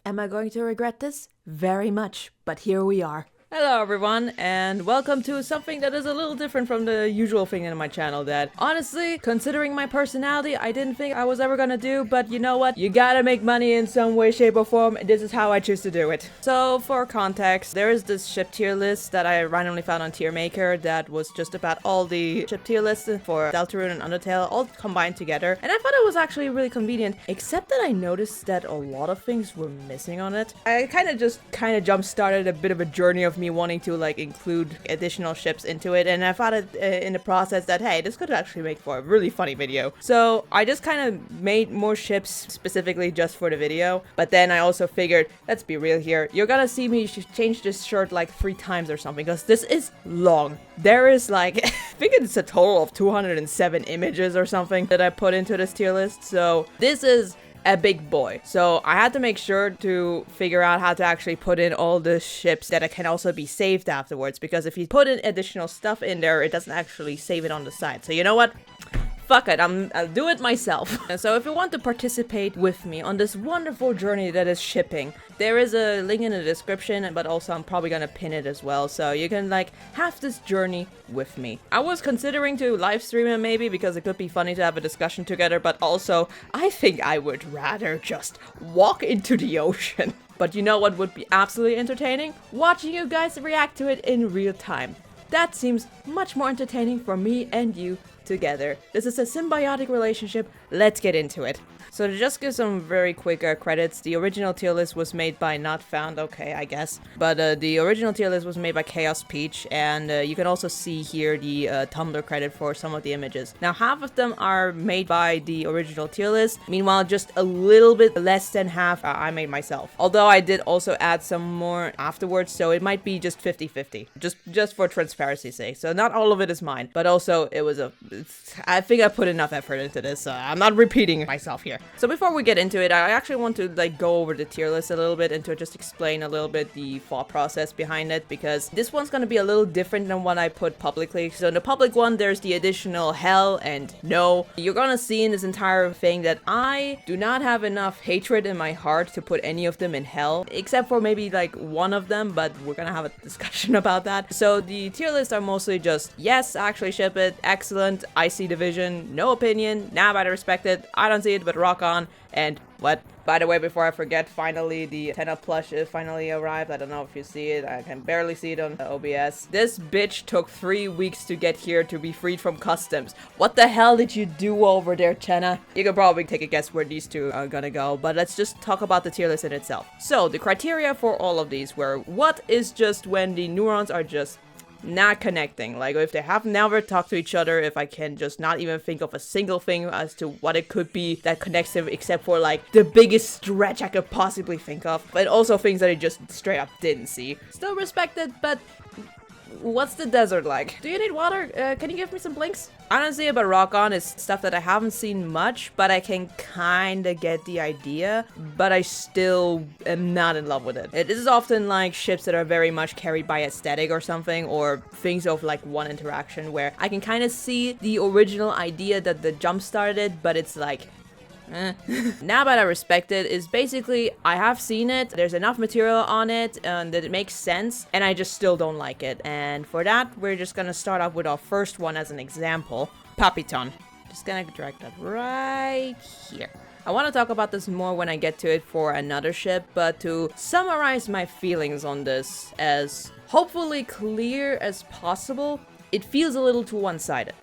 Am I going to regret this? Very much, but here we are. Hello everyone, and welcome to something that is a little different from the usual thing in my channel that, honestly, considering my personality, I didn't think I was ever gonna do, but you know what? You gotta make money in some way, shape, or form, and this is how I choose to do it. So, for context, there is this ship tier list that I randomly found on Tier Maker that was just about all the ship tier lists for Deltarune and Undertale all combined together, and I thought it was actually really convenient, except that I noticed that a lot of things were missing on it. I kind of jump-started a bit of a journey of me wanting to include additional ships into it, and I thought in the process that hey, this could actually make for a really funny video. So I just kind of made more ships specifically just for the video, but then I also figured, let's be real here, you're gonna see me change this shirt like 3 times or something, because this is long. There is I think it's a total of 207 images or something that I put into this tier list, so this is a big boy. So I had to make sure to figure out how to actually put in all the ships that can also be saved afterwards, because if you put in additional stuff in there, it doesn't actually save it on the side. So you know what? Fuck it, I'll do it myself. So if you want to participate with me on this wonderful journey that is shipping, there is a link in the description, but also I'm probably gonna pin it as well, so you can have this journey with me. I was considering to live stream it maybe, because it could be funny to have a discussion together, but also I think I would rather just walk into the ocean. But you know what would be absolutely entertaining? Watching you guys react to it in real time. That seems much more entertaining for me and you together. This is a symbiotic relationship. Let's get into it. So to just give some very quick credits, the original tier list was made by Not Found, okay, I guess. But the original tier list was made by Chaos Peach, and you can also see here the Tumblr credit for some of the images. Now, half of them are made by the original tier list. Meanwhile, just a little bit less than half I made myself. Although I did also add some more afterwards, so it might be just 50-50. Just for transparency's sake. So not all of it is mine, but also I think I put enough effort into this. I'm not repeating myself here. So before we get into it, I actually want to go over the tier list a little bit and to just explain a little bit the thought process behind it, because this one's going to be a little different than what I put publicly. So in the public one, there's the additional hell and no. You're going to see in this entire thing that I do not have enough hatred in my heart to put any of them in hell, except for maybe one of them, but we're going to have a discussion about that. So the tier lists are mostly just, yes, actually ship it, excellent, I see the vision, no opinion, nah, but I respect it, I don't see it, but rock on, and what? By the way, before I forget, finally the 10-up plush finally arrived. I don't know if you see it, I can barely see it on OBS. This bitch took 3 weeks to get here to be freed from customs. What the hell did you do over there, Chenna? You can probably take a guess where these two are gonna go, but let's just talk about the tier list in itself. So, the criteria for all of these were, what is just when the neurons are just not connecting, if they have never talked to each other, if I can just not even think of a single thing as to what it could be that connects them, except for the biggest stretch I could possibly think of, but also things that I just straight up didn't see. Still respect it, but what's the desert like? Do you need water? Can you give me some blinks? Honestly, but rock on is stuff that I haven't seen much, but I can kinda get the idea, but I still am not in love with it. This is often ships that are very much carried by aesthetic or something, or things of one interaction where I can kind of see the original idea that the jump started, but it's now that I respect it is basically, I have seen it, there's enough material on it, that it makes sense, and I just still don't like it. And for that, we're just gonna start off with our first one as an example, Papyton. Just gonna drag that right here. I want to talk about this more when I get to it for another ship, but to summarize my feelings on this as hopefully clear as possible, it feels a little too one-sided.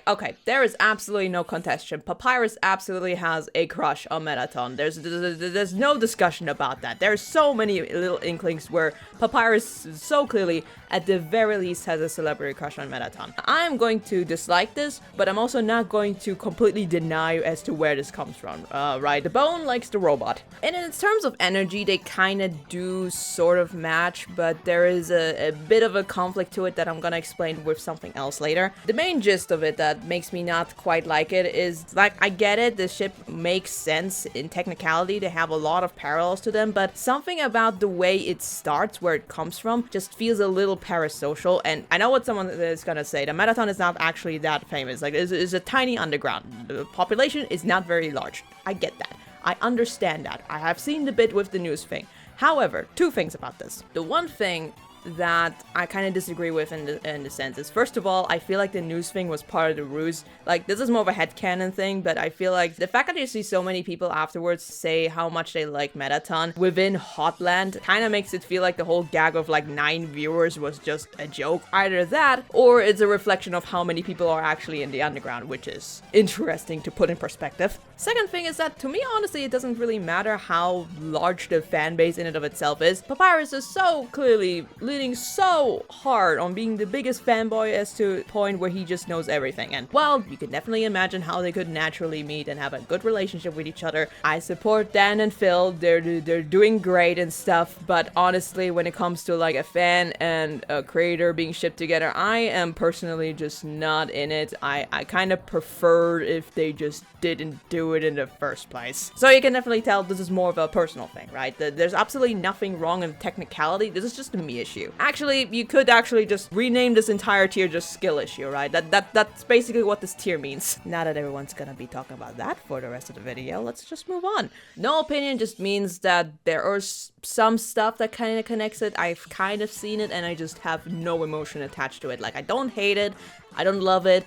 Okay, there is absolutely no contestation. Papyrus absolutely has a crush on Metaton. There's no discussion about that. There's so many little inklings where Papyrus so clearly, at the very least, has a celebrity crush on Metaton. I'm going to dislike this, but I'm also not going to completely deny as to where this comes from. Right, the bone likes the robot. And in terms of energy, they kind of do sort of match, but there is a bit of a conflict to it that I'm gonna explain with something else later. The main gist of it that makes me not quite like it is, I get it, the ship makes sense in technicality, they have a lot of parallels to them, but something about the way it starts, where it comes from, just feels a little parasocial. And I know what someone is gonna say, the Metaton is not actually that famous, it's a tiny underground, the population is not very large. I get that, I understand that, I have seen the bit with the news thing. However, two things about this. The one thing that I kind of disagree with in the sense is, first of all, I feel like the news thing was part of the ruse. Like, this is more of a headcanon thing, but I feel like the fact that you see so many people afterwards say how much they like Metaton within Hotland kind of makes it feel like the whole gag of like 9 viewers was just a joke. Either that, or it's a reflection of how many people are actually in the underground, which is interesting to put in perspective. Second thing is that, to me, honestly, it doesn't really matter how large the fan base in and of itself is. Papyrus is so clearly leaning so hard on being the biggest fanboy as to a point where he just knows everything. And, well, you can definitely imagine how they could naturally meet and have a good relationship with each other. I support Dan and Phil. They're doing great and stuff, but honestly, when it comes to like a fan and a creator being shipped together, I am personally just not in it. I kind of prefer if they just didn't do it in the first place. So you can definitely tell this is more of a personal thing, right? There's absolutely nothing wrong in technicality. This is just a me issue. Actually, you could actually just rename this entire tier just skill issue, right? That's basically what this tier means. Now that everyone's gonna be talking about that for the rest of the video, let's just move on. No opinion just means that there are some stuff that kind of connects it. I've kind of seen it and I just have no emotion attached to it. Like, I don't hate it, I don't love it,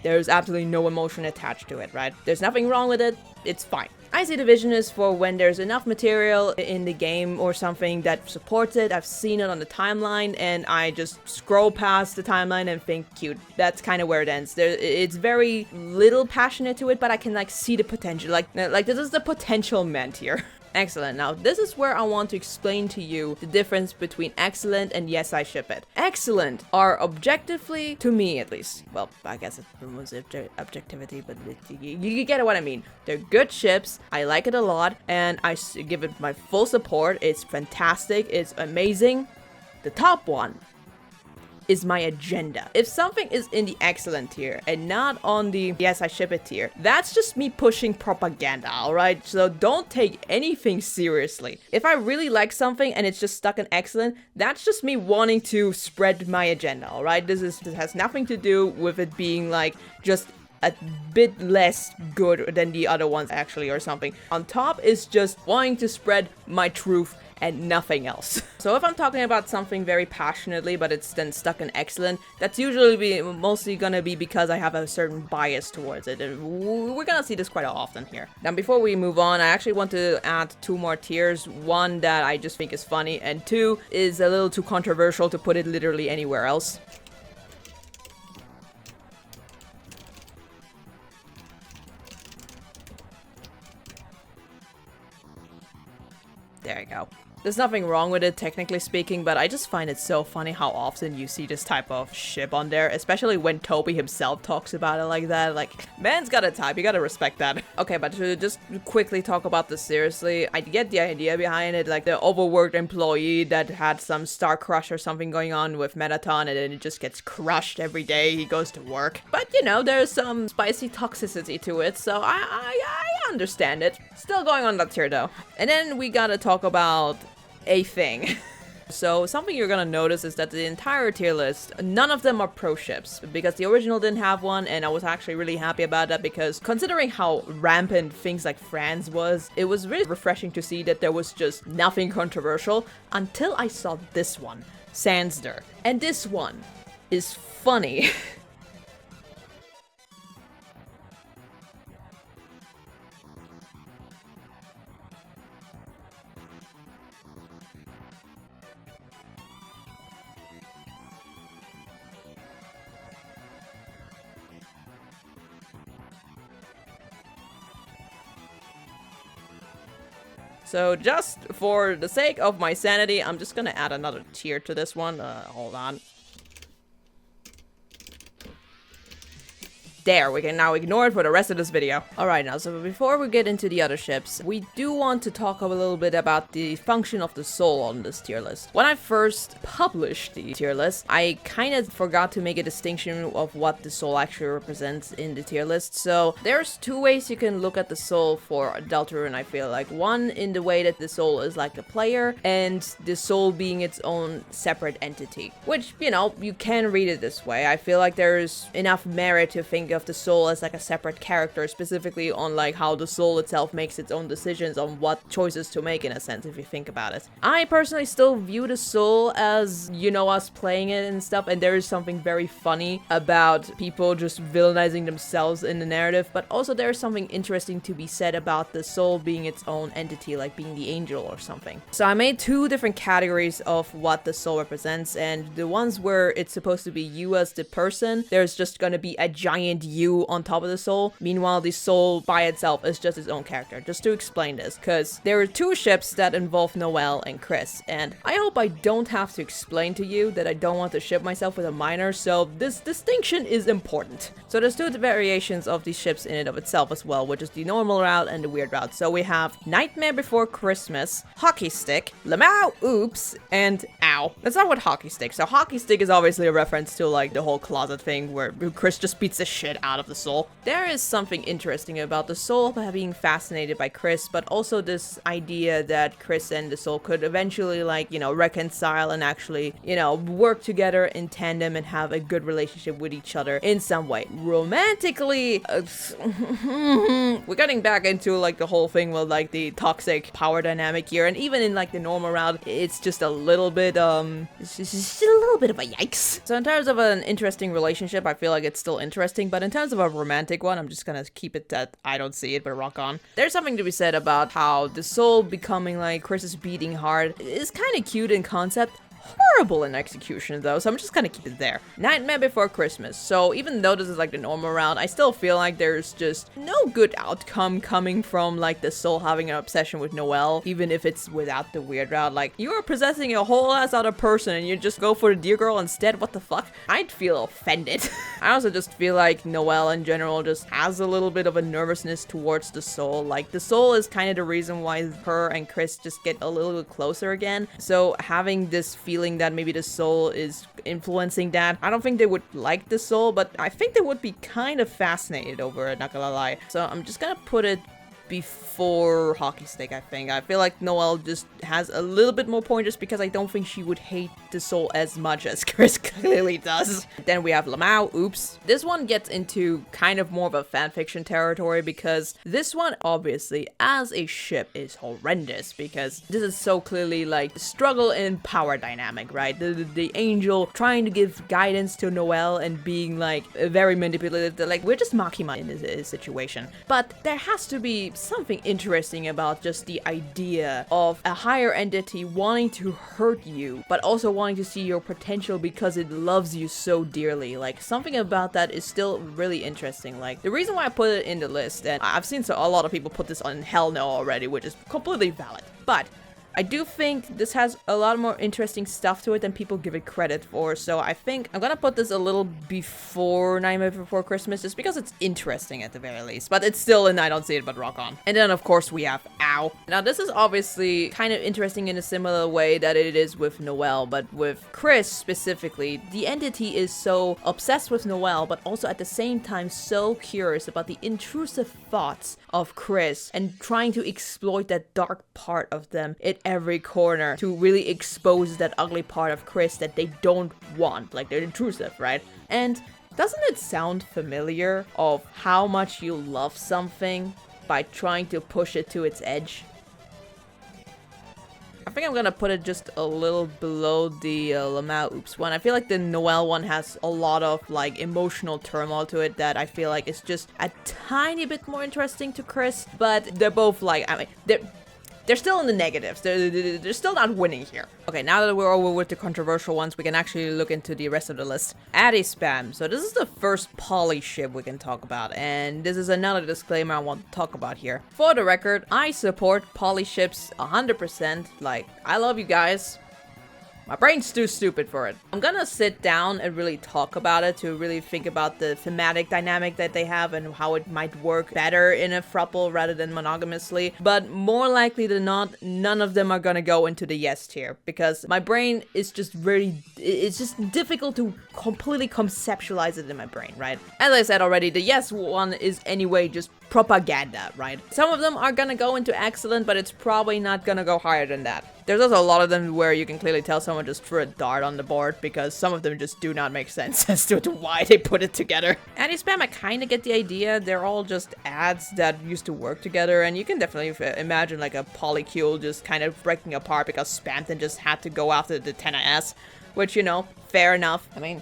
there's absolutely no emotion attached to it, right? There's nothing wrong with it, it's fine. I see the vision is for when there's enough material in the game or something that supports it. I've seen it on the timeline and I just scroll past the timeline and think, cute. That's kind of where it ends. It's very little passionate to it, but I can like see the potential. Like this is the potential meant here. Excellent. Now, this is where I want to explain to you the difference between excellent and yes, I ship it. Excellent are objectively, to me at least, well, I guess it removes objectivity, but you get what I mean. They're good ships, I like it a lot, and I give it my full support. It's fantastic, it's amazing. The top one is my agenda. If something is in the excellent tier and not on the yes I ship it tier, that's just me pushing propaganda, alright? So don't take anything seriously. If I really like something and it's just stuck in excellent, that's just me wanting to spread my agenda, alright? This has nothing to do with it being like just a bit less good than the other ones actually or something. On top is just wanting to spread my truth and nothing else. So if I'm talking about something very passionately but it's then stuck in excellent, that's usually mostly gonna be because I have a certain bias towards it, and we're gonna see this quite often here. Now before we move on, I actually want to add 2 more tiers. One that I just think is funny, and 2 is a little too controversial to put it literally anywhere else. There you go. There's nothing wrong with it, technically speaking, but I just find it so funny how often you see this type of ship on there, especially when Toby himself talks about it like that. Like, man's got a type, you gotta respect that. Okay, but to just quickly talk about this seriously, I get the idea behind it, like the overworked employee that had some star crush or something going on with Metaton and then it just gets crushed every day he goes to work. But, you know, there's some spicy toxicity to it, so I understand it. Still going on that tier though. And then we gotta talk about a thing. So something you're gonna notice is that the entire tier list, none of them are pro ships, because the original didn't have one, and I was actually really happy about that, because considering how rampant things like France was, it was really refreshing to see that there was just nothing controversial until I saw this one, Sansder. And this one is funny. So just for the sake of my sanity, I'm just gonna add another tier to this one. Hold on. There, we can now ignore it for the rest of this video. Alright, now, so before we get into the other ships, we do want to talk a little bit about the function of the soul on this tier list. When I first published the tier list, I kind of forgot to make a distinction of what the soul actually represents in the tier list. So there's 2 ways you can look at the soul for Deltarune, I feel like. One, in the way that the soul is like the player, and the soul being its own separate entity. Which, you know, you can read it this way. I feel like there's enough merit to think of the soul as like a separate character, specifically on like how the soul itself makes its own decisions on what choices to make, in a sense, if you think about it. I personally still view the soul as, you know, us playing it and stuff, and there is something very funny about people just villainizing themselves in the narrative, but also there is something interesting to be said about the soul being its own entity, like being the angel or something. So I made two different categories of what the soul represents, and the ones where it's supposed to be you as the person, there's just gonna be a giant you on top of the soul. Meanwhile, the soul by itself is just its own character. Just to explain this, because there are two ships that involve Noelle and Chris, and I hope I don't have to explain to you that I don't want to ship myself with a minor, so this distinction is important. So there's two variations of these ships in and of itself as well, which is the normal route and the weird route. So we have Nightmare Before Christmas, Hockey Stick, Lamau, Oops, and Ow. Let's start with Hockey Stick. So Hockey Stick is obviously a reference to like the whole closet thing where Chris just beats the shit out of the soul. There is something interesting about the soul being fascinated by Chris, but also this idea that Chris and the soul could eventually, like, you know, reconcile and actually, you know, work together in tandem and have a good relationship with each other in some way. Romantically, we're getting back into like the whole thing with like the toxic power dynamic here, and even in like the normal route, it's just a little bit it's just a little bit of a yikes. So in terms of an interesting relationship, I feel like it's still interesting, but in terms of a romantic one, I'm just gonna keep it that I don't see it, but rock on. There's something to be said about how the soul becoming like Chris's beating heart is kind of cute in concept. Horrible in execution though, so I'm just gonna keep it there. Nightmare Before Christmas. So even though this is like the normal route, I still feel like there's just no good outcome coming from like the soul having an obsession with Noelle, even if it's without the weird route. Like, you are possessing a whole ass other person and you just go for the dear girl instead. What the fuck? I'd feel offended. I also just feel like Noelle in general just has a little bit of a nervousness towards the soul. Like, the soul is kind of the reason why her and Chris just get a little bit closer again. So having this feeling that maybe the soul is influencing that, I don't think they would like the soul, but I think they would be kind of fascinated over it, not gonna lie. So I'm just gonna put it before Hockey Stick, I think. I feel like Noelle just has a little bit more point just because I don't think she would hate the soul as much as Chris clearly does. Then we have Lamau, Oops. This one gets into kind of more of a fanfiction territory because this one obviously as a ship is horrendous because this is so clearly like the struggle in power dynamic, right? The angel trying to give guidance to Noelle and being like very manipulative. Like, we're just Makima in this situation. But there has to be something interesting about just the idea of a higher entity wanting to hurt you, but also wanting to see your potential because it loves you so dearly. Like, something about that is still really interesting. Like, the reason why I put it in the list, and I've seen a lot of people put this on Hell No already, which is completely valid, but I do think this has a lot more interesting stuff to it than people give it credit for, so I think I'm gonna put this a little before Nightmare Before Christmas, just because it's interesting at the very least, but it's still in I don't see it, but rock on. And then of course we have Ow. Now this is obviously kind of interesting in a similar way that it is with Noelle, but with Chris specifically, the entity is so obsessed with Noelle, but also at the same time so curious about the intrusive thoughts of Chris and trying to exploit that dark part of them at every corner to really expose that ugly part of Chris that they don't want, like they're intrusive, right? And doesn't it sound familiar of how much you love something by trying to push it to its edge? I think I'm gonna put it just a little below the Lamau Oops one. I feel like the Noelle one has a lot of like emotional turmoil to it that I feel like is just a tiny bit more interesting to Chris, but they're both like, I mean, they're still in the negatives. They're still not winning here. Okay, now that we're over with the controversial ones, we can actually look into the rest of the list. Addy Spam. So this is the first poly ship we can talk about, and this is another disclaimer I want to talk about here. For the record, I support poly ships 100%. Like, I love you guys. My brain's too stupid for it. I'm gonna sit down and really talk about it to really think about the thematic dynamic that they have and how it might work better in a throuple rather than monogamously. But more likely than not, none of them are gonna go into the yes tier because my brain is just it's just difficult to completely conceptualize it in my brain, right? As I said already, the yes one is anyway just propaganda, right? Some of them are gonna go into excellent, but it's probably not gonna go higher than that. There's also a lot of them where you can clearly tell someone just threw a dart on the board because some of them just do not make sense as to why they put it together. Anti-spam, I kind of get the idea. They're all just ads that used to work together, and you can definitely imagine like a polycule just kind of breaking apart because Spamton just had to go after the 10S, which, you know, fair enough. I mean,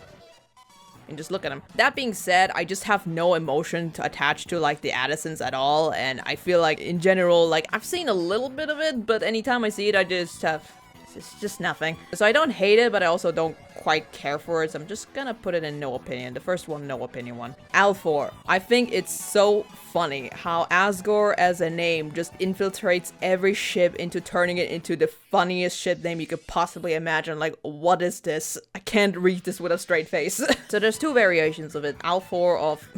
and just look at them. That being said, I just have no emotion to attach to like the Addisons at all, and I feel like in general, like I've seen a little bit of it, but anytime I see it, I just have, it's just nothing. So I don't hate it, but I also don't quite care for it, so I'm just gonna put it in no opinion. The first one, no opinion one. Alfor. I think it's so funny how Asgore as a name just infiltrates every ship into turning it into the funniest ship name you could possibly imagine. Like, what is this? I can't read this with a straight face. So there's two variations of it. Alfor of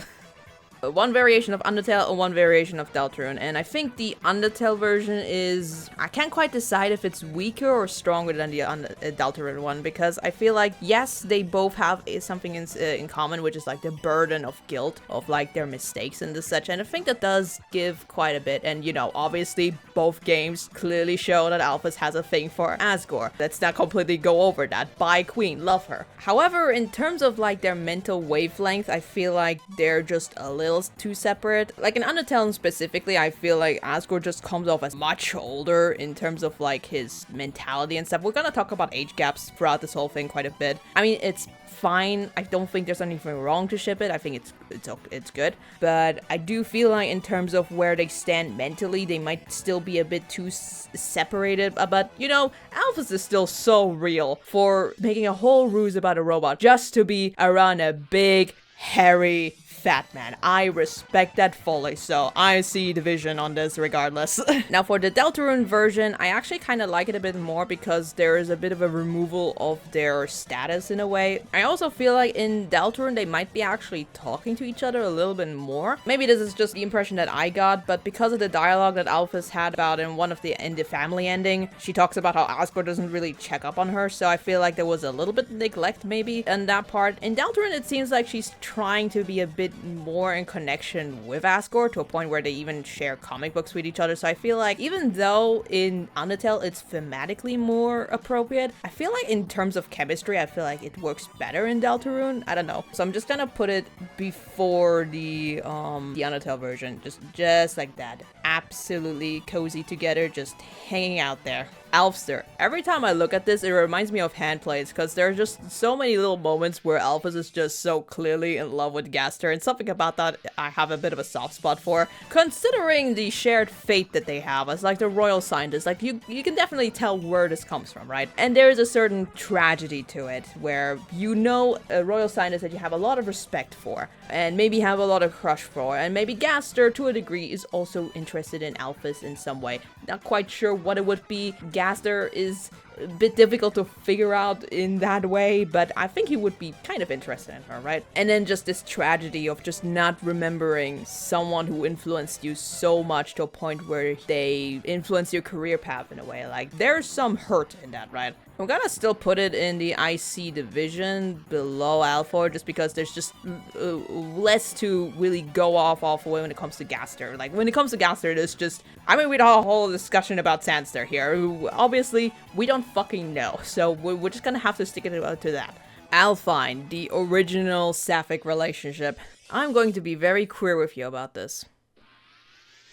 one variation of Undertale and one variation of Deltarune, and I think the Undertale version is, I can't quite decide if it's weaker or stronger than the Deltarune one, because I feel like, yes, they both have something in common, which is like the burden of guilt of like their mistakes and such, and I think that does give quite a bit. And you know, obviously both games clearly show that Alphys has a thing for Asgore. Let's not completely go over that. Bye Queen, love her. However, in terms of like their mental wavelength, I feel like they're just a little too separate. Like in Undertale specifically, I feel like Asgore just comes off as much older in terms of like his mentality and stuff. We're gonna talk about age gaps throughout this whole thing quite a bit. I mean, it's fine. I don't think there's anything wrong to ship it. I think it's good. But I do feel like in terms of where they stand mentally, they might still be a bit too separated. But you know, Alphys is still so real for making a whole ruse about a robot just to be around a big, hairy, fat man. I respect that fully, so I see the vision on this regardless. Now for the Deltarune version, I actually kind of like it a bit more because there is a bit of a removal of their status in a way. I also feel like in Deltarune they might be actually talking to each other a little bit more. Maybe this is just the impression that I got, but because of the dialogue that Alphys had about in one of the family ending, she talks about how Asgore doesn't really check up on her, so I feel like there was a little bit of neglect maybe in that part. In Deltarune it seems like she's trying to be a bit more in connection with Asgore to a point where they even share comic books with each other. So I feel like even though in Undertale it's thematically more appropriate, I feel like in terms of chemistry, I feel like it works better in Deltarune. I don't know. So I'm just gonna put it before the Undertale version. Just like that. Absolutely cozy together, just hanging out there. Alphster. Every time I look at this, it reminds me of Handplays, because there are just so many little moments where Alphys is just so clearly in love with Gaster, and something about that I have a bit of a soft spot for. Considering the shared fate that they have as like the royal scientist, like you can definitely tell where this comes from, right? And there is a certain tragedy to it, where you know a royal scientist that you have a lot of respect for, and maybe have a lot of crush for, and maybe Gaster, to a degree, is also interested in Alphys in some way. Not quite sure what it would be. Gaster is a bit difficult to figure out in that way, but I think he would be kind of interested in her, right? And then just this tragedy of just not remembering someone who influenced you so much to a point where they influence your career path in a way. Like, there's some hurt in that, right? I'm gonna still put it in the IC division below Alfor, just because there's just less to really go off when it comes to Gaster. Like, when it comes to Gaster, there's just, I mean, we'd have a whole discussion about Sandster here. Obviously, we don't fucking know, so we're just gonna have to stick it to that. Alfine, the original sapphic relationship. I'm going to be very queer with you about this.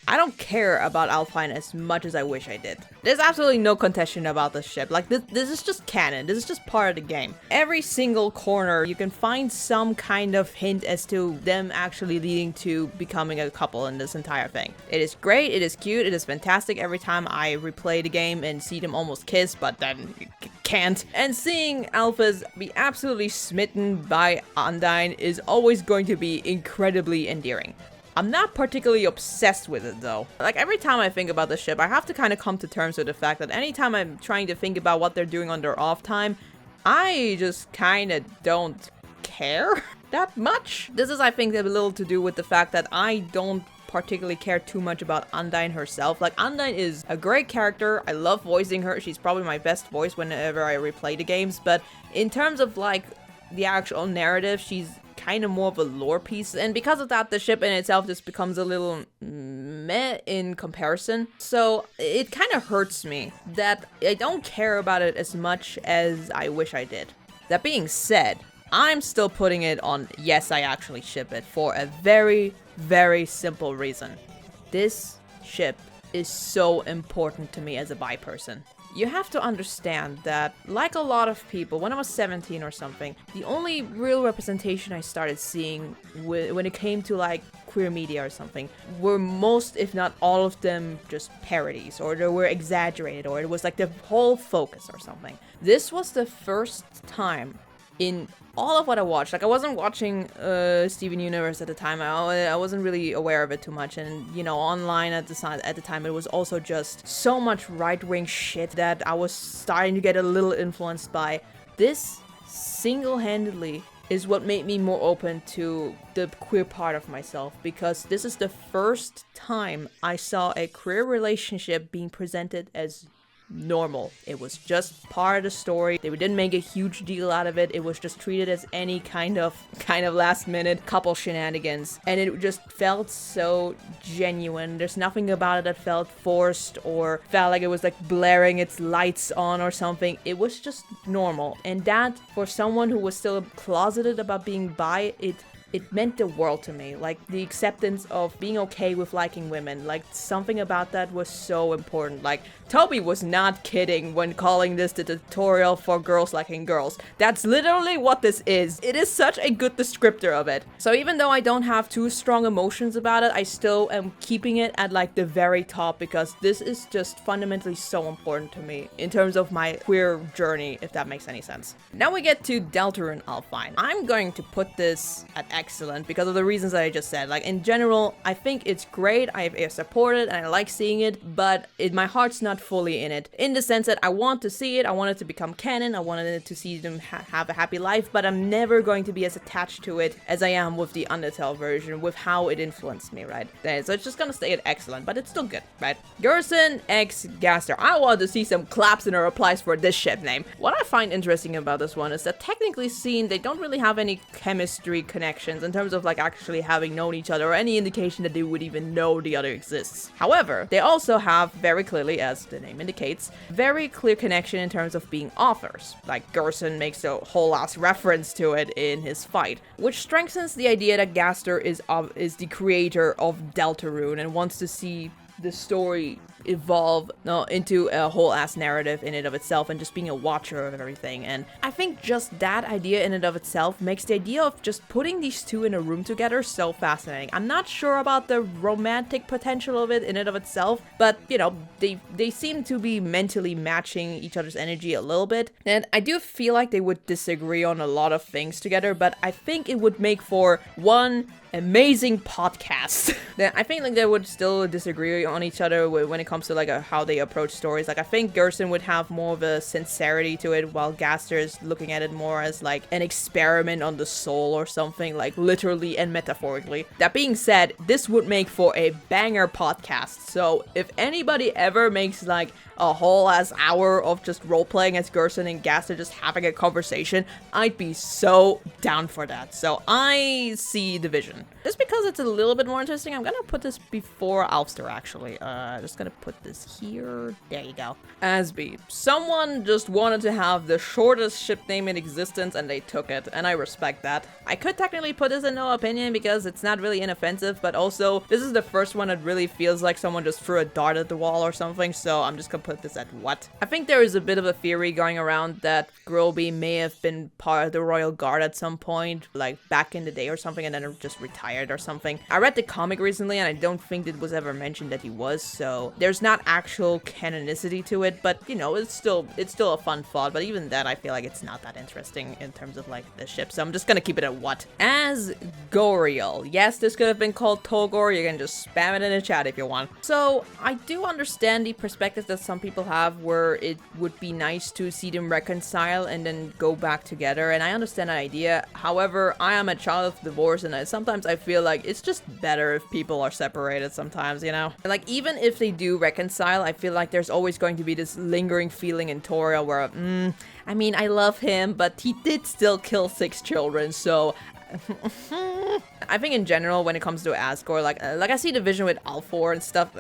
I don't care about Alpine as much as I wish I did. There's absolutely no contention about this ship. Like, this is just canon. This is just part of the game. Every single corner, you can find some kind of hint as to them actually leading to becoming a couple in this entire thing. It is great, it is cute, it is fantastic every time I replay the game and see them almost kiss, but then can't. And seeing Alphys be absolutely smitten by Undyne is always going to be incredibly endearing. I'm not particularly obsessed with it though. Like, every time I think about the ship, I have to kind of come to terms with the fact that anytime I'm trying to think about what they're doing on their off time, I just kind of don't care that much. This is, I think, a little to do with the fact that I don't particularly care too much about Undyne herself. Like, Undyne is a great character. I love voicing her. She's probably my best voice whenever I replay the games. But in terms of, like, the actual narrative, she's kind of more of a lore piece. And because of that, the ship in itself just becomes a little meh in comparison. So it kind of hurts me that I don't care about it as much as I wish I did. That being said, I'm still putting it on yes, I actually ship it for a very, very simple reason. This ship is so important to me as a bi person. You have to understand that, like a lot of people, when I was 17 or something, the only real representation I started seeing when it came to like queer media or something were most, if not all of them, just parodies, or they were exaggerated, or it was like the whole focus or something. This was the first time in all of what I watched. Like, I wasn't watching Steven Universe at the time. I wasn't really aware of it too much, and you know, online at the time it was also just so much right-wing shit that I was starting to get a little influenced by. This single-handedly is what made me more open to the queer part of myself, because this is the first time I saw a queer relationship being presented as normal. It was just part of the story. They didn't make a huge deal out of it. It was just treated as any kind of last minute couple shenanigans, and it just felt so genuine. There's nothing about it that felt forced or felt like it was like blaring its lights on or something. It was just normal, and that, for someone who was still closeted about being bi, it meant the world to me. Like, the acceptance of being okay with liking women. Like, something about that was so important. Like, Toby was not kidding when calling this the tutorial for girls liking girls. That's literally what this is. It is such a good descriptor of it. So even though I don't have too strong emotions about it, I still am keeping it at like the very top, because this is just fundamentally so important to me in terms of my queer journey, if that makes any sense. Now we get to Deltarune Alpine. I'm going to put this at excellent because of the reasons that I just said. Like, in general, I think it's great. I support it and I like seeing it, but my heart's not fully in it, in the sense that I want to see it, I want it to become canon, I wanted to see them have a happy life, but I'm never going to be as attached to it as I am with the Undertale version, with how it influenced me, right? So it's just gonna stay at excellent, but it's still good, right? Gerson X Gaster. I wanted to see some claps in the replies for this ship name. What I find interesting about this one is that, technically seen, they don't really have any chemistry connections in terms of like actually having known each other, or any indication that they would even know the other exists. However, they also have very clearly, as the name indicates, very clear connection in terms of being authors. Like, Gerson makes a whole ass reference to it in his fight, which strengthens the idea that Gaster is the creator of Deltarune and wants to see the story evolve into a whole ass narrative in and of itself, and just being a watcher of everything. And I think just that idea in and of itself makes the idea of just putting these two in a room together so fascinating. I'm not sure about the romantic potential of it in and of itself, but you know, they seem to be mentally matching each other's energy a little bit, and I do feel like they would disagree on a lot of things together, but I think it would make for one amazing podcast. I think like they would still disagree on each other when it comes to like how they approach stories. Like, I think Gerson would have more of a sincerity to it, while Gaster is looking at it more as like an experiment on the soul or something, like literally and metaphorically. That being said, this would make for a banger podcast. So if anybody ever makes like a whole ass hour of just role-playing as Gerson and Gaster just having a conversation, I'd be so down for that. So I see the vision. Just because it's a little bit more interesting, I'm gonna put this before Alfster, actually. Just gonna put this here. There you go. Asby. Someone just wanted to have the shortest ship name in existence, and they took it, and I respect that. I could technically put this in no opinion because it's not really inoffensive, but also this is the first one that really feels like someone just threw a dart at the wall or something, so I'm just gonna put this at what? I think there is a bit of a theory going around that Groby may have been part of the Royal Guard at some point, like back in the day or something, and then just retired or something. I read the comic recently, and I don't think it was ever mentioned that he was, so there's not actual canonicity to it, but you know, it's still a fun thought. But even then, I feel like it's not that interesting in terms of like the ship, so I'm just gonna keep it at what? As Goriel. Yes, this could have been called Togor. You can just spam it in the chat if you want. So I do understand the perspective that some people have, where it would be nice to see them reconcile and then go back together, and I understand that idea. However, I am a child of divorce, and sometimes I feel like it's just better if people are separated sometimes, you know? And like, even if they do reconcile, I feel like there's always going to be this lingering feeling in Toriel where, I mean, I love him, but he did still kill 6 children, so I think in general, when it comes to Asgore, like I see the vision with Alfor and stuff.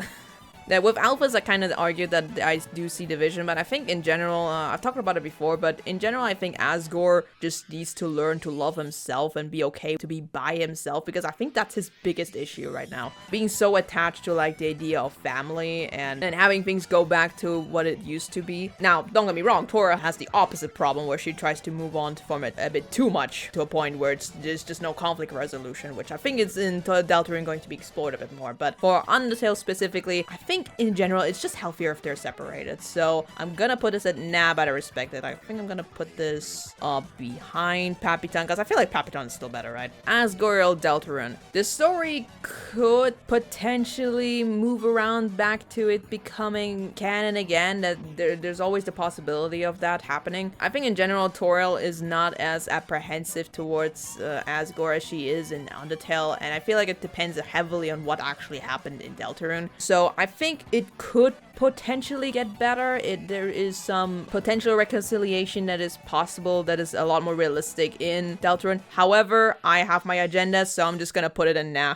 That with alphas, I kind of argue that I do see division, but I think in general, I've talked about it before, but in general, I think Asgore just needs to learn to love himself and be okay to be by himself, because I think that's his biggest issue right now. Being so attached to like the idea of family and having things go back to what it used to be. Now, don't get me wrong, Tora has the opposite problem where she tries to move on from it a bit too much to a point where there's just no conflict resolution, which I think is in Deltarune going to be explored a bit more. But for Undertale specifically, I think in general, it's just healthier if they're separated. So I'm gonna put this at nah, but I respect it. I think I'm gonna put this behind Papyton, because I feel like Papyton is still better, right? Asgore Deltarune. This story could potentially move around back to it becoming canon again. That there's always the possibility of that happening. I think in general, Toriel is not as apprehensive towards Asgore as she is in Undertale, and I feel like it depends heavily on what actually happened in Deltarune. So I think it could potentially get better. There is some potential reconciliation that is possible, that is a lot more realistic in Deltarune. However, I have my agenda, so I'm just gonna put it in nah.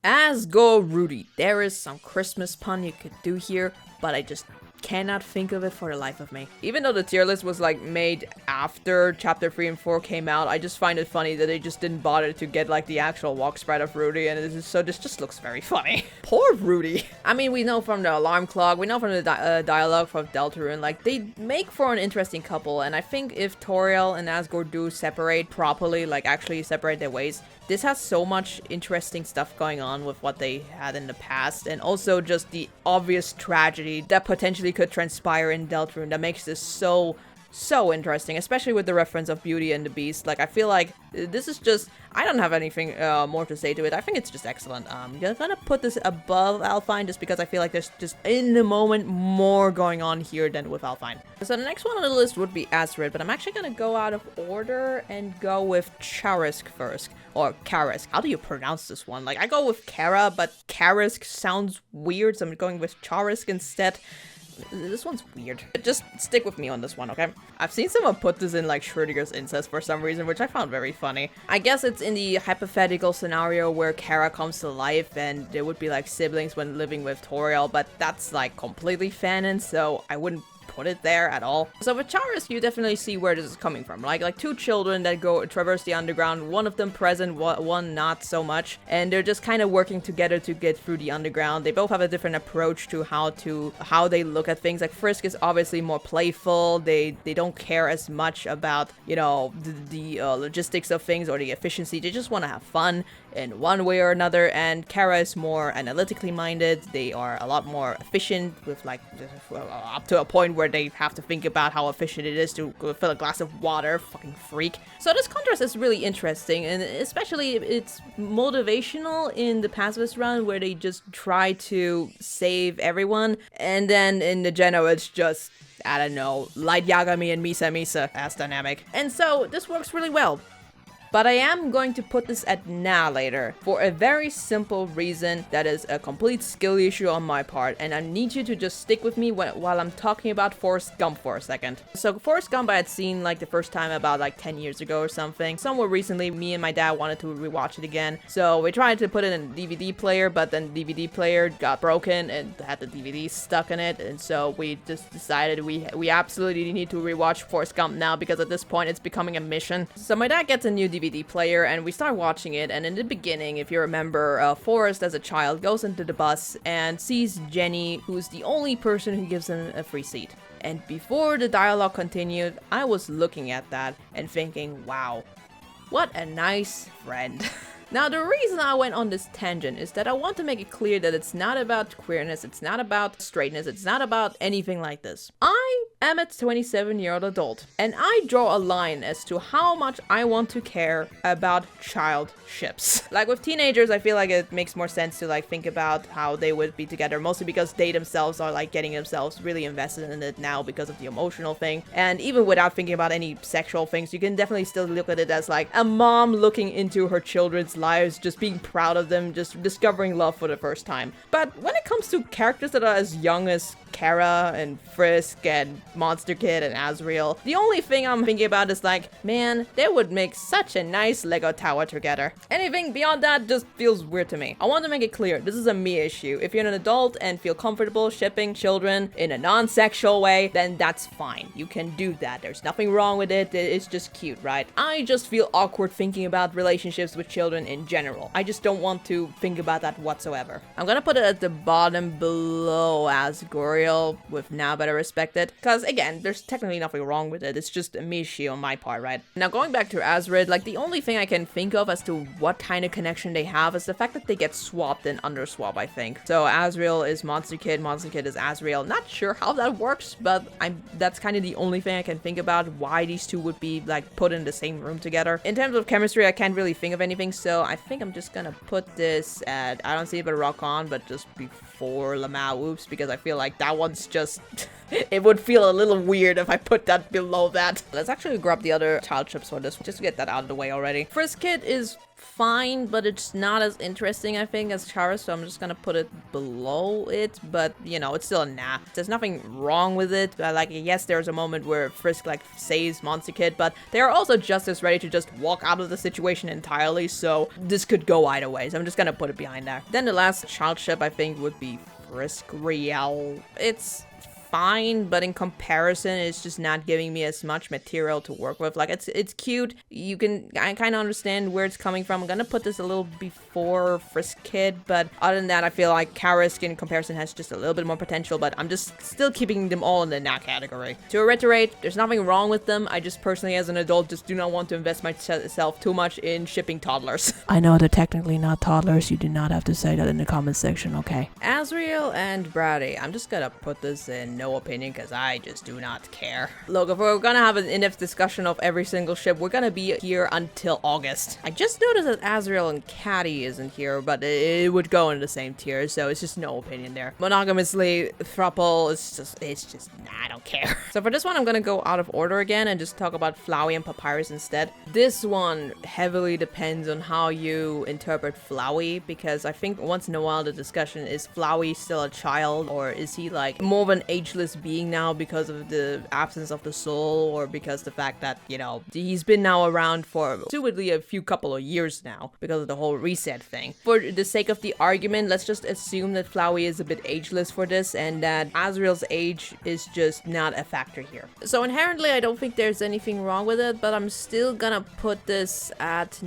Asgore Rudy. There is some Christmas pun you could do here, but I just cannot think of it for the life of me. Even though the tier list was like made after chapter 3 and 4 came out, I just find it funny that they just didn't bother to get like the actual walk sprite of Rudy, and this just looks very funny. Poor Rudy. I mean, we know from the alarm clock, we know from the dialogue from Deltarune, like they make for an interesting couple, and I think if Toriel and Asgore do separate properly, like actually separate their ways, this has so much interesting stuff going on with what they had in the past, and also just the obvious tragedy that potentially could transpire in Deltarune that makes this so interesting, especially with the reference of Beauty and the Beast. Like, I feel like this is just, I don't have anything more to say to it. I think it's just excellent. I'm gonna put this above Alphine just because I feel like there's just, in the moment, more going on here than with Alphine. So the next one on the list would be Asterid, but I'm actually gonna go out of order and go with Charisk first. Or Karisk. How do you pronounce this one? Like, I go with Kara, but Karisk sounds weird, so I'm going with Charisk instead. This one's weird. Just stick with me on this one, okay? I've seen someone put this in like Schrödinger's incest for some reason, which I found very funny. I guess it's in the hypothetical scenario where Kara comes to life and there would be like siblings when living with Toriel, but that's like completely fanon, so I wouldn't put it there at all. So with Charisk, you definitely see where this is coming from. Like two children that go traverse the underground, one of them present, one not so much, and they're just kind of working together to get through the underground. They both have a different approach to how they look at things. Like Frisk is obviously more playful. They don't care as much about, you know, the logistics of things or the efficiency. They just want to have fun in one way or another, and Kara is more analytically minded. They are a lot more efficient with like up to a point where they have to think about how efficient it is to fill a glass of water. Fucking freak. So this contrast is really interesting, and especially it's motivational in the pacifist round where they just try to save everyone, and then in the Geno it's just, I don't know, Light Yagami and Misa as dynamic. And so this works really well. But I am going to put this at nah later for a very simple reason that is a complete skill issue on my part, and I need you to just stick with me while I'm talking about Forrest Gump for a second. So Forrest Gump I had seen like the first time about like 10 years ago or something. Somewhere recently, me and my dad wanted to rewatch it again. So we tried to put it in a DVD player, but then the DVD player got broken and had the DVD stuck in it, and so we just decided we absolutely need to rewatch Forrest Gump now, because at this point it's becoming a mission. So my dad gets a new DVD player and we start watching it, and in the beginning, if you remember, Forrest as a child goes into the bus and sees Jenny, who's the only person who gives him a free seat. And before the dialogue continued, I was looking at that and thinking, wow, what a nice friend. Now, the reason I went on this tangent is that I want to make it clear that it's not about queerness, it's not about straightness, it's not about anything like this. I am a 27-year-old adult, and I draw a line as to how much I want to care about child ships. Like with teenagers, I feel like it makes more sense to like think about how they would be together, mostly because they themselves are like getting themselves really invested in it now because of the emotional thing. And even without thinking about any sexual things, you can definitely still look at it as like a mom looking into her children's lives, just being proud of them, just discovering love for the first time. But when it comes to characters that are as young as Kara and Frisk and Monster Kid and Azrael. The only thing I'm thinking about is like, man, they would make such a nice Lego tower together. Anything beyond that just feels weird to me. I want to make it clear, this is a me issue. If you're an adult and feel comfortable shipping children in a non-sexual way, then that's fine. You can do that. There's nothing wrong with it. It's just cute, right? I just feel awkward thinking about relationships with children in general. I just don't want to think about that whatsoever. I'm gonna put it at the bottom below Asgoriel with Now Better Respected, because again, there's technically nothing wrong with it. It's just a me issue on my part, right? Now going back to Azrid, like the only thing I can think of as to what kind of connection they have is the fact that they get swapped in Underswap, I think. So Azrael is Monster Kid is Azrael. Not sure how that works, but that's kind of the only thing I can think about why these two would be like put in the same room together. In terms of chemistry, I can't really think of anything, so I think I'm just gonna put this at, I don't see it but rock on, but just before Lamau Oops, because I feel like that one's just it would feel a little weird if I put that below that. Let's actually grab the other child chips for this, just to get that out of the way already. Frisk Kid is fine, but it's not as interesting, I think, as Chara, so I'm just gonna put it below it, but, you know, it's still a nah. There's nothing wrong with it. Like, yes, there's a moment where Frisk, like, saves Monster Kid, but they are also just as ready to just walk out of the situation entirely, so this could go either way, so I'm just gonna put it behind there. Then the last child ship, I think, would be Frisk Riel. It's fine, but in comparison, it's just not giving me as much material to work with. Like, it's cute. I kind of understand where it's coming from. I'm gonna put this a little before Frisk Kid, but other than that, I feel like Karisk in comparison has just a little bit more potential, but I'm just still keeping them all in the nah category. To reiterate, there's nothing wrong with them. I just personally, as an adult, just do not want to invest myself too much in shipping toddlers. I know they're technically not toddlers. You do not have to say that in the comment section, okay? Azrael and Brady. I'm just gonna put this in no opinion because I just do not care. Look, if we're gonna have an in-depth discussion of every single ship, we're gonna be here until August. I just noticed that Azrael and Caddy isn't here, but it would go in the same tier, so it's just no opinion there. Monogamously, Thruple, it's just, nah, I don't care. So for this one, I'm gonna go out of order again and just talk about Flowey and Papyrus instead. This one heavily depends on how you interpret Flowey, because I think once in a while the discussion is Flowey still a child, or is he like more of an ageless being now because of the absence of the soul, or because the fact that, you know, he's been now around for assumedly a few couple of years now because of the whole reset thing. For the sake of the argument, let's just assume that Flowey is a bit ageless for this and that Azrael's age is just not a factor here. So inherently, I don't think there's anything wrong with it, but I'm still gonna put this at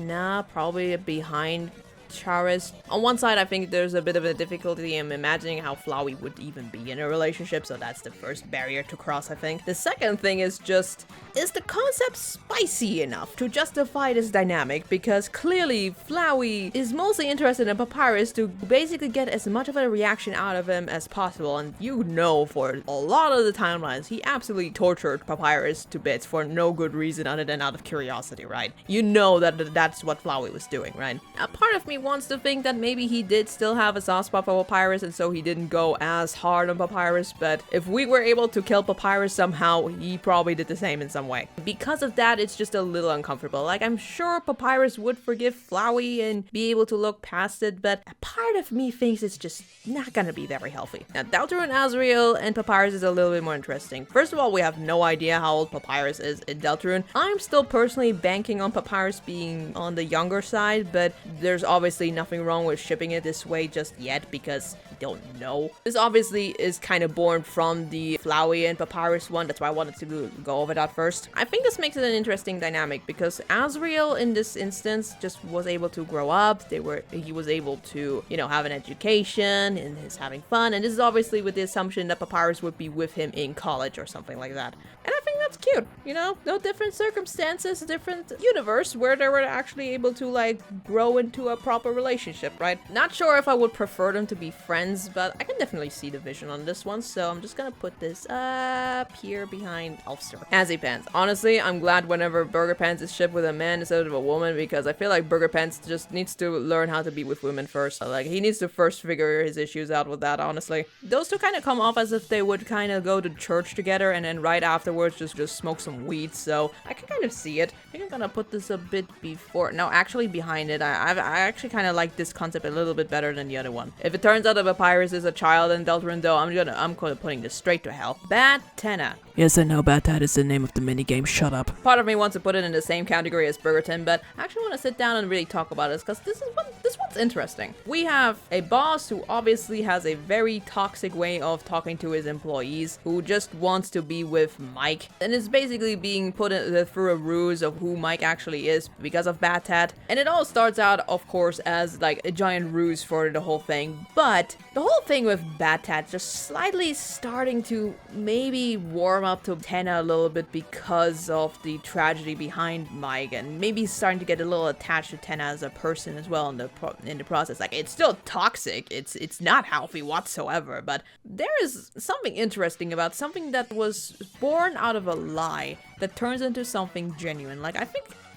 probably behind Charis. On one side, I think there's a bit of a difficulty in imagining how Flowey would even be in a relationship, so that's the first barrier to cross, I think. The second thing is just, is the concept spicy enough to justify this dynamic? Because clearly, Flowey is mostly interested in Papyrus to basically get as much of a reaction out of him as possible, and you know for a lot of the timelines, he absolutely tortured Papyrus to bits for no good reason other than out of curiosity, right? You know that that's what Flowey was doing, right? A part of me wants to think that maybe he did still have a soft spot for Papyrus and so he didn't go as hard on Papyrus, but if we were able to kill Papyrus somehow, he probably did the same in some way. Because of that, it's just a little uncomfortable. Like, I'm sure Papyrus would forgive Flowey and be able to look past it, but a part of me thinks it's just not gonna be very healthy. Now, Deltarune, Azrael, and Papyrus is a little bit more interesting. First of all, we have no idea how old Papyrus is in Deltarune. I'm still personally banking on Papyrus being on the younger side, but there's obviously nothing wrong with shipping it this way just yet because we don't know. This obviously is kind of born from the Flowey and Papyrus one. That's why I wanted to go over that first. I think this makes it an interesting dynamic because Azrael in this instance just was able to grow up. He was able to, you know, have an education and is having fun. And this is obviously with the assumption that Papyrus would be with him in college or something like that. And I think that's cute, you know? No different circumstances, different universe where they were actually able to like grow into a proper relationship, right? Not sure if I would prefer them to be friends, but I can definitely see the vision on this one, so I'm just gonna put this up here behind Elfster. Azzy Pants. Honestly, I'm glad whenever Burger Pants is shipped with a man instead of a woman, because I feel like Burger Pants just needs to learn how to be with women first. Like, he needs to first figure his issues out with that, honestly. Those two kind of come off as if they would kind of go to church together and then right afterwards just just smoke some weed, so I can kind of see it. I think I'm gonna put this a bit before, no, actually behind it. I actually kind of like this concept a little bit better than the other one. If it turns out the papyrus is a child in Deltarune though, I'm putting this straight to hell. Bad Tenna. Yes, I know, Bat is the name of the minigame. Shut up. Part of me wants to put it in the same category as Burgerton, but I actually want to sit down and really talk about this because this one's interesting. We have a boss who obviously has a very toxic way of talking to his employees, who just wants to be with Mike, and is basically being put through a ruse of who Mike actually is because of Bat. And it all starts out, of course, as like a giant ruse for the whole thing, but the whole thing with Bat just slightly starting to maybe warm up to Tenna a little bit because of the tragedy behind Mike, and maybe starting to get a little attached to Tenna as a person as well in the process. Like, it's still toxic, it's not healthy whatsoever, but there is something interesting about something that was born out of a lie that turns into something genuine. Like, I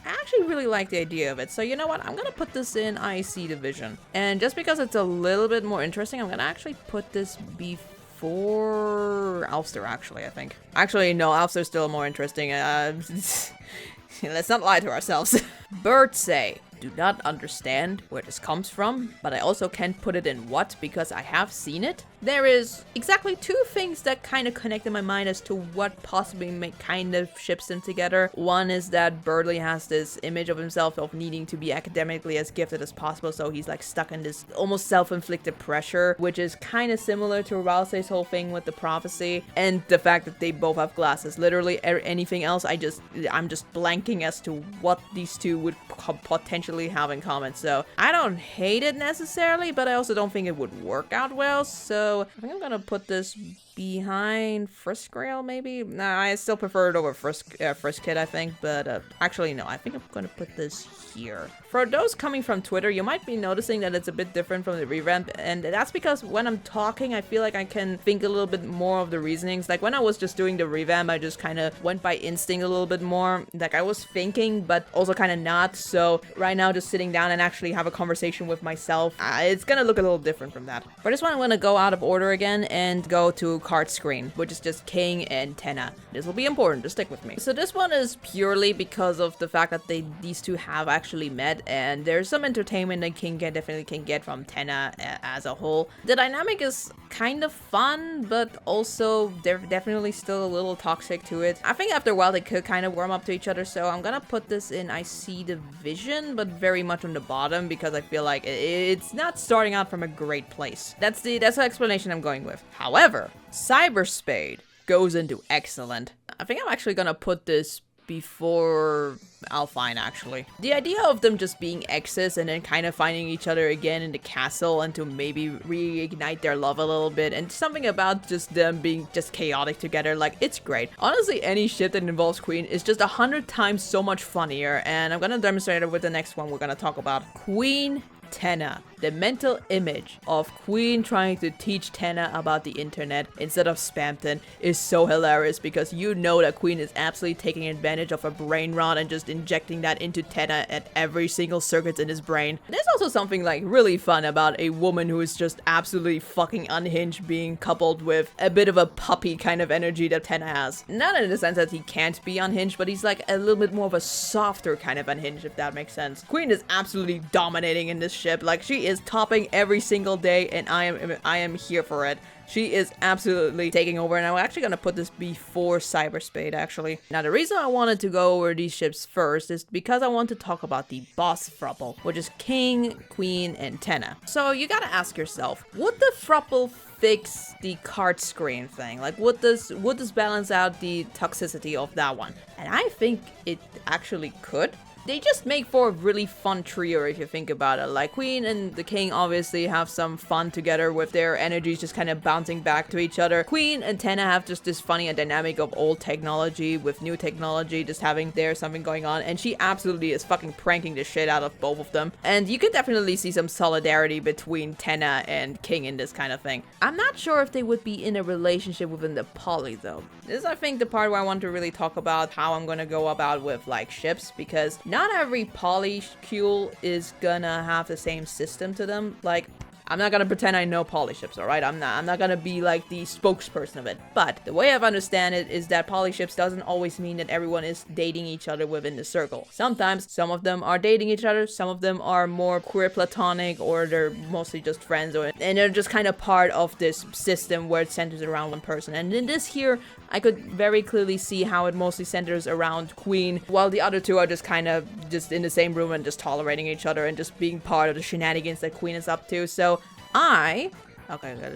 actually really like the idea of it. So you know what? I'm gonna put this in IC division. And just because it's a little bit more interesting, I'm gonna actually put this before Alfster, actually, I think. Actually, no, Alfster's still more interesting. Let's not lie to ourselves. Birdsay. Do not understand where this comes from, but I also can't put it in what because I have seen it. There is exactly two things that kind of connect in my mind as to what possibly kind of ships them together. One is that Birdley has this image of himself of needing to be academically as gifted as possible, so he's like stuck in this almost self-inflicted pressure, which is kind of similar to Ralsei's whole thing with the prophecy, and the fact that they both have glasses. Literally anything else, I'm just blanking as to what these two would potentially have in common. So I don't hate it necessarily, but I also don't think it would work out well. So I think I'm gonna put this behind Friskrail, maybe? Nah, I still prefer it over Friskid, I think, but actually no, I think I'm gonna put this here. For those coming from Twitter, you might be noticing that it's a bit different from the revamp, and that's because when I'm talking, I feel like I can think a little bit more of the reasonings. Like when I was just doing the revamp, I just kind of went by instinct a little bit more. Like I was thinking, but also kind of not. So right now, just sitting down and actually have a conversation with myself, it's gonna look a little different from that. For this one, I'm gonna go out of order again and go to card screen, which is just King and Tenna. This will be important, to stick with me. So this one is purely because of the fact that these two have actually met, and there's some entertainment that King definitely can get from Tenna as a whole. The dynamic is kind of fun, but also they're definitely still a little toxic to it. I think after a while they could kind of warm up to each other, so I'm gonna put this in IC division, but very much on the bottom because I feel like it's not starting out from a great place. That's the explanation I'm going with. However, Sped goes into excellent. I think I'm actually gonna put this before Alfine, actually. The idea of them just being exes and then kind of finding each other again in the castle and to maybe reignite their love a little bit, and something about just them being just chaotic together, like, it's great. Honestly, any shit that involves Queen is just 100 times so much funnier, and I'm gonna demonstrate it with the next one we're gonna talk about. Queen Tenna. The mental image of Queen trying to teach Tenna about the internet instead of Spamton is so hilarious because you know that Queen is absolutely taking advantage of a brain rot and just injecting that into Tenna at every single circuit in his brain. There's also something like really fun about a woman who is just absolutely fucking unhinged being coupled with a bit of a puppy kind of energy that Tenna has. Not in the sense that he can't be unhinged, but he's like a little bit more of a softer kind of unhinged, if that makes sense. Queen is absolutely dominating in this ship. Like, she is topping every single day, and I am here for it. She is absolutely taking over, and I'm actually going to put this before Sped, actually. Now, the reason I wanted to go over these ships first is because I want to talk about the boss throuple, which is King, Queen, and Tenna. So you gotta ask yourself, would the throuple fix the card screen thing? Like, would this balance out the toxicity of that one? And I think it actually could. They just make for a really fun trio if you think about it. Like, Queen and the King obviously have some fun together with their energies just kind of bouncing back to each other. Queen and Tenna have just this funny dynamic of old technology with new technology, just having something going on, and she absolutely is fucking pranking the shit out of both of them. And you could definitely see some solidarity between Tenna and King in this kind of thing. I'm not sure if they would be in a relationship within the poly though. This is, I think, the part where I want to really talk about how I'm gonna go about with like ships, because not every polycule is gonna have the same system to them. Like, I'm not gonna pretend I know polyships, alright? I'm not gonna be like the spokesperson of it. But the way I've understand it is that polyships doesn't always mean that everyone is dating each other within the circle. Sometimes some of them are dating each other, some of them are more queer platonic, or they're mostly just friends, and they're just kind of part of this system where it centers around one person. And in this here, I could very clearly see how it mostly centers around Queen, while the other two are just kind of just in the same room and just tolerating each other and just being part of the shenanigans that Queen is up to. So okay,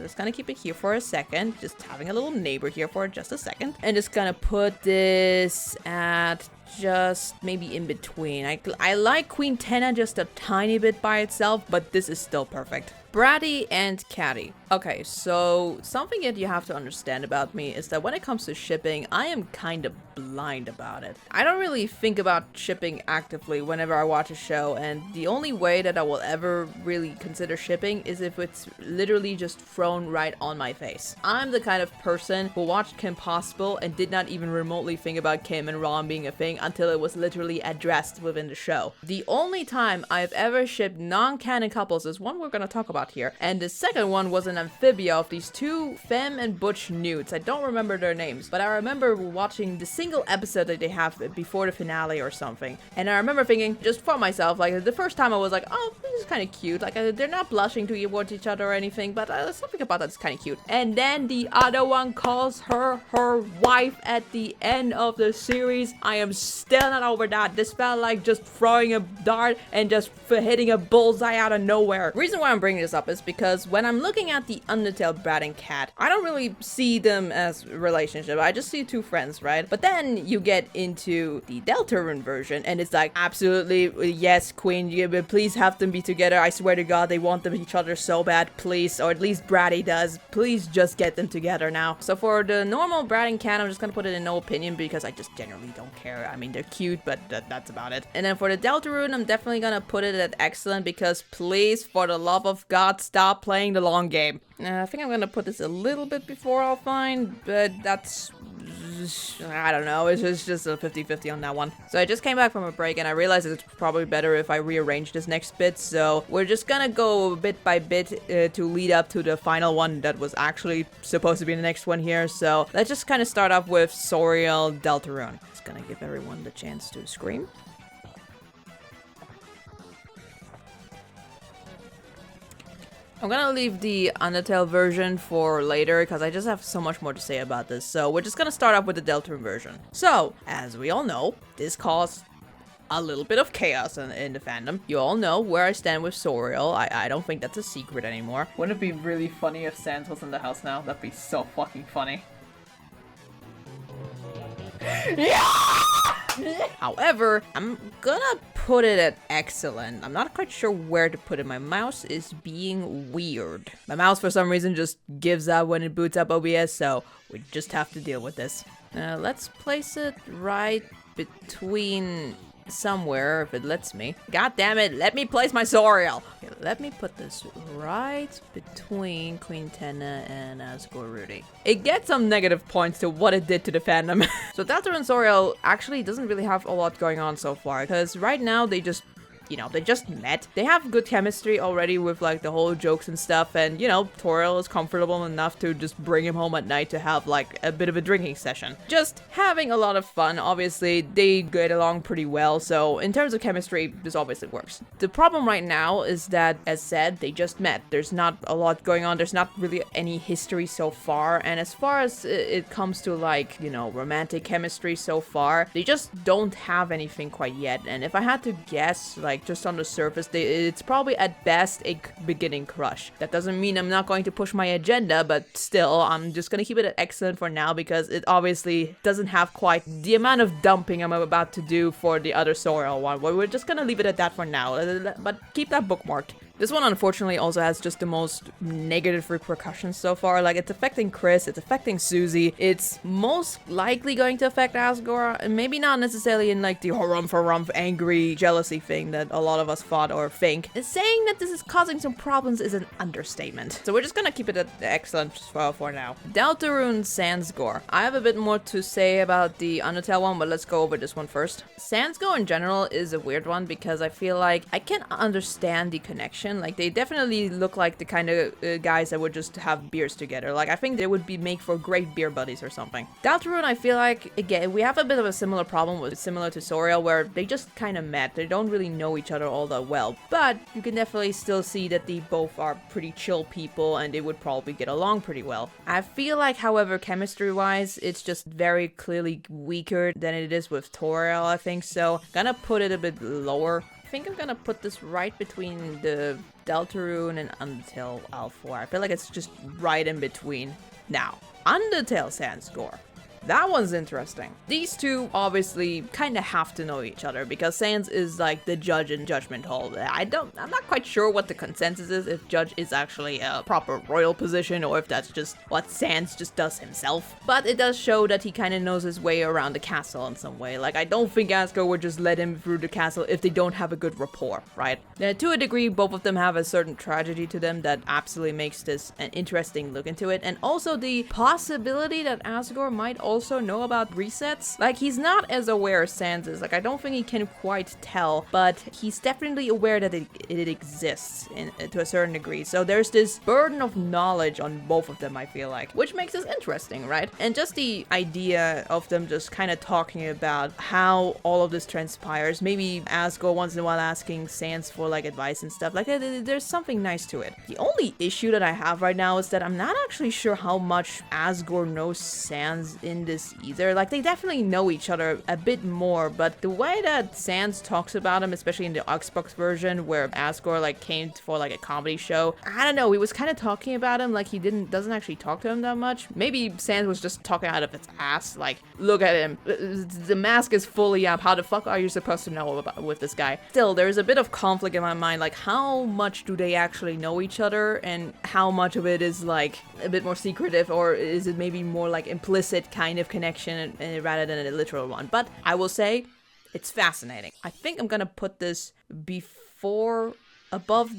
just gonna keep it here for a second, just having a little neighbor here for just a second, and just gonna put this at just maybe in between. I like Queen Tenna just a tiny bit by itself, but this is still perfect. Bratty and Catty. Okay, so something that you have to understand about me is that when it comes to shipping, I am kind of blind about it. I don't really think about shipping actively whenever I watch a show, and the only way that I will ever really consider shipping is if it's literally just thrown right on my face. I'm the kind of person who watched Kim Possible and did not even remotely think about Kim and Ron being a thing until it was literally addressed within the show. The only time I've ever shipped non-canon couples is one we're gonna talk about here, and the second one was an amphibia of these two femme and butch nudes. I don't remember their names, but I remember watching the single episode that they have before the finale or something, and I remember thinking just for myself, like the first time I was like, oh, this is kind of cute, like they're not blushing towards each other or anything, but something about that's kind of cute. And then the other one calls her wife at the end of the series. I am still not over that. This felt like just throwing a dart and just hitting a bullseye out of nowhere. Reason why I'm bringing this up is because when I'm looking at the Undertale Brat and Cat, I don't really see them as a relationship. I just see two friends, right? But then you get into the Deltarune version, and it's like, absolutely, yes, Queen, please have them be together. I swear to God, they want them each other so bad, please, or at least Bratty does. Please just get them together now. So for the normal Brat and Cat, I'm just gonna put it in no opinion because I just generally don't care. I mean, they're cute, but that's about it. And then for the Deltarune, I'm definitely gonna put it at excellent because please, for the love of God, stop playing the long game. I think I'm gonna put this a little bit before I'll find, but that's, I don't know, it's just a 50-50 on that one. So I just came back from a break and I realized it's probably better if I rearrange this next bit, so we're just gonna go bit by bit to lead up to the final one that was actually supposed to be the next one here. So let's just kind of start off with Soriel Deltarune. Just gonna give everyone the chance to scream. I'm gonna leave the Undertale version for later because I just have so much more to say about this. So we're just gonna start off with the Deltarune version. So, as we all know, this caused a little bit of chaos in the fandom. You all know where I stand with Soriel. I don't think that's a secret anymore. Wouldn't it be really funny if Sans was in the house now? That'd be so fucking funny. However, I'm gonna put it at excellent. I'm not quite sure where to put it. My mouse is being weird. My mouse for some reason just gives up when it boots up OBS, so we just have to deal with this. Let's place it right between somewhere if it lets me. God damn it, let me place my Soriel. Okay, let me put this right between Queen Tenna and Asgore. It gets some negative points to what it did to the fandom. So Deltarune and Soriel actually doesn't really have a lot going on so far, because right now they just, you know, they just met. They have good chemistry already with like the whole jokes and stuff, and you know, Toriel is comfortable enough to just bring him home at night to have like a bit of a drinking session. Just having a lot of fun. Obviously, they get along pretty well, so in terms of chemistry, this obviously works. The problem right now is that, as said, they just met. There's not a lot going on. There's not really any history so far, and as far as it comes to like, you know, romantic chemistry so far, they just don't have anything quite yet. And if I had to guess, like, just on the surface, it's probably at best a beginning crush. That doesn't mean I'm not going to push my agenda, but still, I'm just gonna keep it at excellent for now because it obviously doesn't have quite the amount of dumping I'm about to do for the other Soriel one. We're just gonna leave it at that for now, but keep that bookmarked. This one, unfortunately, also has just the most negative repercussions so far. Like, it's affecting Chris, it's affecting Susie, it's most likely going to affect Asgore, and maybe not necessarily in, like, the harumph angry jealousy thing that a lot of us thought or think. Saying that this is causing some problems is an understatement. So we're just gonna keep it at excellent for now. Deltarune Sansgore. I have a bit more to say about the Undertale one, but let's go over this one first. Sansgore in general is a weird one because I feel like I can understand the connection connection. Like, they definitely look like the kind of guys that would just have beers together. Like, I think they would be make for great beer buddies or something. Deltarune, I feel like, again, we have a bit of a similar problem with similar to Soriel, where they just kind of met. They don't really know each other all that well, but you can definitely still see that they both are pretty chill people and they would probably get along pretty well. I feel like, however, chemistry-wise, it's just very clearly weaker than it is with Toriel, I think, so I'm gonna put it a bit lower. I think I'm gonna put this right between the Deltarune and Undertale L4. I feel like it's just right in between. Now, Undertale Sans score. That one's interesting. These two obviously kind of have to know each other because Sans is like the judge in Judgment Hall. I'm not quite sure what the consensus is, if judge is actually a proper royal position or if that's just what Sans just does himself. But it does show that he kind of knows his way around the castle in some way. Like, I don't think Asgore would just let him through the castle if they don't have a good rapport, right? To a degree, both of them have a certain tragedy to them that absolutely makes this an interesting look into it. And also the possibility that Asgore might also know about resets. Like, he's not as aware as Sans is. Like, I don't think he can quite tell, but he's definitely aware that it exists to a certain degree. So there's this burden of knowledge on both of them, I feel like, which makes this interesting, right? And just the idea of them just kind of talking about how all of this transpires, maybe Asgore once in a while asking Sans for like advice and stuff, like there's something nice to it. The only issue that I have right now is that I'm not actually sure how much Asgore knows Sans in this either. Like, they definitely know each other a bit more, but the way that Sans talks about him, especially in the Xbox version where Asgore like came for like a comedy show, I don't know, he was kind of talking about him like he doesn't actually talk to him that much. Maybe Sans was just talking out of its ass, like, look at him, the mask is fully up, how the fuck are you supposed to know about with this guy? Still, there's a bit of conflict in my mind, like how much do they actually know each other and how much of it is like a bit more secretive, or is it maybe more like implicit kind of connection rather than a literal one? But I will say it's fascinating. I think I'm gonna put this above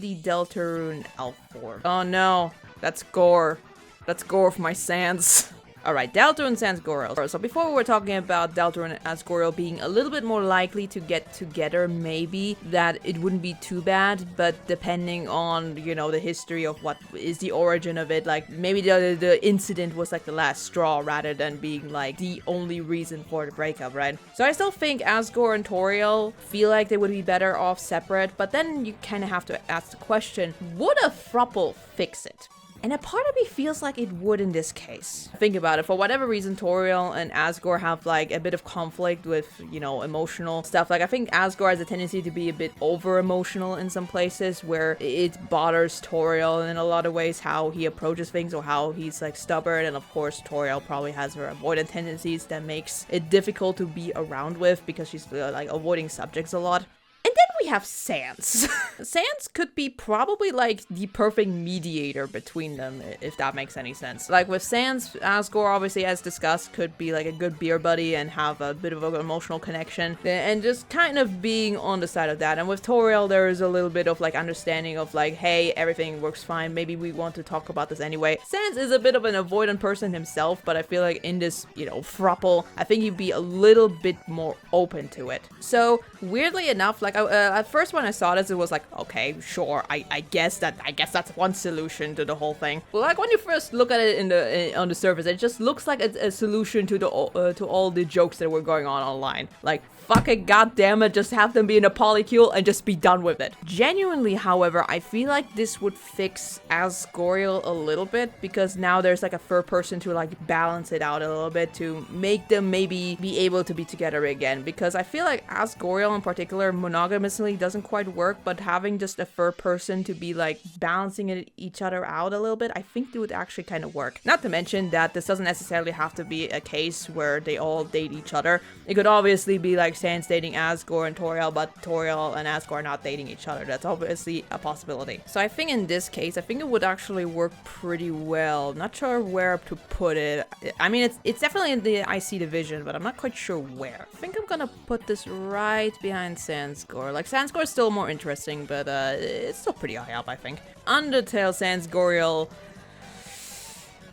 the Deltarune L4. Oh no, that's gore. That's gore for my Sans. Alright, Deltarune Sans Squirrel. So before we were talking about Deltarune and Squirrel being a little bit more likely to get together, maybe, that it wouldn't be too bad, but depending on, you know, the history of what is the origin of it, like, maybe the incident was like the last straw rather than being like the only reason for the breakup, right? So I still think Asgore and Toriel feel like they would be better off separate, but then you kind of have to ask the question, would a throuple fix it? And a part of me feels like it would in this case. Think about it, for whatever reason, Toriel and Asgore have like a bit of conflict with, you know, emotional stuff. Like, I think Asgore has a tendency to be a bit over-emotional in some places where it bothers Toriel in a lot of ways, how he approaches things or how he's like stubborn. And of course, Toriel probably has her avoidant tendencies that makes it difficult to be around with because she's like avoiding subjects a lot. And then we have Sans. Sans could be probably like the perfect mediator between them, if that makes any sense. Like with Sans, Asgore obviously, as discussed, could be like a good beer buddy and have a bit of an emotional connection and just kind of being on the side of that. And with Toriel, there is a little bit of like understanding of like, hey, everything works fine, maybe we want to talk about this anyway. Sans is a bit of an avoidant person himself, but I feel like in this, you know, throuple, I think he'd be a little bit more open to it. So weirdly enough, like at first when I saw this, it was like, okay, sure, I guess that's one solution to the whole thing. But like when you first look at it on the surface, it just looks like a solution to all the jokes that were going on online. Like, fucking goddammit, just have them be in a polycule and just be done with it. Genuinely, however, I feel like this would fix Asgoriel a little bit, because now there's like a third person to like balance it out a little bit, to make them maybe be able to be together again. Because I feel like Asgoriel in particular, monogamously doesn't quite work, but having just a third person to be like balancing each other out a little bit, I think it would actually kind of work. Not to mention that this doesn't necessarily have to be a case where they all date each other. It could obviously be like Sans dating Asgore and Toriel, but Toriel and Asgore are not dating each other. That's obviously a possibility. So I think in this case, I think it would actually work pretty well. Not sure where to put it. I mean, it's definitely in the IC division, but I'm not quite sure where. I think I'm gonna put this right behind Sansgore. Like, Sansgore is still more interesting, but it's still pretty high up, I think. Undertale Sansgoriel.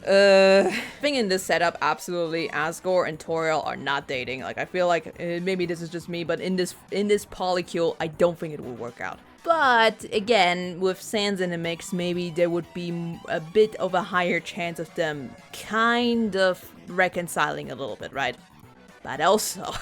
I think in this setup, absolutely, Asgore and Toriel are not dating. Like, I feel like maybe this is just me, but in this polycule, I don't think it will work out. But again, with Sans in the mix, maybe there would be a bit of a higher chance of them kind of reconciling a little bit, right? But also,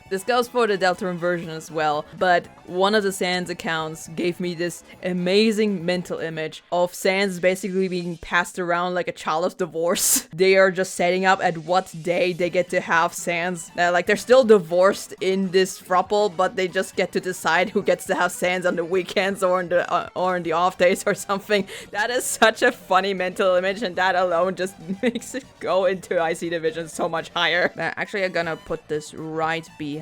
this goes for the Deltarune version as well, but one of the Sans accounts gave me this amazing mental image of Sans basically being passed around like a child of divorce. They are just setting up at what day they get to have Sans. Like, they're still divorced in this throuple, but they just get to decide who gets to have Sans on the weekends or in the off days or something. That is such a funny mental image, and that alone just makes it go into IC Division so much higher. Actually, I'm gonna put this right behind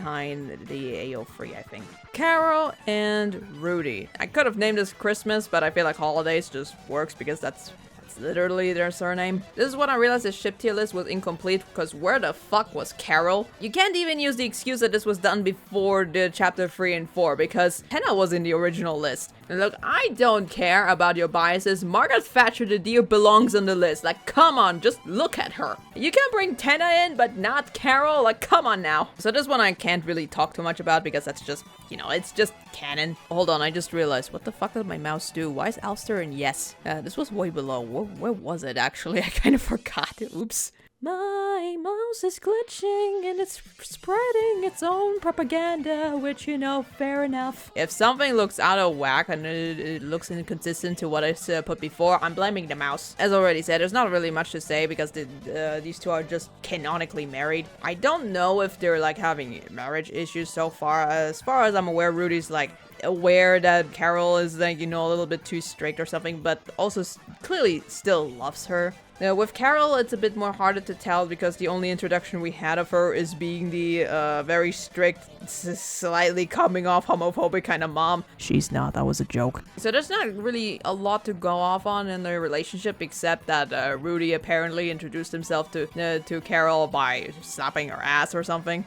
the AO3, I think. Carol and Rudy. I could have named this Christmas, but I feel like holidays just works because that's literally their surname. This is when I realized the ship tier list was incomplete, because where the fuck was Carol? You can't even use the excuse that this was done before the chapter 3 and 4, because Henna was in the original list. And look, I don't care about your biases. Margaret Thatcher the Deer belongs on the list. Like, come on, just look at her. You can bring Tenna in, but not Carol? Like, come on now. So this one I can't really talk too much about, because that's just, you know, it's just canon. Hold on, I just realized, what the fuck did my mouse do? Why is Alster in yes? This was way below. Where was it, actually? I kind of forgot. Oops. My mouse is glitching and it's spreading its own propaganda, which, you know, fair enough. If something looks out of whack and it looks inconsistent to what I put before, I'm blaming the mouse. As already said, there's not really much to say because these two are just canonically married. I don't know if they're like having marriage issues so far. As far as I'm aware, Rudy's like aware that Carol is like, you know, a little bit too strict or something, but also clearly still loves her. Now, with Carol, it's a bit more harder to tell because the only introduction we had of her is being the very strict, slightly coming off homophobic kind of mom. She's not, that was a joke. So there's not really a lot to go off on in their relationship except that Rudy apparently introduced himself to Carol by slapping her ass or something.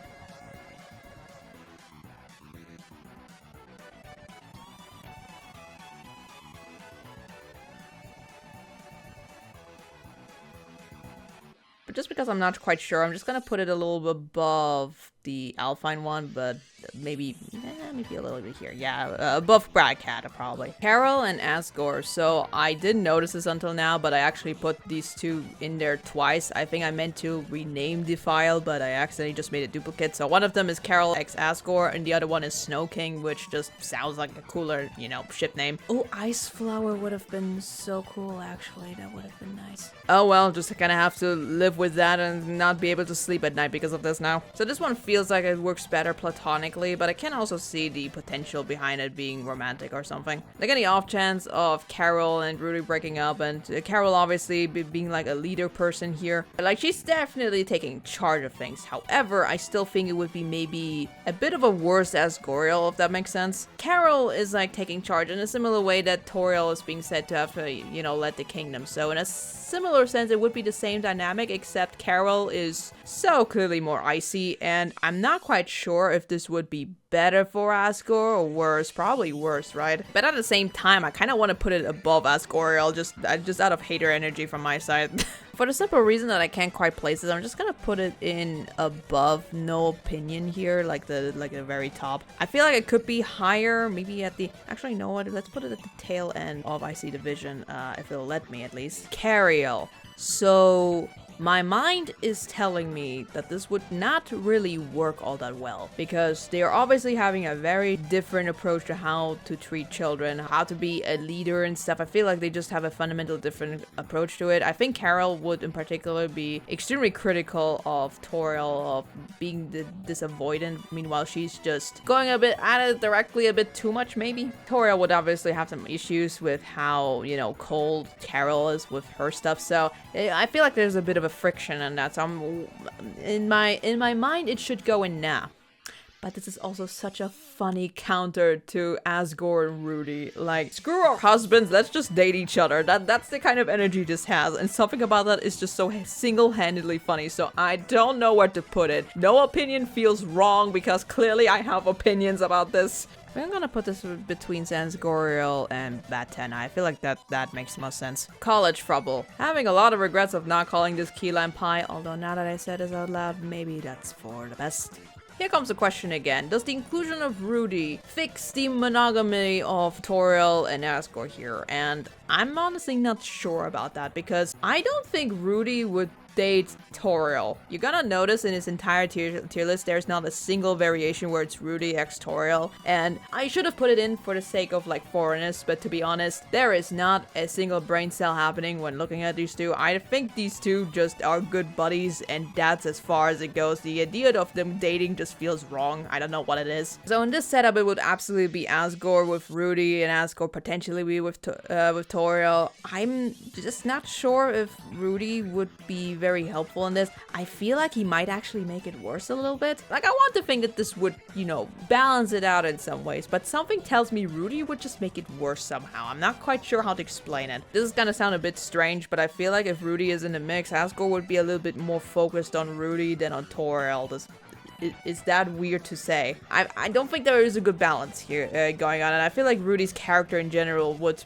But just because I'm not quite sure, I'm just gonna put it a little bit above the Alpine one, but maybe a little bit here. Yeah, above Bradcat, probably. Carol and Asgore. So I didn't notice this until now, but I actually put these two in there twice. I think I meant to rename the file, but I accidentally just made a duplicate. So one of them is Carol x Asgore, and the other one is Snow King, which just sounds like a cooler, you know, ship name. Oh, Ice Flower would have been so cool, actually. That would have been nice. Oh well, just kind of have to live with that and not be able to sleep at night because of this now. So this one feels like it works better platonically, but I can also see the potential behind it being romantic or something. Like any off chance of Carol and Rudy breaking up, and Carol obviously being like a leader person here. Like, she's definitely taking charge of things. However, I still think it would be maybe a bit of a worse Asgoriel, if that makes sense. Carol is like taking charge in a similar way that Toriel is being said to have, you know, led the kingdom. So in a similar sense, it would be the same dynamic, except Carol is so clearly more icy, and I'm not quite sure if this would be better for Asgore or worse. Probably worse, right? But at the same time, I kind of want to put it above Asgoriel, just out of hater energy from my side. For the simple reason that I can't quite place it, I'm just gonna put it in above no opinion here, like the very top. I feel like it could be higher, maybe at the, actually, you know what, let's put it at the tail end of IC Division, if it'll let me at least. Cariel. So my mind is telling me that this would not really work all that well, because they are obviously having a very different approach to how to treat children, how to be a leader and stuff. I feel like they just have a fundamental different approach to it. I think Carol would in particular be extremely critical of Toriel, of being this avoidant. Meanwhile, she's just going a bit at it directly a bit too much, maybe. Toriel would obviously have some issues with how, you know, cold Carol is with her stuff. So I feel like there's a bit of a friction in that. So in my mind, it should go in now. But this is also such a funny counter to Asgore and Rudy. Like, screw our husbands, let's just date each other. That's the kind of energy this has, and something about that is just so single-handedly funny. So I don't know where to put it. No opinion feels wrong because clearly I have opinions about this. I'm gonna put this between Asgoriel and Tenna. I feel like that makes most sense. College Trouble. Having a lot of regrets of not calling this key lime pie, although now that I said this out loud, maybe that's for the best. here comes the question again. Does the inclusion of Rudy fix the monogamy of Toriel and Asgore here? And I'm honestly not sure about that because I don't think Rudy would date Toriel. You're gonna notice in his entire tier list there's not a single variation where it's Rudy x Toriel, and I should have put it in for the sake of like foreignness, but to be honest, there is not a single brain cell happening when looking at these two. I think these two just are good buddies, and that's as far as it goes. The idea of them dating just feels wrong. I don't know what it is. So in this setup, it would absolutely be Asgore with Rudy, and Asgore potentially be with Toriel. I'm just not sure if Rudy would be very helpful in this. I feel like he might actually make it worse a little bit. Like, I want to think that this would, you know, balance it out in some ways, but something tells me Rudy would just make it worse somehow. I'm not quite sure how to explain it. This is gonna sound a bit strange, but I feel like if Rudy is in the mix, Asgore would be a little bit more focused on Rudy than on Toriel. Is that weird to say? I don't think there is a good balance here going on, and I feel like Rudy's character in general would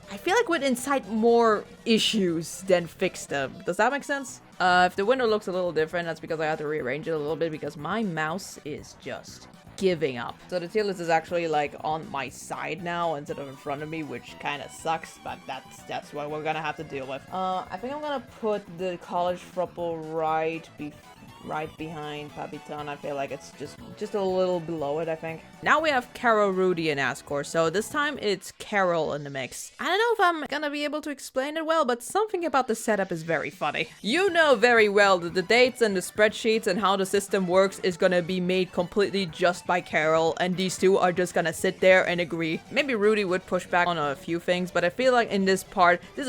incite more issues than fix them. Does that make sense? If the window looks a little different, that's because I had to rearrange it a little bit because my mouse is just giving up. So the tier list is actually like on my side now instead of in front of me, which kind of sucks, but that's what we're gonna have to deal with. I think I'm gonna put the college thruple right behind Papyton. I feel like it's just a little below it, I think. Now we have Carol, Rudy, and Asgore, so this time it's Carol in the mix. I don't know if I'm gonna be able to explain it well, but something about the setup is very funny. You know very well that the dates and the spreadsheets and how the system works is gonna be made completely just by Carol, and these two are just gonna sit there and agree. Maybe Rudy would push back on a few things, but I feel like in this part, this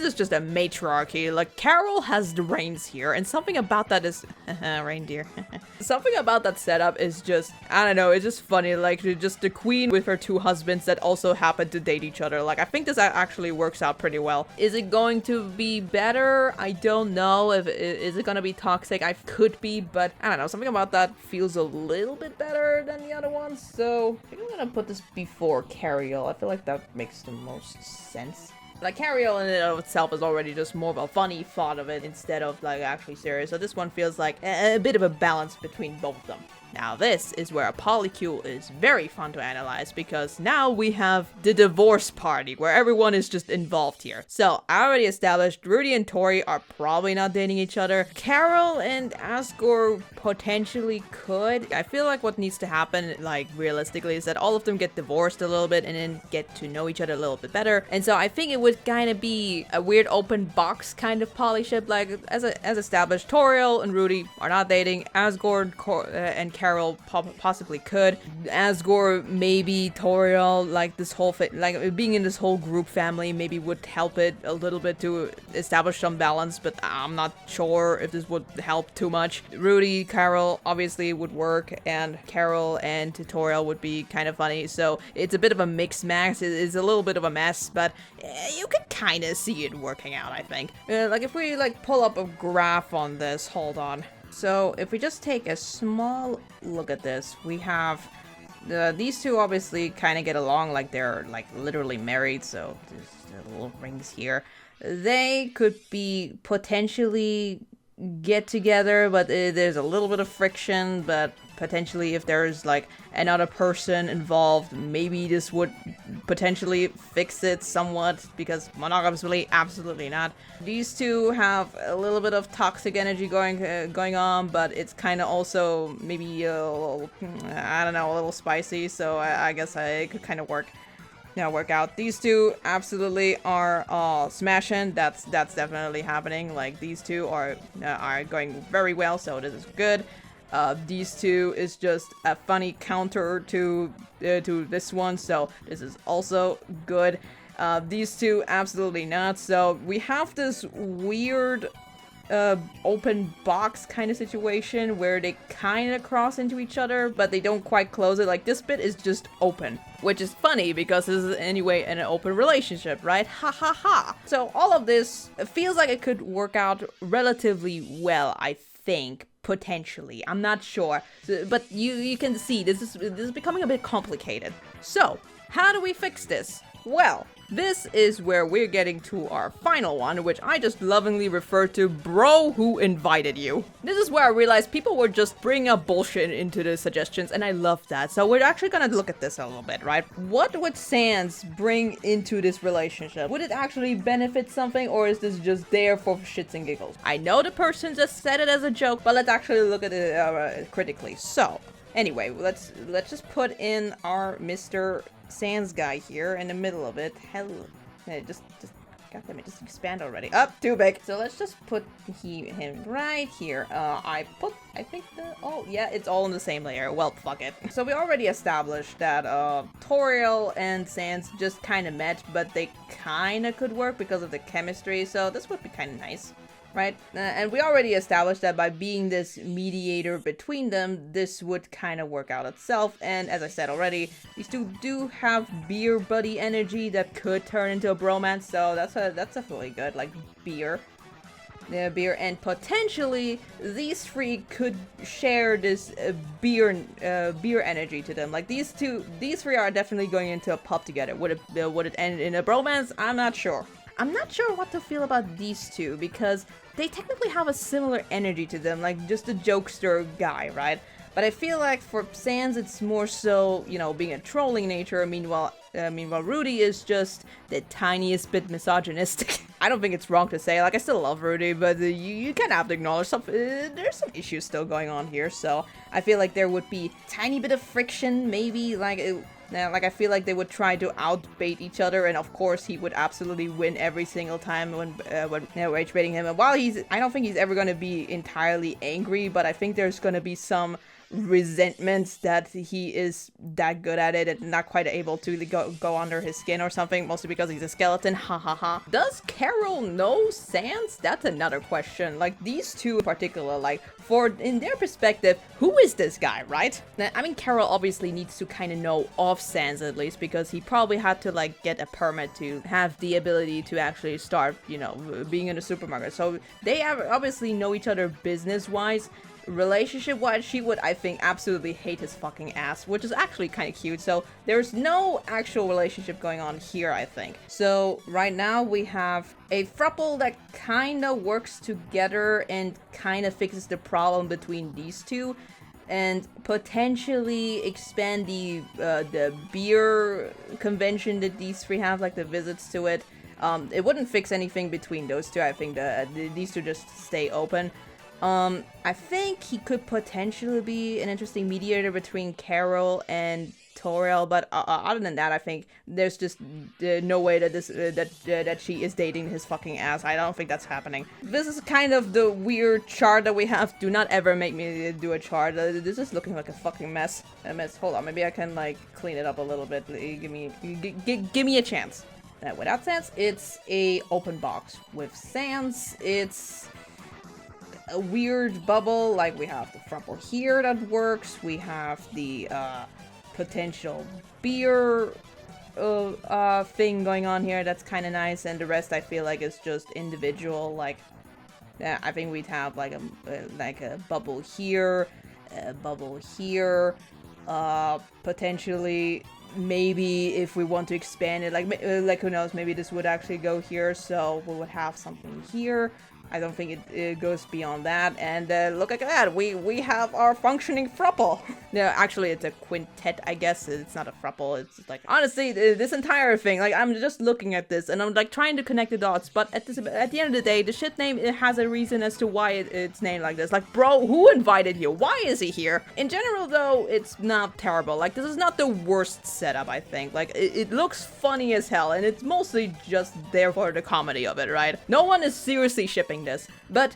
is just a matriarchy. Like, Carol has the reins here, and something about that is reindeer. Something about that setup is just, I don't know, it's just funny. Like, just the queen with her two husbands that also happen to date each other. Like, I think this actually works out pretty well. Is it going to be better? I don't know. Is it gonna be toxic? I could be, but I don't know. Something about that feels a little bit better than the other ones. So I think I'm gonna put this before Carol. I feel like that makes the most sense. Like, Carol in and of itself is already just more of a funny thought of it instead of, like, actually serious. So this one feels like a bit of a balance between both of them. Now this is where a polycule is very fun to analyze because now we have the divorce party where everyone is just involved here. So I already established Rudy and Tori are probably not dating each other. Carol and Asgore potentially could. I feel like what needs to happen, like, realistically, is that all of them get divorced a little bit and then get to know each other a little bit better. And so I think it would kind of be a weird open box kind of polyship. Like, as established, Toriel and Rudy are not dating. Asgore and Carol possibly could. Asgore, maybe. Toriel, like, this whole thing, like, being in this whole group family maybe would help it a little bit to establish some balance, but I'm not sure if this would help too much. Rudy, Carol obviously would work, and Carol and Toriel would be kind of funny, so it's a bit of a mix max. It's a little bit of a mess, but you could kind of see it working out, I think. Like, if we, like, pull up a graph on this, hold on. So if we just take a small look at this, we have these two obviously kind of get along, like they're like literally married, so there's the little rings here. They could be potentially get together, but there's a little bit of friction, but potentially if there's like another person involved, maybe this would potentially fix it somewhat, because monogamously, absolutely not. These two have a little bit of toxic energy going on, but it's kind of also maybe a little, I don't know, a little spicy, so I guess it could kind of work out. These two absolutely are smashing. That's definitely happening. Like, these two are going very well, so this is good. These two is just a funny counter to this one, so this is also good. These two absolutely not. So we have this weird open box kind of situation where they kind of cross into each other, but they don't quite close it. Like, this bit is just open, which is funny because this is anyway an open relationship, right? Ha ha ha. So all of this feels like it could work out relatively well, I think. Potentially, I'm not sure, but you can see this is becoming a bit complicated. So how do we fix this? Well, This is where we're getting to our final one, which I just lovingly refer to bro who invited you. This is where I realized people were just bringing up bullshit into the suggestions, and I love that. So we're actually gonna look at this a little bit, right? What would Sans bring into this relationship? Would it actually benefit something, or is this just there for shits and giggles? I know the person just said it as a joke, but let's actually look at it critically. So anyway, let's just put in our Mr. Sans guy here in the middle of it. Hell, just goddammit, just expand already. Up, too big. So let's just put him right here. I think oh yeah, it's all in the same layer. Well, fuck it. So we already established that Toriel and Sans just kind of met, but they kind of could work because of the chemistry. So this would be kind of nice. Right? And we already established that by being this mediator between them, this would kind of work out itself. And as I said already, these two do have beer buddy energy that could turn into a bromance, so that's definitely good. Like beer. Yeah, beer, and potentially these three could share this beer energy to them. Like these three are definitely going into a pub together. Would it end in a bromance? I'm not sure. I'm not sure what to feel about these two, because they technically have a similar energy to them, like just a jokester guy, right? But I feel like for Sans, it's more so, you know, being a trolling nature. Meanwhile, Rudy is just the tiniest bit misogynistic. I don't think it's wrong to say, like, I still love Rudy, but you kind of have to acknowledge there's some issues still going on here. So I feel like there would be tiny bit of friction, maybe, like I feel like they would try to outbait each other, and of course he would absolutely win every single time when rage baiting him. And while I don't think he's ever going to be entirely angry, but I think there's going to be some resentment that he is that good at it and not quite able to go under his skin or something, mostly because he's a skeleton. Ha ha ha. Does Carol know Sans? That's another question. Like, these two in particular, like, in their perspective, who is this guy, right? I mean, Carol obviously needs to kind of know of Sans at least, because he probably had to, like, get a permit to have the ability to actually start, you know, being in a supermarket. So they obviously know each other business-wise. Relationship-wise, she would, I think, absolutely hate his fucking ass, which is actually kind of cute. So there's no actual relationship going on here, I think. So right now we have a throuple that kind of works together and kind of fixes the problem between these two, and potentially expand the beer convention that these three have, like the visits to it. It wouldn't fix anything between those two. I think these two just stay open. I think he could potentially be an interesting mediator between Carol and Toriel, but other than that, I think there's just no way that that she is dating his fucking ass. I don't think that's happening. This is kind of the weird chart that we have. Do not ever make me do a chart. This is looking like a fucking mess. Hold on, maybe I can like clean it up a little bit. Give me a chance. Without Sans, it's a open box. With Sans, it's a weird bubble. Like, we have the throuple here that works. We have the potential beer thing going on here that's kind of nice, and the rest I feel like is just individual. Like, I think we'd have like a bubble here, a bubble here, potentially. Maybe if we want to expand it, like who knows, maybe this would actually go here, so we would have something here. I don't think it goes beyond that. And look at that, we have our functioning throuple. No, actually it's a quintet, I guess. It's not a throuple. It's like, honestly, this entire thing, like, I'm just looking at this and I'm like trying to connect the dots, but at the end of the day, the shit name, it has a reason as to why it's named like this. Like, bro, who invited you? Why is he here? In general, though, it's not terrible. Like, this is not the worst setup, I think. Like, it looks funny as hell, and it's mostly just there for the comedy of it, right? No one is seriously shipping this, but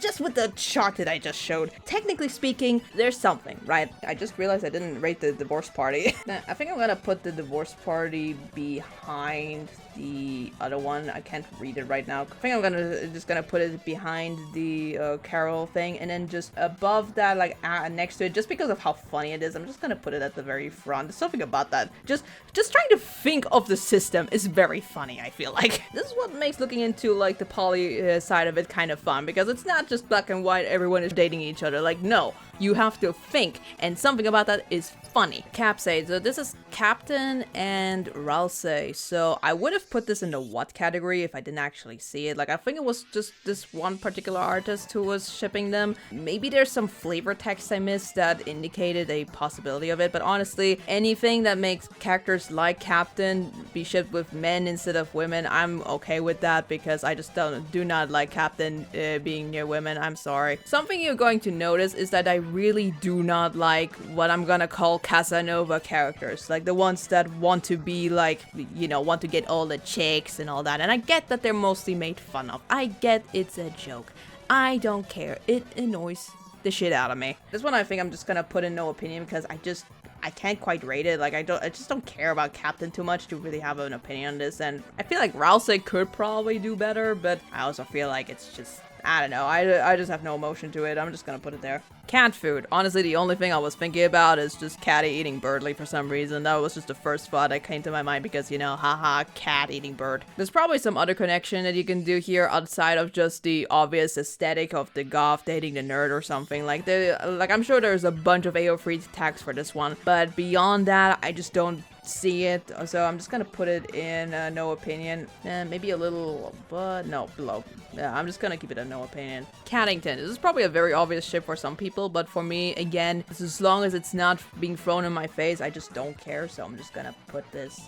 just with the chart that I just showed, technically speaking, there's something, right? I just realized I didn't rate the divorce party. I think I'm gonna put the divorce party behind the other one. I can't read it right now. I think I'm just gonna put it behind the Carol thing, and then just above that, like next to it, just because of how funny it is. I'm just gonna put it at the very front. There's something about that. Just trying to think of the system is very funny, I feel like. This is what makes looking into like the poly side of it kind of fun, because it's not just black and white, everyone is dating each other. Like, no, you have to think, and something about that is funny. Capsade. So this is Captain and Ralsei. So I would have put this in the what category if I didn't actually see it. Like, I think it was just this one particular artist who was shipping them. Maybe there's some flavor text I missed that indicated a possibility of it, but honestly, anything that makes characters like Captain be shipped with men instead of women, I'm okay with that, because I just do not like Captain being near women. I'm sorry. Something you're going to notice is that I really do not like what I'm gonna call Casanova characters, like the ones that want to be like, you know, want to get all the chicks and all that. And I get that they're mostly made fun of. I get it's a joke. I don't care. It annoys the shit out of me. This one I think I'm just gonna put in no opinion, because I can't quite rate it. Like, I just don't care about Captain too much to really have an opinion on this. And I feel like Ralsei could probably do better, but I also feel like it's just, I don't know. I just have no emotion to it. I'm just gonna put it there. Cat food. Honestly, the only thing I was thinking about is just Catty eating Birdly for some reason. That was just the first thought that came to my mind, because, you know, haha, cat eating bird. There's probably some other connection that you can do here outside of just the obvious aesthetic of the goth dating the nerd or something. Like, I'm sure there's a bunch of AO3 tags for this one, but beyond that, I just don't see it. So I'm just gonna put it in no opinion, and maybe a little, but no, below. Yeah, I'm just gonna keep it a no opinion. Caddington. This is probably a very obvious ship for some people, but for me, again, as long as it's not being thrown in my face, I just don't care. So I'm just gonna put this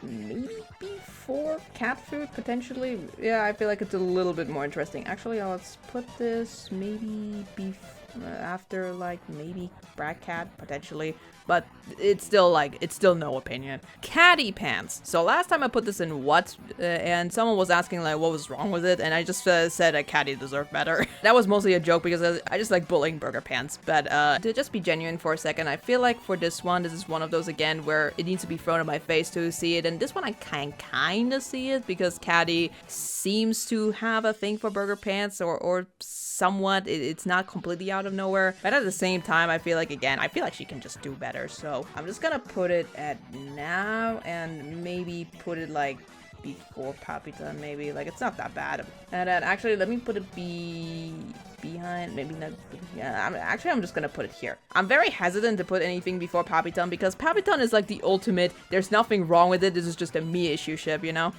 maybe before cat food, potentially. Yeah, I feel like it's a little bit more interesting. Actually, let's put this maybe after, like, maybe Brad Cat, potentially. But it's still no opinion. Caddy pants. So last time I put this in what, and someone was asking like what was wrong with it, and I just said a caddy deserved better. That was mostly a joke, because I just like bullying burger pants. But to just be genuine for a second, I feel like for this one, this is one of those again where it needs to be thrown in my face to see it, and this one I can kind of see it, because Caddy seems to have a thing for burger pants, or somewhat. It's not completely out of nowhere, but at the same time, I feel like she can just do better. So I'm just gonna put it at now, and maybe put it like before Papyton, maybe. Like, it's not that bad. And then actually, let me put it behind, maybe not. Yeah, I'm just gonna put it here. I'm very hesitant to put anything before Papyton, because Papyton is like the ultimate, there's nothing wrong with it, this is just a me issue ship, you know?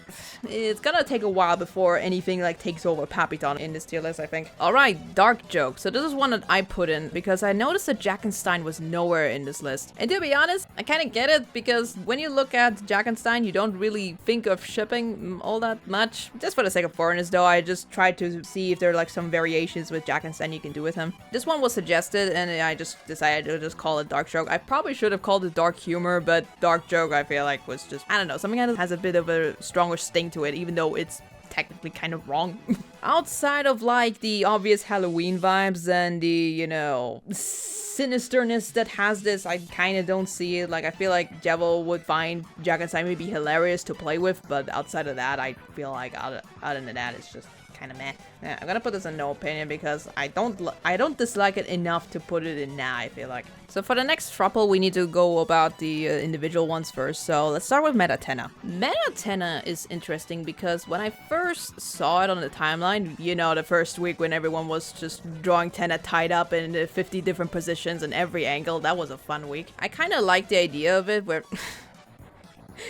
It's gonna take a while before anything like takes over Papyton in this tier list, I think. Alright, dark joke. So this is one that I put in because I noticed that Jackenstein was nowhere in this list. And to be honest, I kinda get it, because when you look at Jackenstein, you don't really think of shipping all that much. Just for the sake of foreigners though, I just tried to see if there are like some variations with Jackenstein you can do with him. This one was suggested, and I just decided to just call it dark joke. I probably should have called it dark humor, but dark joke I feel like was just, I don't know, something that has a bit of a stronger sting to it, even though it's technically kind of wrong. Outside of like the obvious Halloween vibes and the, you know, sinisterness that has this, I kind of don't see it. Like, I feel like Jevil would find Jackenstein maybe hilarious to play with, but outside of that, I feel like other than that, it's just kind of meh. Yeah, I'm gonna put this in no opinion, because I don't dislike it enough to put it in now, I feel like. So for the next throuple, we need to go about the individual ones first. So let's start with Metatenna. Metatenna is interesting because when I first saw it on the timeline, you know, the first week when everyone was just drawing Tenna tied up in 50 different positions in every angle, that was a fun week. I kind of liked the idea of it where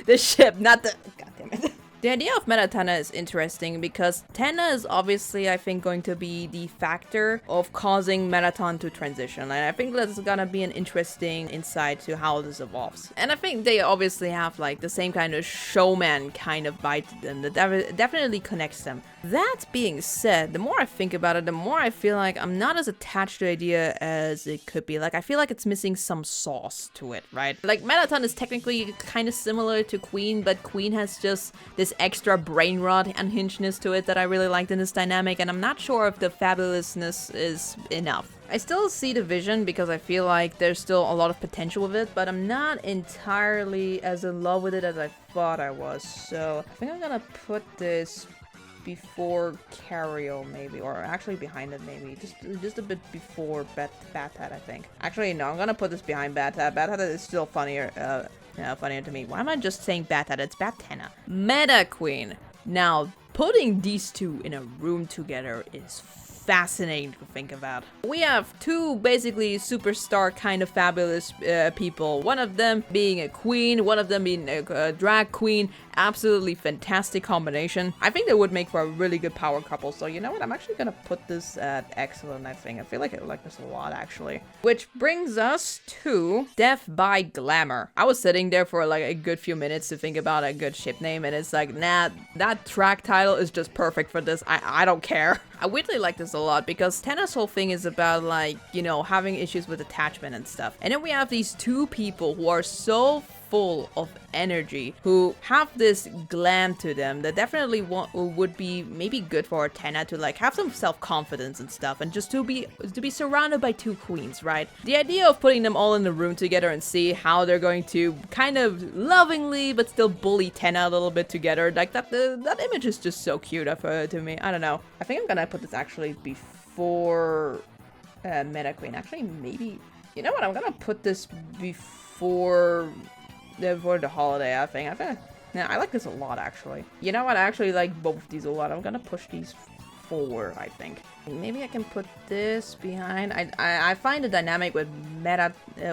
the ship, not the, god damn it. The idea of Metatenna is interesting because Tenna is obviously, I think, going to be the factor of causing Metaton to transition. And I think that's gonna be an interesting insight to how this evolves. And I think they obviously have like the same kind of showman kind of vibe to them that definitely connects them. That being said, the more I think about it, the more I feel like I'm not as attached to the idea as it could be. Like, I feel like it's missing some sauce to it, right? Like, Metaton is technically kind of similar to Queen, but Queen has just this extra brain rot unhingedness to it that I really liked in this dynamic, and I'm not sure if the fabulousness is enough. I still see the vision because I feel like there's still a lot of potential with it, but I'm not entirely as in love with it as I thought I was. So I think I'm gonna put this before Cario maybe, or actually behind it maybe, just a bit before Batat, I think. Actually, no, I'm gonna put this behind Batat. Batat is still funnier to me. Why am I just saying Batat? It's Batena. Meta Queen. Now, putting these two in a room together is fascinating to think about. We have two basically superstar kind of fabulous people. One of them being a queen, one of them being a drag queen. Absolutely fantastic combination. I think they would make for a really good power couple. So you know what? I'm actually gonna put this at excellent, I think. I feel like I like this a lot, actually. Which brings us to Death by Glamour. I was sitting there for like a good few minutes to think about a good ship name, and it's like, nah, that track title is just perfect for this. I don't care. I weirdly like this a lot because Tenna's whole thing is about, like, you know, having issues with attachment and stuff. And then we have these two people who are so full of energy, who have this glam to them that definitely would be maybe good for Tenna to like have some self-confidence and stuff, and just to be surrounded by two queens, right? The idea of putting them all in the room together and see how they're going to kind of lovingly but still bully Tenna a little bit together, like that image is just so cute to me. I don't know. I think I'm gonna put this actually before Meta Queen. Actually, maybe, you know what? I'm gonna put this before the holiday, I think. Yeah, I like this a lot, actually. You know what? I actually like both of these a lot. I'm gonna push these forward, I think. Maybe I can put this behind. I find the dynamic with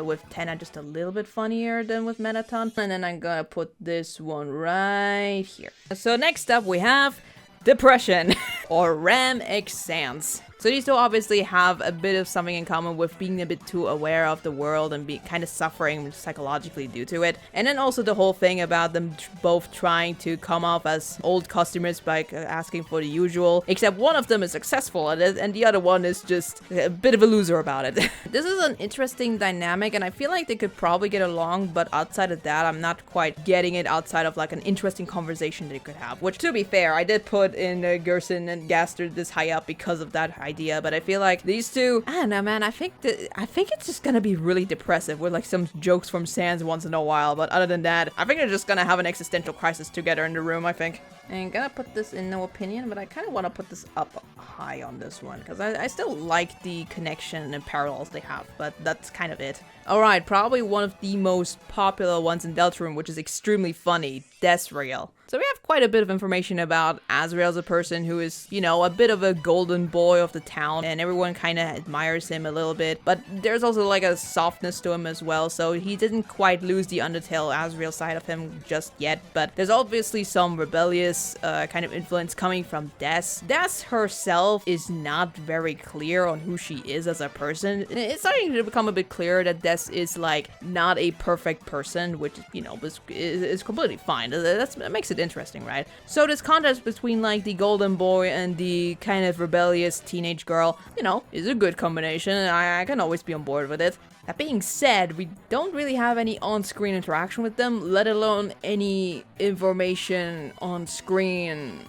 with Tenna just a little bit funnier than with Metaton. And then I'm gonna put this one right here. So next up we have Depression, or Ram Sans. So these two obviously have a bit of something in common with being a bit too aware of the world and be kind of suffering psychologically due to it. And then also the whole thing about them both trying to come off as old customers by asking for the usual, except one of them is successful at it and the other one is just a bit of a loser about it. This is an interesting dynamic and I feel like they could probably get along, but outside of that, I'm not quite getting it outside of like an interesting conversation they could have. Which, to be fair, I did put in Gerson and Gaster this high up because of that idea, but I feel like these two, I don't know, man, I think it's just gonna be really depressive with like some jokes from Sans once in a while, but other than that, I think they're just gonna have an existential crisis together in the room, I think. And gonna put this in no opinion, but I kind of want to put this up high on this one, because I still like the connection and parallels they have, but that's kind of it. Alright, probably one of the most popular ones in Deltarune, which is extremely funny, Desrael. So we have quite a bit of information about Azrael as a person who is, you know, a bit of a golden boy of the town, and everyone kind of admires him a little bit, but there's also like a softness to him as well, so he didn't quite lose the Undertale Azrael side of him just yet, but there's obviously some rebellious kind of influence coming from Des. Des herself is not very clear on who she is as a person. It's starting to become a bit clearer that Des is like not a perfect person, which, you know, is completely fine. That makes it interesting, right? So this contrast between like the golden boy and the kind of rebellious teenage girl, you know, is a good combination, and I can always be on board with it. That being said, we don't really have any on-screen interaction with them, let alone any information on screen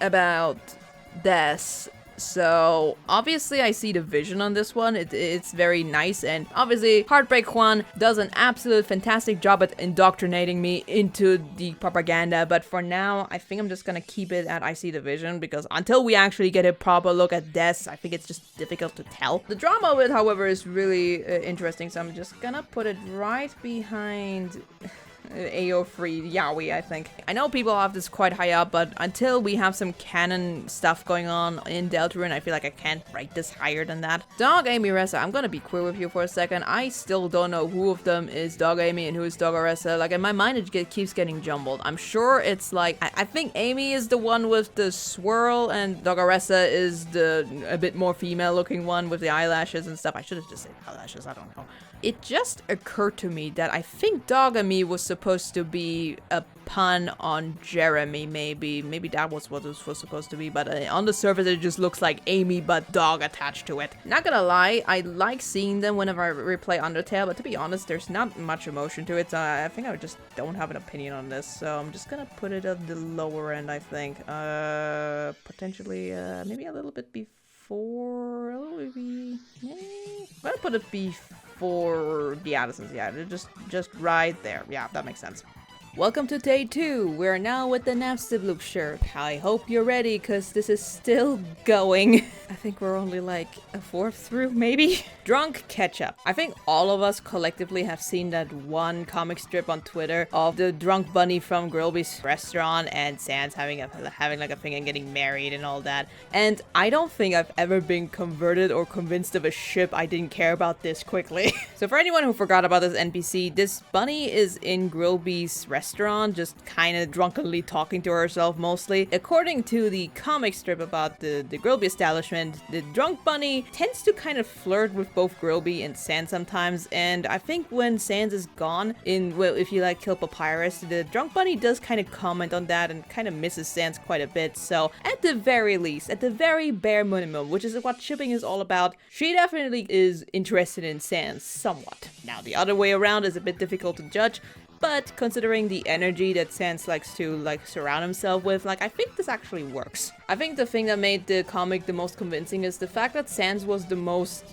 about Des. So obviously I see the vision on this one. It's very nice, and obviously Heartbreak Juan does an absolute fantastic job at indoctrinating me into the propaganda, but for now I think I'm just gonna keep it at I see the vision, because until we actually get a proper look at Des, I think it's just difficult to tell. The drama of it, however, is really interesting, so I'm just gonna put it right behind AO3 Yaoi, I think. I know people have this quite high up, but until we have some canon stuff going on in Deltarune, I feel like I can't rate this higher than that. Dog Amy Ressa, I'm gonna be queer with you for a second. I still don't know who of them is Dog Amy and who is Dog Aressa. Like, in my mind, it keeps getting jumbled. I'm sure it's like, I think Amy is the one with the swirl, and Dog Aressa is the a bit more female looking one with the eyelashes and stuff. I should have just said eyelashes, I don't know. It just occurred to me that I think Dog Amy was supposed supposed to be a pun on Jeremy, maybe that was what it was supposed to be, but on the surface it just looks like Amy but dog attached to it. Not gonna lie, I like seeing them whenever I replay Undertale, but to be honest, there's not much emotion to it, so I think I just don't have an opinion on this, so I'm just gonna put it at the lower end, I think. Potentially, maybe a little bit before, maybe, I'm gonna put it before the Addisons, yeah, just right there, yeah, that makes sense. Welcome to day 2. We're now with the Napstablook shirt. I hope you're ready, cause this is still going. I think we're only like a fourth through, maybe? Drunk Ketchup. I think all of us collectively have seen that one comic strip on Twitter of the drunk bunny from Grillby's restaurant and Sans having like a thing and getting married and all that. And I don't think I've ever been converted or convinced of a ship I didn't care about this quickly. So for anyone who forgot about this NPC, this bunny is in Grillby's restaurant, just kind of drunkenly talking to herself mostly. According to the comic strip about the Grillby establishment, the drunk bunny tends to kind of flirt with both Grillby and Sans sometimes, and I think when Sans is gone, if you like kill Papyrus, the drunk bunny does kind of comment on that and kind of misses Sans quite a bit, so at the very least, at the very bare minimum, which is what shipping is all about, she definitely is interested in Sans somewhat. Now the other way around is a bit difficult to judge, but considering the energy that Sans likes to surround himself with, I think this actually works. I think the thing that made the comic the most convincing is the fact that Sans was the most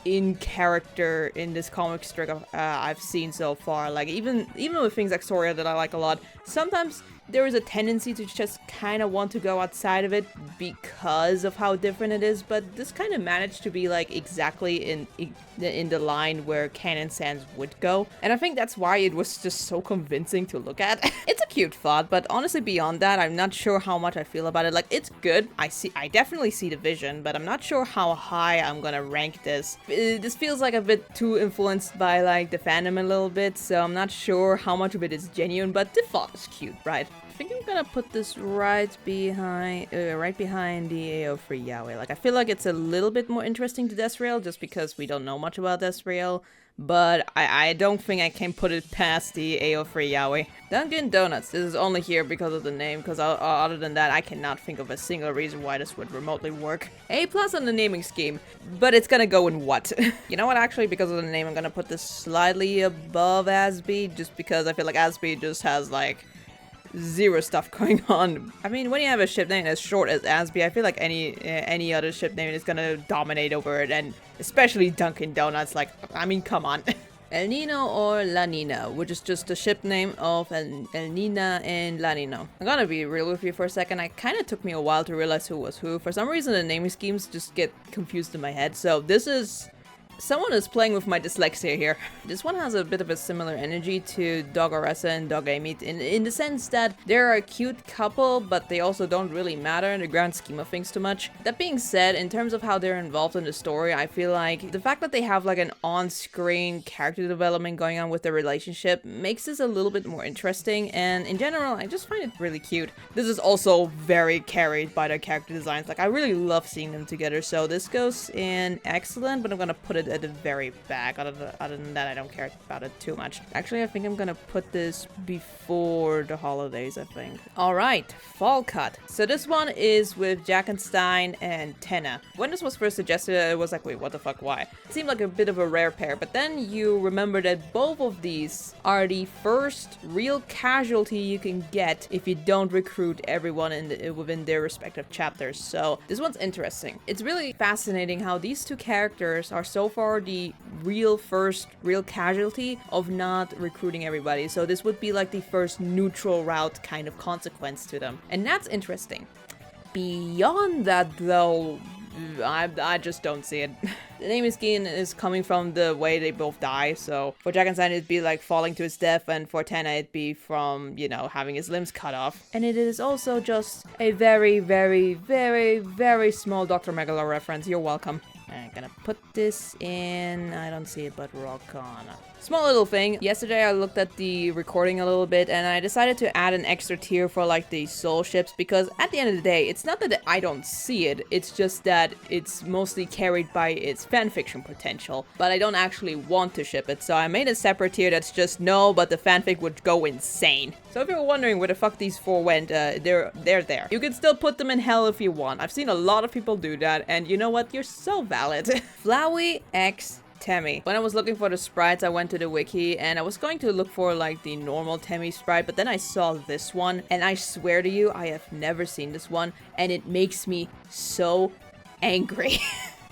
in character in this comic strip I've seen so far. Even with things like Soria that I like a lot, sometimes there is a tendency to just kind of want to go outside of it because of how different it is, but this kind of managed to be exactly in the line where Canon Sans would go, and I think that's why it was just so convincing to look at. It's a cute thought, but honestly beyond that, I'm not sure how much I feel about it. It's good, I definitely see the vision, but I'm not sure how high I'm gonna rank this. This feels like a bit too influenced by the fandom a little bit, so I'm not sure how much of it is genuine, but the thought is cute, right? I think I'm gonna put this right behind the AO3 Yaoi. I feel like it's a little bit more interesting to Desrael just because we don't know much about Desrael, but I don't think I can put it past the AO3 Yaoi. Dunkin' Donuts. This is only here because of the name, because other than that, I cannot think of a single reason why this would remotely work. A+ on the naming scheme, but it's gonna go in what? You know what, actually, because of the name, I'm gonna put this slightly above Asby, just because I feel like Asby just has, zero stuff going on. I mean, when you have a ship name as short as Asby, I feel like any other ship name is gonna dominate over it, and especially Dunkin' Donuts, I mean, come on. El Nino or La Nina, which is just the ship name of El Nina and La Nino. I'm gonna be real with you for a second, it kinda took me a while to realize who was who. For some reason, the naming schemes just get confused in my head, so this is... Someone is playing with my dyslexia here. This one has a bit of a similar energy to Dog Oressa and Dog Amy in the sense that they're a cute couple, but they also don't really matter in the grand scheme of things too much. That being said, in terms of how they're involved in the story, I feel like the fact that they have an on-screen character development going on with their relationship makes this a little bit more interesting, and in general, I just find it really cute. This is also very carried by their character designs. I really love seeing them together, so this goes in excellent, but I'm gonna put it at the very back. Other than that, I don't care about it too much. Actually, I think I'm gonna put this before the holidays, I think. Alright, Fall Cut. So this one is with Jackenstein and Tenna. When this was first suggested, it was wait, what the fuck, why? It seemed like a bit of a rare pair, but then you remember that both of these are the first real casualty you can get if you don't recruit everyone within their respective chapters. So this one's interesting. It's really fascinating how these two characters are so far the first real casualty of not recruiting everybody. So this would be the first neutral route kind of consequence to them. And that's interesting. Beyond that though, I just don't see it. The naming scheme is coming from the way they both die, so for Jackenstein it'd be falling to his death, and for Tenna it'd be from, having his limbs cut off. And it is also just a very, very, very, very small Dr. Megalo reference. You're welcome. I'm gonna put this in, I don't see it, but rock on. Small little thing. Yesterday I looked at the recording a little bit and I decided to add an extra tier for like the soul ships, because at the end of the day, it's not that I don't see it, it's just that it's mostly carried by its fanfiction potential, but I don't actually want to ship it, so I made a separate tier that's just no, but the fanfic would go insane. So if you're wondering where the fuck these four went, they're there. You can still put them in hell if you want. I've seen a lot of people do that, and you know what? You're so valid. Flowey X Temmie. When I was looking for the sprites, I went to the wiki and I was going to look for like the normal Temmie sprite, but then I saw this one and I swear to you, I have never seen this one and it makes me so angry.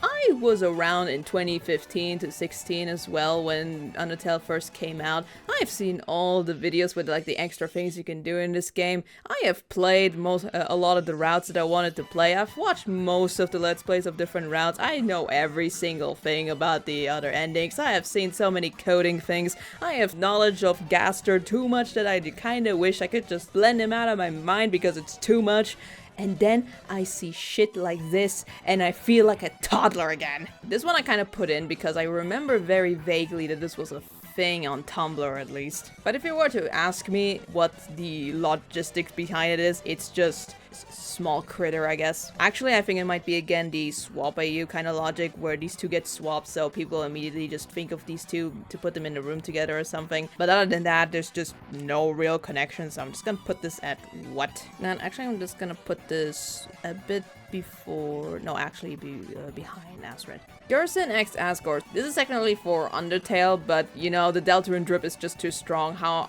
I was around in 2015 to 16 as well when Undertale first came out. I've seen all the videos with like the extra things you can do in this game. I have played a lot of the routes that I wanted to play. I've watched most of the Let's Plays of different routes. I know every single thing about the other endings. I have seen so many coding things. I have knowledge of Gaster too much that I kinda wish I could just blend him out of my mind because it's too much. And then I see shit like this and I feel like a toddler again. This one I kind of put in because I remember very vaguely that this was a thing on Tumblr at least. But if you were to ask me what the logistics behind it is, it's just small critter, I guess. Actually, I think it might be again the swap AU kind of logic where these two get swapped, so people immediately just think of these two to put them in the room together or something. But other than that, there's just no real connection, so I'm just gonna put this at what? And actually, I'm just gonna put this a bit before, no, actually behind Asred. Gerson X Asgore. This is technically for Undertale, but you know, the Deltarune drip is just too strong. How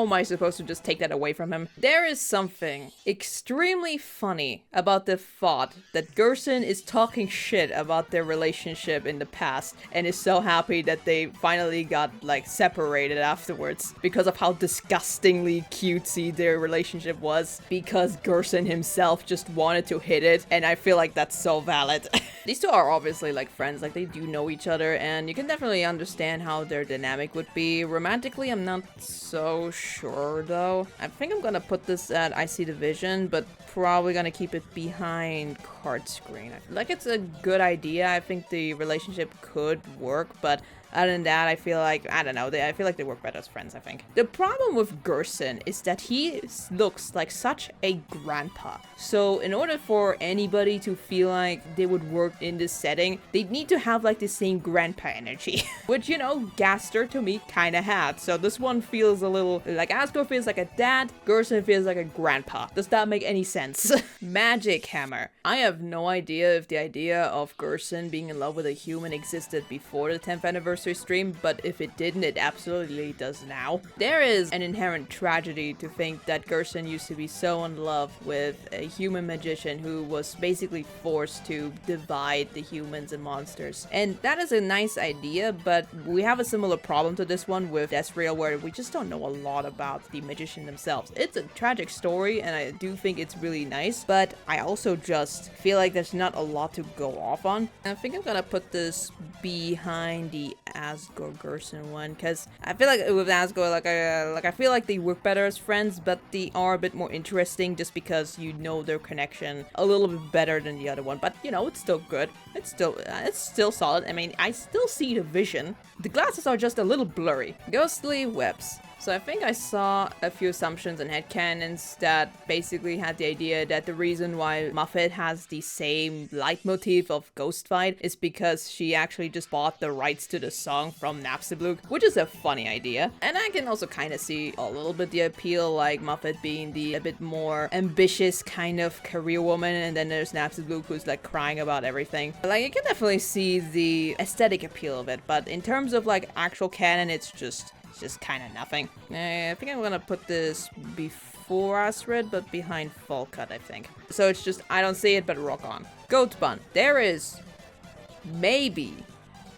am I supposed to just take that away from him? There is something extremely funny about the thought that Gerson is talking shit about their relationship in the past and is so happy that they finally got like separated afterwards because of how disgustingly cutesy their relationship was, because Gerson himself just wanted to hit it, and I feel like that's so valid. These two are obviously like friends, like they do know each other, and you can definitely understand how their dynamic would be. Romantically, I'm not so sure though. I think I'm gonna put this at I See the Vision, but probably gonna keep it behind card screen. I feel like it's a good idea. I think the relationship could work, but other than that, I feel like, I don't know, I feel like they work better as friends, I think. The problem with Gerson is that he looks like such a grandpa. So in order for anybody to feel like they would work in this setting, they'd need to have like the same grandpa energy. Which, you know, Gaster to me kinda had. So this one feels a little, like Asgore feels like a dad, Gerson feels like a grandpa. Does that make any sense? Magic Hammer. I have no idea if the idea of Gerson being in love with a human existed before the 10th anniversary stream, but if it didn't, it absolutely does now. There is an inherent tragedy to think that Gerson used to be so in love with a human magician who was basically forced to divide the humans and monsters. And that is a nice idea, but we have a similar problem to this one with Desreal, where we just don't know a lot about the magician themselves. It's a tragic story, and I do think it's really nice, but I also just feel like there's not a lot to go off on. I think I'm gonna put this behind the Asgore Gerson one, because I feel like with Asgore, I feel like they work better as friends, but they are a bit more interesting just because you know their connection a little bit better than the other one. But you know, it's still good. It's still solid. I mean, I still see the vision. The glasses are just a little blurry. Ghostly Webs. So I think I saw a few assumptions and headcanons that basically had the idea that the reason why Muffet has the same leitmotif of Ghost Fight is because she actually just bought the rights to the song from Napstablook, which is a funny idea. And I can also kind of see a little bit the appeal, like Muffet being the a bit more ambitious kind of career woman, and then there's Napstablook who's like crying about everything. Like, I can definitely see the aesthetic appeal of it, but in terms of like actual canon, it's just kind of nothing. I think I'm gonna put this before Asred, but behind Volcut, I think. So it's just, I don't see it, but rock on. Goat Bun. There is maybe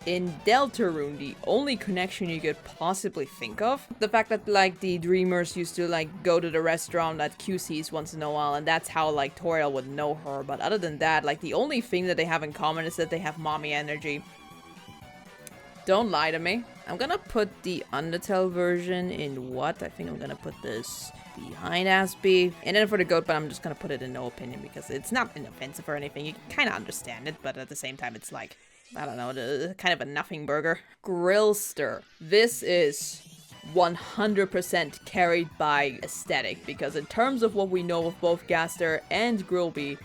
in Deltarune the only connection you could possibly think of. The fact that like the Dreamers used to like go to the restaurant at QC's once in a while, and that's how like Toriel would know her. But other than that, like the only thing that they have in common is that they have mommy energy. Don't lie to me. I'm gonna put the Undertale version in what? I think I'm gonna put this behind Asby. And then for the Goat, but I'm just gonna put it in no opinion because it's not inoffensive or anything. You can kind of understand it, but at the same time, it's like, I don't know, kind of a nothing burger. Grillster. This is 100% carried by aesthetic, because in terms of what we know of both Gaster and Grillby,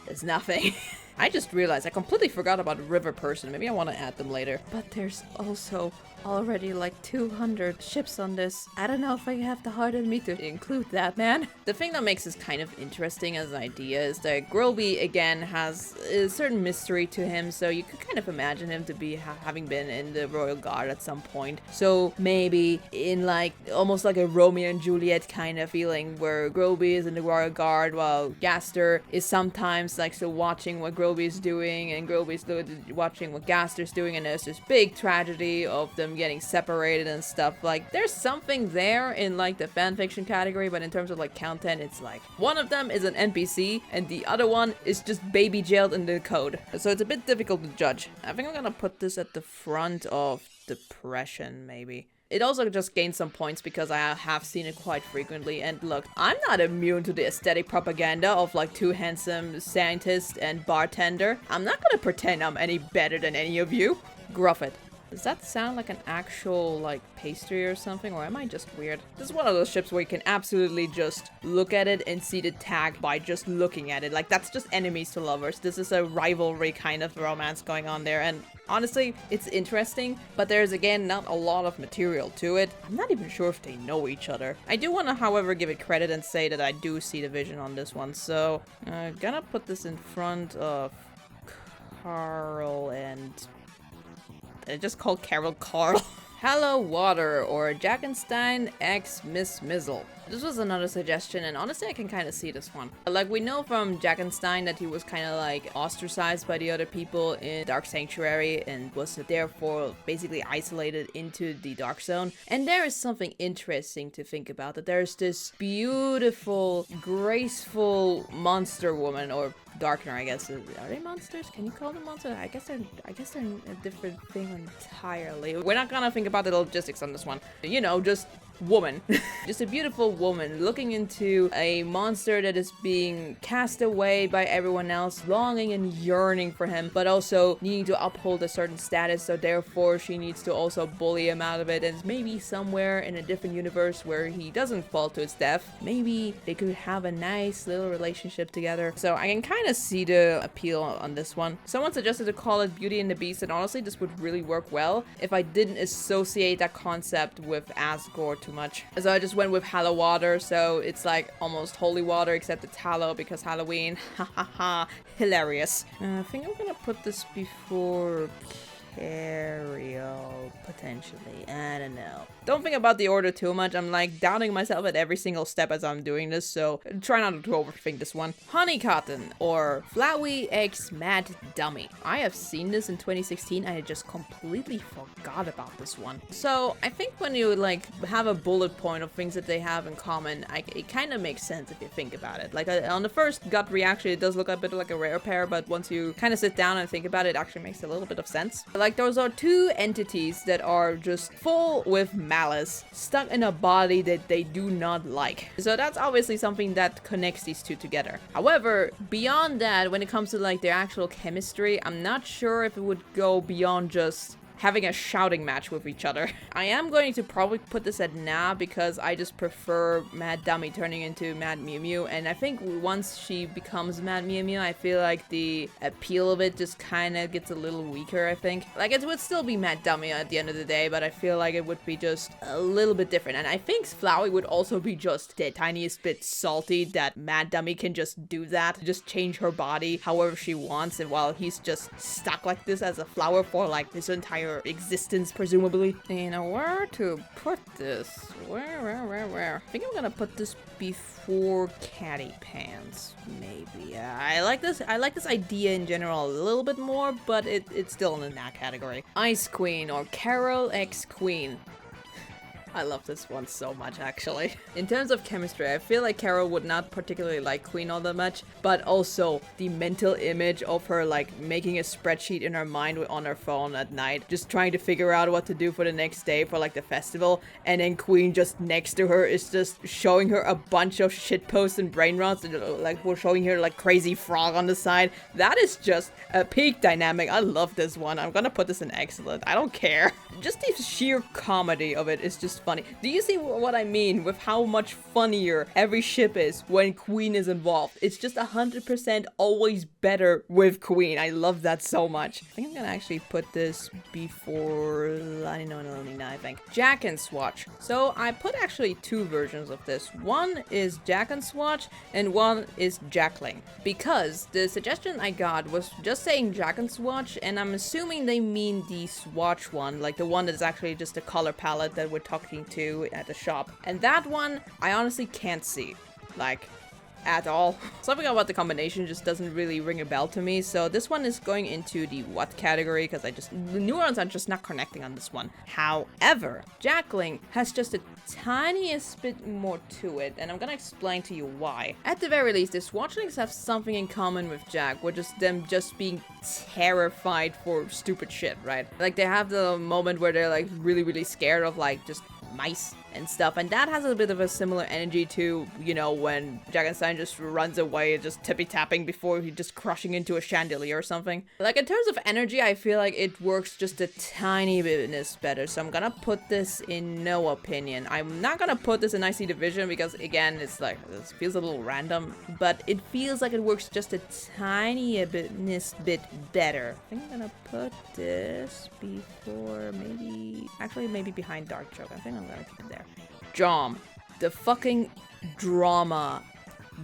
there's nothing. I just realized I completely forgot about River Person. Maybe I want to add them later. But there's also already like 200 ships on this. I don't know if I have the heart in me to include that, man. The thing that makes this kind of interesting as an idea is that Grillby, again, has a certain mystery to him, so you could kind of imagine him to be having been in the Royal Guard at some point. So maybe in like, almost like a Romeo and Juliet kind of feeling, where Grillby is in the Royal Guard while Gaster is sometimes like still watching what Grillby is doing, and Grillby's watching what Gaster's doing, and there's this big tragedy of them getting separated and stuff. Like, there's something there in like the fanfiction category, but in terms of like content, it's like one of them is an NPC and the other one is just baby jailed in the code. So it's a bit difficult to judge. I think I'm gonna put this at the front of depression, maybe. It also just gained some points because I have seen it quite frequently, and look, I'm not immune to the aesthetic propaganda of like two handsome scientist and bartender. I'm not gonna pretend I'm any better than any of you. Gruffit. Does that sound like an actual, like, pastry or something, or am I just weird? This is one of those ships where you can absolutely just look at it and see the tag by just looking at it. Like, that's just enemies to lovers. This is a rivalry kind of romance going on there, and honestly, it's interesting, but there's, again, not a lot of material to it. I'm not even sure if they know each other. I do want to, however, give it credit and say that I do see the vision on this one, so I'm gonna put this in front of Carl and... I just called Carol Carl. Hello Water, or Jackenstein x Miss Mizzle. This was another suggestion, and honestly I can kind of see this one. Like, we know from Jackenstein that he was kind of like ostracized by the other people in Dark Sanctuary and was therefore basically isolated into the Dark Zone. And there is something interesting to think about, that there's this beautiful, graceful monster woman, or Darkener, I guess. Are they monsters? Can you call them monsters? I guess they're a different thing entirely. We're not gonna think about the logistics on this one. You know, just woman. Just a beautiful woman looking into a monster that is being cast away by everyone else, longing and yearning for him, but also needing to uphold a certain status, so therefore she needs to also bully him out of it, and maybe somewhere in a different universe where he doesn't fall to his death, maybe they could have a nice little relationship together. So I can kind of see the appeal on this one. Someone suggested to call it Beauty and the Beast, and honestly this would really work well if I didn't associate that concept with Asgore too much. So I just went with Hallow Water, so it's like almost holy water except it's Hallow because Halloween. Ha ha ha, hilarious. I think I'm gonna put this before Ariel, potentially. I don't know. Don't think about the order too much. I'm like doubting myself at every single step as I'm doing this, so try not to overthink this one. Honey Cotton, or Flowey X Mad Dummy. I have seen this in 2016 and I just completely forgot about this one. So I think when you like have a bullet point of things that they have in common, it kind of makes sense if you think about it. Like on the first gut reaction, it does look a bit like a rare pair, but once you kind of sit down and think about it, it actually makes a little bit of sense. Like, those are two entities that are just full with malice, stuck in a body that they do not like. So that's obviously something that connects these two together. However, beyond that, when it comes to like their actual chemistry, I'm not sure if it would go beyond just having a shouting match with each other. I am going to probably put this at nah because I just prefer Mad Dummy turning into Mad Mew Mew, and I think once she becomes Mad Mew Mew, I feel like the appeal of it just kind of gets a little weaker, I think. Like, it would still be Mad Dummy at the end of the day, but I feel like it would be just a little bit different, and I think Flowey would also be just the tiniest bit salty that Mad Dummy can just do that, just change her body however she wants, and while he's just stuck like this as a flower for like his entire existence, presumably. You know, where to put this? Where? I think I'm gonna put this before Catty Pants, maybe. I like this idea in general a little bit more, but it's still in that category. Ice Queen, or Carol X Queen. I love this one so much, actually. In terms of chemistry, I feel like Carol would not particularly like Queen all that much, but also the mental image of her, like, making a spreadsheet in her mind on her phone at night, just trying to figure out what to do for the next day for, like, the festival, and then Queen just next to her is just showing her a bunch of shit posts and brain rots, and, like, we're showing her, like, crazy frog on the side. That is just a peak dynamic. I love this one. I'm gonna put this in excellent. I don't care. Just the sheer comedy of it is just funny. Do you see what I mean with how much funnier every ship is when Queen is involved? It's just 100% always better with Queen. I love that so much. I think I'm gonna actually put this before I think. Jack and Swatch. So I put actually two versions of this. One is Jack and Swatch and one is Jackling. Because the suggestion I got was just saying Jack and Swatch, and I'm assuming they mean the Swatch one, like the one that's actually just a color palette that we're talking to at the shop. And that one, I honestly can't see. Like, at all. Something about the combination just doesn't really ring a bell to me, so this one is going into the what category, because the neurons are just not connecting on this one. However, Jackling has just a tiniest bit more to it, and I'm gonna explain to you why. At the very least, the Swatchlings have something in common with Jack, which is them just being terrified for stupid shit, right? Like, they have the moment where they're like really, really scared of like just mice and stuff, and that has a bit of a similar energy to, you know, when Jagenstein just runs away, just tippy-tapping before he just crushing into a chandelier or something. Like, in terms of energy, I feel like it works just a tiny bit better, so I'm gonna put this in no opinion. I'm not gonna put this in IC Division because, again, it's like, this feels a little random, but it feels like it works just a tiny bit better. I think I'm gonna put this before, maybe behind Dark Joke. I think I'm gonna keep it there. Jom, the fucking drama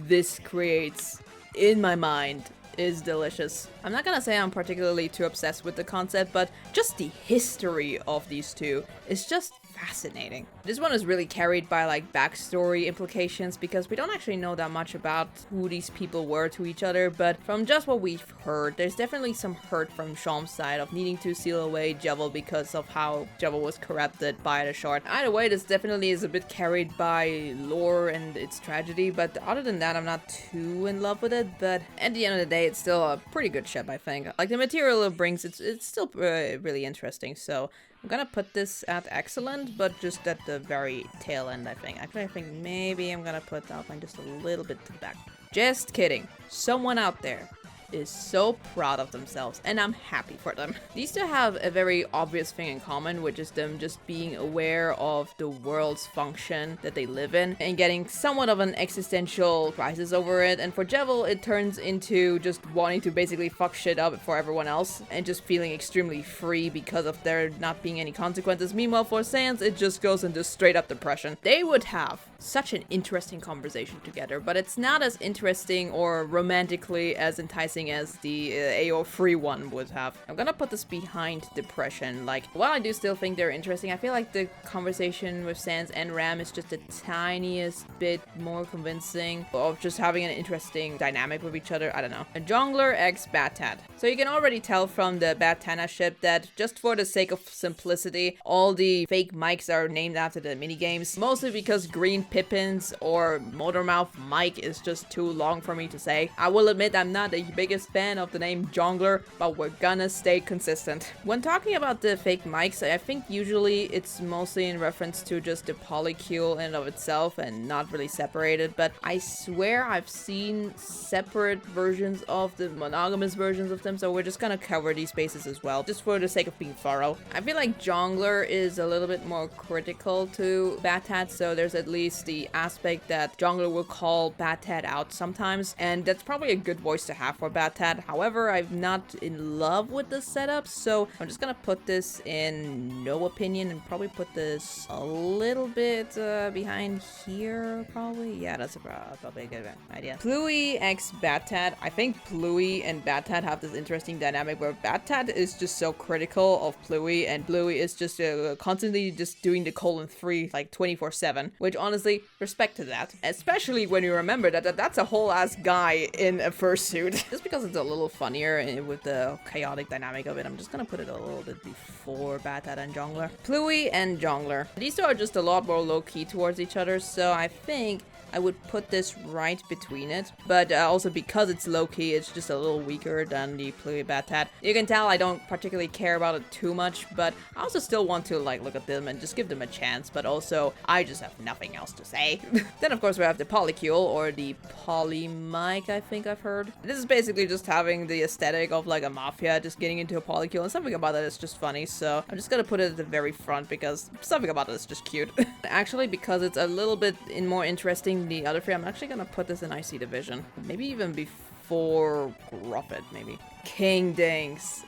this creates in my mind is delicious. I'm not gonna say I'm particularly too obsessed with the concept, but just the history of these two is just fascinating. This one is really carried by like backstory implications because we don't actually know that much about who these people were to each other, but from just what we've heard, there's definitely some hurt from Shom's side of needing to seal away Jevil because of how Jevil was corrupted by the shard. Either way, this definitely is a bit carried by lore and its tragedy, but other than that, I'm not too in love with it, but at the end of the day, it's still a pretty good ship, I think. Like, the material it brings, it's still really interesting, so I'm gonna put this at excellent, but just at the very tail end, I think. Actually, I think maybe I'm gonna put Alpine just a little bit to the back. Just kidding. Someone out there is so proud of themselves, and I'm happy for them. These two have a very obvious thing in common, which is them just being aware of the world's function that they live in and getting somewhat of an existential crisis over it. And for Jevil, it turns into just wanting to basically fuck shit up for everyone else and just feeling extremely free because of there not being any consequences. Meanwhile, for Sans, it just goes into straight up depression. They would have such an interesting conversation together, but it's not as interesting or romantically as enticing as the AO3 one would have. I'm gonna put this behind depression. Like, while I do still think they're interesting, I feel like the conversation with Sans and Ram is just the tiniest bit more convincing of just having an interesting dynamic with each other. I don't know. A Jongler x Batat. So you can already tell from the Batana ship that just for the sake of simplicity, all the fake mics are named after the minigames, mostly because Green Pippins or Motormouth Mike is just too long for me to say. I will admit I'm not a biggest fan of the name Jongler, but we're gonna stay consistent. When talking about the fake mics, I think usually it's mostly in reference to just the polycule in and of itself and not really separated, but I swear I've seen separate versions of the monogamous versions of them, so we're just gonna cover these bases as well, just for the sake of being thorough. I feel like Jongler is a little bit more critical to Batat, so there's at least the aspect that Jongler will call Batat out sometimes, and that's probably a good voice to have for Batat. However, I'm not in love with the setup, so I'm just gonna put this in no opinion and probably put this a little bit behind here, probably. Yeah, that's probably a good idea. Pluie x Batat. I think Pluie and Batat have this interesting dynamic where Batat is just so critical of Pluie, and Pluie is just constantly just doing the 3 like 24/7, which honestly honestly, respect to that. Especially when you remember that that's a whole ass guy in a fursuit. Just because it's a little funnier with the chaotic dynamic of it, I'm just gonna put it a little bit before Batat and Jongler. Pluie and Jongler. These two are just a lot more low-key towards each other, so I think I would put this right between it, but also because it's low-key, it's just a little weaker than the Pluie Batat. You can tell I don't particularly care about it too much, but I also still want to like look at them and just give them a chance, but also I just have nothing else to say. Then of course we have the Polycule, or the Polymike, I think I've heard. This is basically just having the aesthetic of like a mafia just getting into a Polycule, and something about that is just funny, so I'm just gonna put it at the very front because something about it is just cute. Actually, because it's a little bit more interesting the other three, I'm actually gonna put this in IC Division. Maybe even before Gruffit, maybe. King Dinks.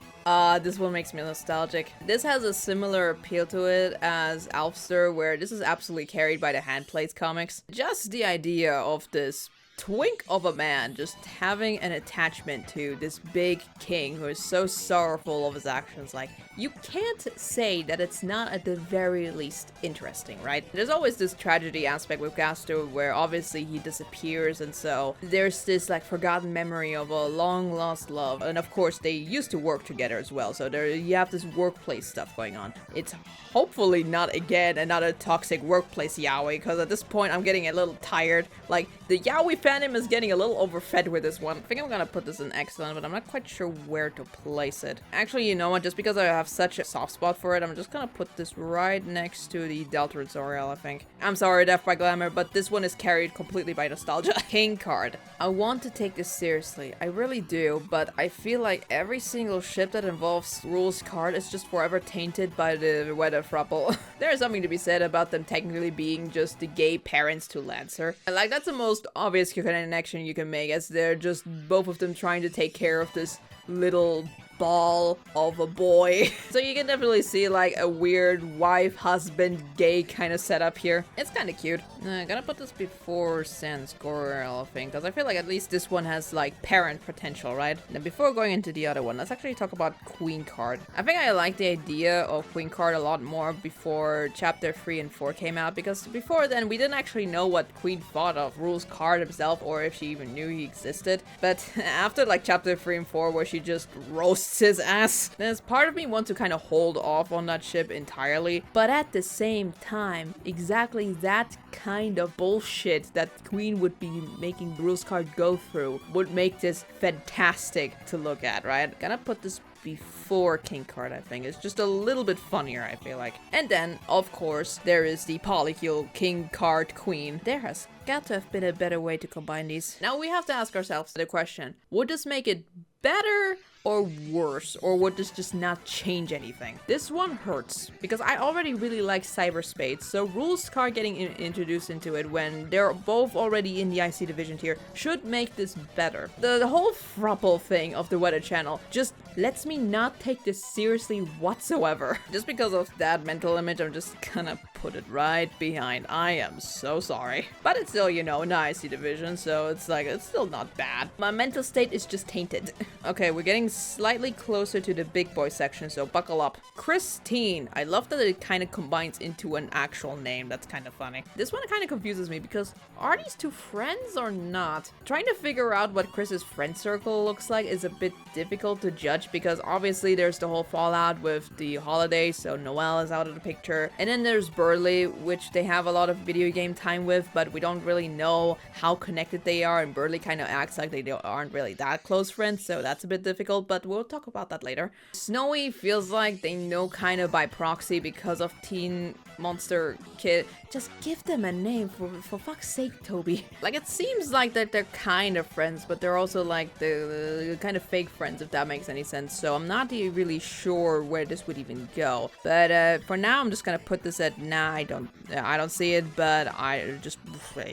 This one makes me nostalgic. This has a similar appeal to it as Alfster, where this is absolutely carried by the Handplates comics. Just the idea of this twink of a man just having an attachment to this big king who is so sorrowful of his actions, like, you can't say that it's not at the very least interesting, right? There's always this tragedy aspect with Gaster where obviously he disappears, and so there's this like forgotten memory of a long lost love, and of course they used to work together as well, so there you have this workplace stuff going on. It's hopefully not again another toxic workplace yaoi, because at this point I'm getting a little tired. Like, the yaoi fandom is getting a little overfed with this one. I think I'm gonna put this in excellent, but I'm not quite sure where to place it. Actually, you know what, just because I have such a soft spot for it, I'm just gonna put this right next to the Delta Zoriel, I think. I'm sorry, Death by Glamour, but this one is carried completely by nostalgia. King card. I want to take this seriously, I really do, but I feel like every single ship that involves Rules card is just forever tainted by the weather throuple. There is something to be said about them technically being just the gay parents to Lancer. And like, that's the most obvious connection you can make, as they're just both of them trying to take care of this little ball of a boy. So you can definitely see like a weird wife, husband, gay kind of setup here. It's kind of cute. I'm gonna put this before Sans Gorel, I think, because I feel like at least this one has like parent potential, right? Now before going into the other one, let's actually talk about Queen card. I think I like the idea of Queen card a lot more before chapter 3 and 4 came out, because before then we didn't actually know what Queen thought of Rules card himself, or if she even knew he existed. But after like chapter 3 and 4, where she just roasts his ass, there's part of me want to kind of hold off on that ship entirely, but at the same time, exactly that kind of bullshit that Queen would be making Rules card go through would make this fantastic to look at, right? Gonna put this before King card, I think. It's just a little bit funnier, I feel like. And then, of course, there is the Polycule King card Queen. There has got to have been a better way to combine these. Now we have to ask ourselves the question, would this make it better or worse, or would this just not change anything? This one hurts, because I already really like Cyberspades, so Rules card getting introduced into it when they're both already in the IC Division tier should make this better. The whole throuple thing of the Weather Channel just lets me not take this seriously whatsoever. Just because of that mental image, I'm just gonna put it right behind. I am so sorry. But it's still, you know, in the IC Division, so it's like, it's still not bad. My mental state is just tainted. Okay, we're getting slightly closer to the big boy section, so buckle up. Christine. I love that it kind of combines into an actual name. That's kind of funny. This one kind of confuses me, because are these two friends or not? Trying to figure out what Chris's friend circle looks like is a bit difficult to judge, because obviously there's the whole fallout with the holidays, so Noelle is out of the picture. And then there's Burley, which they have a lot of video game time with, but we don't really know how connected they are, and Burley kind of acts like they aren't really that close friends, so that's a bit difficult, but we'll talk about that later. Snowy feels like they know kind of by proxy because of Teen Monster Kid. Just give them a name, for fuck's sake, Toby. Like, it seems like that they're kind of friends, but they're also like the kind of fake friends, if that makes any sense. So I'm not really sure where this would even go. But for now, I'm just gonna put this at nah. I don't see it, but I just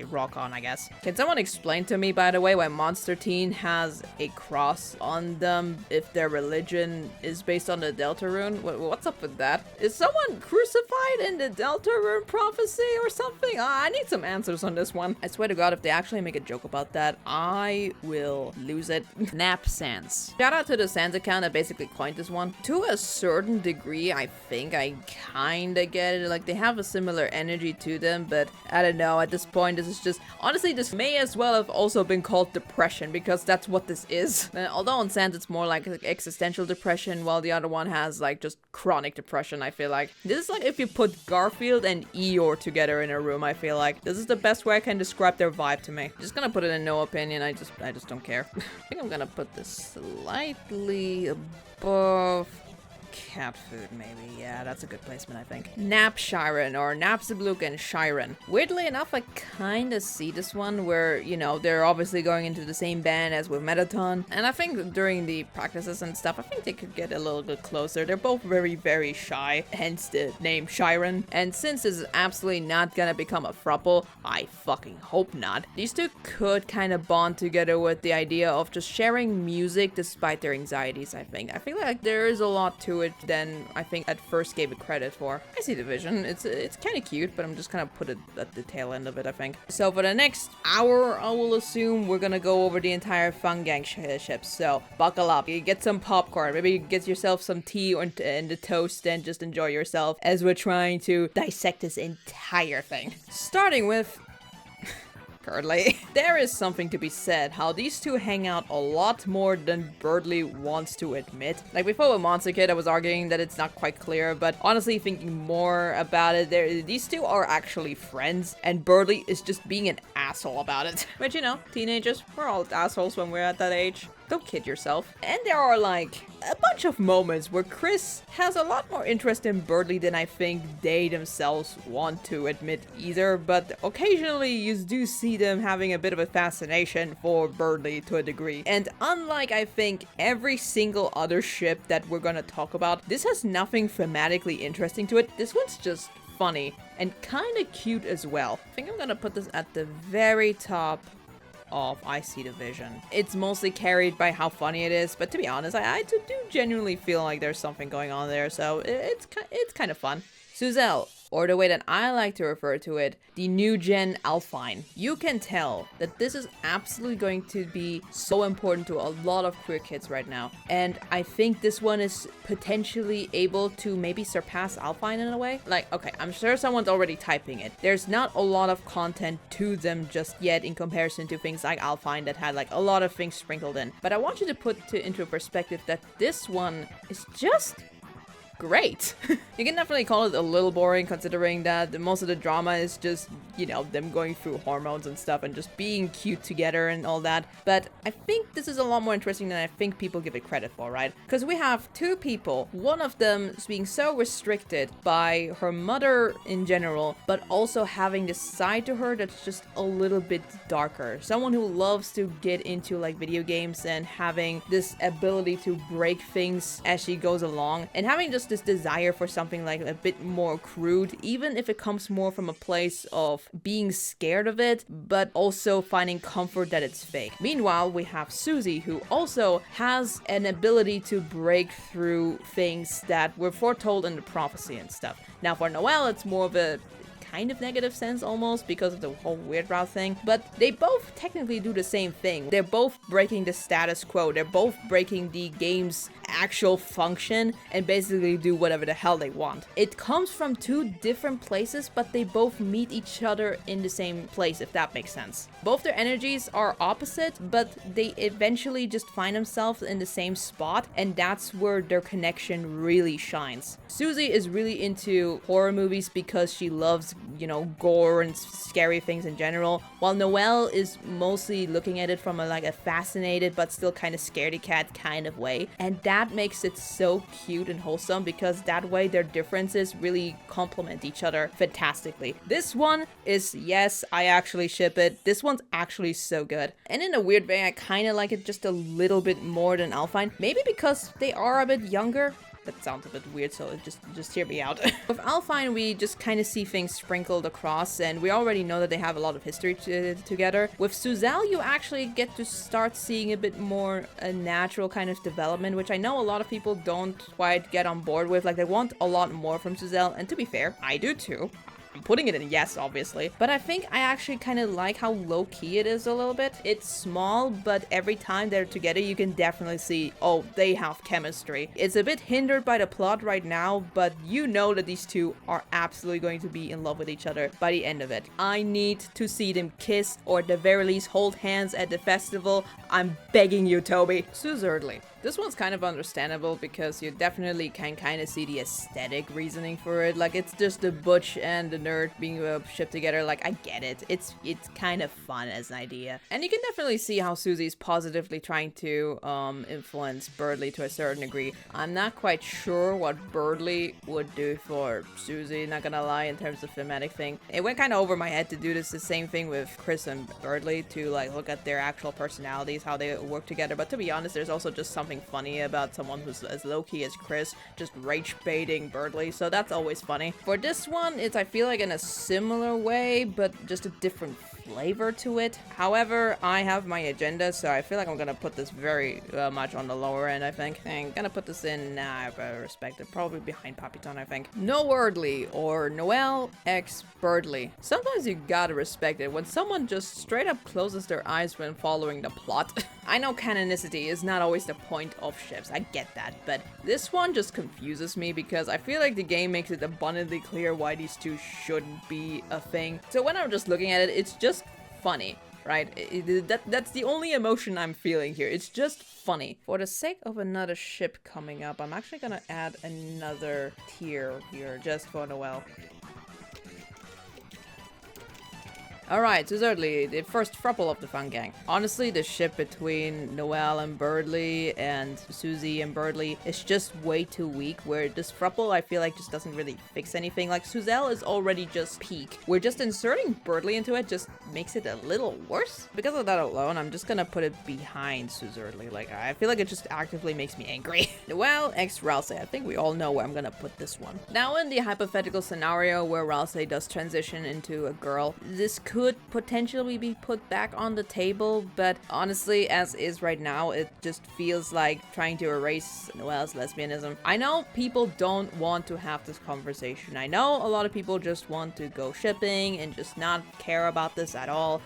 rock on, I guess. Can someone explain to me, by the way, why Monster Teen has a cross on them if their religion is based on the Delta rune? What's up with that? Is someone crucified in the Deltarune prophecy or something? I need some answers on this one. I swear to God, if they actually make a joke about that, I will lose it. Nap Sans. Shout out to the Sans account that basically coined this one. To a certain degree, I think I kinda get it. Like, they have a similar energy to them, but I don't know. At this point, this is just... Honestly, this may as well have also been called depression, because that's what this is. Although on Sans, it's more like existential depression, while the other one has, like, just chronic depression, I feel like. This is like if you put Garfield and Eeyore together in a room, I feel like. This is the best way I can describe their vibe to me. Just gonna put it in no opinion, I just don't care. I think I'm gonna put this slightly above cat food, maybe. Yeah, that's a good placement, I think. Nap Shiren, or Napsibluke and Shiren. Weirdly enough, I kinda see this one where, you know, they're obviously going into the same band as with Metaton. And I think during the practices and stuff, I think they could get a little bit closer. They're both very, very shy, hence the name Shiren. And since this is absolutely not gonna become a throuple, I fucking hope not, these two could kind of bond together with the idea of just sharing music despite their anxieties, I think. I feel like there is a lot to it than I think at first gave it credit for. I see the vision. It's kind of cute, but I'm just gonna put it at the tail end of it, I think. So for the next hour, I will assume we're gonna go over the entire Fun Gang ships. So buckle up. You get some popcorn. Maybe get yourself some tea and the toast and just enjoy yourself as we're trying to dissect this entire thing. Starting with Curdly. There is something to be said how these two hang out a lot more than Birdly wants to admit. Like before with Monster Kid, I was arguing that it's not quite clear, but honestly thinking more about it, these two are actually friends, and Birdly is just being an asshole about it. But you know, teenagers, we're all assholes when we're at that age. Don't kid yourself. And there are like a bunch of moments where Chris has a lot more interest in Birdly than I think they themselves want to admit either, but occasionally you do see them having a bit of a fascination for Birdly to a degree. And unlike I think every single other ship that we're gonna talk about, this has nothing thematically interesting to it. This one's just funny and kind of cute as well. I think I'm gonna put this at the very top of I See the Vision. It's mostly carried by how funny it is, but to be honest, I do genuinely feel like there's something going on there, so it's kind of fun. Suzel, or the way that I like to refer to it, the new gen Alphine. You can tell that this is absolutely going to be so important to a lot of queer kids right now. And I think this one is potentially able to maybe surpass Alphine in a way. Like, okay, I'm sure someone's already typing it. There's not a lot of content to them just yet in comparison to things like Alphine that had like a lot of things sprinkled in. But I want you to put into perspective that this one is just great. You can definitely call it a little boring considering that most of the drama is just, you know, them going through hormones and stuff and just being cute together and all that. But I think this is a lot more interesting than I think people give it credit for, right? Because we have two people, one of them is being so restricted by her mother in general, but also having this side to her that's just a little bit darker. Someone who loves to get into like video games and having this ability to break things as she goes along, and having just this desire for something like a bit more crude, even if it comes more from a place of being scared of it, but also finding comfort that it's fake. Meanwhile, we have Susie, who also has an ability to break through things that were foretold in the prophecy and stuff. Now for Noelle, it's more of a kind of negative sense almost because of the whole weird route thing, but they both technically do the same thing. They're both breaking the status quo. They're both breaking the game's actual function and basically do whatever the hell they want. It comes from two different places, but they both meet each other in the same place, if that makes sense. Both their energies are opposite, but they eventually just find themselves in the same spot, and that's where their connection really shines. Susie is really into horror movies because she loves, you know, gore and scary things in general, while Noelle is mostly looking at it from a fascinated but still kind of scaredy cat kind of way. And that makes it so cute and wholesome because that way their differences really complement each other fantastically. This one is, yes, I actually ship it. This one's actually so good. And in a weird way, I kind of like it just a little bit more than Alphine. Maybe because they are a bit younger. That sounds a bit weird, so just hear me out. With Alfine, we just kind of see things sprinkled across, and we already know that they have a lot of history together. With Suzelle, you actually get to start seeing a bit more a natural kind of development, which I know a lot of people don't quite get on board with. Like, they want a lot more from Suzelle, and to be fair, I do too. I'm putting it in yes, obviously. But I think I actually kind of like how low-key it is a little bit. It's small, but every time they're together, you can definitely see, oh, they have chemistry. It's a bit hindered by the plot right now, but you know that these two are absolutely going to be in love with each other by the end of it. I need to see them kiss, or at the very least hold hands at the festival. I'm begging you, Toby. Suzerdly. This one's kind of understandable because you definitely can kind of see the aesthetic reasoning for it. Like, it's just the butch and the nerd being shipped together. Like, I get it. It's kind of fun as an idea. And you can definitely see how Susie's positively trying to influence Birdley to a certain degree. I'm not quite sure what Birdley would do for Susie, not gonna lie, in terms of thematic thing. It went kind of over my head to do this the same thing with Chris and Birdley, to like look at their actual personalities, how they work together. But to be honest, there's also just something funny about someone who's as low-key as Chris just rage baiting Birdley, so that's always funny. For this one, it's, I feel like, in a similar way, but just a different flavor to it. However, I have my agenda, so I feel like I'm gonna put this very much on the lower end, I think. I'm gonna put this in, I respect it, probably behind Papyton, I think. No Wordly, or Noelle x Birdley. Sometimes you gotta respect it when someone just straight up closes their eyes when following the plot. I know canonicity is not always the point of ships, I get that, but this one just confuses me because I feel like the game makes it abundantly clear why these two shouldn't be a thing. So when I'm just looking at it, it's just funny, right? That's the only emotion I'm feeling here. It's just funny. For the sake of another ship coming up, I'm actually gonna add another tier here just for Noelle. Alright, so thirdly, the first throuple of the fun gang. Honestly, the ship between Noelle and Birdley and Susie and Birdley is just way too weak, where this throuple I feel like just doesn't really fix anything. Like, Suzelle is already just peak. We're just inserting Birdley into it just makes it a little worse. Because of that alone, I'm just gonna put it behind Suzerdly. Like, I feel like it just actively makes me angry. Noelle x Ralsei. I think we all know where I'm gonna put this one. Now, in the hypothetical scenario where Ralsei does transition into a girl, this could potentially be put back on the table, but honestly, as is right now, it just feels like trying to erase Noelle's lesbianism. I know people don't want to have this conversation. I know a lot of people just want to go shipping and just not care about this at all.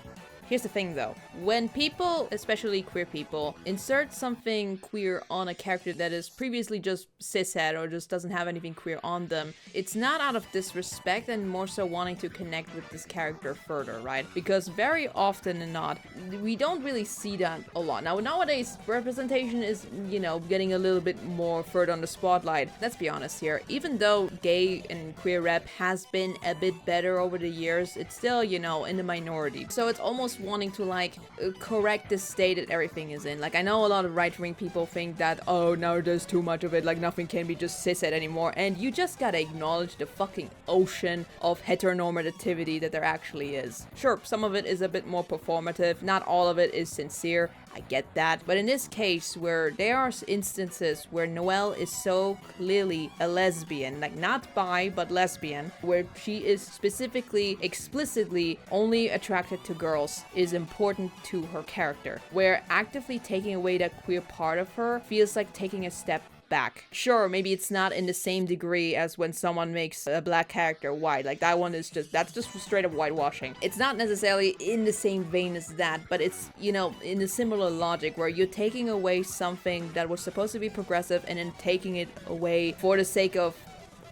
Here's the thing though, when people, especially queer people, insert something queer on a character that is previously just cishet or just doesn't have anything queer on them, it's not out of disrespect and more so wanting to connect with this character further, right? Because very often than not, we don't really see that a lot. Now, nowadays, representation is, you know, getting a little bit more further on the spotlight. Let's be honest here, even though gay and queer rep has been a bit better over the years, it's still, you know, in the minority. So it's almost wanting to like correct the state that everything is in. Like, I know a lot of right-wing people think that, oh, now there's too much of it, like nothing can be just cishet anymore, and you just gotta acknowledge the fucking ocean of heteronormativity that there actually is. Sure, some of it is a bit more performative, not all of it is sincere, I get that, but in this case where there are instances where Noelle is so clearly a lesbian, like not bi but lesbian, where she is specifically, explicitly only attracted to girls, is important to her character, where actively taking away that queer part of her feels like taking a step back. Sure, maybe it's not in the same degree as when someone makes a black character white. Like, that one is just, that's just straight up whitewashing. It's not necessarily in the same vein as that, but it's, you know, in a similar logic where you're taking away something that was supposed to be progressive and then taking it away for the sake of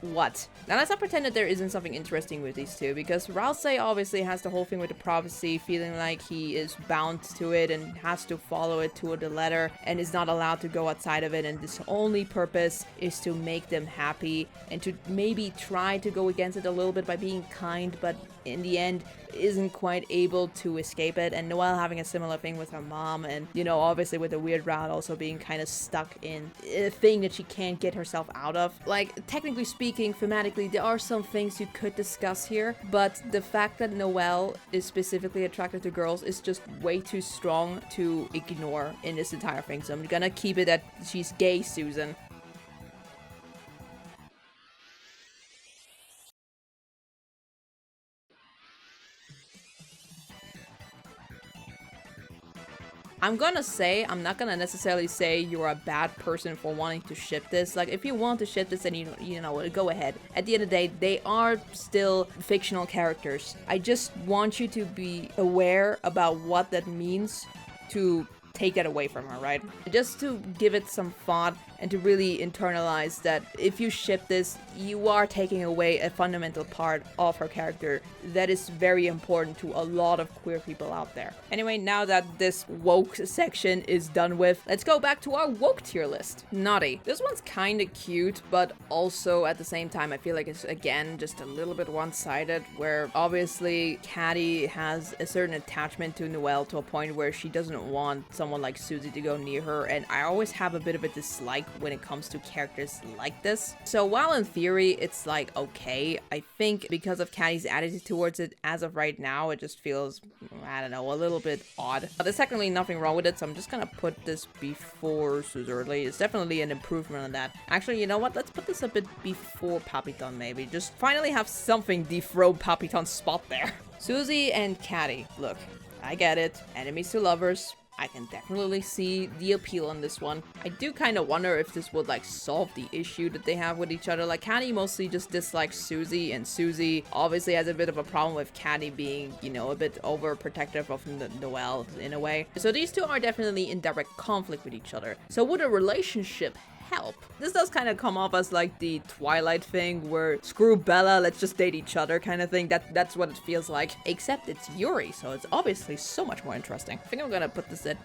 what? Now, let's not pretend that there isn't something interesting with these two, because Ralsei obviously has the whole thing with the prophecy, feeling like he is bound to it and has to follow it to the letter and is not allowed to go outside of it, and this only purpose is to make them happy and to maybe try to go against it a little bit by being kind, but in the end isn't quite able to escape it. And Noelle having a similar thing with her mom, and, you know, obviously with the weird route also being kind of stuck in a thing that she can't get herself out of. Like, technically speaking, thematically, there are some things you could discuss here, but the fact that Noelle is specifically attracted to girls is just way too strong to ignore in this entire thing, so I'm gonna keep it at she's gay, Susan. I'm not gonna necessarily say you're a bad person for wanting to ship this. Like, if you want to ship this, then you know, go ahead. At the end of the day, they are still fictional characters. I just want you to be aware about what that means to take that away from her, right? Just to give it some thought and to really internalize that if you ship this, you are taking away a fundamental part of her character that is very important to a lot of queer people out there. Anyway, now that this woke section is done with, let's go back to our woke tier list. Naughty. This one's kind of cute, but also at the same time, I feel like it's, again, just a little bit one-sided, where obviously Caddy has a certain attachment to Noelle to a point where she doesn't want someone like Susie to go near her, and I always have a bit of a dislike when it comes to characters like this. So while in theory it's like okay, I think because of Caddy's attitude towards it as of right now, it just feels, I don't know, a little bit odd. There's technically nothing wrong with it, so I'm just gonna put this before Suzerainly. It's definitely an improvement on that. Actually, you know what? Let's put this a bit before Papyton, maybe. Just finally have something dethrone Papyton's spot there. Susie and Caddy. Look, I get it. Enemies to lovers. I can definitely see the appeal on this one. I do kind of wonder if this would like solve the issue that they have with each other. Like, Caddy mostly just dislikes Susie, and Susie obviously has a bit of a problem with Caddy being, you know, a bit overprotective of Noelle in a way. So these two are definitely in direct conflict with each other. So would a relationship help? This does kind of come off as like the Twilight thing where screw Bella, let's just date each other kind of thing. That's what it feels like, except it's Yuri, so it's obviously so much more interesting. I think I'm gonna put this at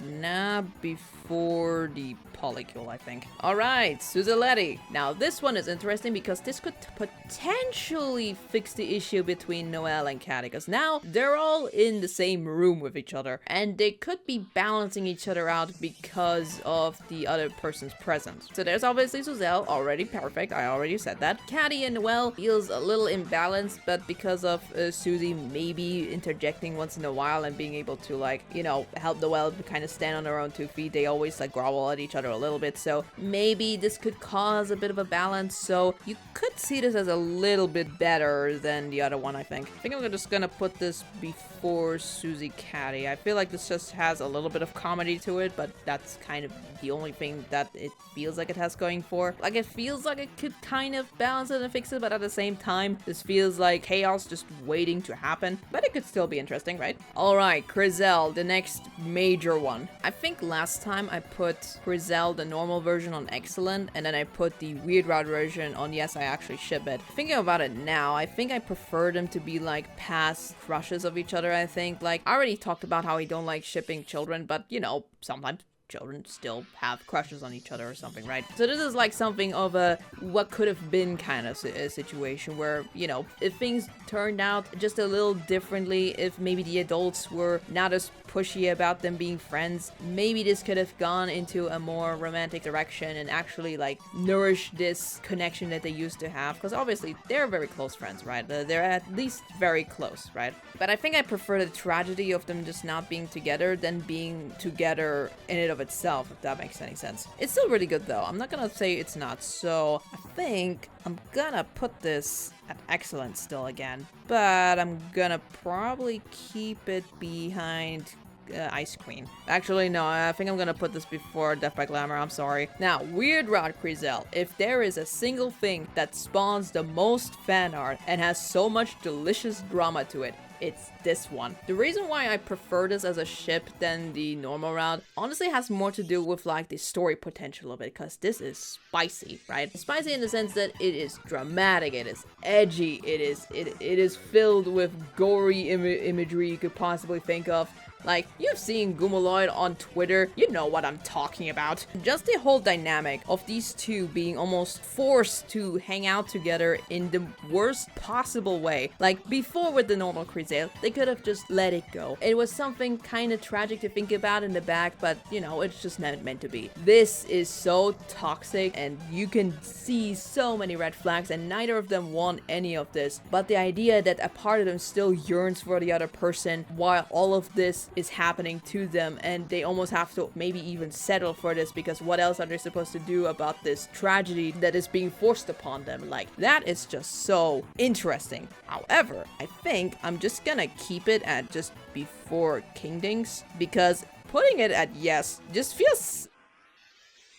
before the polycule, I think. Alright, Suzaletti. Now this one is interesting because this could potentially fix the issue between Noelle and Caddy, because now they're all in the same room with each other and they could be balancing each other out because of the other person's presence. So there's obviously Suzelle, already perfect, I already said that. Caddy and Noelle feels a little imbalanced, but because of Susie maybe interjecting once in a while and being able to, like, you know, help Noelle to kind of stand on her own 2 feet, they always like grovel at each other a little bit, so maybe this could cause a bit of a balance. So you could see this as a little bit better than the other one, I think. I'm just gonna put this before Susie Caddy. I feel like this just has a little bit of comedy to it, but that's kind of the only thing that it feels like it has going for. Like, it feels like it could kind of balance it and fix it, but at the same time, this feels like chaos just waiting to happen. But it could still be interesting, right? Alright, Crizel, the next major one. I think last time I put Crizel, the normal version, on excellent, and then I put the weird route version on yes, I actually ship it. Thinking about it now, I think I prefer them to be like past crushes of each other, I think. Like, I already talked about how I don't like shipping children, but you know, sometimes children still have crushes on each other or something, right? So this is like something of a what could have been kind of a situation where, you know, if things turned out just a little differently, if maybe the adults were not as pushy about them being friends, maybe this could have gone into a more romantic direction and actually like nourish this connection that they used to have, because obviously they're very close friends, right? They're at least very close, right? But I think I prefer the tragedy of them just not being together than being together in and of itself, if that makes any sense. It's still really good though. I'm not gonna say it's not. So I think I'm gonna put this at excellent still again, but I'm gonna probably keep it behind Ice Queen. Actually, no, I think I'm gonna put this before Death by Glamour, I'm sorry. Now, Weird Route Crizel. If there is a single thing that spawns the most fan art and has so much delicious drama to it, it's this one. The reason why I prefer this as a ship than the normal route honestly has more to do with like the story potential of it, because this is spicy, right? Spicy in the sense that it is dramatic, it is edgy, it is filled with gory imagery you could possibly think of. Like, you've seen Gumaloid on Twitter, you know what I'm talking about. Just the whole dynamic of these two being almost forced to hang out together in the worst possible way. Like, before with the normal Crizel, they could have just let it go. It was something kind of tragic to think about in the back, but, you know, it's just not meant to be. This is so toxic, and you can see so many red flags, and neither of them want any of this. But the idea that a part of them still yearns for the other person while all of this is happening to them, and they almost have to maybe even settle for this, because what else are they supposed to do about this tragedy that is being forced upon them? Like, that is just so interesting. However, I think I'm just gonna keep it at just before Kingdings, because putting it at yes just feels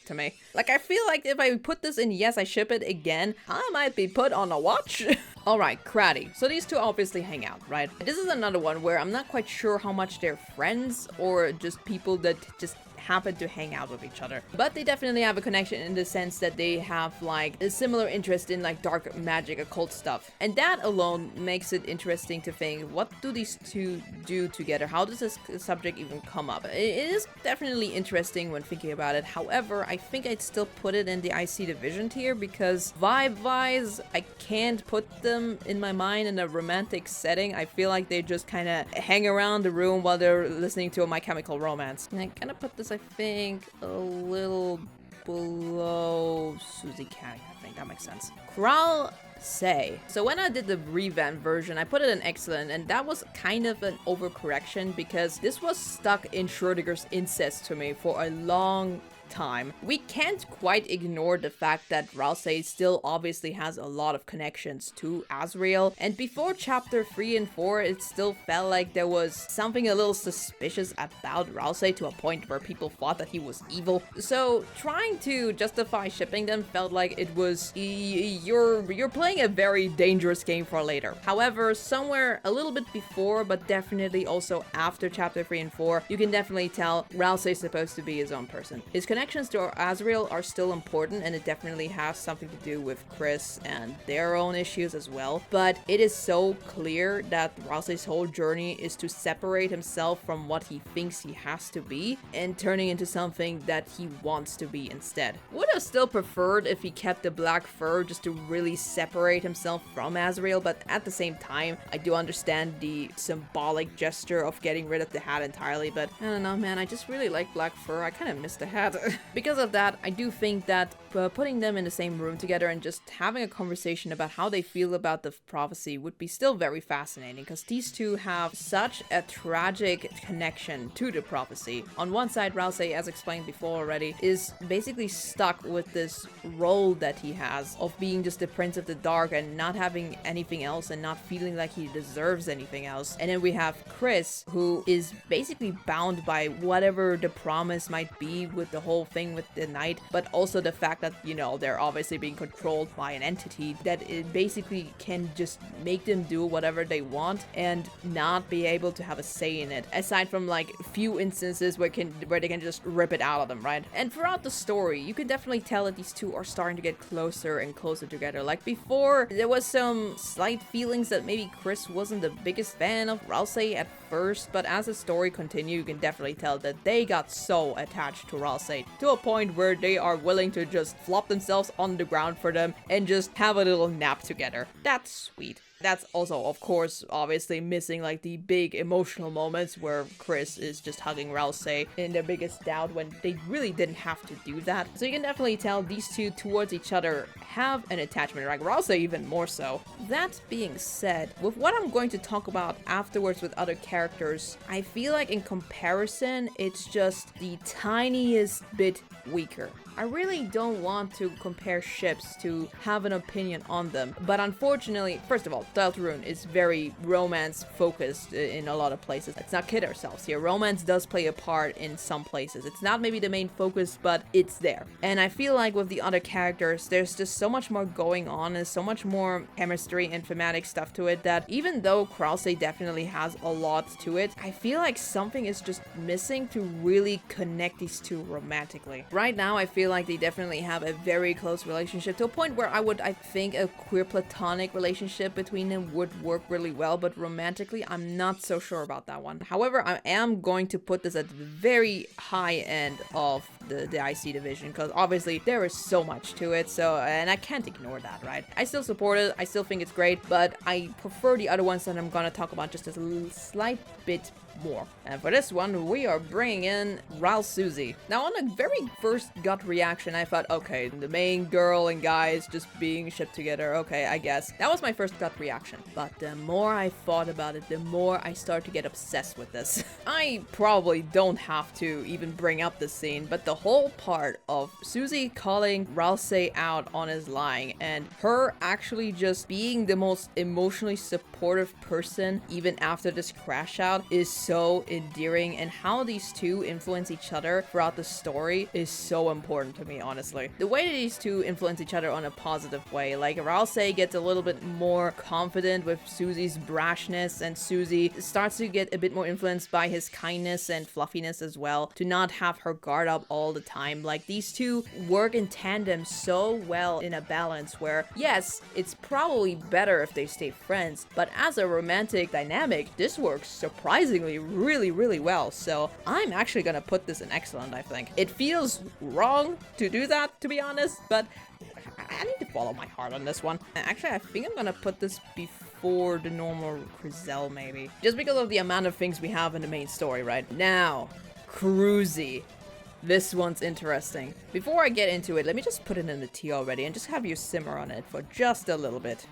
to me. Like, I feel like if I put this in yes, I ship it again, I might be put on a watch. Alright, Craddy. So these two obviously hang out, right? This is another one where I'm not quite sure how much they're friends or just people that just happen to hang out with each other. But they definitely have a connection in the sense that they have like a similar interest in like dark magic, occult stuff. And that alone makes it interesting to think, what do these two do together? How does this subject even come up? It is definitely interesting when thinking about it. However, I think I'd still put it in the IC division tier because vibe-wise, I can't put them in my mind in a romantic setting. I feel like they just kind of hang around the room while they're listening to a My Chemical Romance. And I kind of put this, I think, a little below Susie Canning. I think that makes sense. Kral say. So when I did the revamped version, I put it in excellent, and that was kind of an overcorrection because this was stuck in Schrödinger's incest to me for a long time. We can't quite ignore the fact that Rousey still obviously has a lot of connections to Azrael, and before chapter 3 and 4 it still felt like there was something a little suspicious about Rousey to a point where people thought that he was evil. So trying to justify shipping them felt like it was you're playing a very dangerous game for later. However, somewhere a little bit before, but definitely also after chapter 3 and 4, you can definitely tell Rousey is supposed to be his own person. His connections to Azrael are still important, and it definitely has something to do with Chris and their own issues as well. But it is so clear that Rousey's whole journey is to separate himself from what he thinks he has to be and turning into something that he wants to be instead. Would have still preferred if he kept the black fur just to really separate himself from Azrael, but at the same time, I do understand the symbolic gesture of getting rid of the hat entirely, but I don't know, man, I just really like black fur. I kind of miss the hat. Because of that, I do think that putting them in the same room together and just having a conversation about how they feel about the prophecy would be still very fascinating, because these two have such a tragic connection to the prophecy. On one side, Rousey, as explained before already, is basically stuck with this role that he has of being just the Prince of the Dark and not having anything else and not feeling like he deserves anything else. And then we have Chris, who is basically bound by whatever the promise might be with the whole thing with the night, but also the fact that, you know, they're obviously being controlled by an entity that it basically can just make them do whatever they want and not be able to have a say in it, aside from like few instances where they can just rip it out of them, right? And throughout the story, you can definitely tell that these two are starting to get closer and closer together. Like before, there was some slight feelings that maybe Chris wasn't the biggest fan of Rousey at first, but as the story continued, you can definitely tell that they got so attached to Rousey to a point where they are willing to just flop themselves on the ground for them and just have a little nap together. That's sweet. That's also, of course, obviously missing like the big emotional moments where Chris is just hugging Rousey in their biggest doubt when they really didn't have to do that. So you can definitely tell these two towards each other have an attachment, like Rousey even more so. That being said, with what I'm going to talk about afterwards with other characters, I feel like in comparison, it's just the tiniest bit weaker. I really don't want to compare ships to have an opinion on them, but unfortunately, first of all, Deltarune is very romance focused in a lot of places. Let's not kid ourselves here. Romance does play a part in some places. It's not maybe the main focus, but it's there. And I feel like with the other characters, there's just so much more going on and so much more chemistry and thematic stuff to it that even though Krause definitely has a lot to it, I feel like something is just missing to really connect these two romantically. Right now, I feel like they definitely have a very close relationship to a point where I think a queer platonic relationship between them would work really well, but romantically, I'm not so sure about that one. However, I am going to put this at the very high end of the IC division, because obviously there is so much to it, so, and I can't ignore that, right? I still support it, I still think it's great, but I prefer the other ones that I'm gonna talk about just a slight bit more. And for this one, we are bringing in Ral Susie. Now, on a very first gut reaction, I thought, okay, the main girl and guys just being shipped together, okay, I guess. That was my first gut reaction. But the more I thought about it, the more I start to get obsessed with this. I probably don't have to even bring up this scene, but the whole part of Susie calling Ralsei out on his lying and her actually just being the most emotionally supportive person even after this crash out is so endearing, and how these two influence each other throughout the story is so important to me, honestly. The way that these two influence each other on a positive way, like Rouse gets a little bit more confident with Susie's brashness, and Susie starts to get a bit more influenced by his kindness and fluffiness as well, to not have her guard up all the time. Like, these two work in tandem so well in a balance where, yes, it's probably better if they stay friends, but as a romantic dynamic, this works surprisingly really well. So I'm actually gonna put this in excellent, I think. It feels wrong to do that, to be honest, but I need to follow my heart on this one. Actually, I think I'm gonna put this before the normal Crizel, maybe. Just because of the amount of things we have in the main story right now. Cruzy. This one's interesting. Before I get into it, let me just put it in the tea already and just have you simmer on it for just a little bit.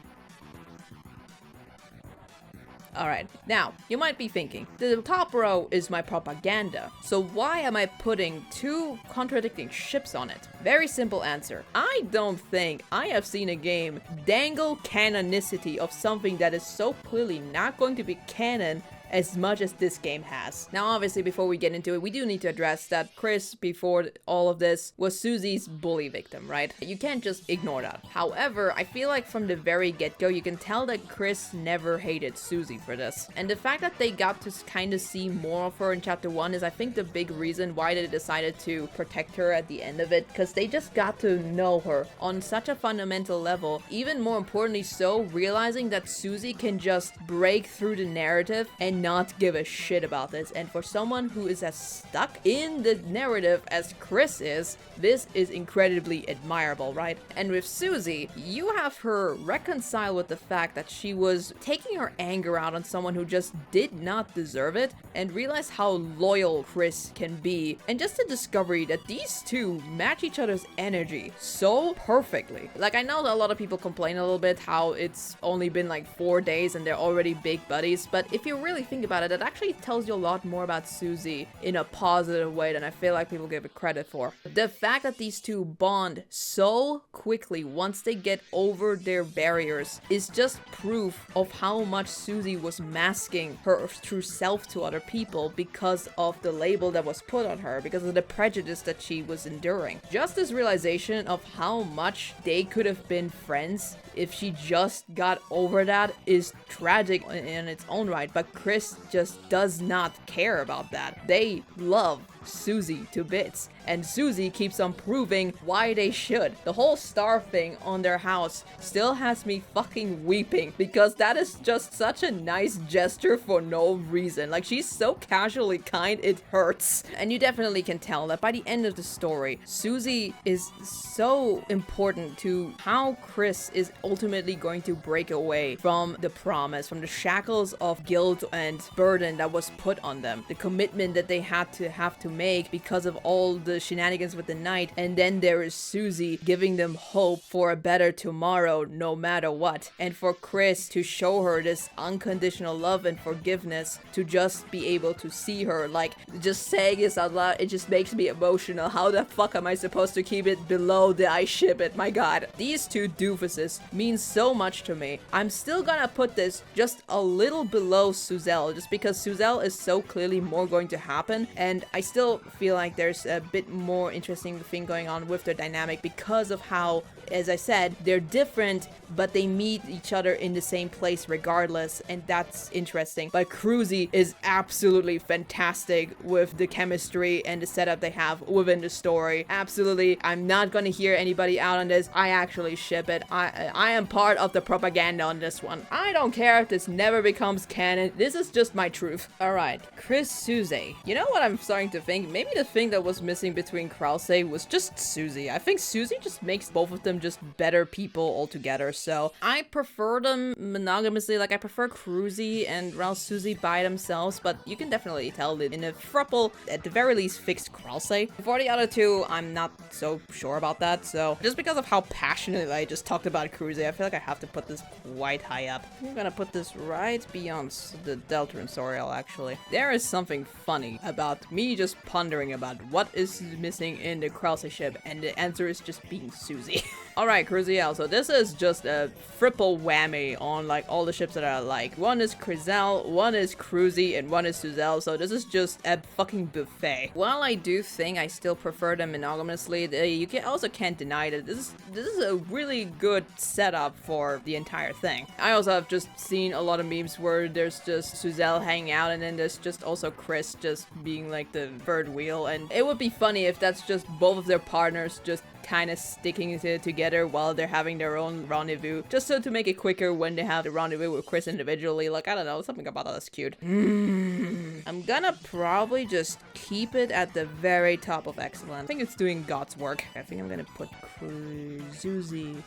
Alright, now, you might be thinking, the top row is my propaganda, so why am I putting two contradicting ships on it? Very simple answer. I don't think I have seen a game dangle canonicity of something that is so clearly not going to be canon as much as this game has. Now, obviously, before we get into it, we do need to address that Chris, before all of this, was Susie's bully victim, right? You can't just ignore that. However, I feel like from the very get-go, you can tell that Chris never hated Susie for this. And the fact that they got to kind of see more of her in chapter 1 is, I think, the big reason why they decided to protect her at the end of it, because they just got to know her on such a fundamental level. Even more importantly so, realizing that Susie can just break through the narrative and not give a shit about this. And for someone who is as stuck in the narrative as Chris is, this is incredibly admirable, right? And with Susie, you have her reconcile with the fact that she was taking her anger out on someone who just did not deserve it, and realize how loyal Chris can be. And just the discovery that these two match each other's energy so perfectly. Like, I know that a lot of people complain a little bit how it's only been like 4 days and they're already big buddies, but if you really think about it, it actually tells you a lot more about Susie in a positive way than I feel like people give it credit for. The fact that these two bond so quickly once they get over their barriers is just proof of how much Susie was masking her true self to other people because of the label that was put on her, because of the prejudice that she was enduring. Just this realization of how much they could have been friends if she just got over that is tragic in its own right, but Chris just does not care about that. They love Susie to bits, and Susie keeps on proving why they should. The whole star thing on their house still has me fucking weeping, because that is just such a nice gesture for no reason. Like, she's so casually kind, it hurts. And you definitely can tell that by the end of the story, Susie is so important to how Chris is ultimately going to break away from the promise, from the shackles of guilt and burden that was put on them, the commitment that they have to make because of all the shenanigans with the night. And then there is Susie giving them hope for a better tomorrow no matter what, and for Chris to show her this unconditional love and forgiveness, to just be able to see her. Like, just saying this out loud, it just makes me emotional. How the fuck am I supposed to keep it below the I ship it? My god, these two doofuses mean so much to me. I'm still gonna put this just a little below Suzelle, just because Suzelle is so clearly more going to happen, and I still feel like there's a bit more interesting thing going on with their dynamic because of how, as I said, they're different, but they meet each other in the same place regardless, and that's interesting. But Cruzy is absolutely fantastic with the chemistry and the setup they have within the story. Absolutely, I'm not gonna hear anybody out on this. I actually ship it. I am part of the propaganda on this one. I don't care if this never becomes canon. This is just my truth. Alright, Chris Suze. You know what I'm starting to think? Maybe the thing that was missing between Krause was just Susie. I think Susie just makes both of them just better people altogether. So I prefer them monogamously. Like, I prefer Cruzy and Ralph Susie by themselves, but you can definitely tell that in a throuple, at the very least, fixed Krause. For the other two, I'm not so sure about that. So just because of how passionately I just talked about Cruzy, I feel like I have to put this quite high up. I'm gonna put this right beyond the Deltarune Soriel, actually. There is something funny about me just pondering about what is missing in the Krause ship, and the answer is just being Susie. Alright, Cruziel, so this is just a triple whammy on like all the ships that are like. One is Crizel, one is Cruzy, and one is Suzel, so this is just a fucking buffet. While I do think I still prefer them monogamously, you can't deny that this is a really good setup for the entire thing. I also have just seen a lot of memes where there's just Suzel hanging out and then there's just also Chris just being like the third wheel, and it would be funny if that's just both of their partners just kind of sticking together while they're having their own rendezvous, just so to make it quicker when they have the rendezvous with Chris individually. Like, I don't know, something about that is cute. I'm gonna probably just keep it at the very top of excellent. I think it's doing God's work. I think I'm gonna put Zuzi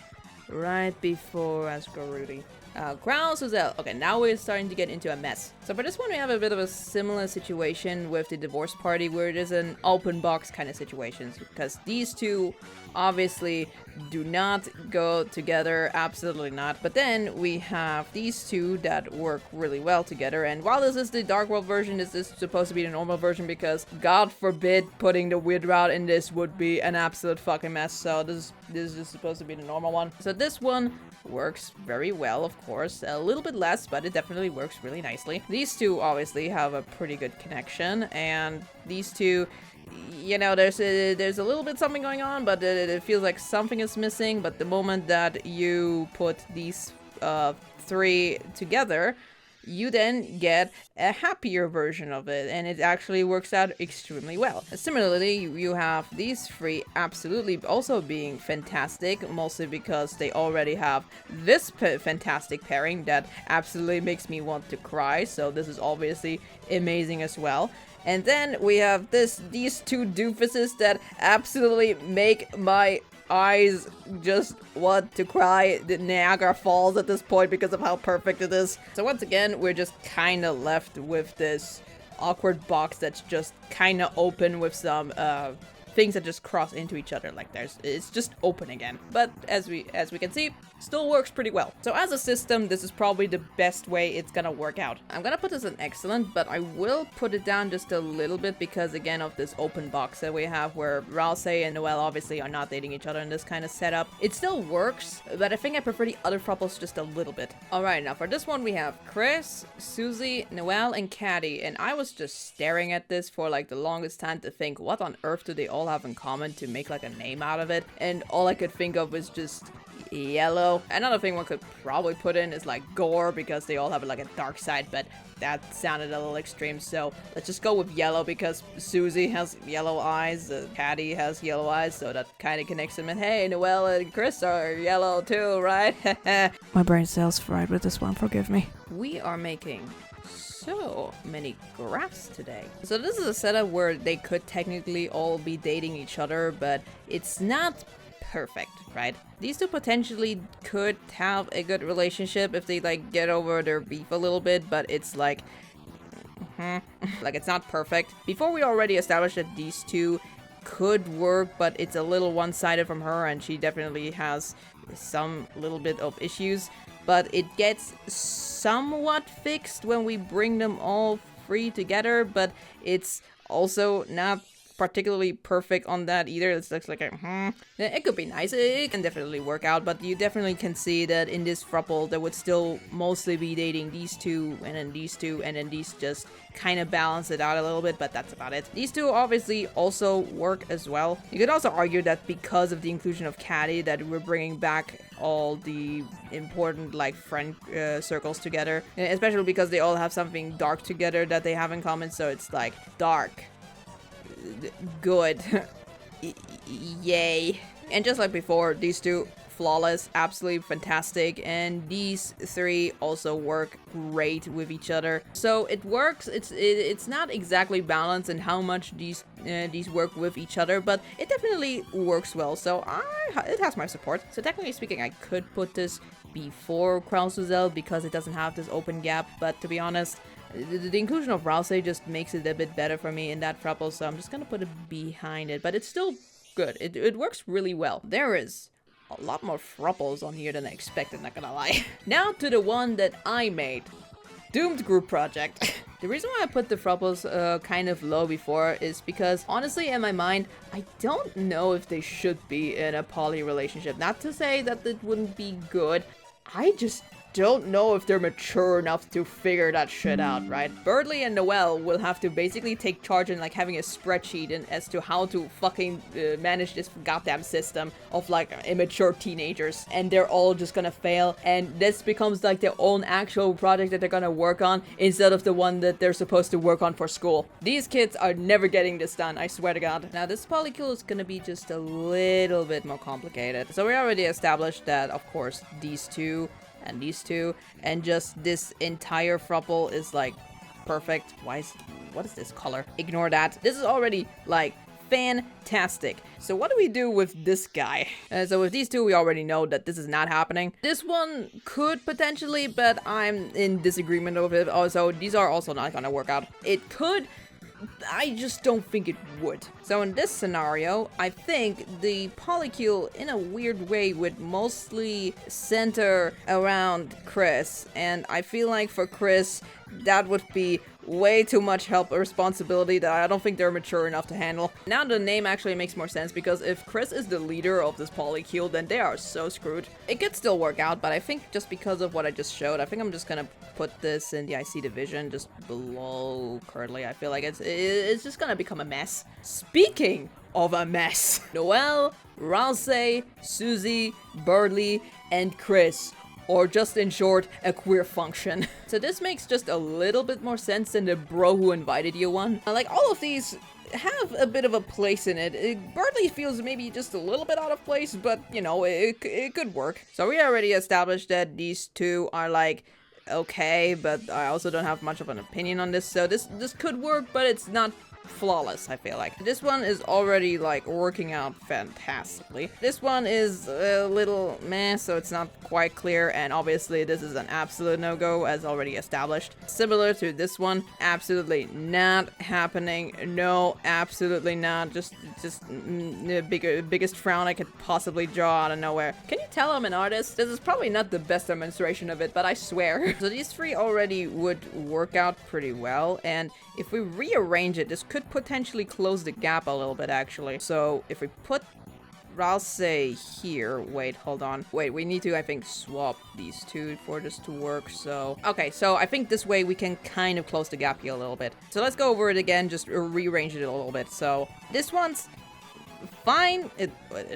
right before Asgarudi. Crown Suzel. Okay, now we're starting to get into a mess. So for this one, we have a bit of a similar situation with the divorce party where it is an open box kind of situation, because these two obviously do not go together, absolutely not. But then we have these two that work really well together, and while this is the Dark World version, this is supposed to be the normal version because God forbid putting the weird route in this would be an absolute fucking mess. So this is supposed to be the normal one. So this one works very well, of course. A little bit less, but it definitely works really nicely. These two obviously have a pretty good connection, and these two, you know, there's a little bit something going on, but it feels like something is missing. But the moment that you put these three together, you then get a happier version of it, and it actually works out extremely well. Similarly, you have these three absolutely also being fantastic, mostly because they already have this fantastic pairing that absolutely makes me want to cry, so this is obviously amazing as well. And then we have these two doofuses that absolutely make my eyes just want to cry. The Niagara Falls at this point because of how perfect it is. So once again, we're just kind of left with this awkward box that's just kind of open with some things that just cross into each other. Like it's just open again. But as we can see, still works pretty well. So as a system, this is probably the best way it's gonna work out. I'm gonna put this in excellent, but I will put it down just a little bit because again of this open box that we have where Ralsei and Noelle obviously are not dating each other in this kind of setup. It still works, but I think I prefer the other thruples just a little bit. Alright, now for this one we have Chris, Susie, Noelle, and Caddy, and I was just staring at this for like the longest time to think what on earth do they all have in common to make like a name out of it, and all I could think of was just yellow. Another thing one could probably put in is like gore because they all have like a dark side, but that sounded a little extreme, so let's just go with yellow because Susie has yellow eyes, Caddy has yellow eyes, so that kind of connects them. And hey, Noelle and Chris are yellow too, right? My brain cells fried with this one, forgive me. We are making so many graphs today. So this is a setup where they could technically all be dating each other, but it's not perfect, right? These two potentially could have a good relationship if they like get over their beef a little bit, but it's like like it's not perfect. Before we already established that these two could work, but it's a little one-sided from her, and she definitely has some little bit of issues, but it gets somewhat fixed when we bring them all three together, but it's also not particularly perfect on that either. It looks like it could be nice, it can definitely work out, but you definitely can see that in this throuple there would still mostly be dating these two and then these two and then these, just kind of balance it out a little bit, but that's about it. These two obviously also work as well. You could also argue that because of the inclusion of Caddy that we're bringing back all the important like friend circles together, especially because they all have something dark together that they have in common, so it's like dark, good, yay. And just like before, these two flawless, absolutely fantastic, and these three also work great with each other. So it works. It's not exactly balanced in how much these work with each other, but it definitely works well. So it has my support. So technically speaking, I could put this before Crown Suzel because it doesn't have this open gap, but to be honest, the inclusion of Ralsei just makes it a bit better for me in that throuple, so I'm just gonna put it behind it, but it's still good. It works really well. There is a lot more throuples on here than I expected, not gonna lie. Now to the one that I made. Doomed Group Project. The reason why I put the Frupples kind of low before is because, honestly, in my mind, I don't know if they should be in a poly relationship. Not to say that it wouldn't be good, I just don't know if they're mature enough to figure that shit out, right? Birdly and Noelle will have to basically take charge in like having a spreadsheet and as to how to fucking manage this goddamn system of like immature teenagers, and they're all just gonna fail, and this becomes like their own actual project that they're gonna work on instead of the one that they're supposed to work on for school. These kids are never getting this done, I swear to God. Now this polycule is gonna be just a little bit more complicated. So we already established that, of course, these two and these two, and just this entire Frupple is like perfect. What is this color? Ignore that. This is already like fantastic. So what do we do with this guy? So with these two, we already know that this is not happening. This one could potentially, but I'm in disagreement over it. Also, these are also not gonna work out. It could, I just don't think it would. So in this scenario, I think the polycule in a weird way would mostly center around Chris, and I feel like for Chris that would be way too much help or responsibility that I don't think they're mature enough to handle. Now the name actually makes more sense, because if Chris is the leader of this polycule, then they are so screwed. It could still work out, but I think just because of what I just showed, I think I'm just gonna put this in the IC division just below Curly. I feel like it's just gonna become a mess. Speaking of a mess, Noelle, Ralsei, Susie, Birdly, and Chris, or just in short, a queer function. So this makes just a little bit more sense than the bro who invited you one. Like, all of these have a bit of a place in it. Birdly feels maybe just a little bit out of place, but, you know, it could work. So we already established that these two are, like, okay, but I also don't have much of an opinion on this, so this could work, but it's not flawless, I feel like. This one is already like working out fantastically. This one is a little meh, so it's not quite clear, and obviously this is an absolute no-go as already established. Similar to this one, absolutely not happening. No, absolutely not. Just the biggest frown I could possibly draw out of nowhere. Can you tell I'm an artist? This is probably not the best demonstration of it, but I swear. So these three already would work out pretty well, and if we rearrange it, this could potentially close the gap a little bit, actually. So if we put Ralsei here, wait, hold on. Wait, we need to, I think, swap these two for this to work, so... Okay, so I think this way we can kind of close the gap here a little bit. So let's go over it again, just rearrange it a little bit. So this one's fine, it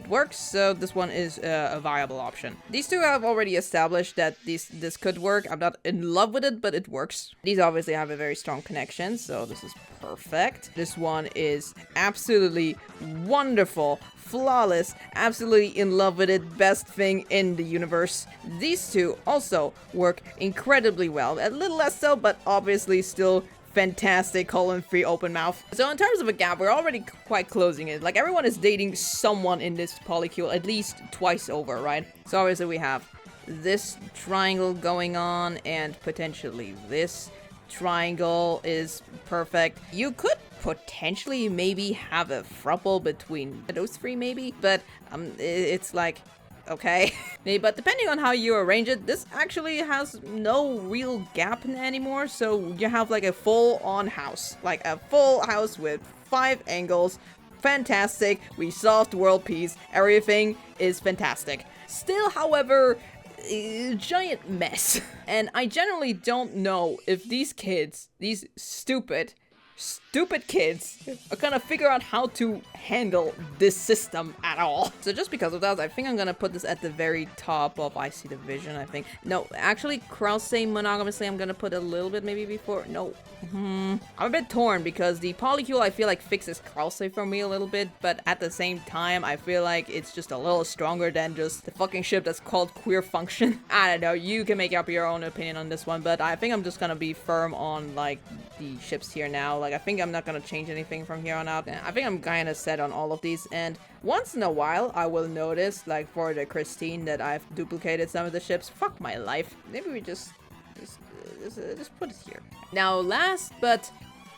works, so this one is a viable option. These two have already established that this could work. I'm not in love with it, but it works. These obviously have a very strong connection, so this is perfect. This one is absolutely wonderful, flawless, absolutely in love with it, best thing in the universe. These two also work incredibly well, a little less so, but obviously still fantastic, colon-free open mouth. So in terms of a gap, we're already quite closing it. Like, everyone is dating someone in this polycule at least twice over, right? So obviously we have this triangle going on, and potentially this triangle is perfect. You could potentially maybe have a throuple between those three, maybe, but it's like, okay. But depending on how you arrange it, this actually has no real gap anymore, so you have like a full-on house. Like a full house with 5 angles. Fantastic. We solved world peace. Everything is fantastic. Still, however, a giant mess. And I generally don't know if these kids, these stupid kids, are gonna figure out how to handle this system at all. So just because of that, I think I'm gonna put this at the very top of IC Division, I think. No, actually, Krause monogamously, I'm gonna put a little bit maybe before. No. I'm a bit torn because the polycule, I feel like, fixes Krause for me a little bit, but at the same time, I feel like it's just a little stronger than just the fucking ship that's called Queer Function. I don't know, you can make up your own opinion on this one, but I think I'm just gonna be firm on, like, the ships here now. Like, I think I'm not gonna change anything from here on out. I think I'm kind of set on all of these, and once in a while, I will notice, like, for the Christine, that I've duplicated some of the ships. Fuck my life. Maybe we just put it here. Now, last, but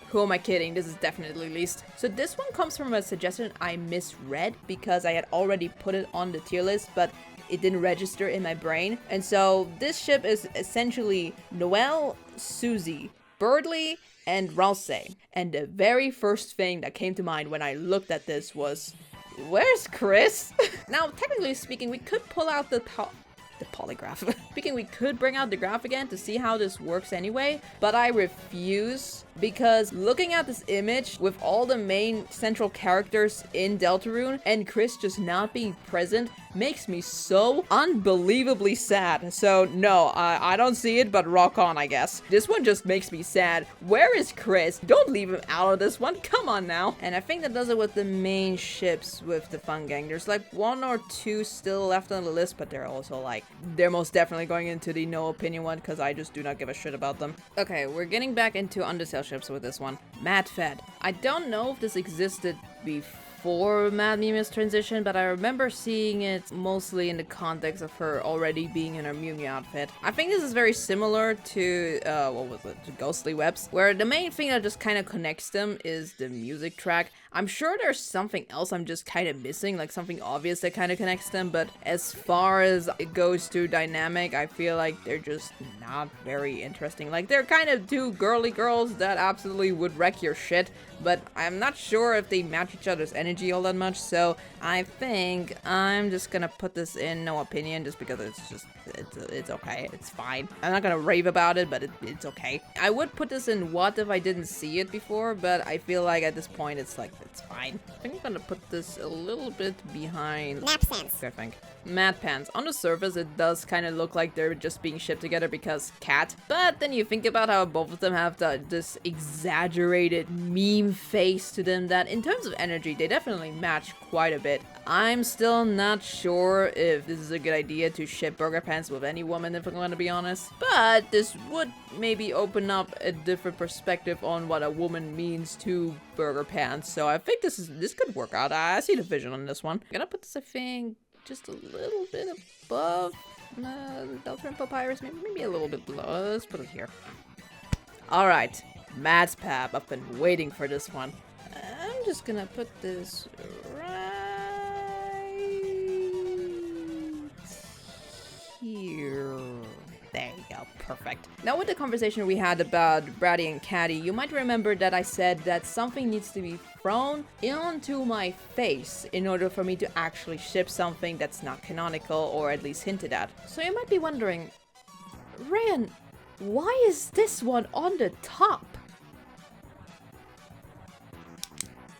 who am I kidding? This is definitely least. So this one comes from a suggestion I misread because I had already put it on the tier list, but it didn't register in my brain. And so this ship is essentially Noelle, Susie, Birdly and Rousey. And the very first thing that came to mind when I looked at this was, where's Chris? Now, technically speaking, we could pull out the polygraph. Speaking, we could bring out the graph again to see how this works anyway, but I refuse, because looking at this image with all the main central characters in Deltarune and Chris just not being present makes me so unbelievably sad. So no, I don't see it, but rock on, I guess. This one just makes me sad. Where is Chris? Don't leave him out of this one. Come on now. And I think that does it with the main ships with the fun gang. There's like 1 or 2 still left on the list, but they're also like, they're most definitely going into the no opinion one because I just do not give a shit about them. Okay, we're getting back into Undertale ships with this one. Mad Fed. I don't know if this existed before Mad Mimi's transition, but I remember seeing it mostly in the context of her already being in her Mew Mew outfit. I think this is very similar to, to Ghostly Webs, where the main thing that just kind of connects them is the music track. I'm sure there's something else I'm just kind of missing, like something obvious that kind of connects them, but as far as it goes to dynamic, I feel like they're just not very interesting. Like, they're kind of 2 girly girls that absolutely would wreck your shit, but I'm not sure if they match each other's energy all that much, so I think I'm just gonna put this in no opinion just because it's okay, it's fine. I'm not gonna rave about it, but it's okay. I would put this in what if I didn't see it before, but I feel like at this point it's like, it's fine. I think I'm gonna put this a little bit behind Map Sense. I think. Mad Pants. On the surface, it does kind of look like they're just being shipped together because cat. But then you think about how both of them have this exaggerated meme face to them that in terms of energy, they definitely match quite a bit. I'm still not sure if this is a good idea to ship Burger Pants with any woman, if I'm going to be honest. But this would maybe open up a different perspective on what a woman means to Burger Pants. So I think this could work out. I see the vision on this one. I'm gonna put this, I think, just a little bit above Deltarune Papyrus, maybe a little bit below. Let's put it here. Alright, Mad Pab. I've been waiting for this one. I'm just gonna put this right here. There you go, perfect. Now with the conversation we had about Bratty and Caddy, you might remember that I said that something needs to be thrown onto my face in order for me to actually ship something that's not canonical or at least hinted at. So you might be wondering, Ryan, why is this one on the top?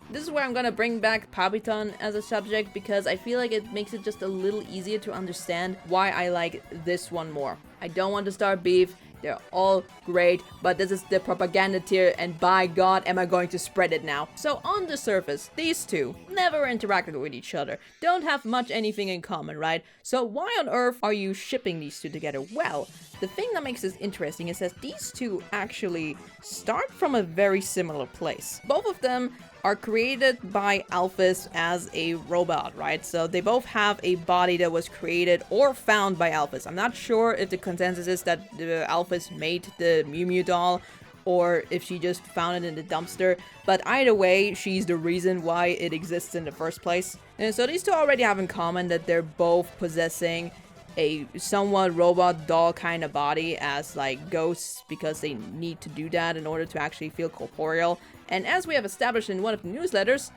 This is where I'm gonna bring back Papyton as a subject because I feel like it makes it just a little easier to understand why I like this one more. I don't want to start beef, they're all great, but this is the propaganda tier and by God am I going to spread it now. So on the surface, these two never interacted with each other, don't have much anything in common, right? So why on earth are you shipping these two together? Well, the thing that makes this interesting is that these two actually start from a very similar place. Both of them are created by Alphys as a robot, right? So they both have a body that was created or found by Alphys. I'm not sure if the consensus is that the Alphys made the Mew Mew doll or if she just found it in the dumpster, but either way, she's the reason why it exists in the first place. And so these two already have in common that they're both possessing a somewhat robot doll kind of body as like ghosts because they need to do that in order to actually feel corporeal. And as we have established in one of the newsletters,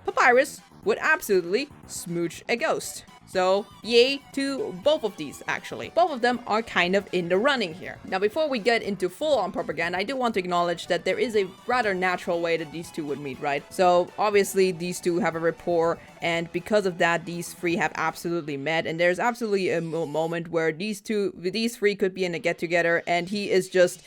Papyrus would absolutely smooch a ghost. So, yay to both of these, actually. Both of them are kind of in the running here. Now, before we get into full-on propaganda, I do want to acknowledge that there is a rather natural way that these two would meet, right? So, obviously, these two have a rapport, and because of that, these three have absolutely met, and there's absolutely a moment where these three could be in a get-together, and he is just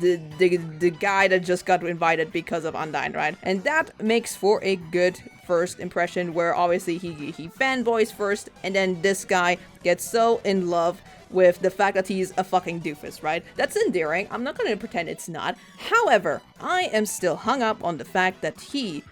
the guy that just got invited because of Undyne, right? And that makes for a good first impression where obviously he fanboys first and then this guy gets so in love with the fact that he's a fucking doofus, right? That's endearing. I'm not gonna pretend it's not. However, I am still hung up on the fact that he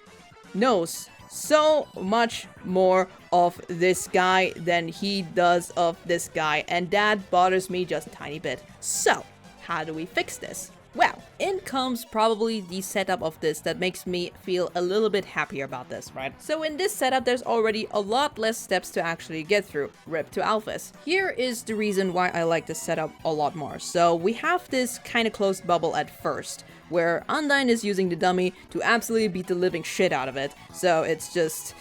knows so much more of this guy than he does of this guy, and that bothers me just a tiny bit. So, how do we fix this? Well, in comes probably the setup of this that makes me feel a little bit happier about this, right? So in this setup, there's already a lot less steps to actually get through. Rip to Alphys. Here is the reason why I like this setup a lot more. So we have this kind of closed bubble at first, where Undyne is using the dummy to absolutely beat the living shit out of it. So it's just...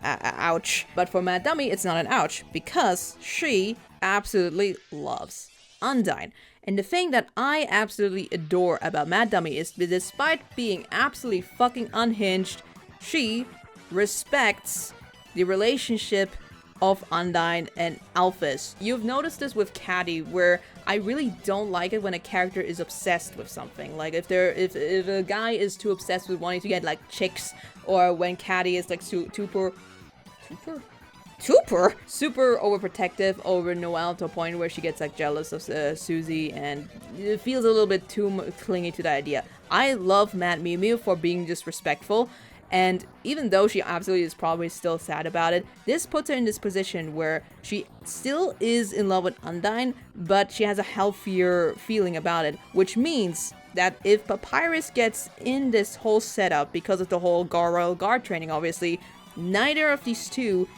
ouch. But for Mad Dummy, it's not an ouch, because she absolutely loves Undyne. And the thing that I absolutely adore about Mad Dummy is that despite being absolutely fucking unhinged, she respects the relationship of Undyne and Alphys. You've noticed this with Caddy, where I really don't like it when a character is obsessed with something. Like if a guy is too obsessed with wanting to get like chicks, or when Caddy is like super overprotective over Noelle to a point where she gets like jealous of Susie and it feels a little bit too clingy to the idea. I love Mad Mew Mew for being just respectful, and even though she absolutely is probably still sad about it, this puts her in this position where she still is in love with Undyne, but she has a healthier feeling about it, which means that if Papyrus gets in this whole setup because of the whole Royal Guard training, obviously, neither of these two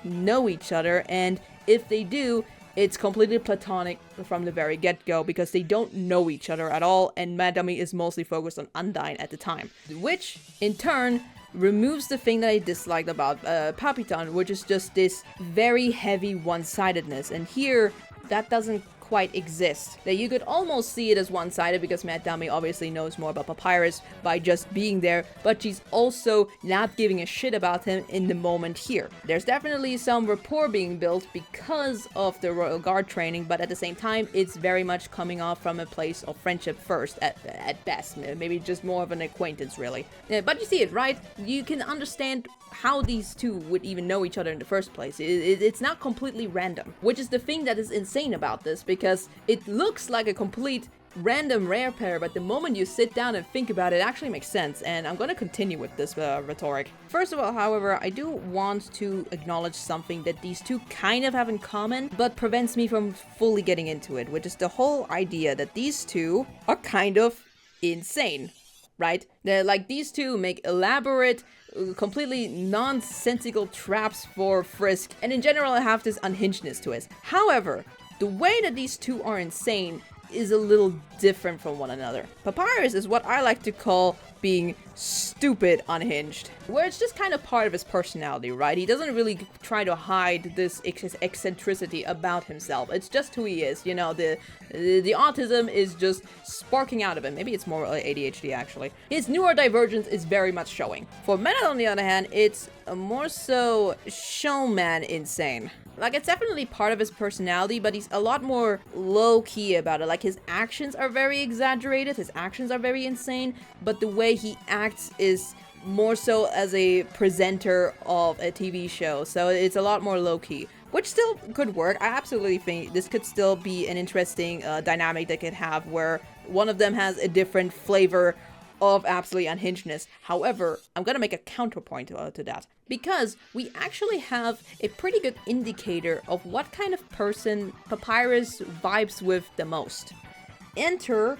know each other, and if they do, it's completely platonic from the very get-go because they don't know each other at all, and Mad Dummy is mostly focused on Undyne at the time, which in turn removes the thing that I disliked about Papyton, which is just this very heavy one-sidedness, and here that doesn't quite exist. That you could almost see it as one-sided because Mad Dummy obviously knows more about Papyrus by just being there, but she's also not giving a shit about him in the moment here. There's definitely some rapport being built because of the Royal Guard training, but at the same time, it's very much coming off from a place of friendship first, at best. Maybe just more of an acquaintance, really. But you see it, right? You can understand how these two would even know each other in the first place. It's not completely random, which is the thing that is insane about this, because it looks like a complete random rare pair, but the moment you sit down and think about it, it actually makes sense, and I'm gonna continue with this rhetoric. First of all, however, I do want to acknowledge something that these two kind of have in common, but prevents me from fully getting into it, which is the whole idea that these two are kind of insane, right? They're like, these two make elaborate, completely nonsensical traps for Frisk, and in general have this unhingedness to it. However, the way that these two are insane is a little different from one another. Papyrus is what I like to call being stupid unhinged, where it's just kind of part of his personality, right? He doesn't really try to hide this eccentricity about himself. It's just who he is, you know, the autism is just sparking out of him. Maybe it's more like ADHD, actually. His neurodivergence is very much showing. For Menet, on the other hand, it's more so showman insane. Like, it's definitely part of his personality, but he's a lot more low-key about it. Like, his actions are very exaggerated, his actions are very insane, but the way he acts is more so as a presenter of a TV show, so it's a lot more low-key, which still could work. I absolutely think this could still be an interesting dynamic they could have, where one of them has a different flavor of absolutely unhingedness. However, I'm gonna make a counterpoint to that, because we actually have a pretty good indicator of what kind of person Papyrus vibes with the most. Enter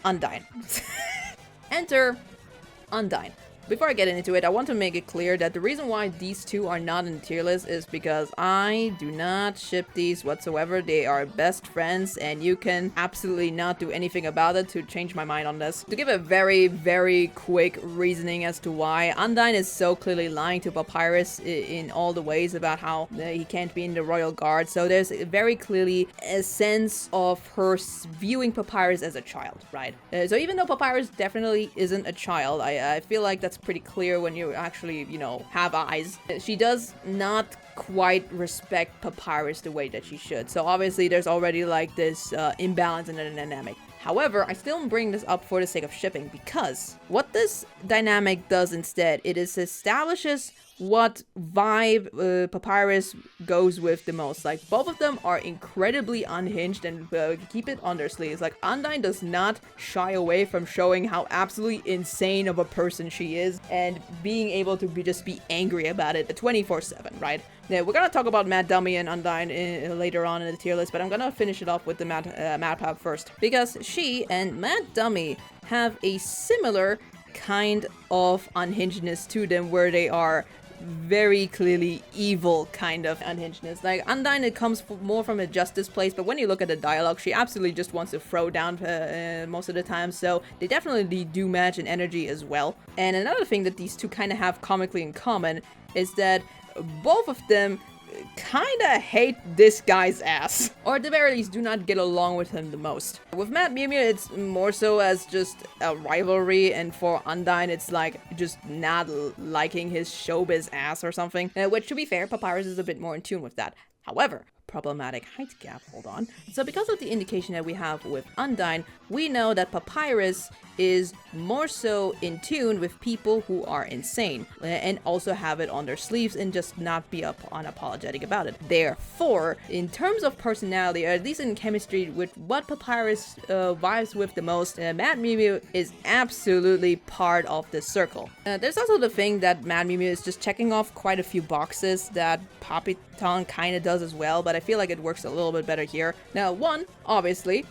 Undyne. Enter Undyne. Before I get into it, I want to make it clear that the reason why these two are not in the tier list is because I do not ship these whatsoever. They are best friends, and you can absolutely not do anything about it to change my mind on this. To give a very, very quick reasoning as to why, Undyne is so clearly lying to Papyrus in all the ways about how he can't be in the Royal Guard. So there's very clearly a sense of her viewing Papyrus as a child, right? So even though Papyrus definitely isn't a child, I feel like that's pretty clear when you actually, you know, have eyes. She does not quite respect Papyrus the way that she should. So obviously there's already like this imbalance in the dynamic. However, I still bring this up for the sake of shipping, because what this dynamic does instead, it establishes what vibe Papyrus goes with the most. Like, both of them are incredibly unhinged and keep it on their sleeves. Like, Undyne does not shy away from showing how absolutely insane of a person she is and being able to just be angry about it 24/7, right? Yeah, we're gonna talk about Mad Dummy and Undyne later on in the tier list, but I'm gonna finish it off with the Mad Pap first. Because she and Mad Dummy have a similar kind of unhingedness to them, where they are very clearly evil kind of unhingedness. Like Undyne, it comes more from a justice place, but when you look at the dialogue, she absolutely just wants to throw down most of the time, so they definitely do match in energy as well. And another thing that these two kind of have comically in common is that both of them kinda hate this guy's ass, or at the very least do not get along with him the most. With Mad Mew Mew, it's more so as just a rivalry, and for Undyne, it's like just not liking his showbiz ass or something, which, to be fair, Papyrus is a bit more in tune with that. However, problematic height gap, hold on. So because of the indication that we have with Undyne, we know that Papyrus is more so in tune with people who are insane and also have it on their sleeves and just not be unapologetic about it. Therefore, in terms of personality, or at least in chemistry with what Papyrus vibes with the most, Mad Mew Mew is absolutely part of this circle. There's also the thing that Mad Mew Mew is just checking off quite a few boxes that Papyton kind of does as well, but I feel like it works a little bit better here. Now, one, obviously,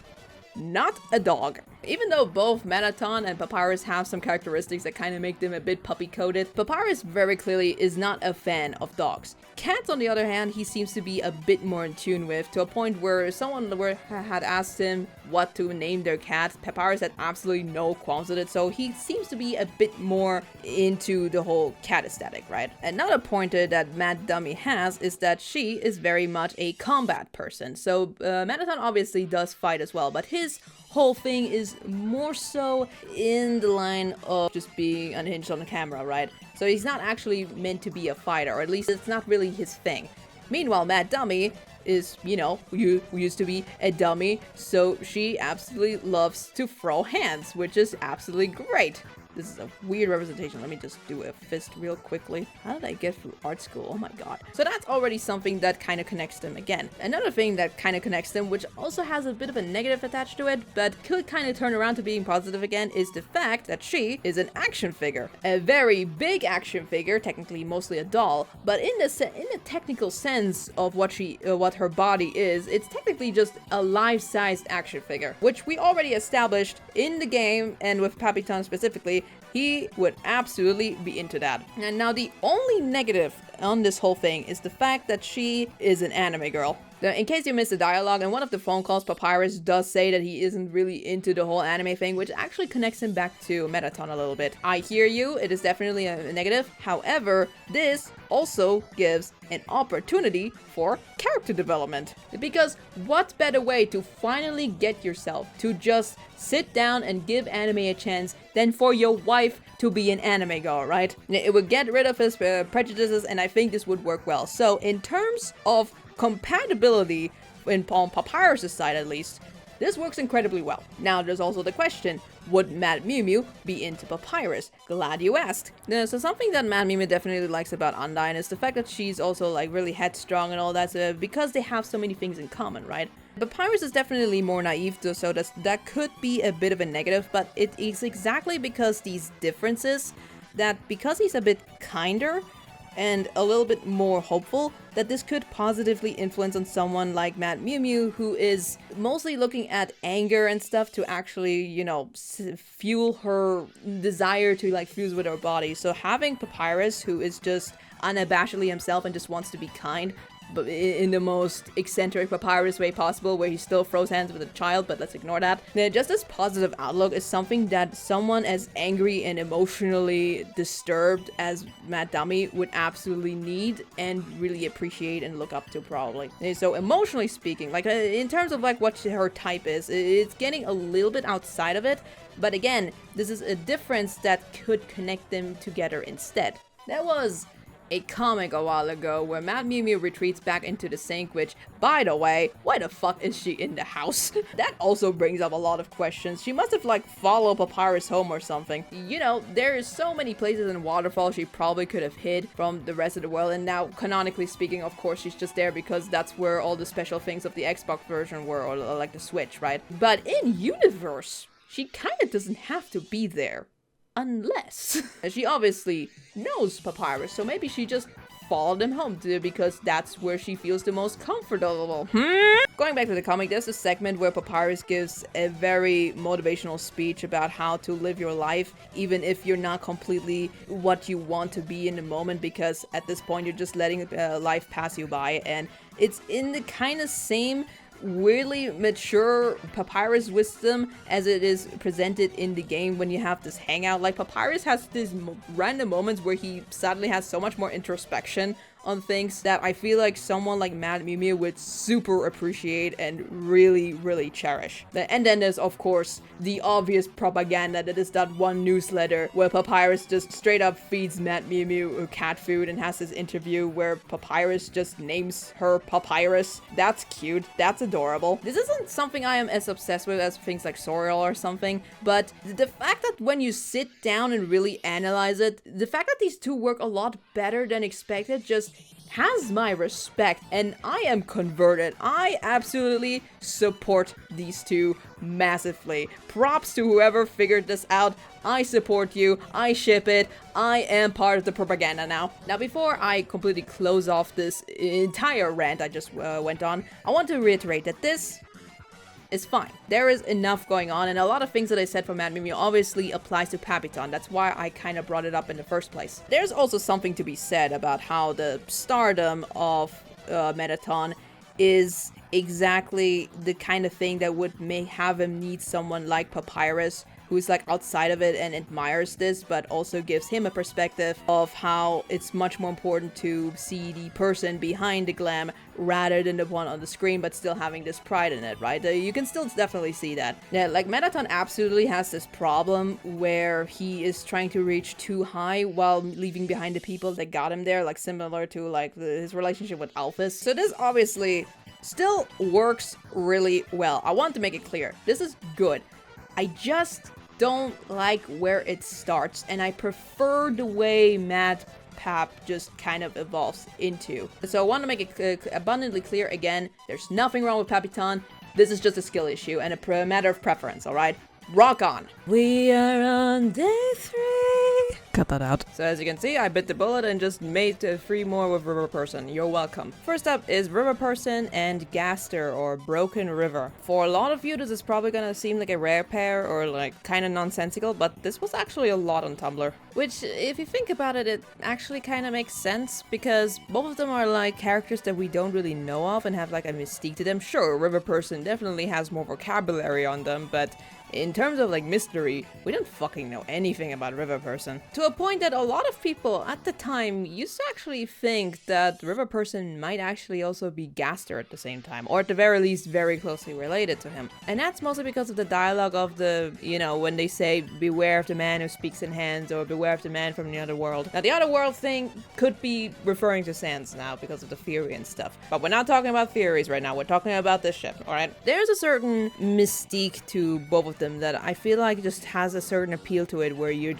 not a dog. Even though both Mettaton and Papyrus have some characteristics that kind of make them a bit puppy-coded, Papyrus very clearly is not a fan of dogs. Cats, on the other hand, he seems to be a bit more in tune with, to a point where someone had asked him what to name their cat. Papyrus had absolutely no qualms with it, so he seems to be a bit more into the whole cat aesthetic, right? Another pointer that Mad Dummy has is that she is very much a combat person. So Mettaton obviously does fight as well, but his whole thing is more so in the line of just being unhinged on the camera, right? So he's not actually meant to be a fighter, or at least it's not really his thing. Meanwhile, Mad Dummy is, you know, who used to be a dummy, so she absolutely loves to throw hands, which is absolutely great. This is a weird representation. Let me just do a fist real quickly. How did I get through art school? Oh my god. So that's already something that kind of connects them again. Another thing that kind of connects them, which also has a bit of a negative attached to it, but could kind of turn around to being positive again, is the fact that she is an action figure. A very big action figure, technically mostly a doll, but in the technical sense of what her body is, it's technically just a life-sized action figure, which we already established in the game, and with Papyton specifically, he would absolutely be into that. And now the only negative on this whole thing is the fact that she is an anime girl. Now, in case you missed the dialogue, in one of the phone calls, Papyrus does say that he isn't really into the whole anime thing, which actually connects him back to Mettaton a little bit. I hear you, it is definitely a negative. However, this also gives an opportunity for character development. Because what better way to finally get yourself to just sit down and give anime a chance than for your wife to be an anime girl, right? It would get rid of his prejudices, and I think this would work well. So in terms of compatibility on Papyrus' side at least, this works incredibly well. Now there's also the question, would Mad Mew Mew be into Papyrus? Glad you asked. So something that Mad Mew Mew definitely likes about Undyne is the fact that she's also like really headstrong and all that, because they have so many things in common, right? Papyrus is definitely more naive, so that could be a bit of a negative, but it is exactly because these differences, that because he's a bit kinder and a little bit more hopeful, that this could positively influence on someone like Mad Mew Mew, who is mostly looking at anger and stuff to actually, you know, fuel her desire to like fuse with her body. So having Papyrus, who is just unabashedly himself and just wants to be kind, but in the most eccentric Papyrus way possible, where he still throws hands with a child, but let's ignore that. Then just this positive outlook is something that someone as angry and emotionally disturbed as Mad Dummy would absolutely need and really appreciate and look up to, probably. And so emotionally speaking, like in terms of like what her type is, it's getting a little bit outside of it, but again, this is a difference that could connect them together instead. There was a comic a while ago where Mad Mew Mew retreats back into the sink, which, by the way, why the fuck is she in the house? That also brings up a lot of questions. She must have like followed Papyrus home or something. You know, there is so many places in Waterfall she probably could have hid from the rest of the world, and now, canonically speaking, of course, she's just there because that's where all the special things of the Xbox version were, or like the Switch, right? But in universe, she kinda doesn't have to be there. Unless she obviously knows Papyrus, so maybe she just followed him home because that's where she feels the most comfortable. Going back to the comic, there's a segment where Papyrus gives a very motivational speech about how to live your life, even if you're not completely what you want to be in the moment, because at this point you're just letting life pass you by. And it's in the kind of same weirdly mature Papyrus wisdom as it is presented in the game when you have this hangout. Like, Papyrus has these random moments where he suddenly has so much more introspection on things that I feel like someone like Mad Mew Mew would super appreciate and really, really cherish. And then there's, of course, the obvious propaganda that is that one newsletter where Papyrus just straight up feeds Mad Mew Mew cat food and has this interview where Papyrus just names her Papyrus. That's cute. That's adorable. This isn't something I am as obsessed with as things like Sorrel or something, but the fact that when you sit down and really analyze it, the fact that these two work a lot better than expected just has my respect, and I am converted. I absolutely support these two massively. Props to whoever figured this out. I support you. I ship it. I am part of the propaganda now. Now, before I completely close off this entire rant I just went on, I want to reiterate that this is fine. There is enough going on, and a lot of things that I said for Mad Mew Mew obviously applies to Papyton. That's why I kind of brought it up in the first place. There's also something to be said about how the stardom of Mettaton is exactly the kind of thing that would have him need someone like Papyrus, who's like outside of it and admires this, but also gives him a perspective of how it's much more important to see the person behind the glam rather than the one on the screen, but still having this pride in it, right? You can still definitely see that. Yeah, like, Mettaton absolutely has this problem where he is trying to reach too high while leaving behind the people that got him there, like similar to like his relationship with Alphys. So this obviously still works really well. I want to make it clear, this is good. I just don't like where it starts, and I prefer the way Mad Pap just kind of evolves into. So I want to make it abundantly clear again, there's nothing wrong with Papyton. This is just a skill issue and a matter of preference, alright? Rock on! We are on day 3! Cut that out. So as you can see, I bit the bullet and just made 3 more with River Person. You're welcome. First up is River Person and Gaster, or Broken River. For a lot of you, this is probably gonna seem like a rare pair or like kind of nonsensical, but this was actually a lot on Tumblr. Which, if you think about it, it actually kind of makes sense, because both of them are like characters that we don't really know of and have like a mystique to them. Sure, River Person definitely has more vocabulary on them, but in terms of like mystery, we don't fucking know anything about River Person. To a point that a lot of people at the time used to actually think that River Person might actually also be Gaster at the same time, or at the very least very closely related to him. And that's mostly because of the dialogue of the, you know, when they say, beware of the man who speaks in hands, or beware of the man from the other world. Now, the other world thing could be referring to Sans now because of the theory and stuff. But we're not talking about theories right now, we're talking about this ship, alright? There's a certain mystique to both of them that I feel like just has a certain appeal to it, where you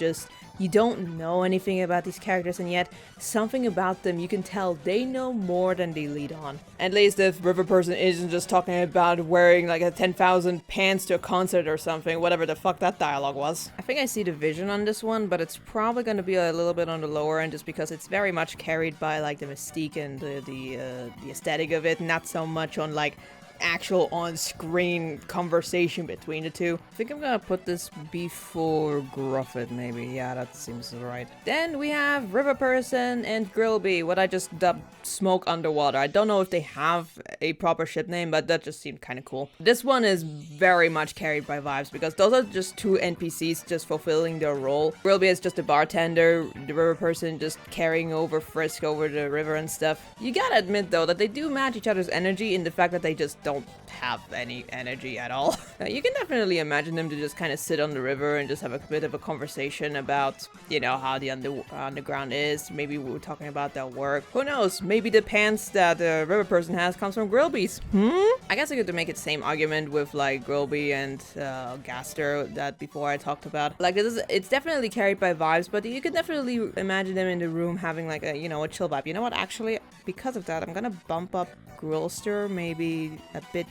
don't know anything about these characters, and yet something about them, you can tell they know more than they lead on. At least if River Person isn't just talking about wearing like a 10,000 pants to a concert or something, whatever the fuck that dialogue was. I think I see the vision on this one, but it's probably going to be a little bit on the lower end, just because it's very much carried by like the mystique and the aesthetic of it, not so much on like actual on-screen conversation between the two. I think I'm gonna put this before Gruffit, maybe. Yeah, that seems right. Then we have River Person and Grillby, what I just dubbed Smoke Underwater. I don't know if they have a proper ship name, but that just seemed kind of cool. This one is very much carried by vibes, because those are just 2 NPCs just fulfilling their role. Grillby is just a bartender, the River Person just carrying over Frisk over the river and stuff. You gotta admit, though, that they do match each other's energy in the fact that they just don't have any energy at all. You can definitely imagine them to just kind of sit on the river and just have a bit of a conversation about, you know, how the underground is. Maybe we were talking about their work. Who knows? Maybe the pants that the River Person has comes from Grillby's. I guess I could make it same argument with like Grillby and Gaster that before I talked about. Like, it's definitely carried by vibes, but you can definitely imagine them in the room having like a, you know, a chill vibe. You know what? Actually, because of that, I'm gonna bump up Grillster maybe a bit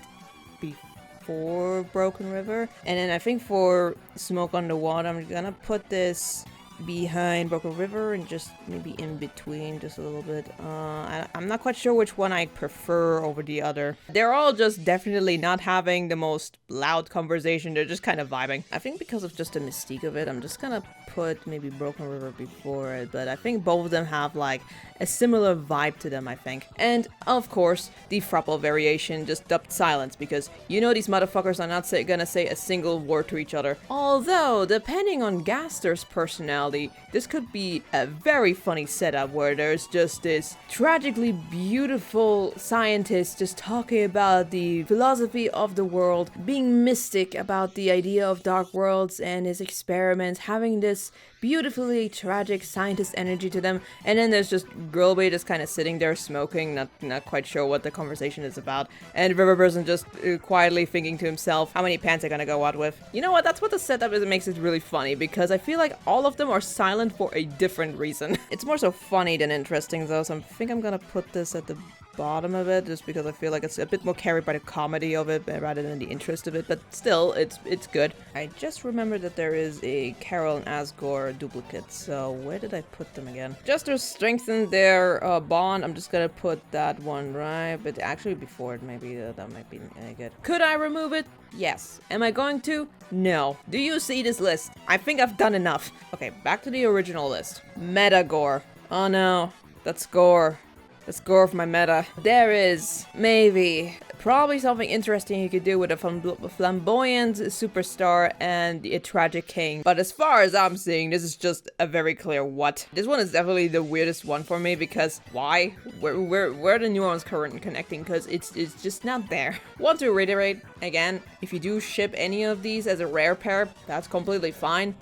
before Broken River. And then I think for Smoke Underwater, I'm gonna put this behind Broken River and just maybe in between just a little bit. I'm not quite sure which one I prefer over the other. They're all just definitely not having the most loud conversation. They're just kind of vibing. I think because of just the mystique of it, I'm just gonna put maybe Broken River before it, but I think both of them have like a similar vibe to them, I think. And of course, the Frapple variation, just dubbed silence, because you know these motherfuckers are not gonna say a single word to each other. Although, depending on Gaster's personality, this could be a very funny setup where there's just this tragically beautiful scientist just talking about the philosophy of the world, being mystic about the idea of dark worlds and his experiments, having this beautifully tragic scientist energy to them, and then there's just Girlby just kind of sitting there smoking, not quite sure what the conversation is about, and River Person just quietly thinking to himself how many pants are gonna go out with. You know what, that's what the setup is. It makes it really funny, because I feel like all of them are silent for a different reason. It's more so funny than interesting though, so I think I'm gonna put this at the bottom of it, just because I feel like it's a bit more carried by the comedy of it rather than the interest of it, but still, it's good. I just remembered that there is a Carol and Asgore duplicate, so where did I put them again? Just to strengthen their bond, I'm just gonna put that one right, but actually before it, maybe that might be good. Could I remove it? Yes. Am I going to? No. Do you see this list? I think I've done enough. Okay, back to the original list. Metagore. Oh no, that's gore. Let's go for my meta. There is, maybe, probably something interesting you could do with a flamboyant superstar and a tragic king. But as far as I'm seeing, this is just a very clear what. This one is definitely the weirdest one for me, because why? Where are the nuance current connecting? Because it's just not there. Want to reiterate, again, if you do ship any of these as a rare pair, that's completely fine.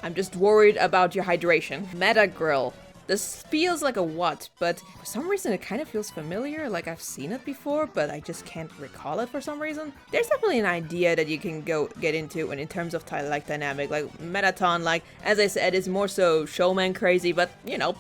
I'm just worried about your hydration. Meta Grill. This feels like a what, but for some reason it kind of feels familiar, like I've seen it before, but I just can't recall it for some reason. There's definitely an idea that you can get into, and in terms of like dynamic, like Metaton, like as I said, is more so showman crazy, but you know,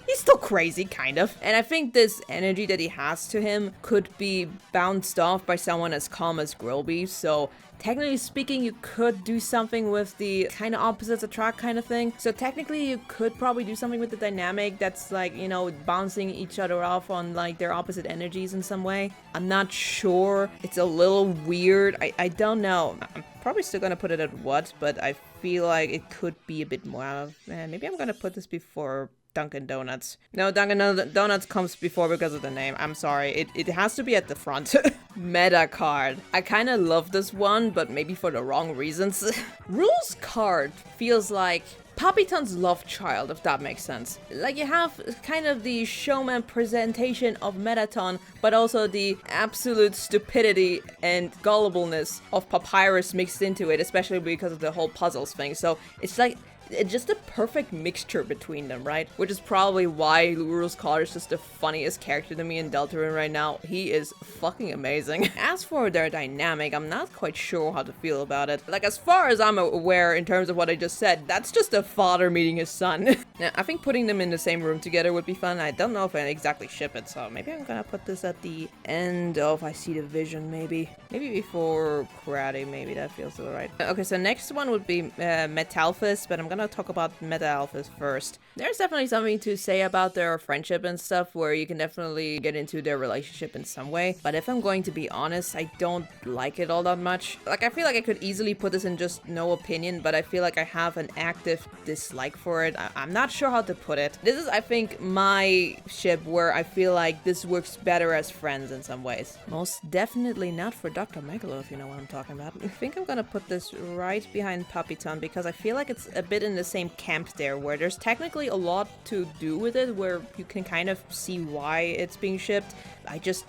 he's still crazy, kind of. And I think this energy that he has to him could be bounced off by someone as calm as Grillby, so technically speaking, you could do something with the kind of opposites attract kind of thing. So technically, you could probably do something with the dynamic that's like, you know, bouncing each other off on like their opposite energies in some way. I'm not sure. It's a little weird. I don't know. I'm probably still gonna put it at what, but I feel like it could be a bit more. Maybe I'm gonna put this before Dunkin' Donuts. No, Dunkin' Donuts comes before because of the name. I'm sorry. It has to be at the front. Meta card. I kind of love this one, but maybe for the wrong reasons. Rules card feels like Papyton's love child, if that makes sense. Like, you have kind of the showman presentation of Metaton, but also the absolute stupidity and gullibleness of Papyrus mixed into it, especially because of the whole puzzles thing. So it's like, it's just a perfect mixture between them, right? Which is probably why Rules Card is just the funniest character to me in Deltarune right now. He is fucking amazing. As for their dynamic, I'm not quite sure how to feel about it. Like, as far as I'm aware in terms of what I just said, that's just a father meeting his son. Now, I think putting them in the same room together would be fun. I don't know if I exactly ship it, so maybe I'm gonna put this at the end of I See the Vision, maybe. Maybe before Karate, maybe that feels alright. Okay, so next one would be Metalphus, but I'm gonna talk about Metalphus first. There's definitely something to say about their friendship and stuff, where you can definitely get into their relationship in some way, but if I'm going to be honest, I don't like it all that much. Like, I feel like I could easily put this in just no opinion, but I feel like I have an active dislike for it. I'm not sure how to put it. This is, I think, my ship where I feel like this works better as friends in some ways. Most definitely not for Dr. Megalo, if you know what I'm talking about. I think I'm gonna put this right behind Papyton, because I feel like it's a bit in the same camp there, where there's technically a lot to do with it, where you can kind of see why it's being shipped. I just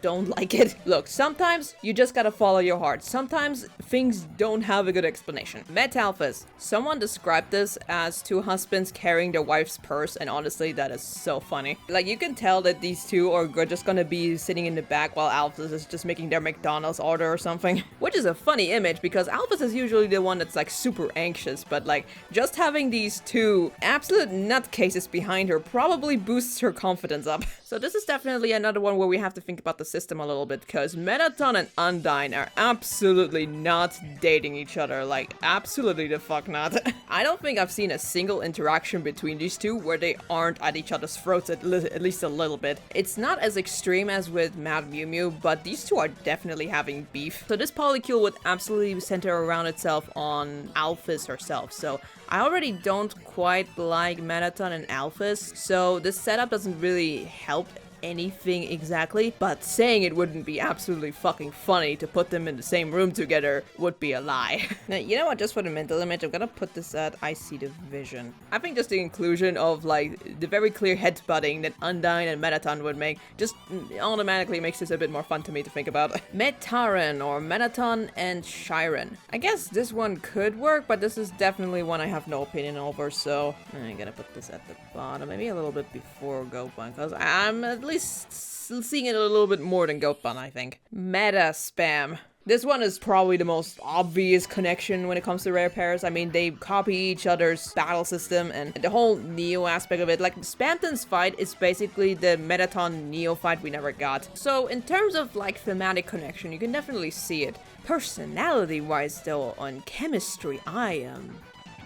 don't like it. Look, sometimes you just gotta follow your heart. Sometimes things don't have a good explanation. Metalphus. Someone described this as two husbands carrying their wife's purse, and honestly, that is so funny. Like, you can tell that these two are just gonna be sitting in the back while Alphys is just making their McDonald's order or something. Which is a funny image, because Alphys is usually the one that's like super anxious, but like, just having these two absolute nutcases behind her probably boosts her confidence up. So this is definitely another one where we have to think about the system a little bit, because Metaton and Undyne are absolutely not dating each other. Like, absolutely the fuck not. I don't think I've seen a single interaction between these two where they aren't at each other's throats at least a little bit. It's not as extreme as with Mad Mew Mew, but these two are definitely having beef. So this polycule would absolutely center around itself on Alphys herself. So I already don't quite like Metaton and Alphys, so this setup doesn't really help anything exactly, but saying it wouldn't be absolutely fucking funny to put them in the same room together would be a lie. Now, you know what, just for the mental image, I'm gonna put this at I see the vision. I think just the inclusion of like the very clear headbutting that Undyne and Metaton would make just automatically makes this a bit more fun to me to think about. Metaron or Metaton and Chiron. I guess this one could work, but this is definitely one I have no opinion over, so I'm gonna put this at the bottom, maybe a little bit before Goatbun, because I'm at least seeing it a little bit more than Goatbun, I think. Meta spam. This one is probably the most obvious connection when it comes to rare pairs. I mean, they copy each other's battle system and the whole Neo aspect of it. Like, Spamton's fight is basically the Metaton Neo fight we never got. So in terms of like thematic connection, you can definitely see it. Personality-wise though, on chemistry, I am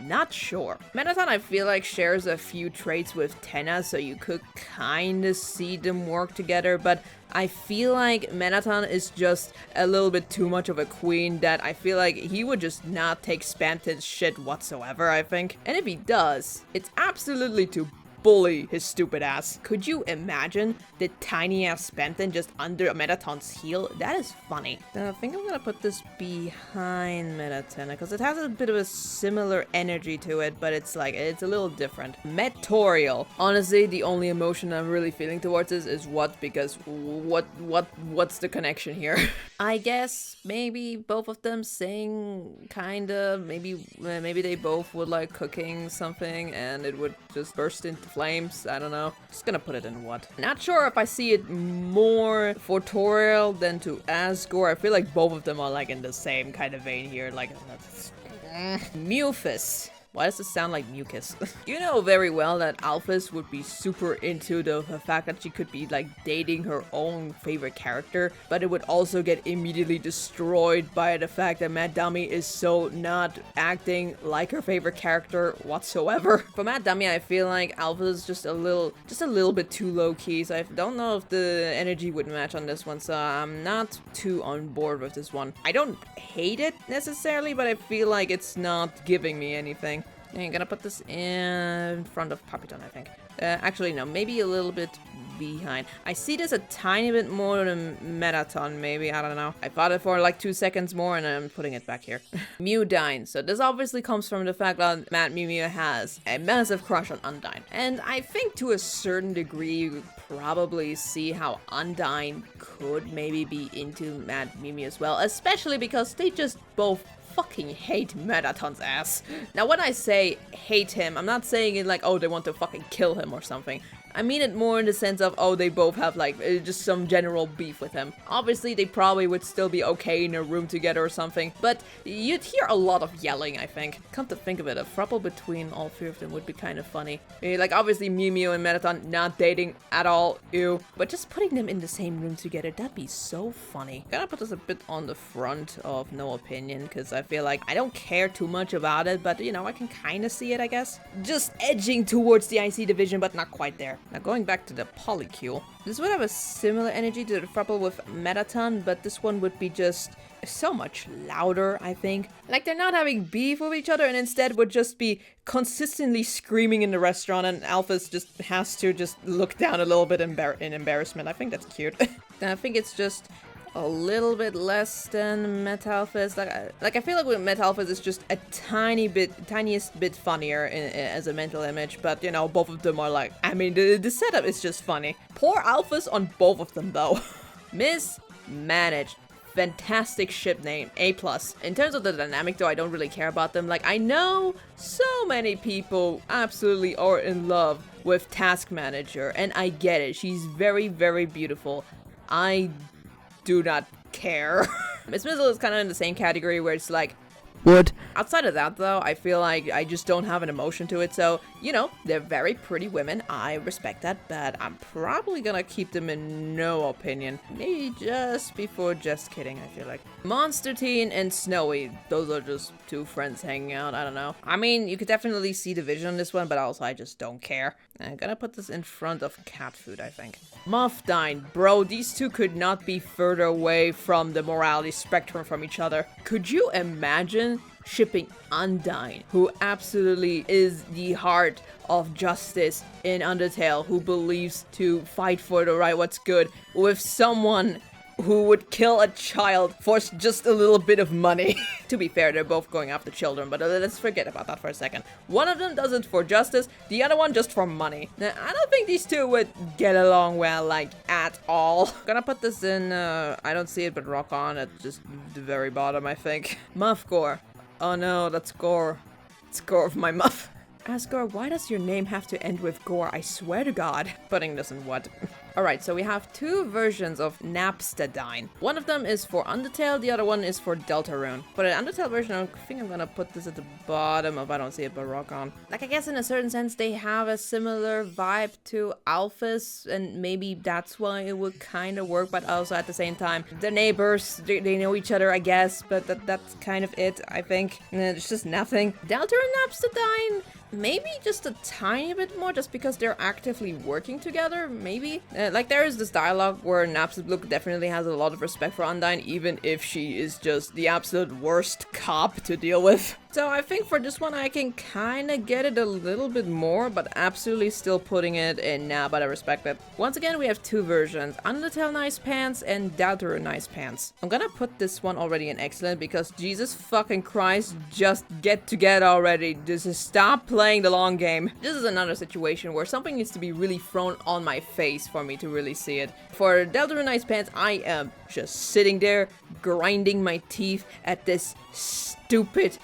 not sure. Metaton, I feel like, shares a few traits with Tenna, so you could kinda see them work together, but I feel like Metaton is just a little bit too much of a queen that I feel like he would just not take Spamton's shit whatsoever, I think. And if he does, it's absolutely to bully his stupid ass. Could you imagine the tiny ass Spamton just under Metaton's heel? That is funny. Then I think I'm gonna put this behind Metaton because it has a bit of a similar energy to it, but it's like, it's a little different. Metorial. Honestly, the only emotion I'm really feeling towards this is what, because what's the connection here? I guess maybe both of them sing, kinda, maybe they both would like cooking something and it would just burst into flames. I don't know. Just gonna put it in what. Not sure if I see it more for Toriel than to Asgore. I feel like both of them are like in the same kind of vein here. Like, Mufus. Why does this sound like mucus? You know very well that Alphys would be super into the fact that she could be like dating her own favorite character, but it would also get immediately destroyed by the fact that Mad Dummy is so not acting like her favorite character whatsoever. For Mad Dummy, I feel like Alphys is just a little bit too low key, so I don't know if the energy would match on this one, so I'm not too on board with this one. I don't hate it necessarily, but I feel like it's not giving me anything. I'm gonna put this in front of Papyton, I think. Actually, no, maybe a little bit behind. I see this a tiny bit more than Metaton, maybe, I don't know. I thought it for like 2 seconds more and I'm putting it back here. Mewdyne. So this obviously comes from the fact that Mad Mew Mew has a massive crush on Undyne. And I think to a certain degree you could probably see how Undyne could maybe be into Mad Mew Mew as well, especially because they just both fucking hate Metaton's ass. Now when I say hate him, I'm not saying it like, oh, they want to fucking kill him or something. I mean it more in the sense of, oh, they both have like just some general beef with him. Obviously they probably would still be okay in a room together or something, but you'd hear a lot of yelling, I think. Come to think of it, a throuple between all three of them would be kind of funny. Like obviously Mew Mew and Metaton not dating at all, ew. But just putting them in the same room together, that'd be so funny. Gonna put this a bit on the front of no opinion, because I feel like I don't care too much about it, but you know, I can kind of see it, I guess. Just edging towards the IC division, but not quite there. Now going back to the polycule, this would have a similar energy to the throuple with Metaton, but this one would be just so much louder, I think. Like they're not having beef with each other and instead would just be consistently screaming in the restaurant and Alphys just has to just look down a little bit in embarrassment. I think that's cute. And I think it's just a little bit less than Metalphys. Like I feel like with Metalphys it's just a tiniest bit funnier as a mental image, but you know, both of them are like, I mean, the setup is just funny. Poor Alphys on both of them though. Mismanaged. Fantastic ship name, A+. In terms of the dynamic though, I don't really care about them. Like I know so many people absolutely are in love with Task Manager, and I get it. She's very, very beautiful. I do not care. Miss Mizzle is kind of in the same category where it's like, Would. Outside of that, though, I feel like I just don't have an emotion to it. So, you know, they're very pretty women. I respect that, but I'm probably gonna keep them in no opinion. Maybe just before just kidding, I feel like. Monster Teen and Snowy, those are just two friends hanging out. I don't know. I mean, you could definitely see the vision on this one, but also I just don't care. I'm gonna put this in front of cat food, I think. Muff Dine. Bro, these two could not be further away from the morality spectrum from each other. Could you imagine shipping Undyne, who absolutely is the heart of justice in Undertale, who believes to fight for the right, what's good, with someone who would kill a child for just a little bit of money? To be fair, they're both going after children, but let's forget about that for a second. One of them does it for justice, the other one just for money. Now, I don't think these two would get along well, like, at all. Gonna put this in, I don't see it, but rock on at just the very bottom, I think. Muff Gore. Oh no, that's Gore. It's Gore of my Muff. Asgore, why does your name have to end with Gore? I swear to God. Putting this in what? Alright, so we have two versions of Napstadine. One of them is for Undertale, the other one is for Deltarune. For the Undertale version, I think I'm gonna put this at the bottom if I don't see it, but rock on. Like, I guess in a certain sense, they have a similar vibe to Alphys, and maybe that's why it would kind of work, but also at the same time, they're neighbors, they know each other, I guess, but that's kind of it, I think. And it's just nothing. Deltarune and Napstadine, maybe just a tiny bit more, just because they're actively working together, maybe. Like, there is this dialogue where Napstablook definitely has a lot of respect for Undyne, even if she is just the absolute worst cop to deal with. So I think for this one I can kind of get it a little bit more, but absolutely still putting it in now, but I respect it. Once again, we have two versions, Undertale Nice Pants and Deltarune Nice Pants. I'm gonna put this one already in excellent because Jesus fucking Christ, just get together already. Just stop playing the long game. This is another situation where something needs to be really thrown on my face for me to really see it. For Deltarune Nice Pants, I am just sitting there grinding my teeth at this stupid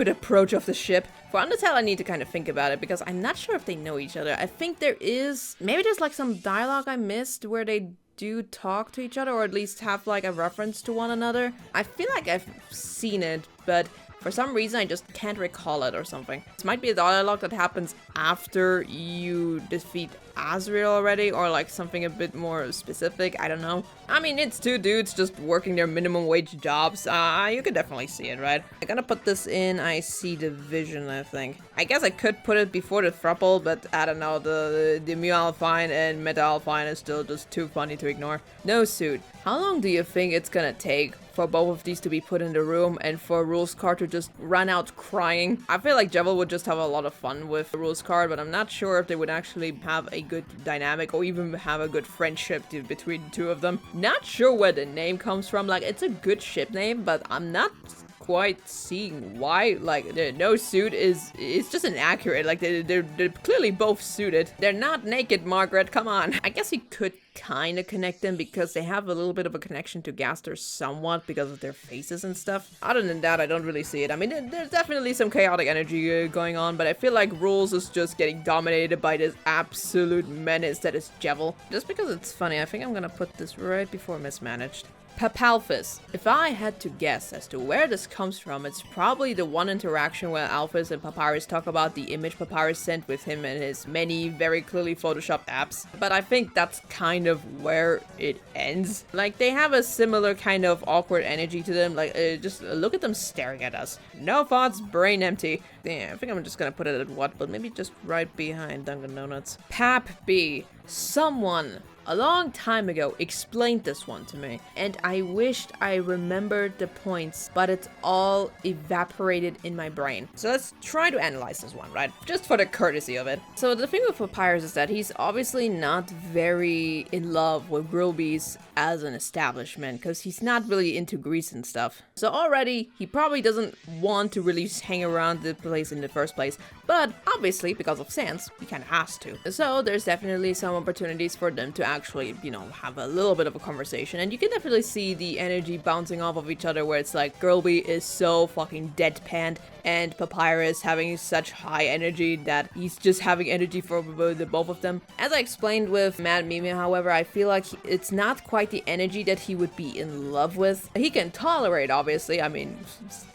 approach of the ship. For Undertale, I need to kind of think about it because I'm not sure if they know each other. I think there is, maybe there's like some dialogue I missed where they do talk to each other, or at least have like a reference to one another. I feel like I've seen it, but for some reason I just can't recall it or something. This might be a dialogue that happens after you defeat Azrael already, or like something a bit more specific, I don't know. I mean, it's two dudes just working their minimum wage jobs. You could definitely see it, right? I'm gonna put this in I See Division, I think. I guess I could put it before the thruple, but I don't know, the Mu-Alpine and Meta-Alpine is still just too funny to ignore. No Suit. How long do you think it's gonna take for both of these to be put in the room and for Rules Card to just run out crying? I feel like Jebel would just have a lot of fun with Rules Card, but I'm not sure if they would actually have a good dynamic or even have a good friendship between the two of them. Not sure where the name comes from. Like, it's a good ship name, but I'm not quite seeing why. Like, the No Suit it's just inaccurate. Like, they're clearly both suited. They're not naked, Margaret, come on. I guess you could kind of connect them because they have a little bit of a connection to Gaster somewhat because of their faces and stuff. Other than that, I don't really see it. I mean, there's definitely some chaotic energy going on, but I feel like Rules is just getting dominated by this absolute menace that is Jebel. Just because it's funny, I think I'm gonna put this right before Mismanaged. Papalphys. If I had to guess as to where this comes from, it's probably the one interaction where Alphys and Papyrus talk about the image Papyrus sent with him and his many very clearly photoshopped apps. But I think that's kind of where it ends. Like, they have a similar kind of awkward energy to them. Like, just look at them staring at us. No thoughts, brain empty. Yeah, I think I'm just gonna put it at what, but maybe just right behind Dunkin' Donuts. Pap B. Someone a long time ago explained this one to me, and I wished I remembered the points, but it's all evaporated in my brain. So let's try to analyze this one, right? Just for the courtesy of it. So the thing with Papyrus is that he's obviously not very in love with Grillbees as an establishment, because he's not really into Greece and stuff. So already, he probably doesn't want to really hang around the place in the first place, but obviously, because of Sans, he kind of has to. So there's definitely some opportunities for them to actually, have a little bit of a conversation, and you can definitely see the energy bouncing off of each other, where it's like Girlby is so fucking deadpanned, and Papyrus having such high energy that he's just having energy for the both of them. As I explained with Mad Mimi, however, I feel like it's not quite the energy that he would be in love with. He can tolerate, obviously, I mean,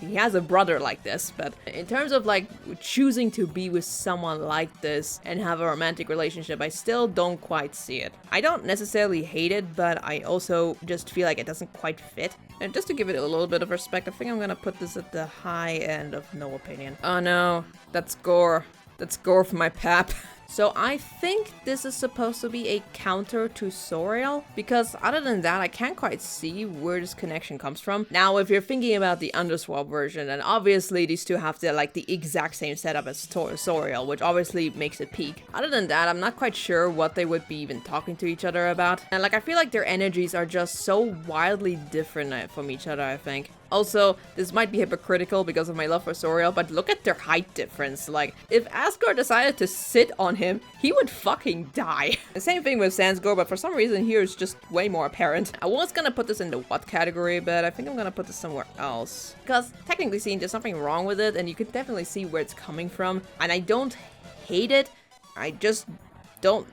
he has a brother like this, but in terms of like choosing to be with someone like this and have a romantic relationship, I still don't quite see it. I don't necessarily hate it, but I also just feel like it doesn't quite fit. And just to give it a little bit of respect, I think I'm gonna put this at the high end of no opinion. Oh no, that's gore. That's gore for my pap. So I think this is supposed to be a counter to Soriel, because other than that, I can't quite see where this connection comes from. Now, if you're thinking about the Underswap version, then obviously these two have the exact same setup as Soriel, which obviously makes it peak. Other than that, I'm not quite sure what they would be even talking to each other about. And I feel like their energies are just so wildly different from each other, I think. Also, this might be hypocritical because of my love for Soriel, but look at their height difference. Like, if Asgore decided to sit on him, he would fucking die. The same thing with Sansgore, but for some reason here it's just way more apparent. I was gonna put this in the what category, but I think I'm gonna put this somewhere else. Because technically speaking, there's something wrong with it, and you can definitely see where it's coming from. And I don't hate it, I just don't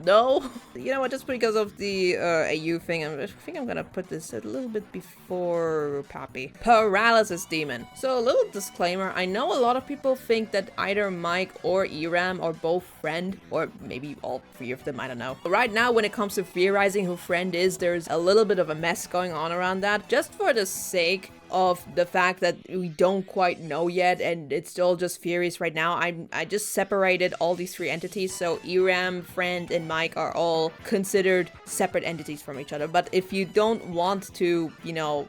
know. You know what, just because of the AU thing, I think I'm gonna put this a little bit before Pappy. Paralysis Demon. So a little disclaimer, I know a lot of people think that either Mike or Eram are both Friend, or maybe all three of them, I don't know. But right now, when it comes to theorizing who Friend is, there's a little bit of a mess going on around that. Just for the sake of the fact that we don't quite know yet, and it's still just theories right now, I just separated all these three entities, so Eram, Friend, and Mike are all considered separate entities from each other. But if you don't want to,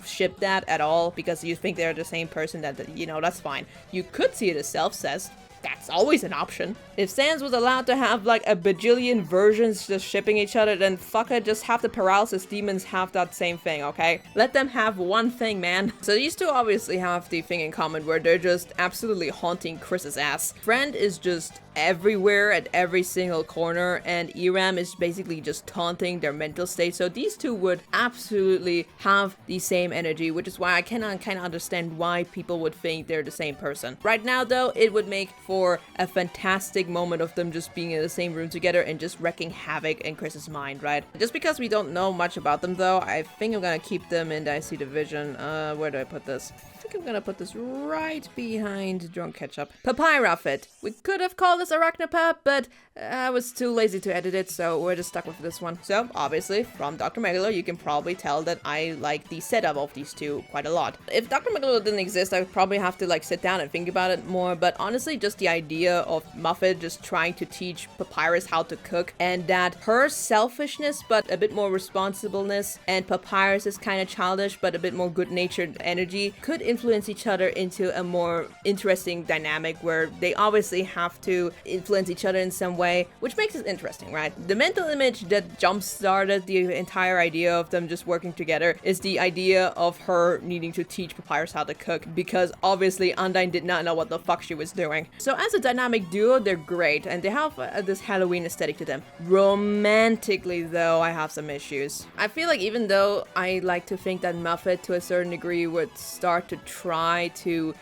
ship that at all because you think they're the same person, that's fine. You could see it as self-cessed. That's always an option. If Sans was allowed to have like a bajillion versions just shipping each other, then fuck it, just have the Paralysis Demons have that same thing, okay? Let them have one thing, man. So these two obviously have the thing in common where they're just absolutely haunting Chris's ass. Friend is just everywhere at every single corner, and Eram is basically just taunting their mental state. So these two would absolutely have the same energy, which is why I cannot kind of understand why people would think they're the same person. Right now though, it would make for a fantastic moment of them just being in the same room together and just wreaking havoc in Chris's mind, right? Just because we don't know much about them though, I think I'm gonna keep them in Dicey Division. Where do I put this? I think I'm gonna put this right behind Drunk Ketchup. Papyrafit. We could have called this Arachnopap, but I was too lazy to edit it, so we're just stuck with this one. So, obviously, from Dr. Megalo, you can probably tell that I like the setup of these two quite a lot. If Dr. Megalo didn't exist, I would probably have to sit down and think about it more, but honestly, just the idea of Muffet just trying to teach Papyrus how to cook, and that her selfishness, but a bit more responsibleness, and Papyrus is kind of childish, but a bit more good-natured energy, could influence each other into a more interesting dynamic where they obviously have to influence each other in some way, which makes it interesting, right? The mental image that jump-started the entire idea of them just working together is the idea of her needing to teach Papyrus how to cook, because obviously Undyne did not know what the fuck she was doing. So as a dynamic duo, they're great, and they have this Halloween aesthetic to them. Romantically, though, I have some issues. I feel like even though I like to think that Muffet, to a certain degree, would start to try to,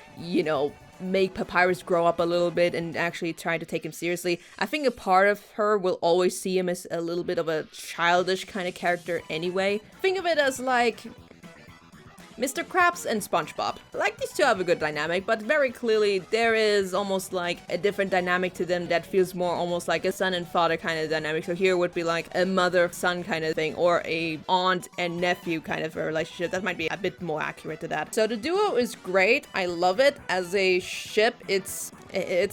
make Papyrus grow up a little bit and actually try to take him seriously, I think a part of her will always see him as a little bit of a childish kind of character anyway. Think of it as like Mr. Krabs and SpongeBob. These two have a good dynamic, but very clearly there is almost like a different dynamic to them that feels more almost like a son and father kind of dynamic. So here would be like a mother-son kind of thing, or a aunt and nephew kind of a relationship. That might be a bit more accurate to that. So the duo is great. I love it. As a ship, it's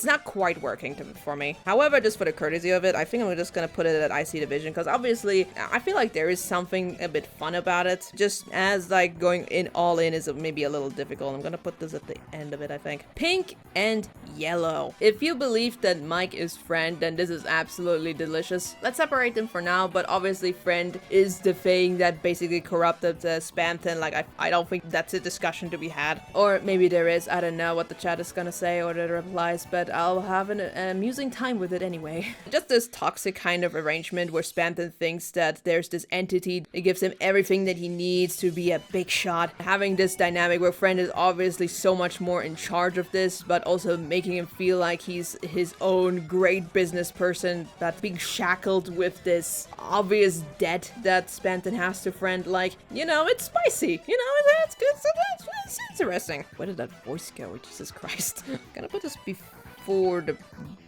not quite working for me. However, just for the courtesy of it, I think I'm just gonna put it at IC Division, because obviously I feel like there is something a bit fun about it. Just as going in all in is maybe a little difficult. I'm gonna put this at the end of it, I think. Pink and yellow. If you believe that Mike is friend, then this is absolutely delicious. Let's separate them for now, but obviously friend is the thing that basically corrupted Spamton. Like, I don't think that's a discussion to be had. Or maybe there is. I don't know what the chat is gonna say or the replies, but I'll have an amusing time with it anyway. Just this toxic kind of arrangement where Spamton thinks that there's this entity that gives him everything that he needs to be a big shot. Having this dynamic where friend is obviously so much more in charge of this, but also making him feel like he's his own great business person, that's being shackled with this obvious debt that Spamton has to friend. Like, you know, it's spicy. You know, it's good. It's interesting. Where did that voice go? Jesus Christ. Gonna put this before the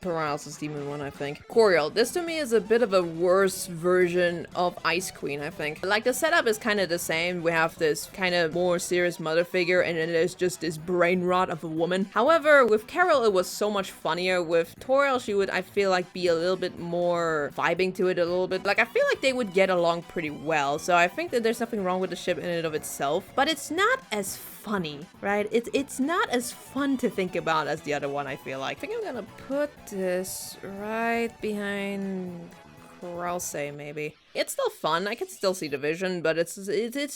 Paralysis Demon one, I think. Coriol. This to me is a bit of a worse version of Ice Queen, I think. Like, the setup is kind of the same. We have this kind of more serious mother figure, and then there's just this brain rot of a woman. However, with Carol, it was so much funnier. With Toriel, she would, I feel like, be a little bit more vibing to it a little bit. Like, I feel like they would get along pretty well. So I think that there's nothing wrong with the ship in and of itself, but it's not as funny, right? It's not as fun to think about as the other one, I feel like. I think I'm gonna put this right behind Krause, maybe. It's still fun, I can still see the vision, but it's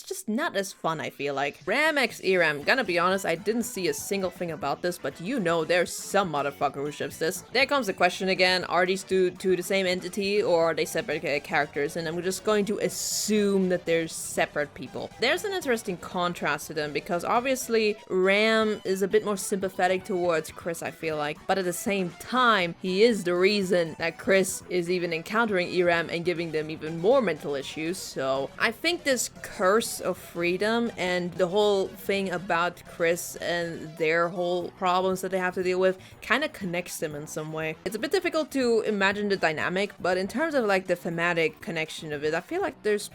just not as fun, I feel like. Ram X Eram, gonna be honest, I didn't see a single thing about this, but you know there's some motherfucker who ships this. There comes the question again, are these two the same entity, or are they separate characters? And I'm just going to assume that they're separate people. There's an interesting contrast to them, because obviously Ram is a bit more sympathetic towards Chris, I feel like, but at the same time, he is the reason that Chris is even encountering Eram and giving them even more mental issues. So I think this curse of freedom and the whole thing about Chris and their whole problems that they have to deal with kind of connects them in some way. It's a bit difficult to imagine the dynamic, but in terms of like the thematic connection of it, I feel like there's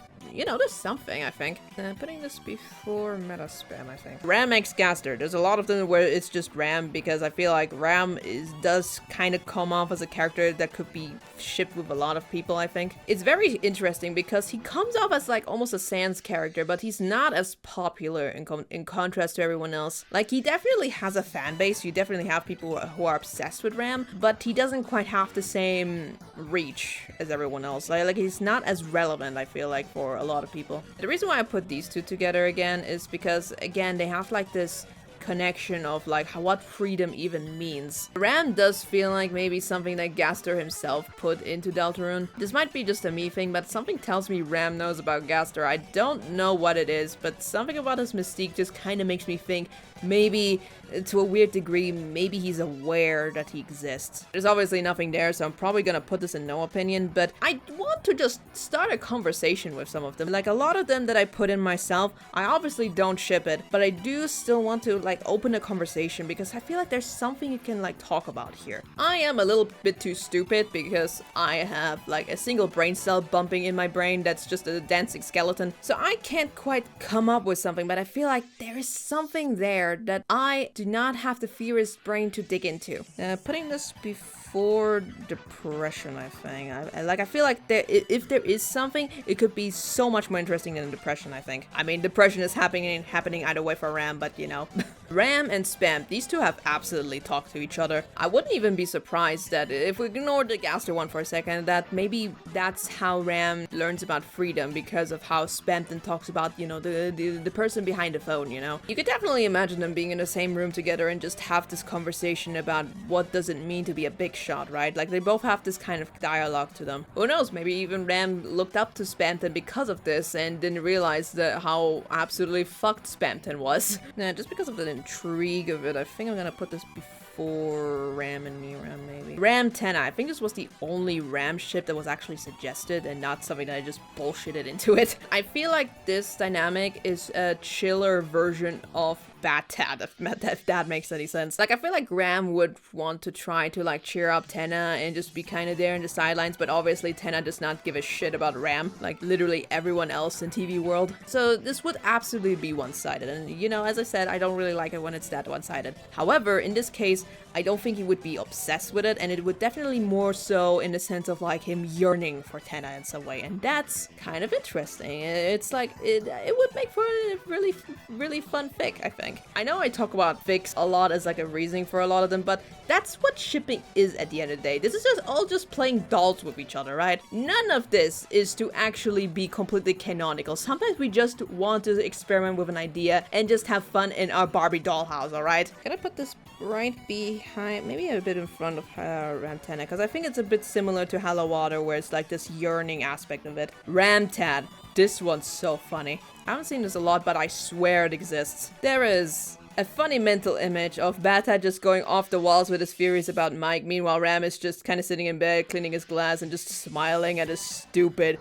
something, I think. Putting this before meta spam, I think. Ram X Gaster. There's a lot of them where it's just Ram, because I feel like Ram does kind of come off as a character that could be shipped with a lot of people, I think. It's very interesting because he comes off as like almost a Sans character, but he's not as popular in contrast to everyone else. Like, he definitely has a fan base. You definitely have people who are obsessed with Ram, but he doesn't quite have the same reach as everyone else. Like he's not as relevant, I feel like, for a lot of people. The reason why I put these two together again is because, again, they have like this connection of like what freedom even means. Ram does feel like maybe something that Gaster himself put into Deltarune. This might be just a me thing, but something tells me Ram knows about Gaster. I don't know what it is, but something about his mystique just kind of makes me think maybe, to a weird degree, maybe he's aware that he exists. There's obviously nothing there, so I'm probably gonna put this in no opinion, but I want to just start a conversation with some of them. Like, a lot of them that I put in myself, I obviously don't ship it, but I do still want to like open a conversation because I feel like there's something you can like talk about here. I am a little bit too stupid because I have like a single brain cell bumping in my brain that's just a dancing skeleton, so I can't quite come up with something, but I feel like there is something there that I do not have the theorist brain to dig into. Putting this before depression, I think. I feel like if there is something, it could be so much more interesting than depression, I think. I mean, depression is happening either way for Ram, but you know. Ram and Spam, these two have absolutely talked to each other. I wouldn't even be surprised that if we ignore the Gaster one for a second, that maybe that's how Ram learns about freedom, because of how Spamton talks about, you know, the person behind the phone, you know. You could definitely imagine them being in the same room together and just have this conversation about what does it mean to be a big shot, right? Like, they both have this kind of dialogue to them. Who knows, maybe even Ram looked up to Spamton because of this and didn't realize how absolutely fucked Spamton was. Just because of the intrigue of it, I think I'm gonna put this before Ram and Miram, maybe. Ram Tenna, I think this was the only Ram ship that was actually suggested and not something that I just bullshitted into it. I feel like this dynamic is a chiller version of bad Tad, if that makes any sense. Like, I feel like Ram would want to try to, like, cheer up Tenna and just be kind of there in the sidelines, but obviously Tenna does not give a shit about Ram, like, literally everyone else in TV world. So this would absolutely be one-sided, and, you know, as I said, I don't really like it when it's that one-sided. However, in this case, I don't think he would be obsessed with it, and it would definitely more so in the sense of, like, him yearning for Tenna in some way, and that's kind of interesting. It's like, it would make for a really, really fun fic, I think. I know I talk about fics a lot as, like, a reasoning for a lot of them, but that's what shipping is at the end of the day. This is just all just playing dolls with each other, right? None of this is to actually be completely canonical. Sometimes we just want to experiment with an idea and just have fun in our Barbie dollhouse, alright? Can I put this right behind, maybe a bit in front of Ramtana, because I think it's a bit similar to Hello Water, where it's like this yearning aspect of it. Ramtad, this one's so funny. I haven't seen this a lot, but I swear it exists. There is a funny mental image of Bata just going off the walls with his theories about Mike. Meanwhile, Ram is just kind of sitting in bed, cleaning his glass and just smiling at his stupid,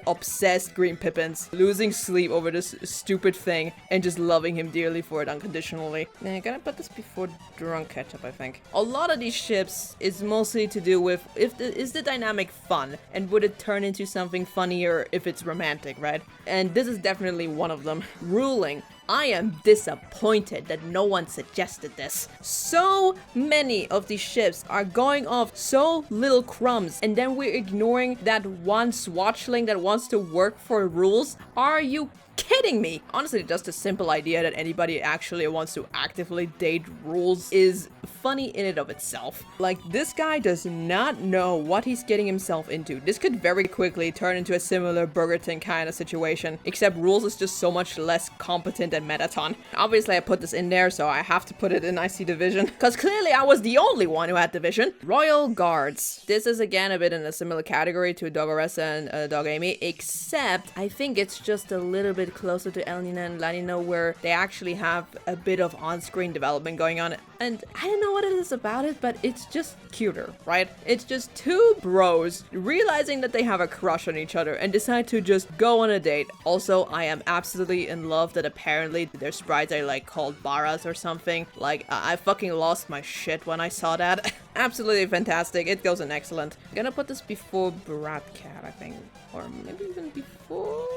obsessed Green Pippins, losing sleep over this stupid thing and just loving him dearly for it unconditionally. Now, I'm gonna put this before Drunk Ketchup, I think. A lot of these ships is mostly to do with is the dynamic fun, and would it turn into something funnier if it's romantic, right? And this is definitely one of them. Ruling. I am disappointed that no one suggested this. So many of these ships are going off so little crumbs, and then we're ignoring that one swatchling that wants to work for rules. Are you kidding me? Honestly, just the simple idea that anybody actually wants to actively date rules is funny in and of itself. Like, this guy does not know what he's getting himself into. This could very quickly turn into a similar Burgerton kind of situation, except rules is just so much less competent than Metaton. Obviously, I put this in there, so I have to put it in IC Division, because clearly I was the only one who had Division. Royal Guards. This is again a bit in a similar category to Dogoressa and Dog Amy, except I think it's just a little bit closer to Elnina and Lanino, where they actually have a bit of on-screen development going on. And I don't know what it is about it, but it's just cuter, right? It's just two bros realizing that they have a crush on each other and decide to just go on a date. Also, I am absolutely in love that apparently their sprites are like called Baras or something. Like, I fucking lost my shit when I saw that. Absolutely fantastic. It goes in excellent. I'm gonna put this before Bratcat, I think. Or maybe even before...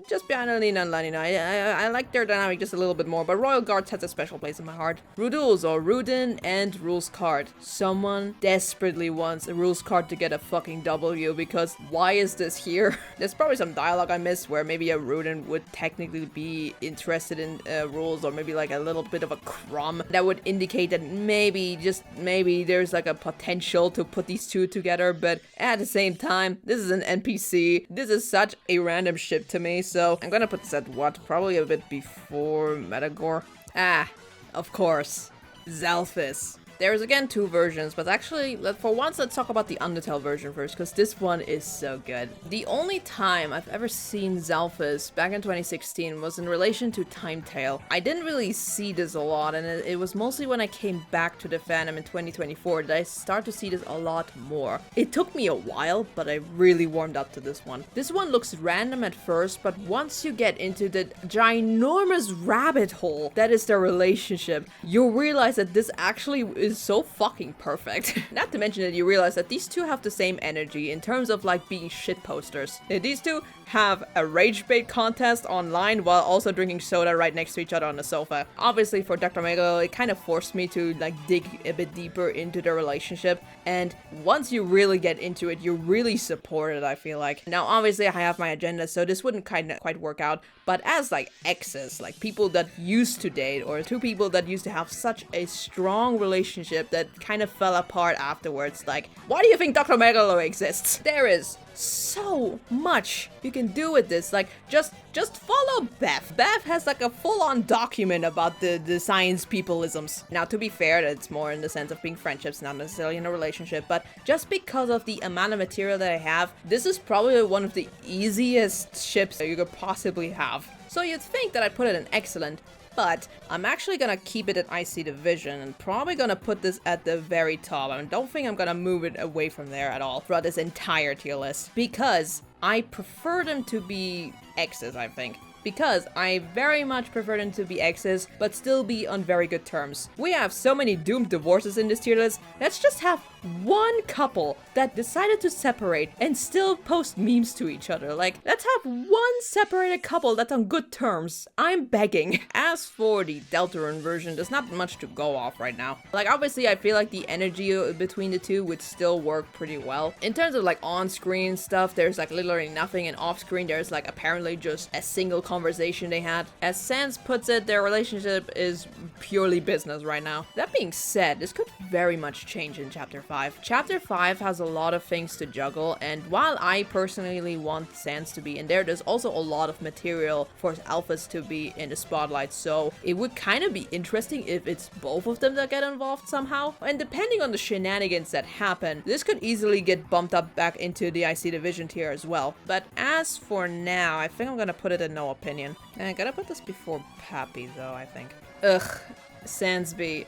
Just behind Alina and Lanina. I like their dynamic just a little bit more, but Royal Guards has a special place in my heart. Rudules, or Rudin and Rules card. Someone desperately wants a Rules card to get a fucking W, because why is this here? There's probably some dialogue I missed where maybe a Rudin would technically be interested in Rules, or maybe like a little bit of a crumb that would indicate that maybe, just maybe, there's like a potential to put these two together, but at the same time, this is an NPC. This is such a random ship to me, so I'm gonna put this at what? Probably a bit before Metagore. Ah, of course. Zelphis. There's again two versions, but actually, for once, let's talk about the Undertale version first, because this one is so good. The only time I've ever seen Zelphis back in 2016 was in relation to Timetale. I didn't really see this a lot, and it was mostly when I came back to the fandom in 2024 that I started to see this a lot more. It took me a while, but I really warmed up to this one. This one looks random at first, but once you get into the ginormous rabbit hole that is their relationship, you'll realize that this actually is so fucking perfect. Not to mention that you realize that these two have the same energy in terms of like being shit posters. These two have a rage bait contest online while also drinking soda right next to each other on the sofa. Obviously for Dr. Megalo, it kind of forced me to like dig a bit deeper into their relationship, and once you really get into it, you really support it, I feel like. Now obviously I have my agenda, so this wouldn't quite work out, but as like exes, like people that used to date, or two people that used to have such a strong relationship that kind of fell apart afterwards, like, why do you think Dr. Megalo exists? There is so much you can do with this. Like, just follow Beth. Beth has like a full-on document about the science peopleisms. Now, to be fair, it's more in the sense of being friendships, not necessarily in a relationship, but just because of the amount of material that I have, this is probably one of the easiest ships that you could possibly have. So you'd think that I put it in excellent, but I'm actually gonna keep it at IC Division and probably gonna put this at the very top. I don't think I'm gonna move it away from there at all throughout this entire tier list, because I prefer them to be X's, I think. because I very much prefer them to be exes, but still be on very good terms. We have so many doomed divorces in this tier list. Let's just have one couple that decided to separate and still post memes to each other. Like, let's have one separated couple that's on good terms. I'm begging. As for the Deltarune version, there's not much to go off right now. Like, obviously, I feel like the energy between the two would still work pretty well. In terms of like on-screen stuff, there's like literally nothing, and off-screen there's like apparently just a single conversation they had. As Sans puts it, their relationship is purely business right now. That being said, this could very much change in Chapter 5. Chapter 5 has a lot of things to juggle, and while I personally want Sans to be in there, there's also a lot of material for alphas to be in the spotlight, so it would kind of be interesting if it's both of them that get involved somehow. And depending on the shenanigans that happen, this could easily get bumped up back into the IC Division tier as well. But as for now, I think I'm gonna put it in no opinion. And I gotta put this before Pappy though, I think. Ugh, Sansby.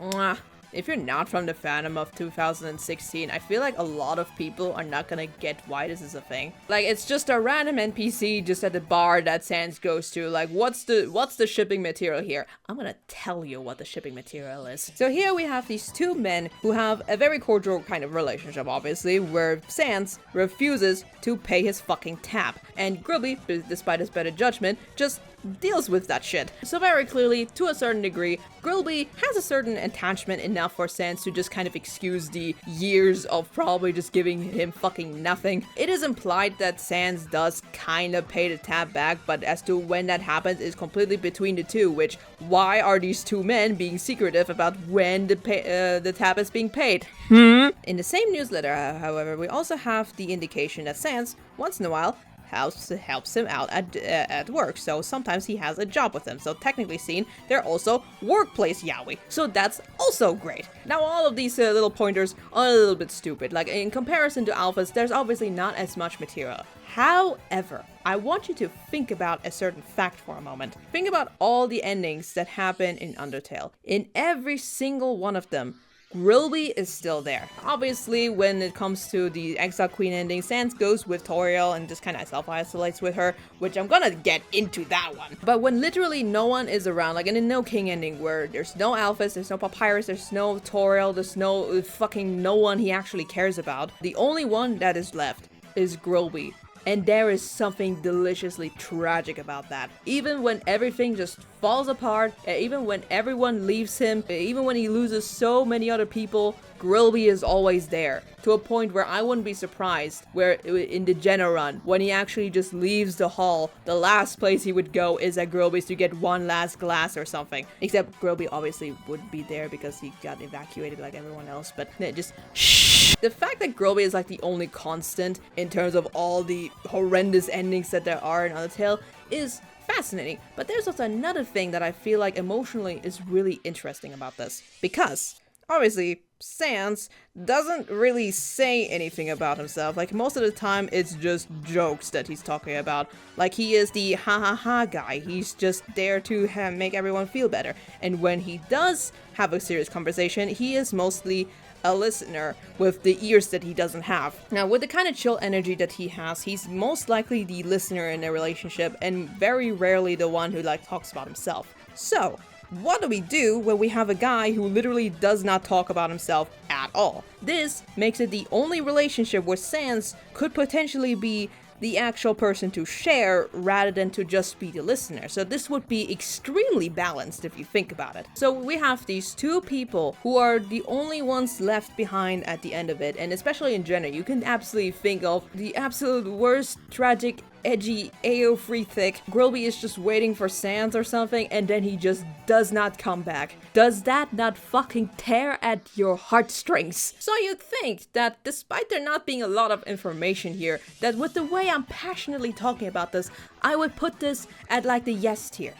Mwah. If you're not from the fandom of 2016, I feel like a lot of people are not gonna get why this is a thing. Like, it's just a random NPC just at the bar that Sans goes to. Like, what's the shipping material here? I'm gonna tell you what the shipping material is. So here we have these two men who have a very cordial kind of relationship, obviously, where Sans refuses to pay his fucking tab. And Gribby, despite his better judgment, just deals with that shit. So very clearly, to a certain degree, Grilby has a certain attachment enough for Sans to just kind of excuse the years of probably just giving him fucking nothing. It is implied that Sans does kind of pay the tab back, but as to when that happens is completely between the two, which, why are these two men being secretive about when the tab is being paid? In the same newsletter, however, we also have the indication that Sans, once in a while, helps him out at work, so sometimes he has a job with him, so technically seen, they're also workplace yaoi, so that's also great. Now all of these little pointers are a little bit stupid. Like, in comparison to alphas, there's obviously not as much material. However, I want you to think about a certain fact for a moment. Think about all the endings that happen in Undertale. In every single one of them, Grilby is still there. Obviously, when it comes to the Exile Queen ending, Sans goes with Toriel and just kind of self-isolates with her, which I'm gonna get into that one. But when literally no one is around, like in the No King ending, where there's no Alphas, there's no Papyrus, there's no Toriel, there's no fucking no one he actually cares about, the only one that is left is Grilby. And there is something deliciously tragic about that. Even when everything just falls apart, even when everyone leaves him, even when he loses so many other people, Grilby is always there. To a point where I wouldn't be surprised where in the Jenna run, when he actually just leaves the hall, the last place he would go is at Grilby's to get one last glass or something. Except Grilby obviously would be there because he got evacuated like everyone else, but just shh. The fact that Grilby is like the only constant in terms of all the horrendous endings that there are in Undertale is fascinating. But there's also another thing that I feel like emotionally is really interesting about this. Because obviously, Sans doesn't really say anything about himself. Like, most of the time, it's just jokes that he's talking about. Like, he is the ha-ha-ha guy. He's just there to make everyone feel better. And when he does have a serious conversation, he is mostly a listener with the ears that he doesn't have. Now, with the kind of chill energy that he has, he's most likely the listener in a relationship and very rarely the one who, like, talks about himself. So, what do we do when we have a guy who literally does not talk about himself at all? This makes it the only relationship where Sans could potentially be the actual person to share rather than to just be the listener. So this would be extremely balanced if you think about it. So we have these two people who are the only ones left behind at the end of it, and especially in Jenna, you can absolutely think of the absolute worst, tragic, edgy AO free thick. Grilby is just waiting for Sans or something, and then he just does not come back. Does that not fucking tear at your heartstrings? So you'd think that despite there not being a lot of information here, that with the way I'm passionately talking about this, I would put this at like the yes tier.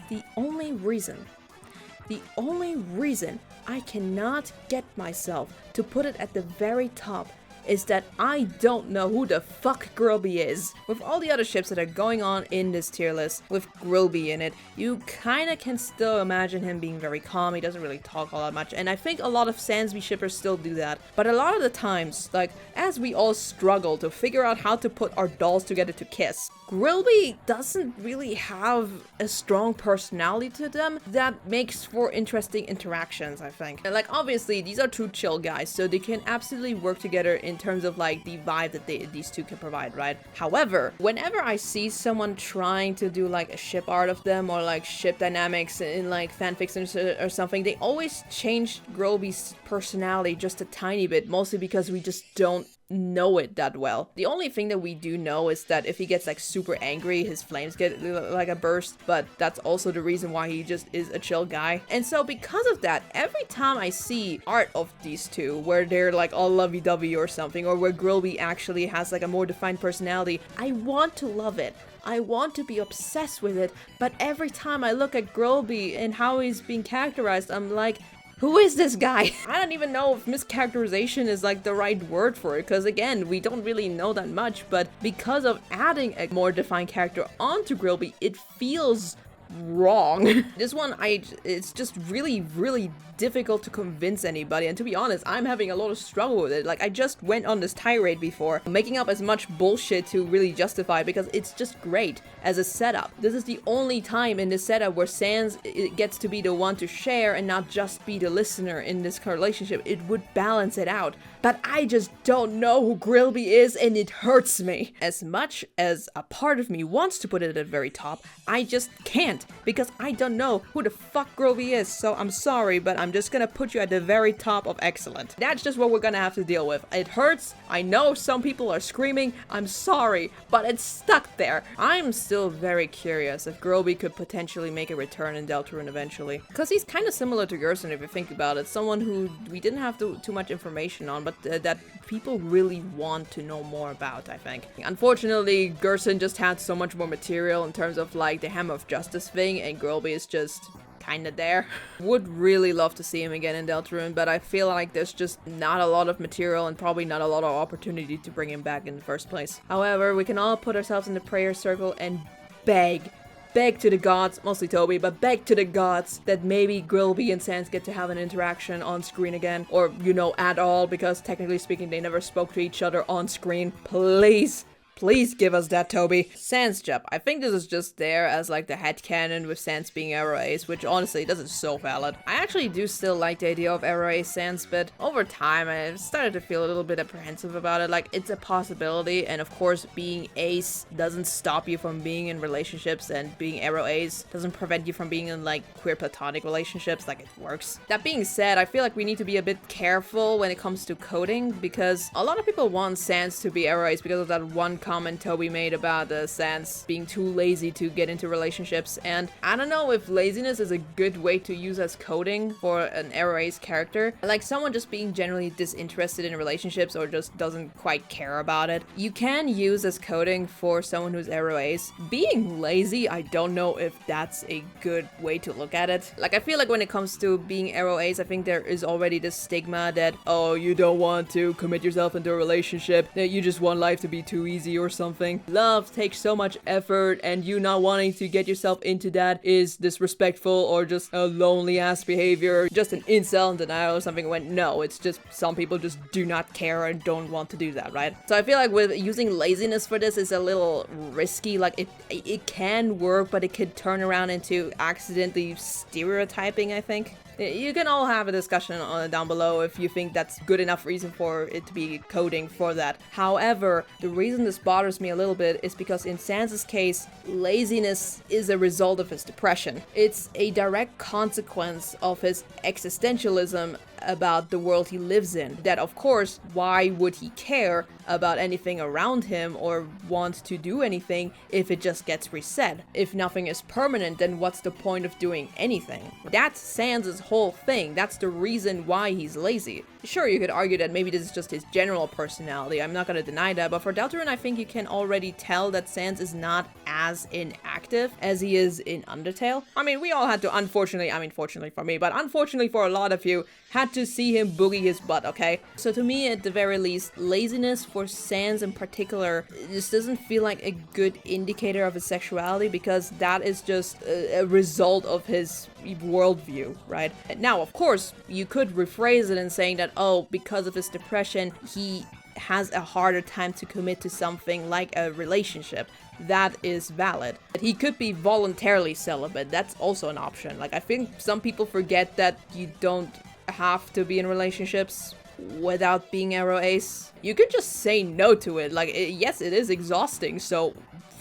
The only reason I cannot get myself to put it at the very top is that I don't know who the fuck Grillby is. With all the other ships that are going on in this tier list, with Grillby in it, you kinda can still imagine him being very calm. He doesn't really talk all that much, and I think a lot of Sansby shippers still do that. But a lot of the times, like, as we all struggle to figure out how to put our dolls together to kiss, Grillby doesn't really have a strong personality to them that makes for interesting interactions, I think. And, like, obviously, these are two chill guys, so they can absolutely work together in terms of, like, the vibe that these two can provide, right? However, whenever I see someone trying to do, like, a ship art of them or, like, ship dynamics in, like, fanfics or something, they always change Grillby's personality just a tiny bit, mostly because we just don't know it that well. The only thing that we do know is that if he gets like super angry, his flames get like a burst, but that's also the reason why he just is a chill guy. And so because of that, every time I see art of these two where they're like all lovey-dovey or something, or where Grillby actually has like a more defined personality, I want to love it. I want to be obsessed with it, but every time I look at Grillby and how he's being characterized, I'm like, who is this guy? I don't even know if mischaracterization is like the right word for it, because again, we don't really know that much, but because of adding a more defined character onto Grillby, it feels wrong. This one, it's just really difficult to convince anybody, and to be honest, I'm having a lot of struggle with it. Like, I just went on this tirade before, making up as much bullshit to really justify, because it's just great as a setup. This is the only time in this setup where Sans gets to be the one to share and not just be the listener in this relationship. It would balance it out. But I just don't know who Grillby is, and it hurts me. As much as a part of me wants to put it at the very top, I just can't, because I don't know who the fuck Grillby is. So I'm sorry, but I'm just gonna put you at the very top of excellent. That's just what we're gonna have to deal with. It hurts. I know some people are screaming. I'm sorry, but it's stuck there. I'm still very curious if Grillby could potentially make a return in Deltarune eventually, because he's kind of similar to Gerson if you think about it. Someone who we didn't have too much information on, but that people really want to know more about, I think. Unfortunately, Gerson just had so much more material in terms of like the Hammer of Justice thing, and Grillby is just kinda there. Would really love to see him again in Deltarune, but I feel like there's just not a lot of material and probably not a lot of opportunity to bring him back in the first place. However, we can all put ourselves in the prayer circle and beg to the gods, mostly Toby, but beg to the gods that maybe Grillby and Sans get to have an interaction on screen again, or, you know, at all, because technically speaking, they never spoke to each other on screen. Please give us that, Toby. Sans job. I think this is just there as like the headcanon with Sans being Arrow Ace, which honestly doesn't so valid. I actually do still like the idea of Arrow Ace Sans, but over time I've started to feel a little bit apprehensive about it. Like, it's a possibility, and of course being Ace doesn't stop you from being in relationships, and being Arrow Ace doesn't prevent you from being in like queer platonic relationships. Like, it works. That being said, I feel like we need to be a bit careful when it comes to coding, because a lot of people want Sans to be Arrow Ace because of that one comment Toby made about Sans being too lazy to get into relationships, and I don't know if laziness is a good way to use as coding for an Arrow Ace character. Like, someone just being generally disinterested in relationships or just doesn't quite care about it, you can use as coding for someone who's Arrow Ace. Being lazy, I don't know if that's a good way to look at it. Like, I feel like when it comes to being Arrow Ace, I think there is already this stigma that, oh, you don't want to commit yourself into a relationship, that you just want life to be too easy or something. Love takes so much effort, and you not wanting to get yourself into that is disrespectful or just a lonely ass behavior, just an incel in denial or something. When no, it's just some people just do not care and don't want to do that, right? So I feel like with using laziness for this is a little risky. Like, it can work, but it could turn around into accidentally stereotyping, I think. You can all have a discussion down below if you think that's good enough reason for it to be coding for that. However, the reason this bothers me a little bit is because in Sans's case, laziness is a result of his depression. It's a direct consequence of his existentialism about the world he lives in. That, of course, why would he care about anything around him or want to do anything if it just gets reset? If nothing is permanent, then what's the point of doing anything? That's Sans's whole thing. That's the reason why he's lazy. Sure, you could argue that maybe this is just his general personality. I'm not gonna deny that, but for Deltarune, I think you can already tell that Sans is not as inactive as he is in Undertale. I mean, we all had to, fortunately for me, but unfortunately for a lot of you, had had to see him boogie his butt, okay? So to me, at the very least, laziness for Sans in particular just doesn't feel like a good indicator of his sexuality, because that is just a result of his worldview, right? Now, of course, you could rephrase it in saying that, oh, because of his depression, he has a harder time to commit to something like a relationship. That is valid. But he could be voluntarily celibate. That's also an option. Like, I think some people forget that you don't have to be in relationships without being aro ace. You could just say no to it. Like, yes, it is exhausting, so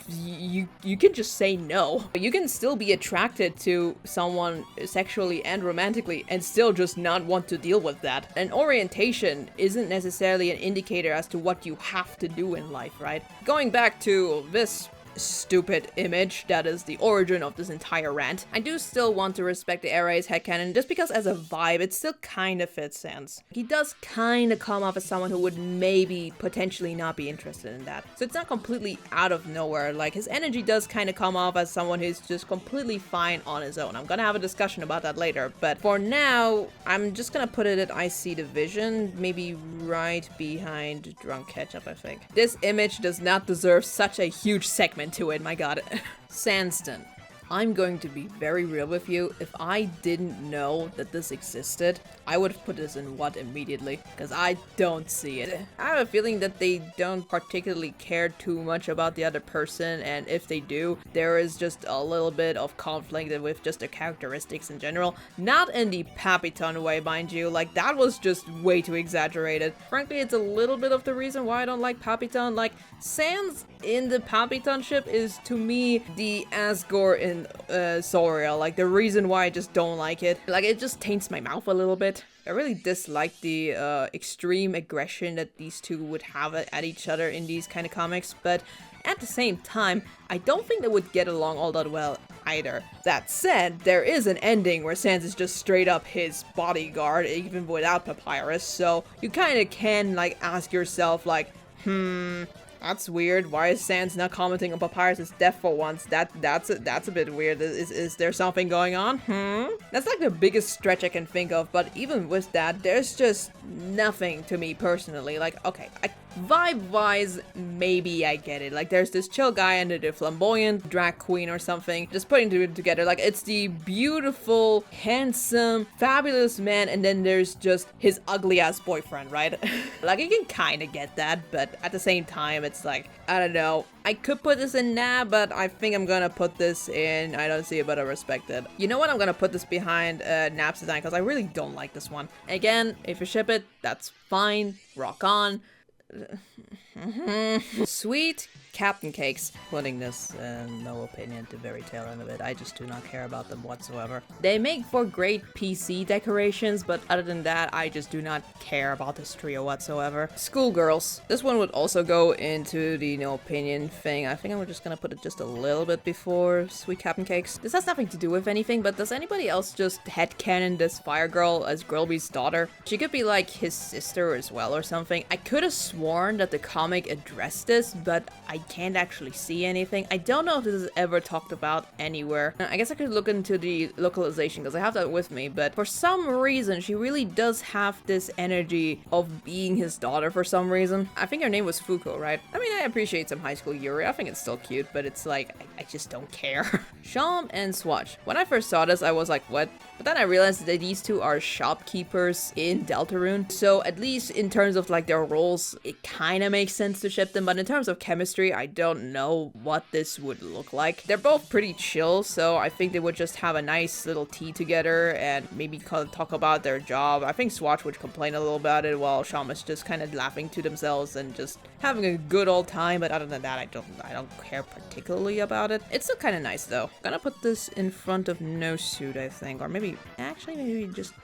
you can just say no. You can still be attracted to someone sexually and romantically and still just not want to deal with that. An orientation isn't necessarily an indicator as to what you have to do in life, right? Going back to this stupid image that is the origin of this entire rant, I do still want to respect the Ares headcanon, just because as a vibe it still kind of fits Sans. He does kind of come off as someone who would maybe potentially not be interested in that, so it's not completely out of nowhere. Like, his energy does kind of come off as someone who's just completely fine on his own. I'm gonna have a discussion about that later, but for now I'm just gonna put it at IC Division, maybe right behind Drunk Ketchup, I think. This image does not deserve such a huge segment to it, my god. Sanston. I'm going to be very real with you. If I didn't know that this existed, I would have put this in what immediately, because I don't see it. I have a feeling that they don't particularly care too much about the other person, and if they do, there is just a little bit of conflict with just their characteristics in general. Not in the Papyton way, mind you. Like, that was just way too exaggerated. Frankly, it's a little bit of the reason why I don't like Papyton. Like, Sans in the Papyton ship is, to me, the Asgore in Soriel. Like, the reason why I just don't like it. Like, it just taints my mouth a little bit. I really dislike the extreme aggression that these two would have at each other in these kind of comics, but at the same time, I don't think they would get along all that well either. That said, there is an ending where Sans is just straight up his bodyguard, even without Papyrus, so you kind of can, like, ask yourself, like, that's weird. Why is Sans not commenting on Papyrus' death for once? That's a bit weird. Is there something going on? That's like the biggest stretch I can think of, but even with that, there's just nothing to me personally. Like, okay, vibe-wise, maybe I get it. Like, there's this chill guy and the flamboyant drag queen or something. Just putting it together. Like, it's the beautiful, handsome, fabulous man, and then there's just his ugly-ass boyfriend, right? Like, you can kind of get that, but at the same time, it's like, I don't know. I could put this in nah, but I think I'm gonna put this in I don't see it, but I respect it. You know what? I'm gonna put this behind Nap's design, because I really don't like this one. Again, if you ship it, that's fine. Rock on. Sweet Captain Cakes. Putting this no opinion to very tail end of it. I just do not care about them whatsoever. They make for great PC decorations, but other than that, I just do not care about this trio whatsoever. Schoolgirls. This one would also go into the no opinion thing. I think I'm just gonna put it just a little bit before Sweet Captain Cakes. This has nothing to do with anything, but does anybody else just headcanon this Fire Girl as Grilby's daughter? She could be like his sister as well or something. I could have sworn that the comic addressed this, but I can't actually see anything. I don't know if this is ever talked about anywhere. I guess I could look into the localization because I have that with me, but for some reason she really does have this energy of being his daughter for some reason. I think her name was Fuko, right? I mean, I appreciate some high school Yuri. I think it's still cute, but it's like, I just don't care. Sham and Swatch. When I first saw this, I was like, what? But then I realized that these two are shopkeepers in Deltarune, so at least in terms of like their roles, it kind of makes sense to ship them, but in terms of chemistry, I don't know what this would look like. They're both pretty chill, so I think they would just have a nice little tea together and maybe talk about their job. I think Swatch would complain a little about it while Sham is just kind of laughing to themselves and just having a good old time, but other than that, I don't care particularly about it. It's still kind of nice though. Gonna put this in front of No Suit, I think, or maybe just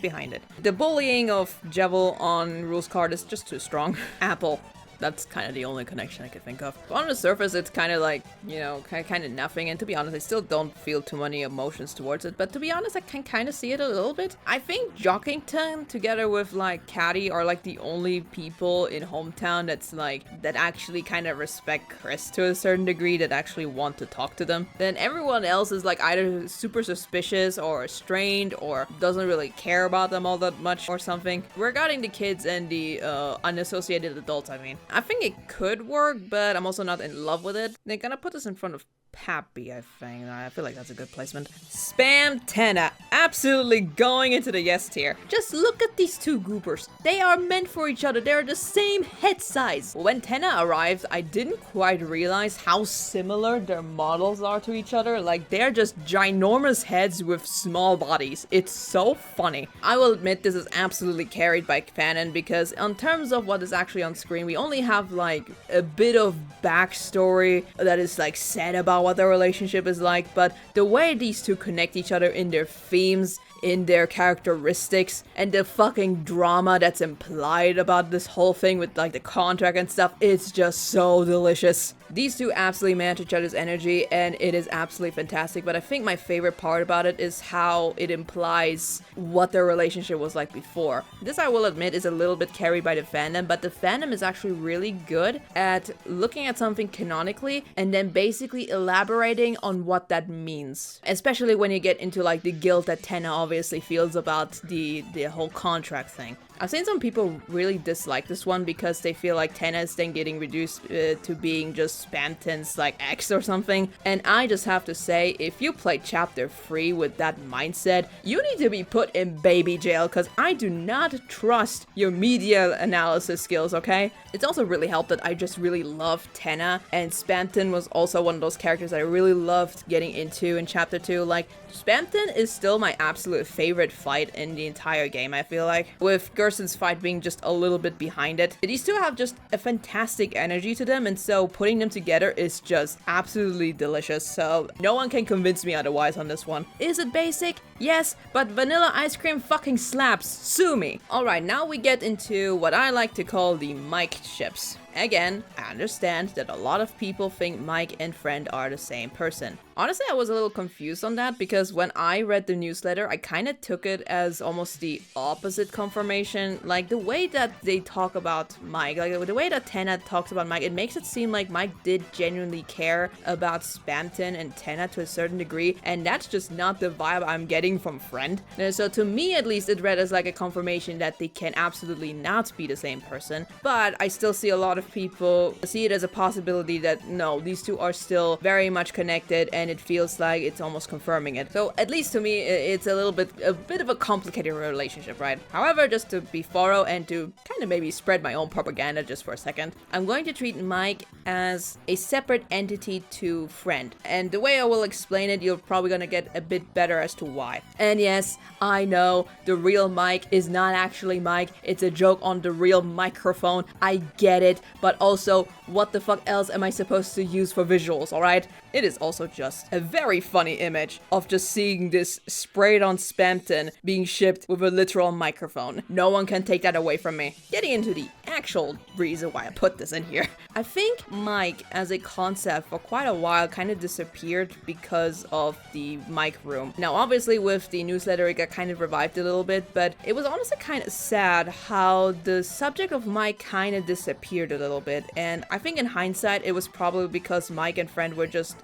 behind it. The bullying of Jevil on Rules card is just too strong. Apple. That's kind of the only connection I could think of. But on the surface, it's kind of like, you know, kind of nothing. And to be honest, I still don't feel too many emotions towards it. But to be honest, I can kind of see it a little bit. I think Jockington together with like Caddy are like the only people in Hometown that's like, that actually kind of respect Chris to a certain degree, that actually want to talk to them. Then everyone else is like either super suspicious or strained or doesn't really care about them all that much or something. Regarding the kids and the unassociated adults, I mean, I think it could work, but I'm also not in love with it. They're gonna put this in front of Pappy, I think. I feel like that's a good placement. Spam Tenna, absolutely going into the yes tier. Just look at these two goopers. They are meant for each other. They're the same head size. When Tenna arrived, I didn't quite realize how similar their models are to each other. Like, they're just ginormous heads with small bodies. It's so funny. I will admit this is absolutely carried by canon because in terms of what is actually on screen, we only have like a bit of backstory that is like said about what their relationship is like, but the way these two connect each other in their themes, in their characteristics, and the fucking drama that's implied about this whole thing with like the contract and stuff, it's just so delicious. These two absolutely match each other's energy and it is absolutely fantastic, but I think my favorite part about it is how it implies what their relationship was like before. This, I will admit, is a little bit carried by the fandom, but the fandom is actually really good at looking at something canonically and then basically elaborating on what that means. Especially when you get into like the guilt that Tenna obviously feels about the whole contract thing. I've seen some people really dislike this one because they feel like Tenna is then getting reduced to being just Spamton's like ex or something. And I just have to say, if you play chapter 3 with that mindset, you need to be put in baby jail because I do not trust your media analysis skills, okay? It's also really helped that I just really love Tenna, and Spamton was also one of those characters that I really loved getting into in chapter 2. Like, Spamton is still my absolute favorite fight in the entire game, I feel like, with Gerson's fight being just a little bit behind it. These two have just a fantastic energy to them, and so putting them together is just absolutely delicious, so no one can convince me otherwise on this one. Is it basic? Yes, but vanilla ice cream fucking slaps. Sue me. Alright, now we get into what I like to call the Mike ships. Again, I understand that a lot of people think Mike and Friend are the same person. Honestly, I was a little confused on that because when I read the newsletter, I kind of took it as almost the opposite confirmation. Like, the way that they talk about Mike, like the way that Tenna talks about Mike, it makes it seem like Mike did genuinely care about Spamton and Tenna to a certain degree, and that's just not the vibe I'm getting from Friend. And so to me, at least, it read as like a confirmation that they can absolutely not be the same person, but I still see a lot of people see it as a possibility that no, these two are still very much connected, and it feels like it's almost confirming it. So at least to me, it's a bit of a complicated relationship, right? However, just to be thorough and to kind of maybe spread my own propaganda just for a second, I'm going to treat Mike as a separate entity to Friend. And the way I will explain it, you're probably gonna get a bit better as to why. And yes, I know the real Mike is not actually Mike. It's a joke on the real microphone. I get it, but also, what the fuck else am I supposed to use for visuals, alright? It is also just a very funny image of just seeing this sprayed on Spamton being shipped with a literal microphone. No one can take that away from me. Getting into the actual reason why I put this in here. I think Mike as a concept for quite a while kind of disappeared because of the Mike room. Now obviously with the newsletter it got kind of revived a little bit, but it was honestly kind of sad how the subject of Mike kind of disappeared a little bit, and I think in hindsight it was probably because Mike and Friend were just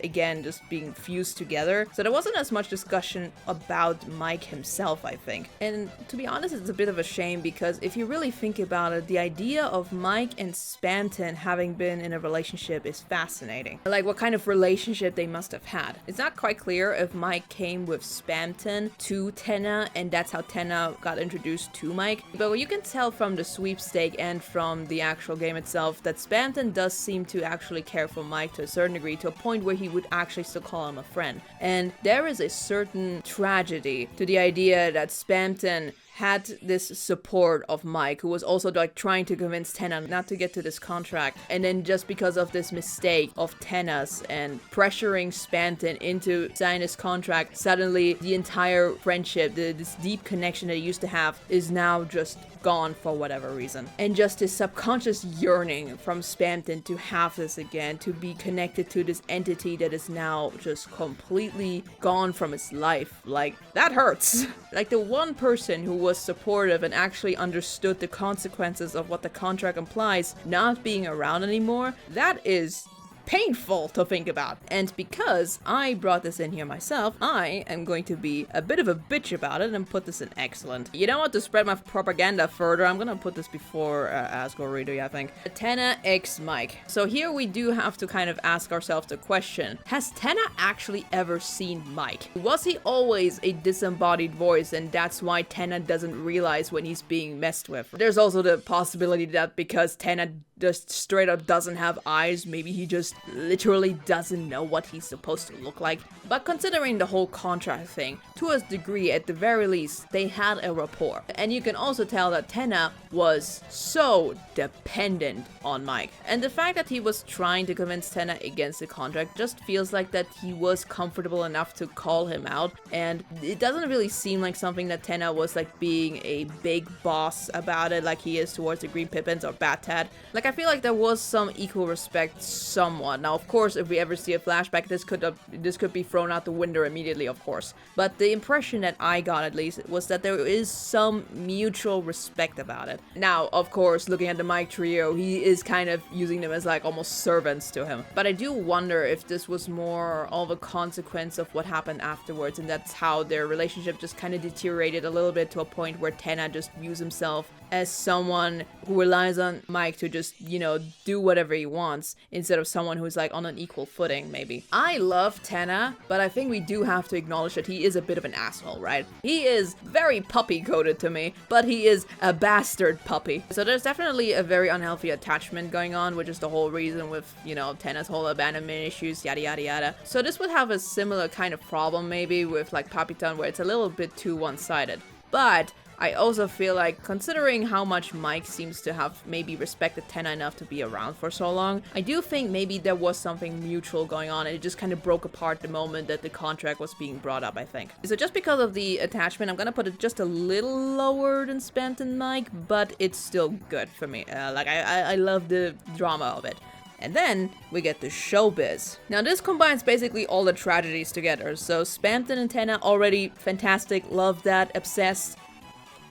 being fused together, so there wasn't as much discussion about Mike himself, I think. And to be honest, it's a bit of a shame because if you really think about it, the idea of Mike and Spamton having been in a relationship is fascinating. Like what kind of relationship they must have had. It's not quite clear if Mike came with Spamton to Tenna and that's how Tenna got introduced to Mike, but you can tell from the sweepstake and from the actual game itself that Spamton does seem to actually care for Mike to a certain degree, to a point where he would actually still call him a friend. And there is a certain tragedy to the idea that Spamton had this support of Mike, who was also like trying to convince Tenna not to get to this contract, and then just because of this mistake of Tenna's and pressuring Spamton into signing this contract, suddenly the entire friendship, this deep connection that he used to have, is now just gone for whatever reason. And just his subconscious yearning suffering from Spamton to have this again, to be connected to this entity that is now just completely gone from his life. Like, that hurts. Like, the one person who was supportive and actually understood the consequences of what the contract implies not being around anymore, that is painful to think about. And because I brought this in here myself, I am going to be a bit of a bitch about it and put this in excellent. You know what, to spread my propaganda further, I'm gonna put this before Asgore, I think. Tenna x Mike. So here we do have to kind of ask ourselves the question, has Tenna actually ever seen Mike? Was he always a disembodied voice and that's why Tenna doesn't realize when he's being messed with? There's also the possibility that because Tenna just straight up doesn't have eyes, maybe he just literally doesn't know what he's supposed to look like. But considering the whole contract thing, to a degree at the very least, they had a rapport. And you can also tell that Tenna was so dependent on Mike. And the fact that he was trying to convince Tenna against the contract just feels like that he was comfortable enough to call him out. And it doesn't really seem like something that Tenna was like being a big boss about it like he is towards the Green Pippins or Bat-Tat. Like, I feel like there was some equal respect somewhat. Now, of course, if we ever see a flashback, this could be thrown out the window immediately, of course. But the impression that I got, at least, was that there is some mutual respect about it. Now, of course, looking at the Mike trio, he is kind of using them as like almost servants to him. But I do wonder if this was more of a consequence of what happened afterwards, and that's how their relationship just kind of deteriorated a little bit to a point where Tenna just views himself as someone who relies on Mike to just, you know, do whatever he wants, instead of someone who's like on an equal footing, maybe. I love Tenna, but I think we do have to acknowledge that he is a bit of an asshole, right? He is very puppy-coded to me, but he is a bastard puppy. So there's definitely a very unhealthy attachment going on, which is the whole reason with, you know, Tenna's whole abandonment issues, yada yada yada. So this would have a similar kind of problem maybe with like Papyton, where it's a little bit too one-sided. But I also feel like, considering how much Mike seems to have maybe respected Tenna enough to be around for so long, I do think maybe there was something mutual going on and it just kind of broke apart the moment that the contract was being brought up, I think. So just because of the attachment, I'm gonna put it just a little lower than Spamton and Mike, but it's still good for me. I love the drama of it. And then we get the showbiz. Now this combines basically all the tragedies together. So Spamton and Tenna already fantastic, love that, obsessed.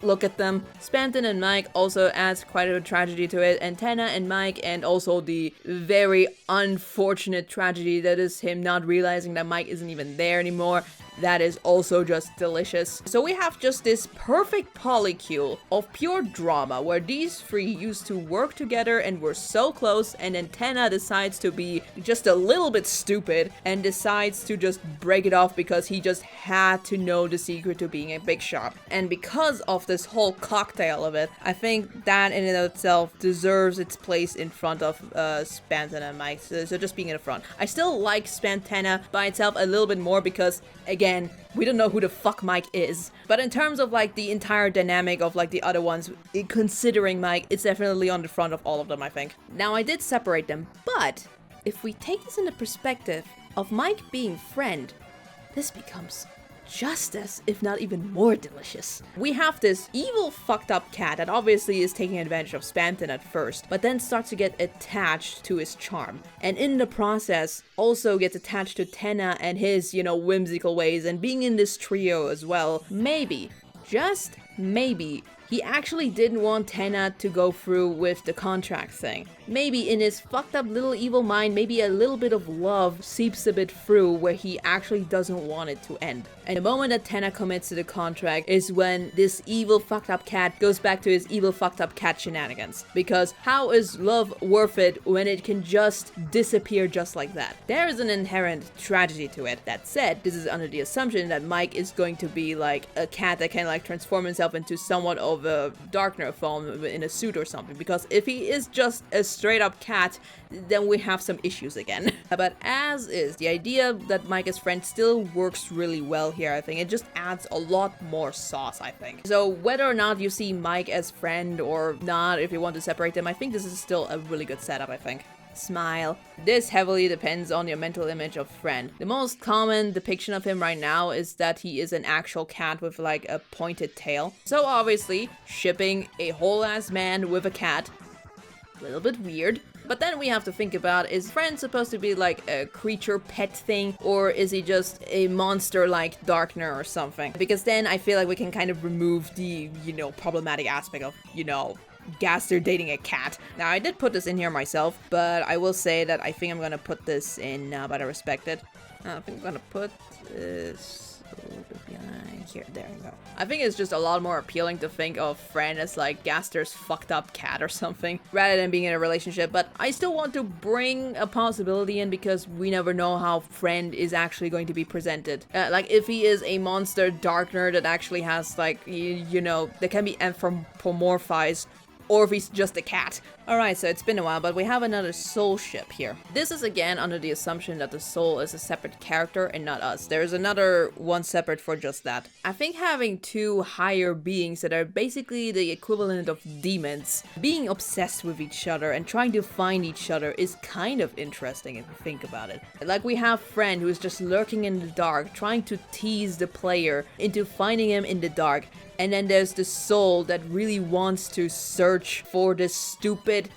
Look at them. Spamton and Mike also adds quite a tragedy to it, and Tenna and Mike, and also the very unfortunate tragedy that is him not realizing that Mike isn't even there anymore. That is also just delicious. So we have just this perfect polycule of pure drama where these three used to work together and were so close, and then Tenna decides to be just a little bit stupid and decides to just break it off because he just had to know the secret to being a big shot. And because of this whole cocktail of it, I think that in and of itself deserves its place in front of Spamton and Mike. So just being in the front. I still like Spamton by itself a little bit more because, again, we don't know who the fuck Mike is. But in terms of like the entire dynamic of like the other ones, considering Mike, it's definitely on the front of all of them, I think. Now, I did separate them, but if we take this in the perspective of Mike being friend, this becomes just as, if not even more delicious. We have this evil fucked up cat that obviously is taking advantage of Spamton at first, but then starts to get attached to his charm. And in the process, also gets attached to Tenna and his, you know, whimsical ways, and being in this trio as well. Maybe, just maybe, he actually didn't want Tenna to go through with the contract thing. Maybe in his fucked up little evil mind, maybe a little bit of love seeps a bit through where he actually doesn't want it to end. And the moment that Tenna commits to the contract is when this evil fucked up cat goes back to his evil fucked up cat shenanigans. Because how is love worth it when it can just disappear just like that? There is an inherent tragedy to it. That said, this is under the assumption that Mike is going to be like a cat that can like transform himself into somewhat of a darkner form in a suit or something. Because if he is just a straight up cat, then we have some issues again. But as is, the idea that Mike as friend still works really well here, I think. It just adds a lot more sauce, I think. So whether or not you see Mike as friend or not, if you want to separate them, I think this is still a really good setup, I think. Smile. This heavily depends on your mental image of friend. The most common depiction of him right now is that he is an actual cat with like a pointed tail. So obviously, shipping a whole ass man with a cat a little bit weird. But then we have to think about, is Friend supposed to be like a creature pet thing, or is he just a monster like Darkner or something? Because then I feel like we can kind of remove the, problematic aspect of, Gaster dating a cat. Now, I did put this in here myself, but I will say that I think I'm gonna put this in now, but I respect it. I think I'm gonna put this a little bit behind here. There we go. I think it's just a lot more appealing to think of Friend as like Gaster's fucked up cat or something, rather than being in a relationship. But I still want to bring a possibility in because we never know how Friend is actually going to be presented. Like if he is a monster Darkner that actually has like, that can be anthropomorphized, or if he's just a cat. Alright, so it's been a while, but we have another soul ship here. This is again under the assumption that the soul is a separate character and not us. There's another one separate for just that. I think having two higher beings that are basically the equivalent of demons, being obsessed with each other and trying to find each other is kind of interesting if you think about it. Like we have Friend who is just lurking in the dark, trying to tease the player into finding him in the dark. And then there's the soul that really wants to search for this stupid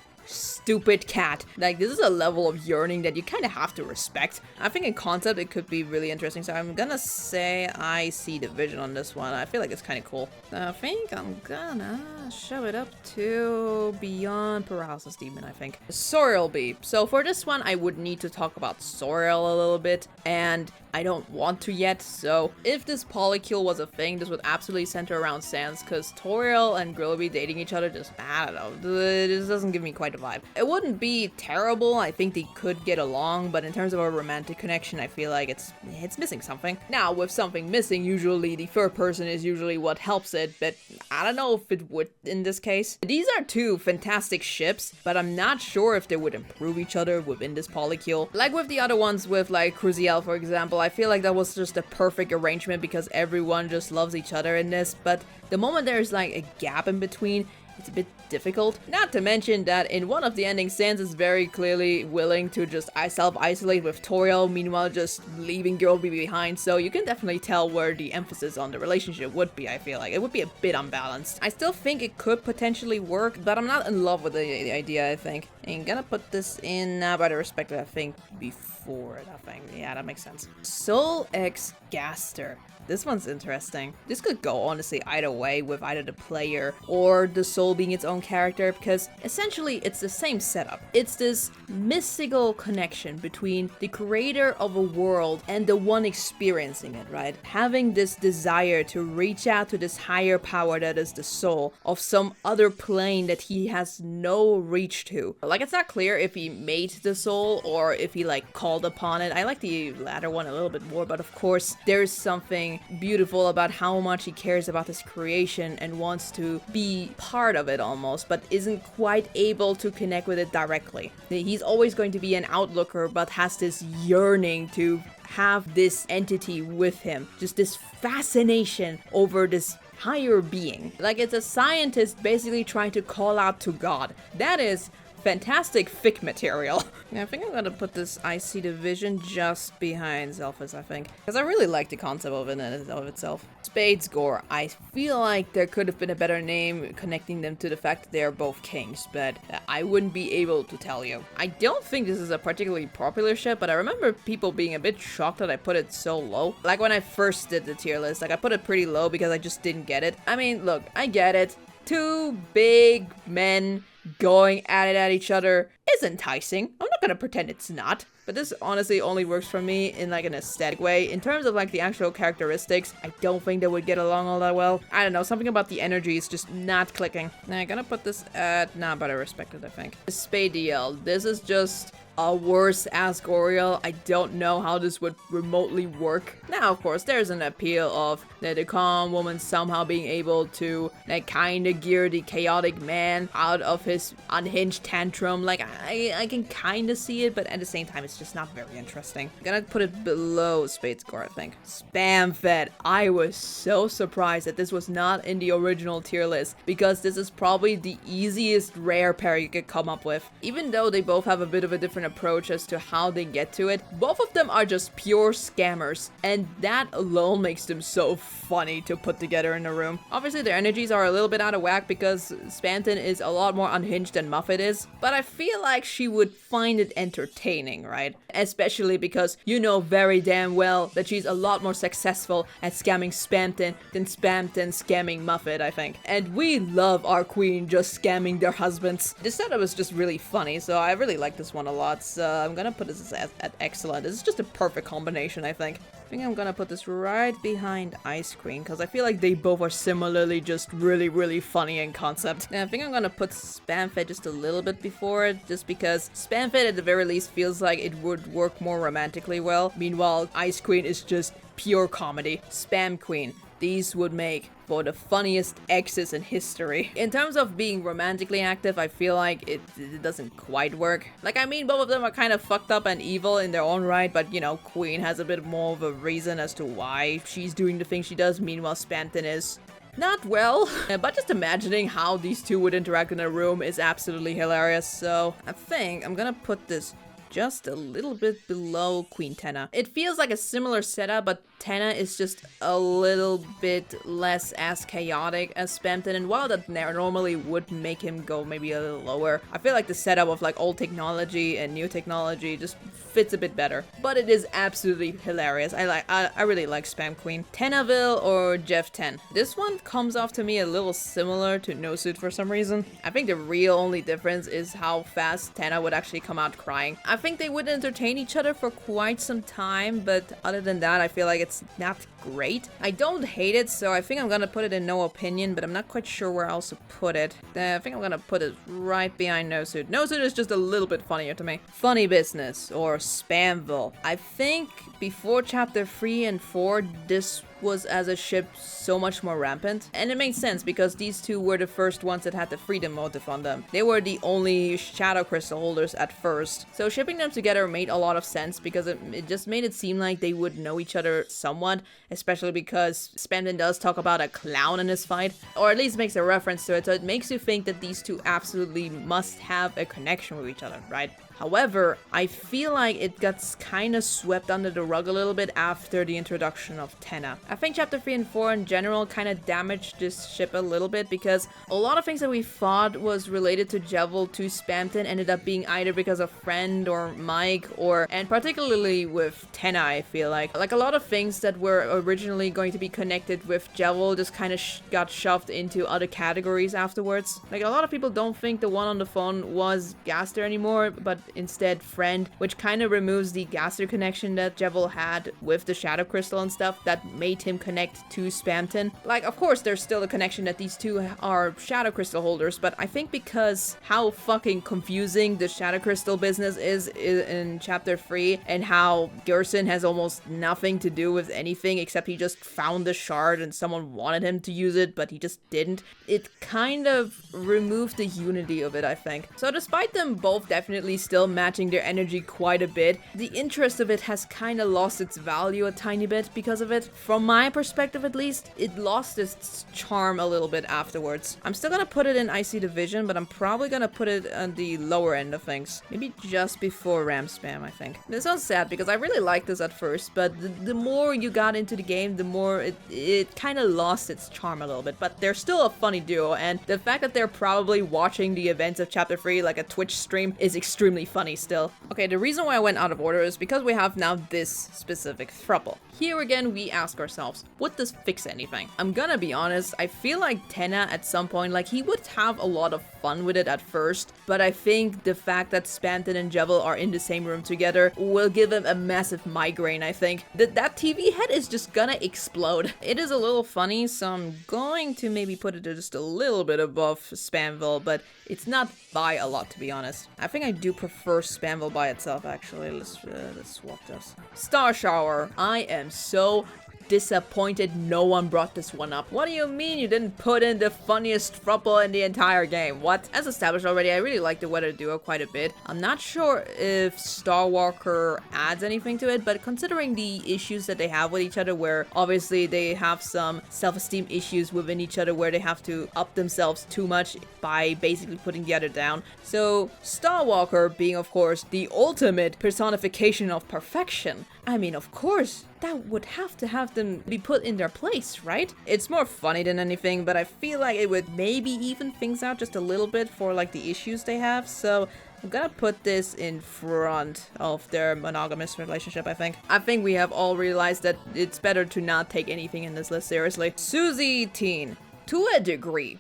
cat. Like, this is a level of yearning that you kind of have to respect. I think in concept it could be really interesting, so I'm gonna say I see the vision on this one. I feel like it's kind of cool. I think I'm gonna shove it up to Beyond Paralysis Demon, I think. Sorial Bee. So for this one, I would need to talk about Sorial a little bit, and I don't want to yet, so if this polycule was a thing, this would absolutely center around Sans, because Toriel and Grillby dating each other just, I don't know, this doesn't give me quite a vibe. It wouldn't be terrible, I think they could get along, but in terms of a romantic connection, I feel like it's missing something. Now, with something missing, usually the third person is usually what helps it, but I don't know if it would in this case. These are two fantastic ships, but I'm not sure if they would improve each other within this polycule. Like with the other ones with like Cruziel, for example, I feel like that was just a perfect arrangement because everyone just loves each other in this, but the moment there's like a gap in between, it's a bit difficult. Not to mention that in one of the endings, Sans is very clearly willing to just self-isolate with Toriel, meanwhile just leaving Girlby behind, so you can definitely tell where the emphasis on the relationship would be, I feel like. It would be a bit unbalanced. I still think it could potentially work, but I'm not in love with the idea, I think. I'm gonna put this in now by the respect that I think before it, I think. Yeah, that makes sense. Soul X Gaster. This one's interesting. This could go honestly either way with either the player or the soul being its own character, because essentially it's the same setup. It's this mystical connection between the creator of a world and the one experiencing it, right? Having this desire to reach out to this higher power that is the soul of some other plane that he has no reach to. Like, it's not clear if he made the soul or if he like called upon it. I like the latter one a little bit more, but of course there's something beautiful about how much he cares about his creation and wants to be part of it almost, but isn't quite able to connect with it directly. He's always going to be an outlooker, but has this yearning to have this entity with him, just this fascination over this higher being. Like, it's a scientist basically trying to call out to God. That is fantastic fic material. Yeah, I think I'm gonna put this I See the Vision just behind Zelphus, I think. Because I really like the concept of it of itself. Spade's Gore. I feel like there could have been a better name connecting them to the fact that they are both kings, but I wouldn't be able to tell you. I don't think this is a particularly popular ship, but I remember people being a bit shocked that I put it so low. Like when I first did the tier list, like I put it pretty low because I just didn't get it. I mean, look, I get it. Two big men going at it at each other is enticing. I'm not gonna pretend it's not. But this honestly only works for me in like an aesthetic way. In terms of like the actual characteristics, I don't think they would get along all that well. I don't know, something about the energy is just not clicking. Now I'm gonna put this at, nah, but I respect it, I think. Spade DL. This is just a worse Asgorial. I don't know how this would remotely work. Now, of course, there's an appeal of the calm woman somehow being able to like kind of gear the chaotic man out of his unhinged tantrum. Like, I can kind of see it, but at the same time, it's just not very interesting. I'm gonna put it below Spade's Gore, I think. Spam Fed. I was so surprised that this was not in the original tier list, because this is probably the easiest rare pair you could come up with. Even though they both have a bit of a different different approach as to how they get to it. Both of them are just pure scammers, and that alone makes them so funny to put together in a room. Obviously, their energies are a little bit out of whack because Spamton is a lot more unhinged than Muffet is, but I feel like she would find it entertaining, right? Especially because you know very damn well that she's a lot more successful at scamming Spamton than Spamton scamming Muffet, I think. And we love our queen just scamming their husbands. This setup is just really funny, so I really like this one a lot. So I'm gonna put this at excellent. This is just a perfect combination, I think. I think I'm gonna put this right behind Ice Cream because I feel like they both are similarly just really funny in concept. And I think I'm gonna put Spamfed just a little bit before it, just because Spamfed at the very least feels like it would work more romantically well. Meanwhile, Ice Queen is just pure comedy. Spam Queen. These would make for the funniest exes in history. In terms of being romantically active, I feel like it doesn't quite work. Like, I mean, both of them are kind of fucked up and evil in their own right, but, you know, Queen has a bit more of a reason as to why she's doing the things she does, meanwhile Spamton is not well. But just imagining how these two would interact in a room is absolutely hilarious, so I think I'm gonna put this just a little bit below Queen Tenna. It feels like a similar setup, but Tenna is just a little bit less as chaotic as Spamton, and while that normally would make him go maybe a little lower, I feel like the setup of like old technology and new technology just fits a bit better. But it is absolutely hilarious. I really like Spam Queen. Tennaville or Jeff 10. This one comes off to me a little similar to No Suit for some reason. I think the real only difference is how fast Tenna would actually come out crying. I think they would entertain each other for quite some time, but other than that, I feel like it's not great. I don't hate it, so I think I'm gonna put it in no opinion, but I'm not quite sure where else to put it. I think I'm gonna put it right behind No Suit. No Suit is just a little bit funnier to me. Funny Business or Spamville. I think before chapter 3 and 4, this was as a ship so much more rampant. And it makes sense because these two were the first ones that had the freedom motive on them. They were the only shadow crystal holders at first. So shipping them together made a lot of sense because it just made it seem like they would know each other somewhat, especially because Spamton does talk about a clown in his fight, or at least makes a reference to it, so it makes you think that these two absolutely must have a connection with each other, right? However, I feel like it got kind of swept under the rug a little bit after the introduction of Tenna. I think chapter 3 and 4 in general kind of damaged this ship a little bit because a lot of things that we thought was related to Jevil to Spamton ended up being either because of Friend or Mike and particularly with Tenna, I feel like. Like a lot of things that were originally going to be connected with Jevil just kind of got shoved into other categories afterwards. Like a lot of people don't think the one on the phone was Gaster anymore, but instead Friend, which kind of removes the Gaster connection that Jevil had with the Shadow Crystal and stuff that made him connect to Spamton. Like, of course, there's still a connection that these two are Shadow Crystal holders, but I think because how fucking confusing the Shadow Crystal business is in chapter 3 and how Gerson has almost nothing to do with anything except he just found the shard and someone wanted him to use it, but he just didn't. It kind of removed the unity of it, I think. So despite them both definitely still matching their energy quite a bit, the interest of it has kind of lost its value a tiny bit because of it. From my perspective at least, it lost its charm a little bit afterwards. I'm still gonna put it in Icy Division, but I'm probably gonna put it on the lower end of things. Maybe just before Ram Spam, I think. This sounds sad because I really liked this at first, but the more you got into the game, the more it kind of lost its charm a little bit. But they're still a funny duo, and the fact that they're probably watching the events of chapter 3 like a Twitch stream is extremely funny still. Okay, the reason why I went out of order is because we have now this specific throuple. Here again, we ask ourselves, would this fix anything? I'm gonna be honest, I feel like Tenna at some point, like he would have a lot of fun with it at first, but I think the fact that Spamton and Jevil are in the same room together will give him a massive migraine, I think. That TV head is just gonna explode. It is a little funny, so I'm going to maybe put it just a little bit above Spamville, but it's not by a lot, to be honest. I think I do prefer Spamville by itself, actually. Let's swap this. Star Shower. I am so disappointed no one brought this one up. What do you mean you didn't put in the funniest throuple in the entire game? What? As established already, I really like the weather duo quite a bit. I'm not sure if Starwalker adds anything to it, but considering the issues that they have with each other, where obviously they have some self-esteem issues within each other where they have to up themselves too much by basically putting the other down. So Starwalker being, of course, the ultimate personification of perfection. I mean, of course, that would have to have them be put in their place, right? It's more funny than anything, but I feel like it would maybe even things out just a little bit for like the issues they have. So I'm gonna put this in front of their monogamous relationship, I think. I think we have all realized that it's better to not take anything in this list seriously. Susie Teen, to a degree.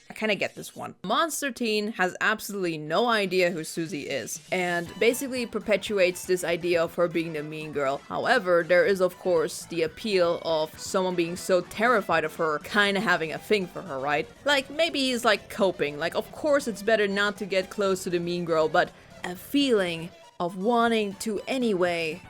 I kind of get this one. Monster Teen has absolutely no idea who Susie is, and basically perpetuates this idea of her being the mean girl. However, there is of course the appeal of someone being so terrified of her kind of having a thing for her, right? Like, maybe he's like coping, like of course it's better not to get close to the mean girl, but a feeling of wanting to anyway.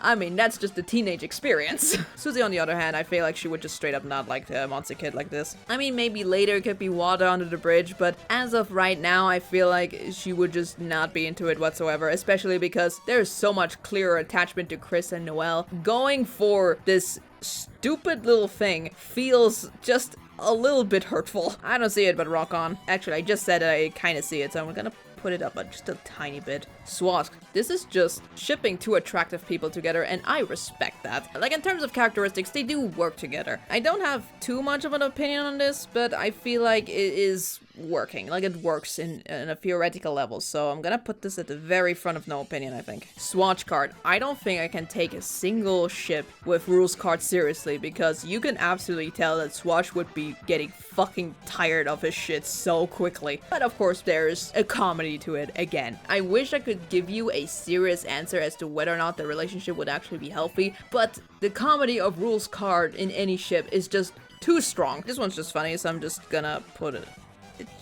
I mean, that's just a teenage experience. Susie, on the other hand, I feel like she would just straight up not like the monster kid like this. I mean, maybe later it could be water under the bridge, but as of right now, I feel like she would just not be into it whatsoever, especially because there's so much clearer attachment to Chris and Noelle. Going for this stupid little thing feels just a little bit hurtful. I don't see it, but rock on. Actually, I just said I kind of see it, so I'm gonna put it up just a tiny bit. Swask. This is just shipping two attractive people together, and I respect that. Like, in terms of characteristics, they do work together. I don't have too much of an opinion on this, but I feel like it is working. Like, it works in a theoretical level, so I'm gonna put this at the very front of no opinion, I think. Swatch card. I don't think I can take a single ship with rules card seriously, because you can absolutely tell that Swatch would be getting fucking tired of his shit so quickly. But of course, there's a comedy to it again. I wish I could give you a serious answer as to whether or not the relationship would actually be healthy, but the comedy of rules card in any ship is just too strong. This one's just funny, so I'm just gonna put it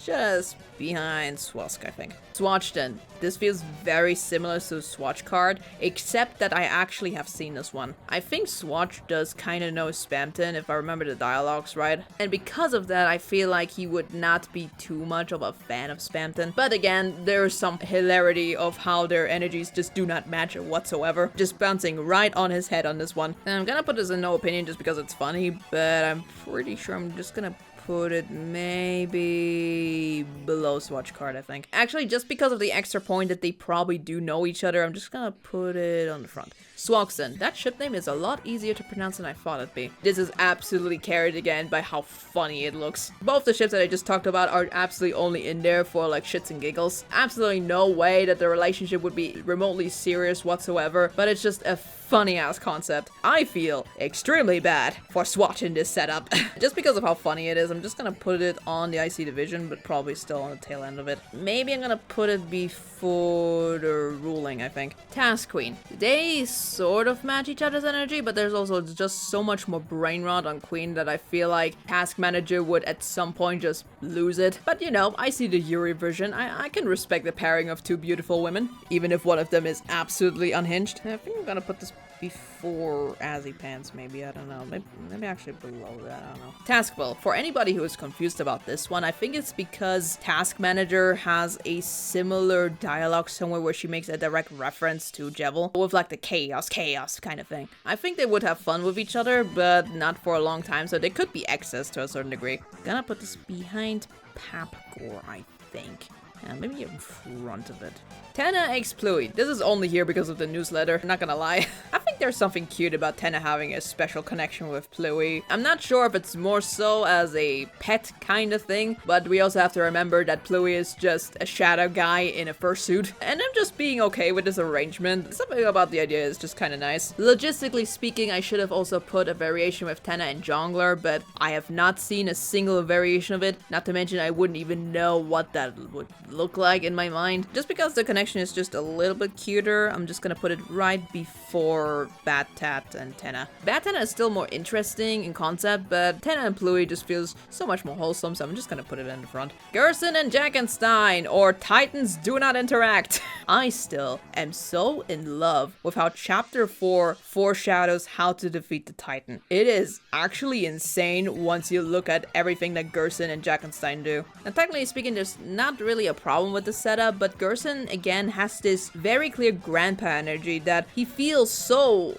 just behind Swask, I think. Swatchton. This feels very similar to Swatch card, except that I actually have seen this one. I think Swatch does kind of know Spamton, if I remember the dialogues right. And because of that, I feel like he would not be too much of a fan of Spamton. But again, there's some hilarity of how their energies just do not match whatsoever. Just bouncing right on his head on this one. And I'm gonna put this in no opinion just because it's funny, but I'm pretty sure I'm just gonna put it maybe below Swatch card, I think. Actually, just because of the extra point that they probably do know each other, I'm just gonna put it on the front. Swaxton. That ship name is a lot easier to pronounce than I thought it'd be. This is absolutely carried again by how funny it looks. Both the ships that I just talked about are absolutely only in there for like shits and giggles. Absolutely no way that the relationship would be remotely serious whatsoever, but it's just a funny ass concept. I feel extremely bad for swatching this setup. Just because of how funny it is, I'm just gonna put it on the IC division, but probably still on the tail end of it. Maybe I'm gonna put it before the ruling, I think. Task Queen. They sort of match each other's energy, but there's also just so much more brain rot on Queen that I feel like Task Manager would at some point just lose it. But you know, I see the Yuri version. I can respect the pairing of two beautiful women, even if one of them is absolutely unhinged. I think I'm gonna put this before Azzy Pants, maybe, I don't know. Maybe actually below that, I don't know. Taskville. For anybody who is confused about this one, I think it's because Task Manager has a similar dialogue somewhere where she makes a direct reference to Jevil, with like the chaos kind of thing. I think they would have fun with each other, but not for a long time, so they could be exes to a certain degree. Gonna put this behind Papgore, I think. And maybe in front of it. Tenna X Pluie. This is only here because of the newsletter, not gonna lie. I think there's something cute about Tenna having a special connection with Pluie. I'm not sure if it's more so as a pet kind of thing, but we also have to remember that Pluie is just a shadow guy in a fursuit. And I'm just being okay with this arrangement. Something about the idea is just kind of nice. Logistically speaking, I should have also put a variation with Tenna and Jongler, but I have not seen a single variation of it. Not to mention I wouldn't even know what that would look like in my mind. Just because the connection is just a little bit cuter, I'm just gonna put it right before Bat Tat and Tenna. Bat Tenna is still more interesting in concept, but Tenna and Pluie just feels so much more wholesome, so I'm just gonna put it in the front. Gerson and Jackenstein, or Titans do not interact. I still am so in love with how Chapter 4 foreshadows how to defeat the Titan. It is actually insane once you look at everything that Gerson and Jackenstein do. Now, technically speaking, there's not really a problem with the setup, but Gerson, again, has this very clear grandpa energy that he feels so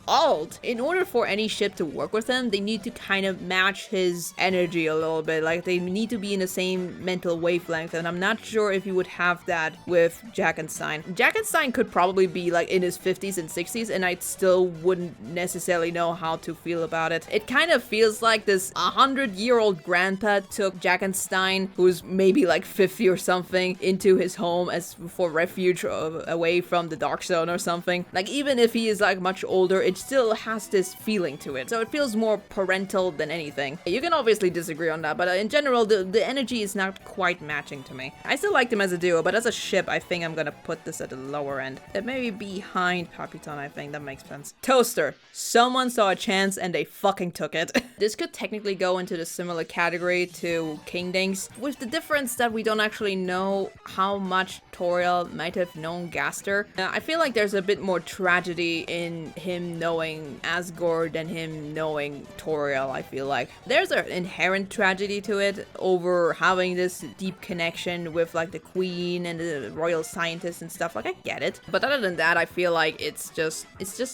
old. In order for any ship to work with him, they need to kind of match his energy a little bit. Like, they need to be in the same mental wavelength, and I'm not sure if you would have that with Jackenstein. Jackenstein could probably be like in his 50s and 60s, and I still wouldn't necessarily know how to feel about it. It kind of feels like this 100-year-old grandpa took Jackenstein, who's maybe like 50 or something, into his home as for refuge away from the Dark Zone or something. Like, even if he is like much older, it still has this feeling to it. So it feels more parental than anything. You can obviously disagree on that, but in general, the energy is not quite matching to me. I still like them as a duo, but as a ship, I think I'm gonna put this at the lower end. It may be behind Papyton, I think. That makes sense. Toaster. Someone saw a chance and they fucking took it. This could technically go into the similar category to Kingdings, with the difference that we don't actually know how much Toriel might have known Gaster. I feel like there's a bit more tragedy in him knowing Asgore than him knowing Toriel, I feel like. There's an inherent tragedy to it over having this deep connection with like the queen and the royal scientists and stuff. Like, I get it. But other than that, I feel like it's just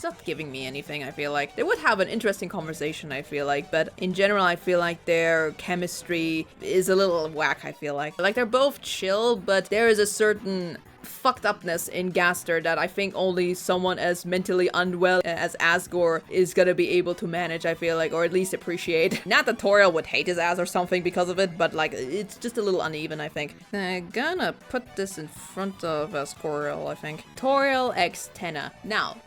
not giving me anything, I feel like. They would have an interesting conversation, I feel like, but in general, I feel like their chemistry is a little whack, I feel like. Like, they're both chill, but there is a certain fucked upness in Gaster that I think only someone as mentally unwell as Asgore is gonna be able to manage, I feel like, or at least appreciate. Not that Toriel would hate his ass or something because of it, but like, it's just a little uneven, I think. I'm gonna put this in front of Asgore, I think. Toriel x Tenna. Now,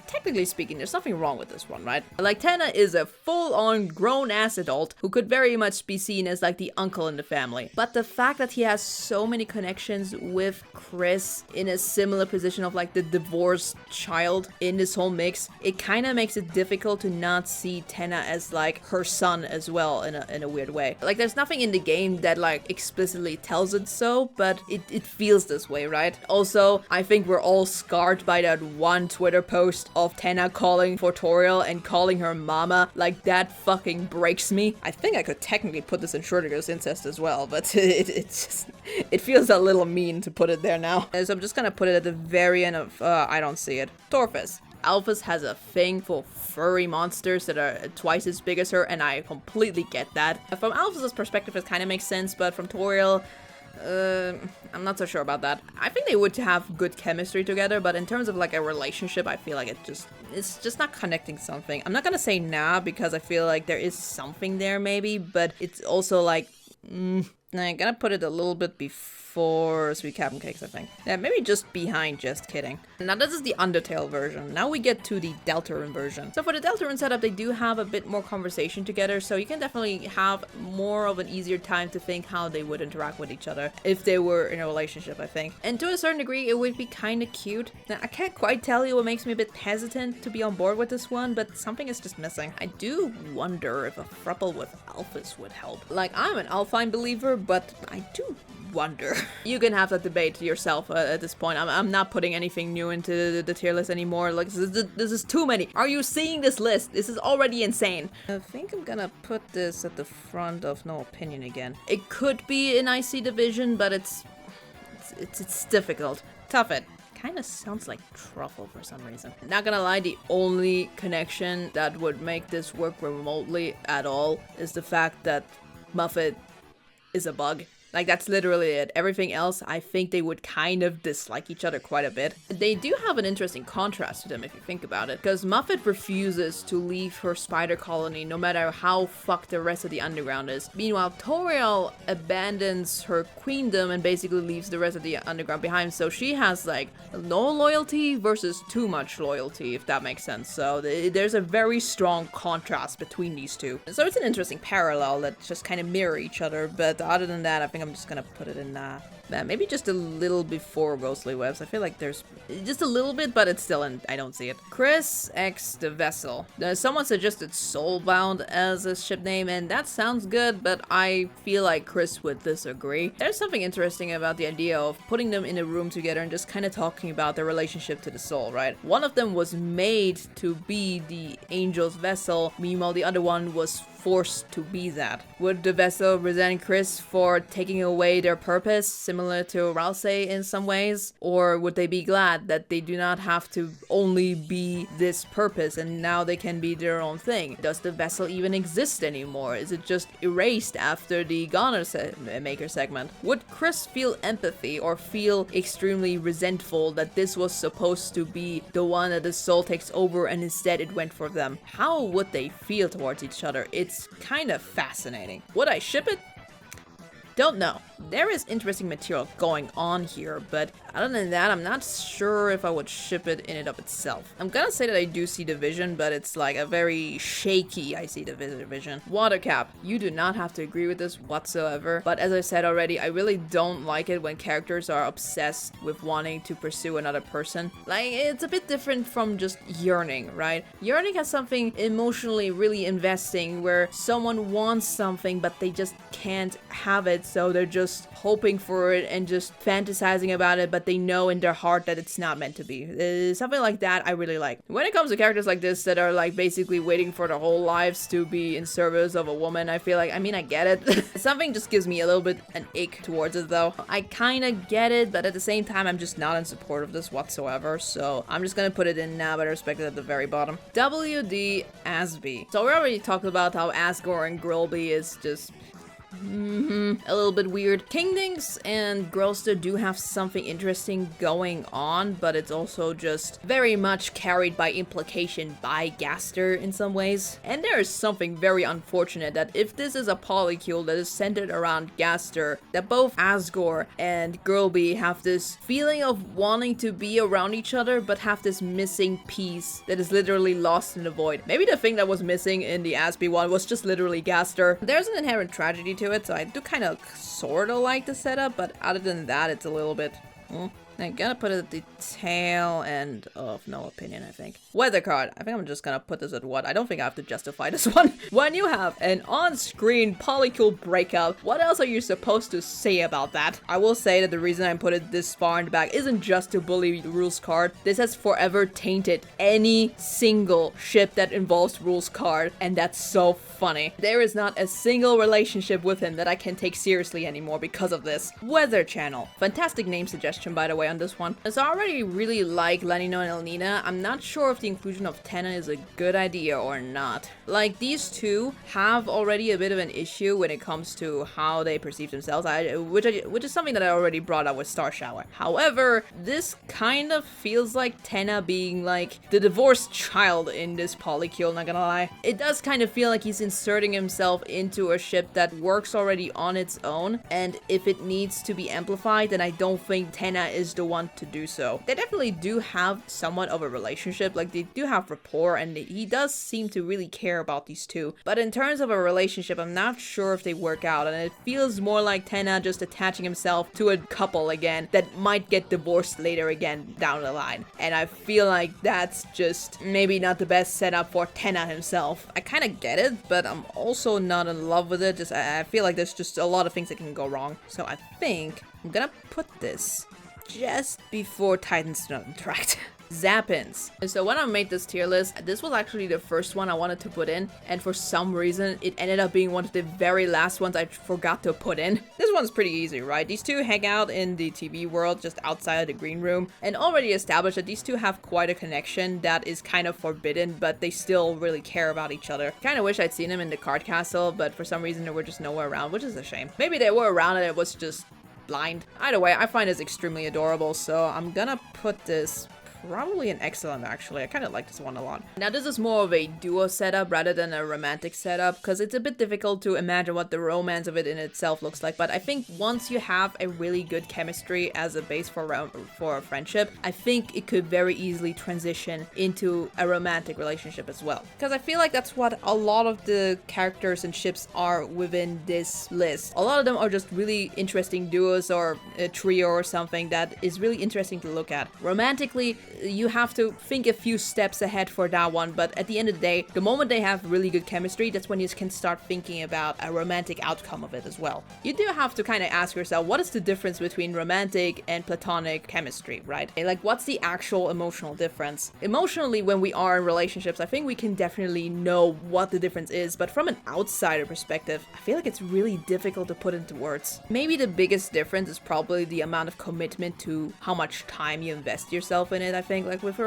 technically speaking, there's nothing wrong with this one, right? Like, Tenna is a full-on grown-ass adult who could very much be seen as like the uncle in the family. But the fact that he has so many connections with Chris in a similar position of like the divorced child in this whole mix, it kind of makes it difficult to not see Tenna as like her son as well in a weird way. Like, there's nothing in the game that like explicitly tells it so, but it feels this way, right? Also, I think we're all scarred by that one Twitter post of Tenna calling for Toriel and calling her mama. Like, that fucking breaks me. I think I could technically put this in Schrödinger's incest as well, but it feels a little mean to put it there now. So I'm just gonna put it at the very end of, I don't see it. Torfus. Alphys has a thing for furry monsters that are twice as big as her, and I completely get that. From Alphys' perspective, it kind of makes sense, but from Toriel, I'm not so sure about that. I think they would have good chemistry together, but in terms of like a relationship, I feel like it's just not connecting something. I'm not gonna say nah, because I feel like there is something there maybe, but it's also like, I'm gonna put it a little bit before Sweet Cap'n Cakes, I think. Yeah, maybe just behind, just kidding. Now this is the Undertale version. Now we get to the Deltarune version. So for the Deltarune setup, they do have a bit more conversation together, so you can definitely have more of an easier time to think how they would interact with each other if they were in a relationship, I think. And to a certain degree, it would be kind of cute. Now, I can't quite tell you what makes me a bit hesitant to be on board with this one, but something is just missing. I do wonder if a throuple with Alphys would help. Like, I'm an Alphine believer, but I do wonder. You can have that debate yourself at this point. I'm not putting anything new into the tier list anymore. Like, this is too many. Are you seeing this list? This is already insane. I think I'm gonna put this at the front of No Opinion again. It could be an IC division, but it's difficult. Tough it. Kind of sounds like truffle for some reason. Not gonna lie, the only connection that would make this work remotely at all is the fact that Muffet is a bug. Like, that's literally it. Everything else, I think they would kind of dislike each other quite a bit. They do have an interesting contrast to them if you think about it, because Muffet refuses to leave her spider colony no matter how fucked the rest of the underground is. Meanwhile, Toriel abandons her queendom and basically leaves the rest of the underground behind, so she has like no loyalty versus too much loyalty, if that makes sense. So there's a very strong contrast between these two. So it's an interesting parallel that just kind of mirror each other, but other than that, I think think I'm just gonna put it in, maybe just a little before Ghostly Webs. I feel like there's just a little bit, but it's still in, I don't see it. Chris X the Vessel. Someone suggested Soulbound as a ship name, and that sounds good, but I feel like Chris would disagree. There's something interesting about the idea of putting them in a room together and just kind of talking about their relationship to the soul, right? One of them was made to be the angel's vessel, meanwhile the other one was forced to be that. Would the vessel resent Chris for taking away their purpose, similar to Rousey in some ways? Or would they be glad that they do not have to only be this purpose and now they can be their own thing? Does the vessel even exist anymore? Is it just erased after the Goner Maker segment? Would Chris feel empathy or feel extremely resentful that this was supposed to be the one that the soul takes over and instead it went for them? How would they feel towards each other? It's kind of fascinating. Would I ship it? Don't know. There is interesting material going on here, but other than that, I'm not sure if I would ship it in and of itself. I'm gonna say that I do see the vision, but it's like a very shaky I see the vision. Watercap, you do not have to agree with this whatsoever, but as I said already, I really don't like it when characters are obsessed with wanting to pursue another person. Like, it's a bit different from just yearning, right? Yearning has something emotionally really investing where someone wants something, but they just can't have it, so they're just hoping for it and just fantasizing about it, but they know in their heart that it's not meant to be. Something like that I really like. When it comes to characters like this that are like basically waiting for their whole lives to be in service of a woman, I feel like, I mean, I get it. Something just gives me a little bit an ick towards it though. I kind of get it, but at the same time, I'm just not in support of this whatsoever, so I'm just gonna put it in now, but I respect it at the very bottom. WD Asby. So we already talked about how Asgore and Grilby is just a little bit weird. Kingdings and Grelster do have something interesting going on, but it's also just very much carried by implication by Gaster in some ways. And there is something very unfortunate that if this is a polycule that is centered around Gaster, that both Asgore and Grilby have this feeling of wanting to be around each other, but have this missing piece that is literally lost in the void. Maybe the thing that was missing in the Asby one was just literally Gaster. There's an inherent tragedy to it, so I do kind of sort of like the setup, but other than that, it's a little bit... I'm gonna put it at the tail end of no opinion, I think. Weather card. I think I'm just gonna put this at what? I don't think I have to justify this one. When you have an on-screen polycule breakup, what else are you supposed to say about that? I will say that the reason I put it this far in the back isn't just to bully the rules card. This has forever tainted any single ship that involves rules card, and that's so funny. There is not a single relationship with him that I can take seriously anymore because of this. Weather Channel. Fantastic name suggestion, by the way, on this one. So I already really like Lenino and Elnina. I'm not sure if the inclusion of Tenna is a good idea or not. Like, these two have already a bit of an issue when it comes to how they perceive themselves, which is something that I already brought up with Star Shower. However, this kind of feels like Tenna being like the divorced child in this polycule, not gonna lie. It does kind of feel like he's inserting himself into a ship that works already on its own, and if it needs to be amplified, then I don't think Tenna is the one to do so. They definitely do have somewhat of a relationship, like they do have rapport, and he does seem to really care about these two. But in terms of a relationship, I'm not sure if they work out, and it feels more like Tenna just attaching himself to a couple again that might get divorced later again down the line. And I feel like that's just maybe not the best setup for Tenna himself. I kind of get it, but I'm also not in love with it. Just I feel like there's just a lot of things that can go wrong. So I think I'm gonna put this just before Titans do not interact. Zappins. And so when I made this tier list, this was actually the first one I wanted to put in, and for some reason it ended up being one of the very last ones I forgot to put in. This one's pretty easy, right? These two hang out in the TV world just outside of the green room, and already established that these two have quite a connection that is kind of forbidden, but they still really care about each other. Kind of wish I'd seen them in the card castle, but for some reason they were just nowhere around, which is a shame. Maybe they were around and it was just blind. Either way, I find this extremely adorable, so I'm gonna put this probably an excellent, actually. I kind of like this one a lot. Now, this is more of a duo setup rather than a romantic setup, because it's a bit difficult to imagine what the romance of it in itself looks like. But I think once you have a really good chemistry as a base for a friendship, I think it could very easily transition into a romantic relationship as well. Because I feel like that's what a lot of the characters and ships are within this list. A lot of them are just really interesting duos or a trio or something that is really interesting to look at. Romantically, you have to think a few steps ahead for that one, but at the end of the day, the moment they have really good chemistry, that's when you can start thinking about a romantic outcome of it as well. You do have to kind of ask yourself, what is the difference between romantic and platonic chemistry, right? And like, what's the actual emotional difference? Emotionally, when we are in relationships, I think we can definitely know what the difference is, but from an outsider perspective, I feel like it's really difficult to put into words. Maybe the biggest difference is probably the amount of commitment to how much time you invest yourself in it. I think like with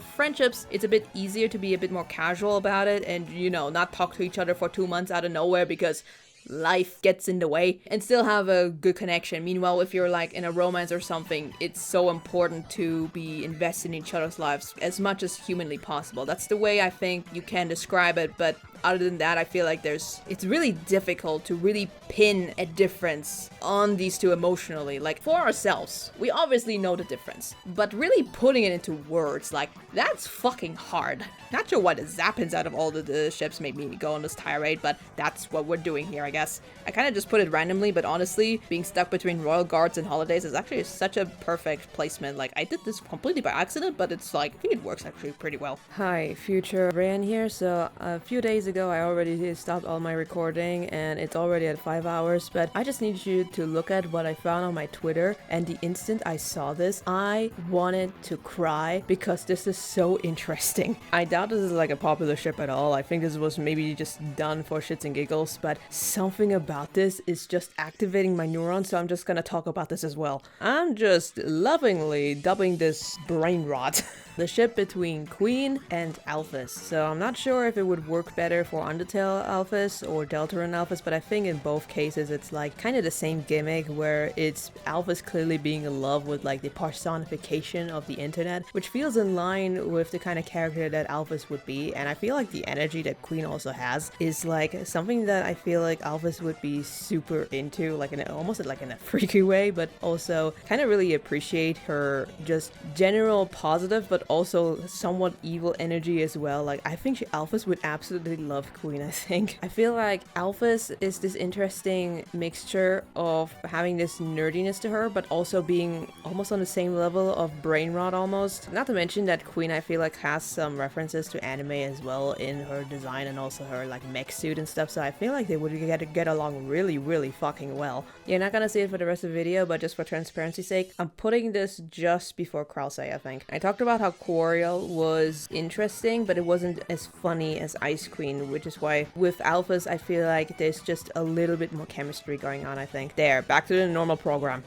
friendships, it's a bit easier to be a bit more casual about it and, you know, not talk to each other for 2 months out of nowhere because life gets in the way, and still have a good connection. Meanwhile, if you're like in a romance or something, it's so important to be invested in each other's lives as much as humanly possible. That's the way I think you can describe it, but other than that, I feel like it's really difficult to really pin a difference on these two emotionally. Like, for ourselves, we obviously know the difference, but really putting it into words, like, that's fucking hard. Not sure why the Zappins out of all the ships made me go on this tirade, but that's what we're doing here, I guess. I kind of just put it randomly, but honestly, being stuck between Royal Guards and Holidays is actually such a perfect placement. Like, I did this completely by accident, but it's like, I think it works actually pretty well. Hi, future Ryan here. So, a few days ago, I already stopped all my recording, and it's already at 5 hours, but I just need you to look at what I found on my Twitter, and the instant I saw this, I wanted to cry because this is so interesting. I doubt this is like a popular ship at all. I think this was maybe just done for shits and giggles, but something about this is just activating my neurons, so I'm just gonna talk about this as well. I'm just lovingly dubbing this brain rot. The ship between Queen and Alphys. So I'm not sure if it would work better for Undertale Alphys or Deltarune Alphys, but I think in both cases it's like kind of the same gimmick where it's Alphys clearly being in love with like the personification of the internet, which feels in line with the kind of character that Alphys would be. And I feel like the energy that Queen also has is like something that I feel like Alphys would be super into, like in almost like in a freaky way, but also kind of really appreciate her just general positive but also somewhat evil energy as well. Like, I think Alphys would absolutely love Queen, I think. I feel like Alphys is this interesting mixture of having this nerdiness to her, but also being almost on the same level of brain rot almost. Not to mention that Queen, I feel like, has some references to anime as well in her design and also her like mech suit and stuff, so I feel like they would get along really, really fucking well. You're not gonna see it for the rest of the video, but just for transparency's sake, I'm putting this just before Krause, I think. I talked about how Quariel was interesting, but it wasn't as funny as Ice Queen, which is why with Alphys, I feel like there's just a little bit more chemistry going on, I think. There, back to the normal program.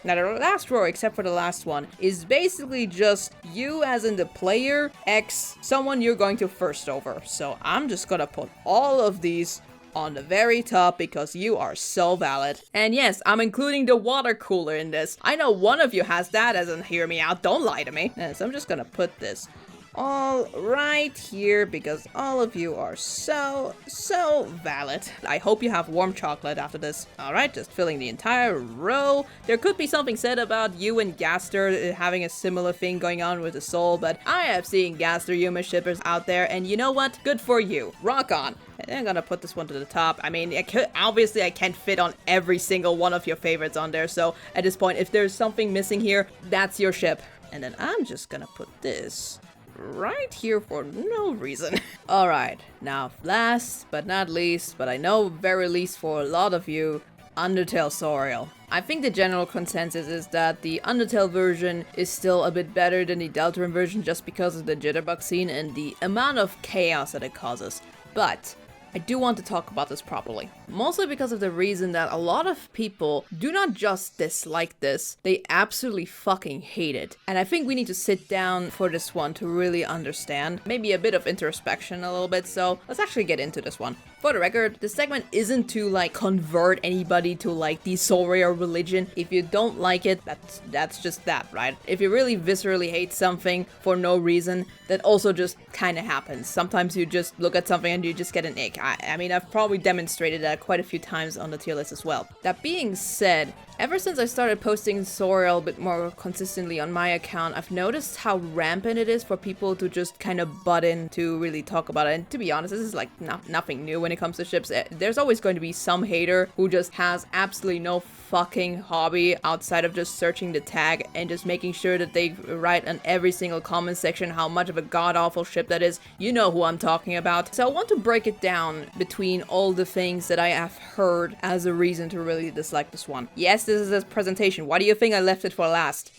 Now the last row, except for the last one, is basically just you as in the player X someone you're going to first over. So I'm just gonna put all of these on the very top because you are so valid. And yes, I'm including the water cooler in this. I know one of you has that, as in hear me out, don't lie to me. So I'm just gonna put this all right here because all of you are so valid. I hope you have warm chocolate after this. Alright, just filling the entire row. There could be something said about you and Gaster having a similar thing going on with the soul, but I have seen Gaster Yuma shippers out there, and you know what? Good for you. Rock on. And I'm gonna put this one to the top. I mean, obviously I can't fit on every single one of your favorites on there, so at this point, if there's something missing here, that's your ship. And then I'm just gonna put this right here for no reason. Alright, now last but not least, but I know very least for a lot of you, Undertale Sorial. I think the general consensus is that the Undertale version is still a bit better than the Deltarune version just because of the jitterbug scene and the amount of chaos that it causes. But I do want to talk about this properly. Mostly because of the reason that a lot of people do not just dislike this, they absolutely fucking hate it. And I think we need to sit down for this one to really understand. Maybe a bit of introspection a little bit, so let's actually get into this one. For the record, this segment isn't to like convert anybody to like the Sorial religion. If you don't like it, that's just that, right? If you really viscerally hate something for no reason, that also just kind of happens. Sometimes you just look at something and you just get an ick. I mean, I've probably demonstrated that quite a few times on the tier list as well. That being said, ever since I started posting Sorial a bit more consistently on my account, I've noticed how rampant it is for people to just kind of butt in to really talk about it. And to be honest, this is like nothing new when it comes to ships. There's always going to be some hater who just has absolutely no fucking hobby outside of just searching the tag and just making sure that they write on every single comment section how much of a god-awful ship that is. You know who I'm talking about. So I want to break it down between all the things that I have heard as a reason to really dislike this one. Yes, this is a presentation. Why do you think I left it for last?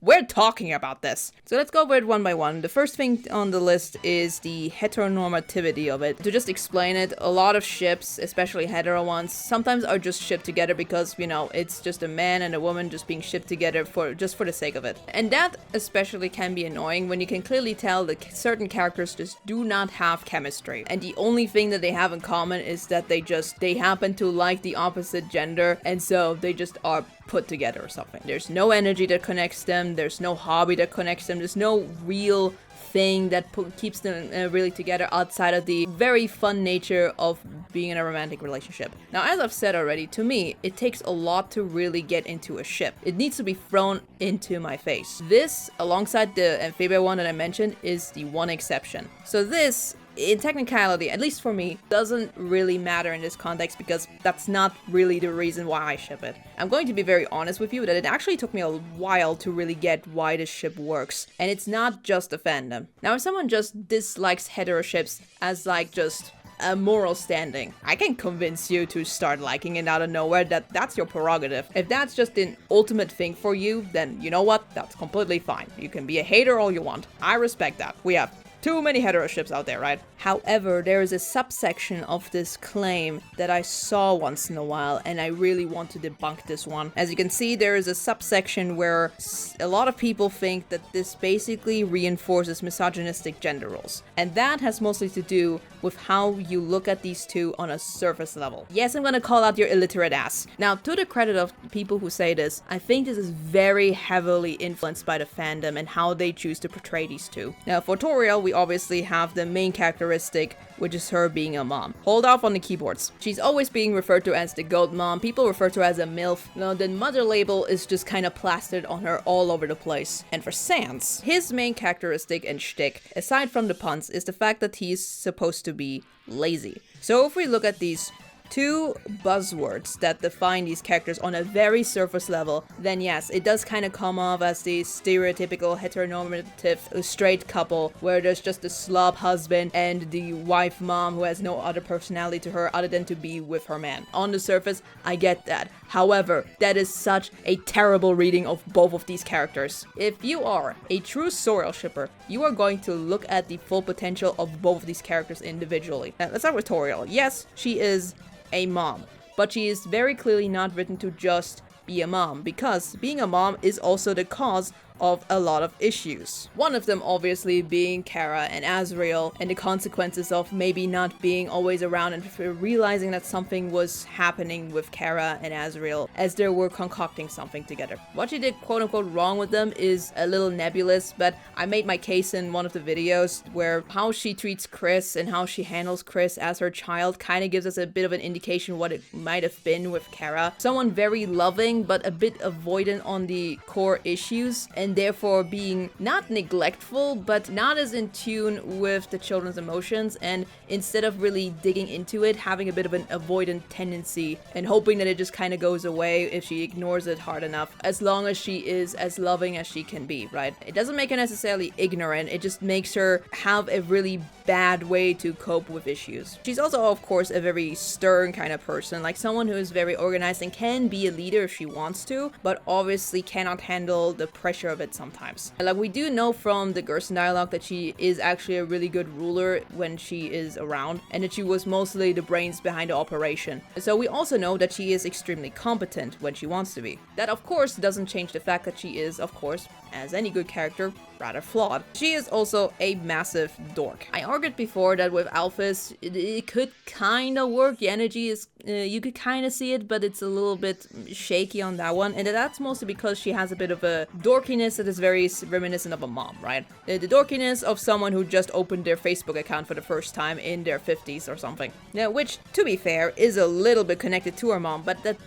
We're talking about this. So let's go over it one by one. The first thing on the list is the heteronormativity of it. To just explain it, a lot of ships, especially hetero ones, sometimes are just shipped together because, you know, it's just a man and a woman just being shipped together for the sake of it. And that especially can be annoying when you can clearly tell that certain characters just do not have chemistry. And the only thing that they have in common is that they happen to like the opposite gender, and so they just are put together or something. There's no energy that connects them, there's no hobby that connects them, there's no real thing that keeps them really together outside of the very fun nature of being in a romantic relationship. Now, as I've said already, to me, it takes a lot to really get into a ship. It needs to be thrown into my face. This, alongside the amphibia one that I mentioned, is the one exception. So this, in technicality, at least for me, doesn't really matter in this context because that's not really the reason why I ship it. I'm going to be very honest with you that it actually took me a while to really get why this ship works. And it's not just a fandom. Now, if someone just dislikes hetero ships as like just a moral standing, I can convince you to start liking it out of nowhere. That's your prerogative. If that's just an ultimate thing for you, then you know what? That's completely fine. You can be a hater all you want. I respect that. We have too many hetero ships out there, right? However, there is a subsection of this claim that I saw once in a while, and I really want to debunk this one. As you can see, there is a subsection where a lot of people think that this basically reinforces misogynistic gender roles. And that has mostly to do with how you look at these two on a surface level. Yes, I'm gonna call out your illiterate ass. Now, to the credit of people who say this, I think this is very heavily influenced by the fandom and how they choose to portray these two. Now, for Toriel, we obviously have the main characteristic, which is her being a mom. Hold off on the keyboards. She's always being referred to as the goat mom. People refer to her as a MILF. Now, the mother label is just kind of plastered on her all over the place. And for Sans, his main characteristic and shtick, aside from the puns, is the fact that he's supposed to be lazy. So if we look at these two buzzwords that define these characters on a very surface level, then yes, it does kind of come off as the stereotypical heteronormative straight couple where there's just the slob husband and the wife mom who has no other personality to her other than to be with her man. On the surface, I get that. However, that is such a terrible reading of both of these characters. If you are a true Sorial shipper, you are going to look at the full potential of both of these characters individually. Now, let's start with Toriel. Yes, she is a mom, but she is very clearly not written to just be a mom, because being a mom is also the cause of a lot of issues. One of them obviously being Kara and Azrael and the consequences of maybe not being always around and realizing that something was happening with Kara and Azrael as they were concocting something together. What she did quote unquote wrong with them is a little nebulous, but I made my case in one of the videos where how she treats Chris and how she handles Chris as her child kind of gives us a bit of an indication what it might have been with Kara. Someone very loving but a bit avoidant on the core issues, and and therefore being not neglectful, but not as in tune with the children's emotions, and instead of really digging into it, having a bit of an avoidant tendency and hoping that it just kind of goes away if she ignores it hard enough, as long as she is as loving as she can be, right? It doesn't make her necessarily ignorant, it just makes her have a really bad way to cope with issues. She's also, of course, a very stern kind of person, like someone who is very organized and can be a leader if she wants to, but obviously cannot handle the pressure of it sometimes. Like, we do know from the Gerson dialogue that she is actually a really good ruler when she is around, and that she was mostly the brains behind the operation. So we also know that she is extremely competent when she wants to be. That, of course, doesn't change the fact that she is, of course, as any good character, rather flawed. She is also a massive dork. I argued before that with Alphys, it could kind of work. The energy is, you could kind of see it, but it's a little bit shaky on that one. And that's mostly because she has a bit of a dorkiness that is very reminiscent of a mom, right? The dorkiness of someone who just opened their Facebook account for the first time in their 50s or something. Now, which, to be fair, is a little bit connected to her mom, but that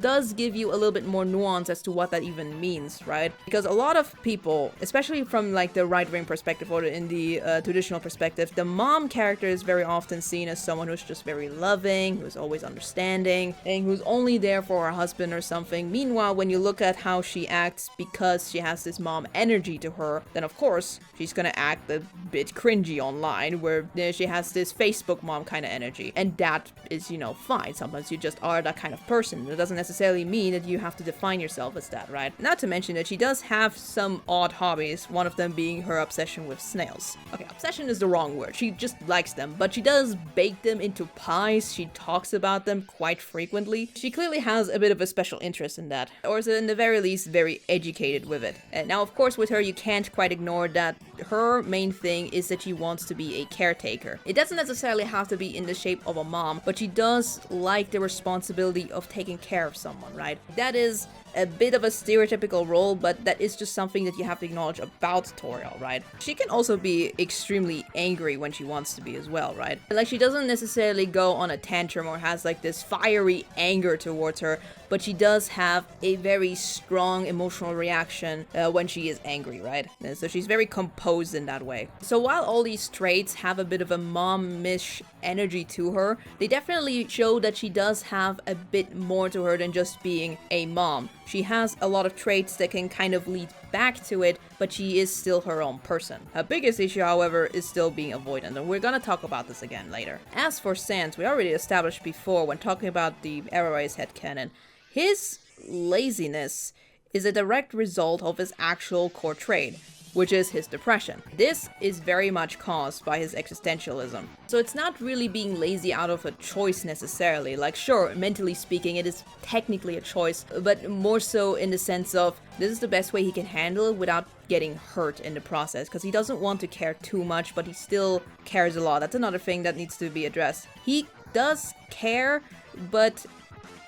does give you a little bit more nuance as to what that even means, right? Because a lot of people, especially from like the right-wing perspective or in the traditional perspective, the mom character is very often seen as someone who's just very loving, who's always understanding, and who's only there for her husband or something. Meanwhile, when you look at how she acts because she has this mom energy to her, then of course she's gonna act a bit cringy online, where she has this Facebook mom kind of energy, and that is, you know, fine. Sometimes you just are that kind of person. It doesn't necessarily mean that you have to define yourself as that, right? Not to mention that she does have some odd hobbies, one of them being her obsession with snails. Okay, obsession is the wrong word. She just likes them, but she does bake them into pies. She talks about them quite frequently. She clearly has a bit of a special interest in that, or is in the very least very educated with it. And now, of course, with her, you can't quite ignore that her main thing is that she wants to be a caretaker. It doesn't necessarily have to be in the shape of a mom, but she does like the responsibility of taking care of someone, right? That is a bit of a stereotypical role, but that is just something that you have to acknowledge about Toriel, right? She can also be extremely angry when she wants to be as well, right? Like, she doesn't necessarily go on a tantrum or has like this fiery anger towards her, but she does have a very strong emotional reaction when she is angry, right? And so she's very composed in that way. So while all these traits have a bit of a mom-ish energy to her, they definitely show that she does have a bit more to her than just being a mom. She has a lot of traits that can kind of lead back to it, but she is still her own person. Her biggest issue, however, is still being avoidant, and we're gonna talk about this again later. As for Sans, we already established before when talking about the Arroweyes headcanon, his laziness is a direct result of his actual core trait, which is his depression. This is very much caused by his existentialism. So it's not really being lazy out of a choice necessarily. Like, sure, mentally speaking, it is technically a choice, but more so in the sense of this is the best way he can handle it without getting hurt in the process, because he doesn't want to care too much, but he still cares a lot. That's another thing that needs to be addressed. He does care, but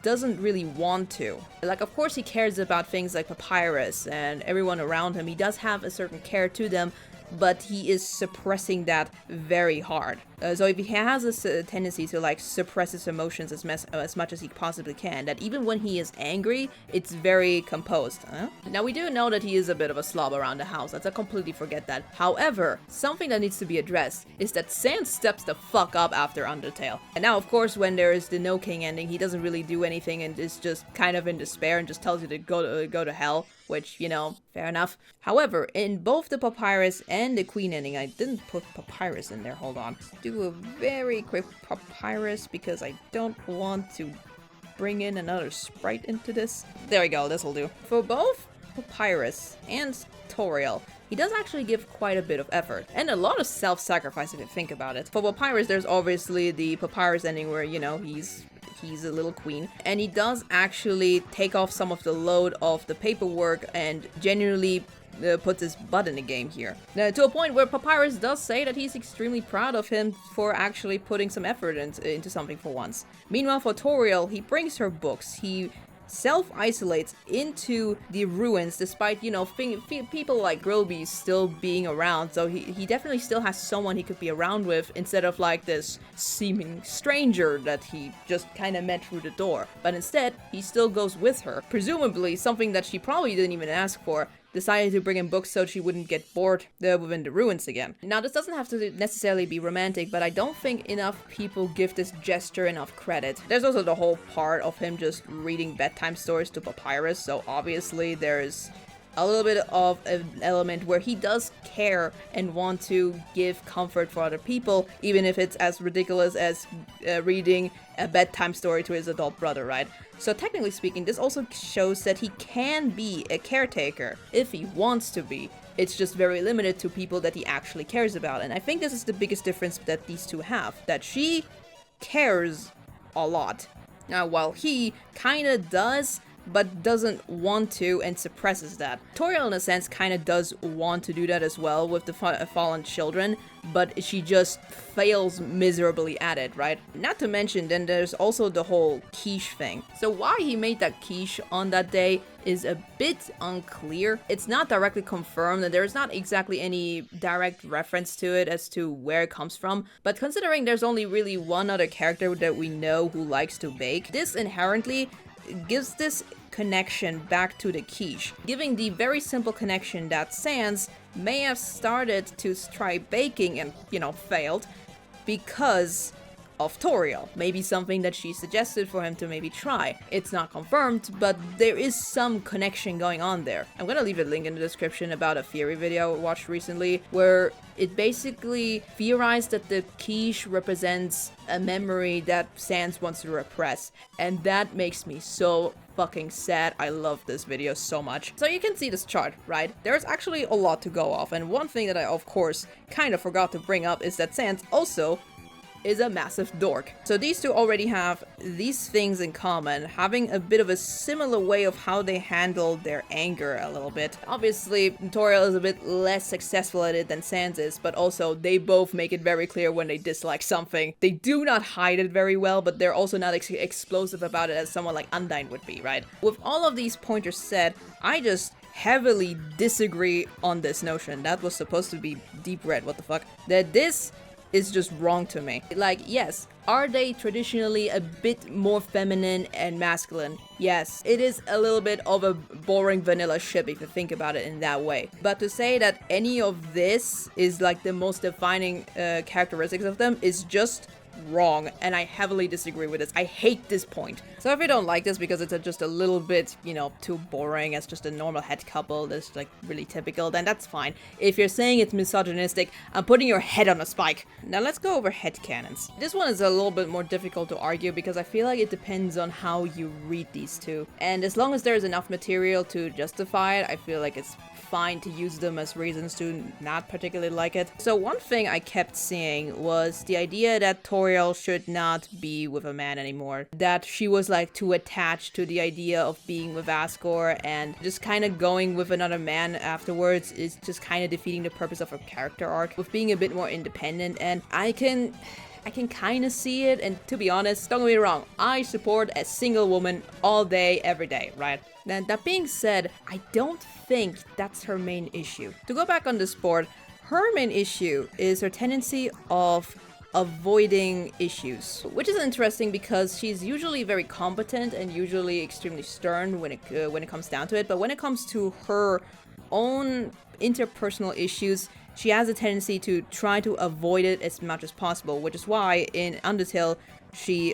doesn't really want to. Like, of course he cares about things like Papyrus and everyone around him. He does have a certain care to them, but he is suppressing that very hard. So if he has this tendency to like suppress his emotions as much as he possibly can, that even when he is angry, it's very composed. Now, we do know that he is a bit of a slob around the house. Let's not completely forget that. However, something that needs to be addressed is that Sans steps the fuck up after Undertale. And now, of course, when there is the No King ending, he doesn't really do anything and is just kind of in despair and just tells you to go to hell, which, you know, fair enough. However, in both the Papyrus and the Queen ending, I didn't put Papyrus in there, hold on. Do a very quick Papyrus because I don't want to bring in another sprite into this. There we go, this'll do. For both Papyrus and Toriel, he does actually give quite a bit of effort and a lot of self-sacrifice if you think about it. For Papyrus, there's obviously the Papyrus ending where, you know, he's a little queen, and he does actually take off some of the load of the paperwork and genuinely puts his butt in the game here. Now, to a point where Papyrus does say that he's extremely proud of him for actually putting some effort into something for once. Meanwhile, for Toriel, he brings her books. He self-isolates into the ruins despite, you know, people like Grilby still being around, so he definitely still has someone he could be around with instead of like this seeming stranger that he just kind of met through the door. But instead, he still goes with her, presumably something that she probably didn't even ask for, decided to bring in books so she wouldn't get bored within the ruins again. Now, this doesn't have to necessarily be romantic, but I don't think enough people give this gesture enough credit. There's also the whole part of him just reading bedtime stories to Papyrus, so obviously there's a little bit of an element where he does care and want to give comfort for other people, even if it's as ridiculous as reading a bedtime story to his adult brother, right? So technically speaking, this also shows that he can be a caretaker if he wants to be. It's just very limited to people that he actually cares about. And I think this is the biggest difference that these two have, that she cares a lot. Now, while he kinda does, but doesn't want to and suppresses that. Toriel, in a sense, kind of does want to do that as well with the fallen children, but she just fails miserably at it, right? Not to mention, then there's also the whole quiche thing. So why he made that quiche on that day is a bit unclear. It's not directly confirmed, and there's not exactly any direct reference to it as to where it comes from, but considering there's only really one other character that we know who likes to bake, this inherently gives this connection back to the quiche, giving the very simple connection that Sans may have started to try baking and, failed because of Toriel. Maybe something that she suggested for him to maybe try. It's not confirmed, but there is some connection going on there. I'm gonna leave a link in the description about a theory video I watched recently, where it basically theorized that the quiche represents a memory that Sans wants to repress, and that makes me so fucking sad. I love this video so much. So you can see this chart, right? There's actually a lot to go off, and one thing that I, of course, kind of forgot to bring up is that Sans also is a massive dork. So these two already have these things in common, having a bit of a similar way of how they handle their anger a little bit. Obviously, Toriel is a bit less successful at it than Sans is, but also they both make it very clear when they dislike something. They do not hide it very well, but they're also not explosive about it as someone like Undyne would be, right? With all of these pointers said, I just heavily disagree on this notion. That was supposed to be deep red, what the fuck? That this is just wrong to me. Like, yes, are they traditionally a bit more feminine and masculine? Yes, it is a little bit of a boring vanilla ship if you think about it in that way. But to say that any of this is like the most defining characteristics of them is just wrong, and I heavily disagree with this. I hate this point. So if you don't like this because it's just a little bit, too boring as just a normal head couple that's like really typical, then that's fine. If you're saying it's misogynistic, I'm putting your head on a spike. Now let's go over headcanons. This one is a little bit more difficult to argue because I feel like it depends on how you read these two. And as long as there's enough material to justify it, I feel like it's fine to use them as reasons to not particularly like it. So one thing I kept seeing was the idea that Toriel should not be with a man anymore. That she was like too attached to the idea of being with Asgore, and just kind of going with another man afterwards is just kind of defeating the purpose of her character arc with being a bit more independent. And I can kind of see it, and to be honest, don't get me wrong, I support a single woman all day, every day, right? Now, that being said, I don't think that's her main issue. To go back on this board, her main issue is her tendency of avoiding issues, which is interesting because she's usually very competent and usually extremely stern when it comes down to it, but when it comes to her own interpersonal issues, she has a tendency to try to avoid it as much as possible, which is why in Undertale she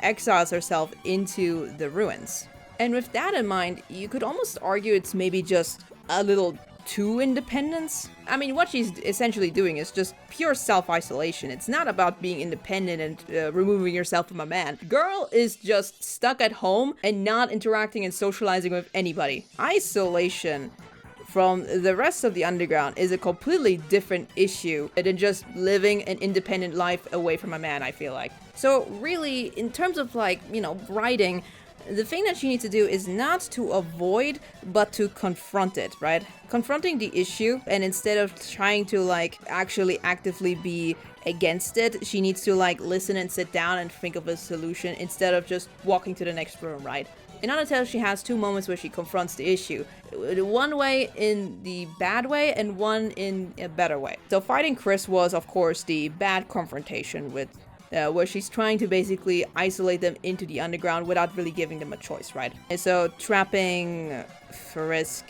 exiles herself into the ruins. And with that in mind, you could almost argue it's maybe just a little too independence. I mean, what she's essentially doing is just pure self-isolation. It's not about being independent and removing yourself from a man. Girl is just stuck at home and not interacting and socializing with anybody. Isolation from the rest of the underground is a completely different issue than just living an independent life away from a man, I feel like. So really, in terms of writing, the thing that you need to do is not to avoid, but to confront it, right? Confronting the issue, and instead of trying to actually actively be against it, she needs to listen and sit down and think of a solution instead of just walking to the next room, right? In Undertale, she has two moments where she confronts the issue. One way in the bad way and one in a better way. So fighting Chris was, of course, the bad confrontation with where she's trying to basically isolate them into the underground without really giving them a choice, right? And so trapping Frisk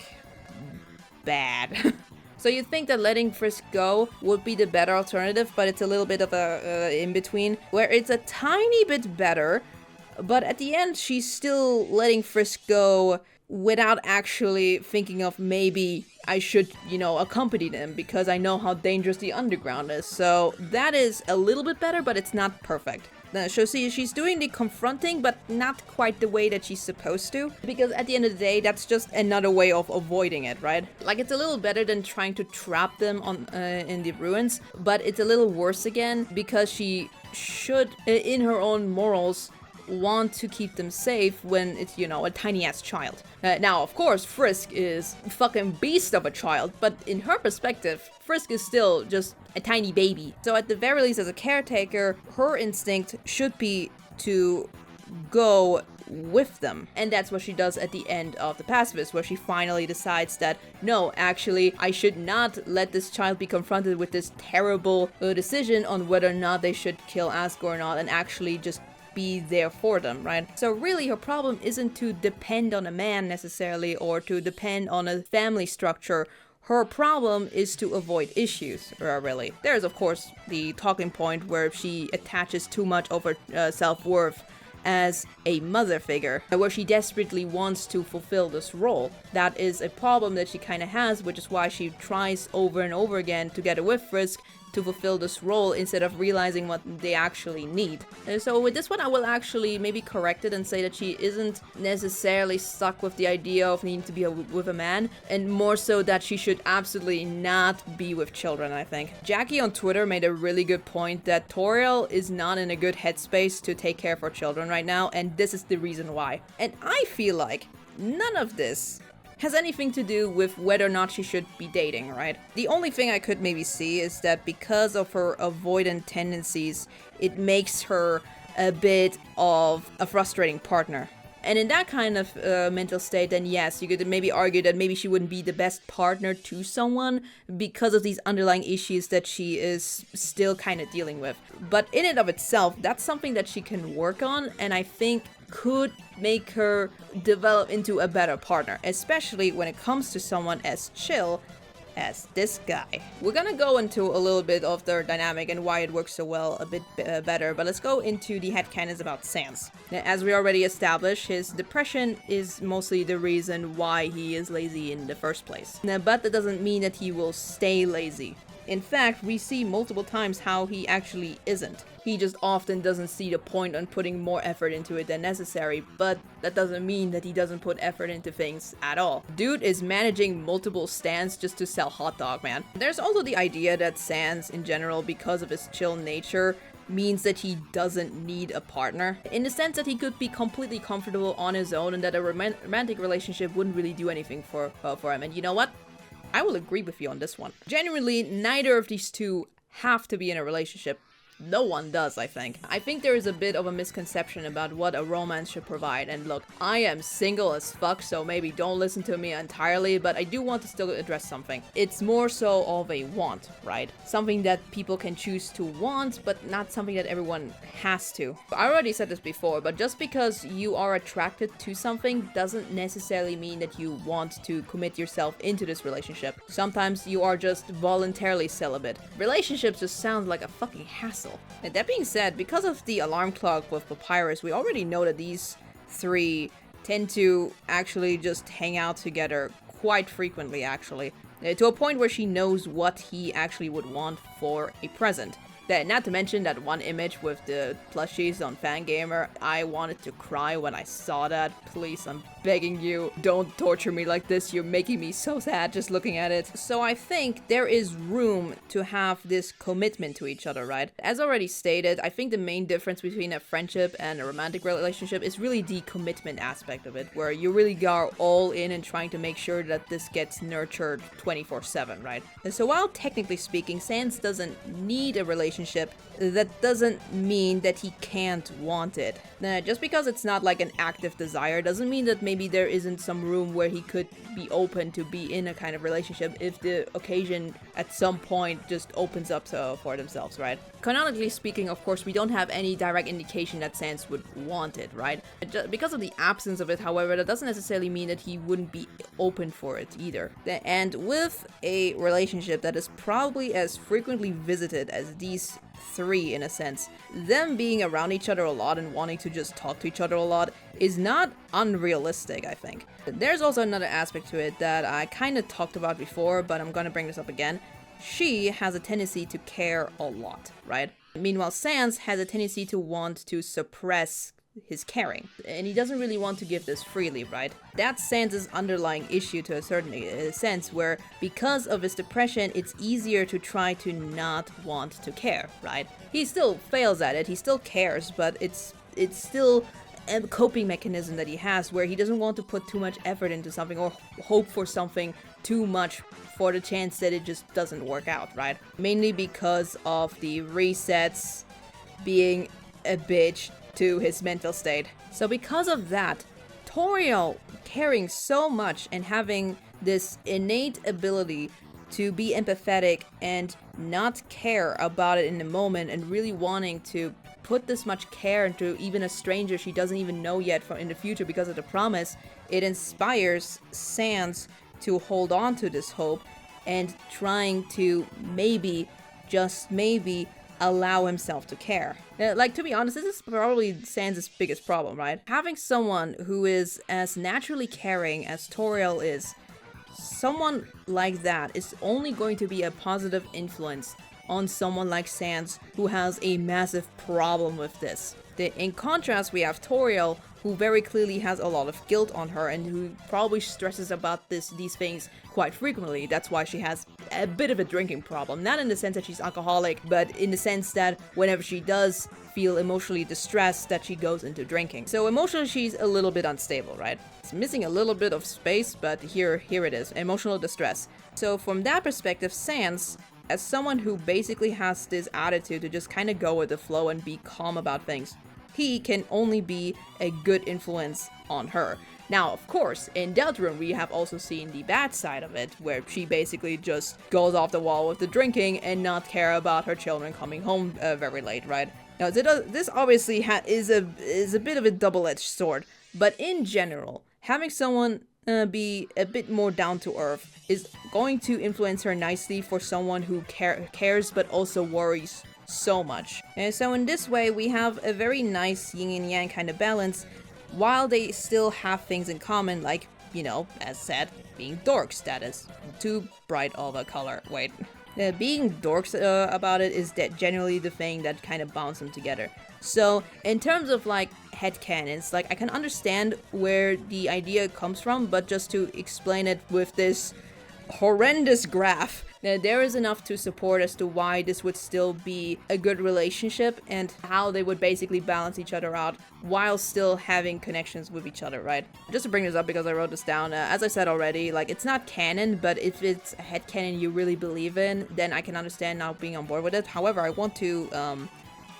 bad. So you think that letting Frisk go would be the better alternative, but it's a little bit of a in-between, where it's a tiny bit better, but at the end she's still letting Frisk go without actually thinking of maybe I should, accompany them because I know how dangerous the underground is. So that is a little bit better, but it's not perfect. So see, she's doing the confronting, but not quite the way that she's supposed to. Because at the end of the day, that's just another way of avoiding it, right? Like, it's a little better than trying to trap them on in the ruins, but it's a little worse again because she should, in her own morals, want to keep them safe when it's, a tiny-ass child. Now, of course, Frisk is a fucking beast of a child, but in her perspective, Frisk is still just a tiny baby. So at the very least, as a caretaker, her instinct should be to go with them. And that's what she does at the end of The Pacifist, where she finally decides that, no, actually, I should not let this child be confronted with this terrible decision on whether or not they should kill Asgore or not, and actually just be there for them, right? So really, her problem isn't to depend on a man necessarily, or to depend on a family structure. Her problem is to avoid issues, really. There's, of course, the talking point where she attaches too much of her self-worth as a mother figure, where she desperately wants to fulfill this role. That is a problem that she kind of has, which is why she tries over and over again together with Frisk to fulfill this role instead of realizing what they actually need. And so with this one, I will actually maybe correct it and say that she isn't necessarily stuck with the idea of needing to be with a man, and more so that she should absolutely not be with children, I think. Jackie on Twitter made a really good point that Toriel is not in a good headspace to take care of her children right now, and this is the reason why. And I feel like none of this has anything to do with whether or not she should be dating, right? The only thing I could maybe see is that because of her avoidant tendencies, it makes her a bit of a frustrating partner. And in that kind of mental state, then yes, you could maybe argue that maybe she wouldn't be the best partner to someone because of these underlying issues that she is still kind of dealing with. But in and of itself, that's something that she can work on, and I think could make her develop into a better partner, especially when it comes to someone as chill as this guy. We're gonna go into a little bit of their dynamic and why it works so well a bit better, but let's go into the headcanons about Sans. As we already established, his depression is mostly the reason why he is lazy in the first place. But that doesn't mean that he will stay lazy. In fact, we see multiple times how he actually isn't. He just often doesn't see the point on putting more effort into it than necessary, but that doesn't mean that he doesn't put effort into things at all. Dude is managing multiple stands just to sell hot dog, man. There's also the idea that Sans, in general, because of his chill nature, means that he doesn't need a partner, in the sense that he could be completely comfortable on his own and that a romantic relationship wouldn't really do anything for him. And you know what? I will agree with you on this one. Genuinely, neither of these two have to be in a relationship. No one does, I think. I think there is a bit of a misconception about what a romance should provide. And look, I am single as fuck, so maybe don't listen to me entirely, but I do want to still address something. It's more so of a want, right? Something that people can choose to want, but not something that everyone has to. I already said this before, but just because you are attracted to something doesn't necessarily mean that you want to commit yourself into this relationship. Sometimes you are just voluntarily celibate. Relationships just sound like a fucking hassle. And that being said, because of the alarm clock with Papyrus, we already know that these three tend to actually just hang out together quite frequently, actually. To a point where she knows what he actually would want for a present. Not to mention that one image with the plushies on Fangamer, I wanted to cry when I saw that. Please, I'm begging you, don't torture me like this. You're making me so sad just looking at it. So I think there is room to have this commitment to each other, right? As already stated, I think the main difference between a friendship and a romantic relationship is really the commitment aspect of it, where you really are all in and trying to make sure that this gets nurtured 24/7, right? And so while technically speaking, Sans doesn't need a relationship, that doesn't mean that he can't want it. Just because it's not like an active desire doesn't mean that maybe there isn't some room where he could be open to be in a kind of relationship if the occasion at some point just opens up for themselves, right? Canonically speaking, of course, we don't have any direct indication that Sans would want it, right? Because of the absence of it, however, that doesn't necessarily mean that he wouldn't be open for it either. And with a relationship that is probably as frequently visited as these three, in a sense, them being around each other a lot and wanting to just talk to each other a lot is not unrealistic, I think. There's also another aspect to it that I kind of talked about before, but I'm gonna bring this up again. She has a tendency to care a lot, right? Meanwhile, Sans has a tendency to want to suppress his caring, and he doesn't really want to give this freely, right? That's Sans's underlying issue to a certain sense, where because of his depression, it's easier to try to not want to care, right? He still fails at it, he still cares, but it's still a coping mechanism that he has where he doesn't want to put too much effort into something or hope for something too much for the chance that it just doesn't work out, right? Mainly because of the resets being a bitch to his mental state. So because of that, Toriel caring so much and having this innate ability to be empathetic and not care about it in the moment and really wanting to put this much care into even a stranger she doesn't even know yet in the future because of the promise, it inspires Sans to hold on to this hope and trying to maybe, just maybe, allow himself to care. Like, to be honest, this is probably Sans' biggest problem, right? Having someone who is as naturally caring as Toriel is, someone like that is only going to be a positive influence on someone like Sans, who has a massive problem with this. In contrast, we have Toriel, who very clearly has a lot of guilt on her and who probably stresses about these things quite frequently. That's why she has a bit of a drinking problem. Not in the sense that she's alcoholic, but in the sense that whenever she does feel emotionally distressed, that she goes into drinking. So emotionally, she's a little bit unstable, right? It's missing a little bit of space, but here it is, emotional distress. So from that perspective, Sans, as someone who basically has this attitude to just kind of go with the flow and be calm about things, he can only be a good influence on her. Now, of course, in Deltarune, we have also seen the bad side of it, where she basically just goes off the wall with the drinking and not care about her children coming home very late, right? Now, this obviously is a bit of a double-edged sword, but in general, having someone be a bit more down to earth is going to influence her nicely for someone who cares but also worries so much. And so in this way, we have a very nice yin and yang kind of balance, while they still have things in common, like, you know, as said, being dorks. That is too bright of a color. Wait. Being dorks about it is generally the thing that kind of bonds them together. So in terms of like headcanons, like I can understand where the idea comes from, but just to explain it with this horrendous graph, there is enough to support as to why this would still be a good relationship and how they would basically balance each other out while still having connections with each other, right? Just to bring this up because I wrote this down, as I said already, like it's not canon, but if it's a headcanon you really believe in, then I can understand not being on board with it. However, I want to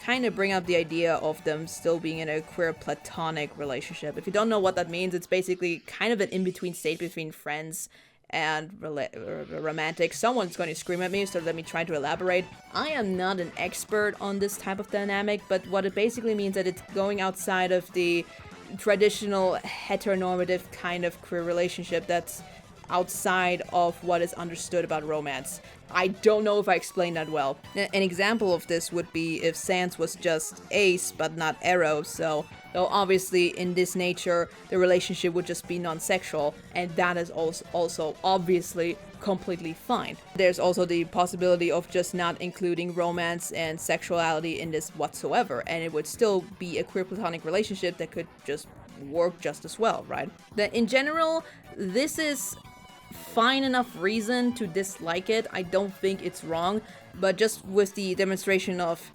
kind of bring up the idea of them still being in a queer platonic relationship. If you don't know what that means, it's basically kind of an in-between state between friends and romantic. Someone's going to scream at me, so let me try to elaborate. I am not an expert on this type of dynamic, but what it basically means that it's going outside of the traditional heteronormative kind of queer relationship that's outside of what is understood about romance. I don't know if I explained that well. An example of this would be if Sans was just ace but not aro, so obviously in this nature the relationship would just be non-sexual, and that is also obviously completely fine. There's also the possibility of just not including romance and sexuality in this whatsoever, and it would still be a queer platonic relationship that could just work just as well, right? That in general, this is fine enough reason to dislike it. I don't think it's wrong, but just with the demonstration of,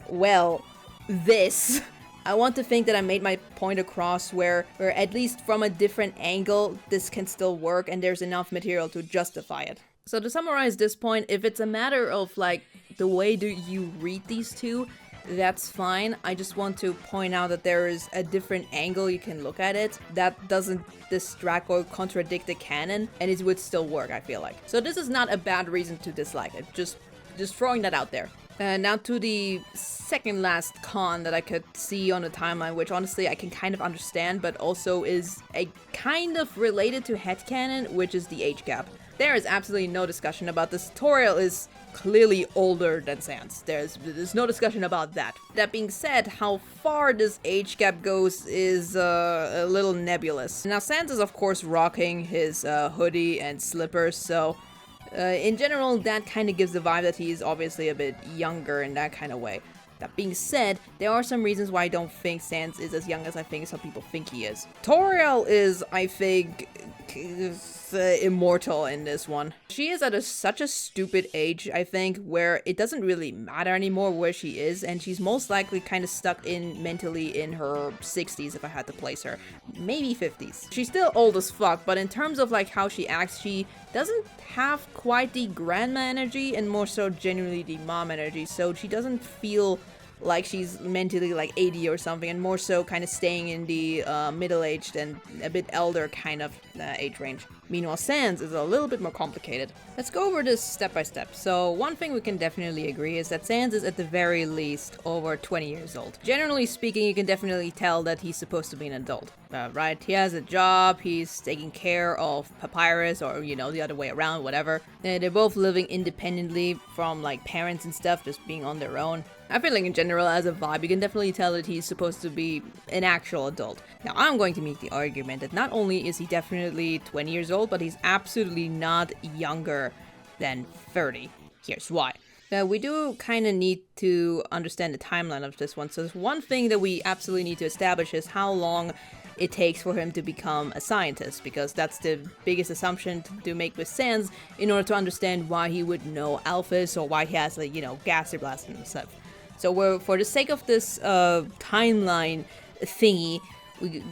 well, this, I want to think that I made my point across where at least from a different angle, this can still work and there's enough material to justify it. So to summarize this point, if it's a matter of like the way do you read these two, that's fine. I just want to point out that there is a different angle you can look at it that doesn't distract or contradict the canon, and it would still work, I feel like. So this is not a bad reason to dislike it, just throwing that out there. Now to the second last con that I could see on the timeline, which honestly I can kind of understand, but also is a kind of related to headcanon, which is the age gap. There is absolutely no discussion about this. Toriel is clearly older than Sans. There's no discussion about that. That being said, how far this age gap goes is a little nebulous. Now Sans is of course rocking his hoodie and slippers, so in general that kind of gives the vibe that he's obviously a bit younger in that kind of way. That being said, there are some reasons why I don't think Sans is as young as I think some people think he is. Toriel is, I think, immortal in this one. She is at such a stupid age, I think, where it doesn't really matter anymore where she is, and she's most likely kind of stuck in mentally in her 60s if I had to place her. Maybe 50s. She's still old as fuck, but in terms of like how she acts, she doesn't have quite the grandma energy and more so genuinely the mom energy, so she doesn't feel like she's mentally like 80 or something, and more so kind of staying in the middle-aged and a bit elder kind of age range. Meanwhile, Sans is a little bit more complicated. Let's go over this step by step. So one thing we can definitely agree is that Sans is at the very least over 20 years old. Generally speaking, you can definitely tell that he's supposed to be an adult, right? He has a job, he's taking care of Papyrus, or you know, the other way around, whatever. They're both living independently from like parents and stuff, just being on their own. I feel like in general, as a vibe, you can definitely tell that he's supposed to be an actual adult. Now, I'm going to make the argument that not only is he definitely 20 years old, but he's absolutely not younger than 30. Here's why. Now, we do kind of need to understand the timeline of this one. So there's one thing that we absolutely need to establish is how long it takes for him to become a scientist, because that's the biggest assumption to make with Sans in order to understand why he would know Alphys or why he has, like, you know, Gaster Blast and stuff. So for the sake of this timeline thingy,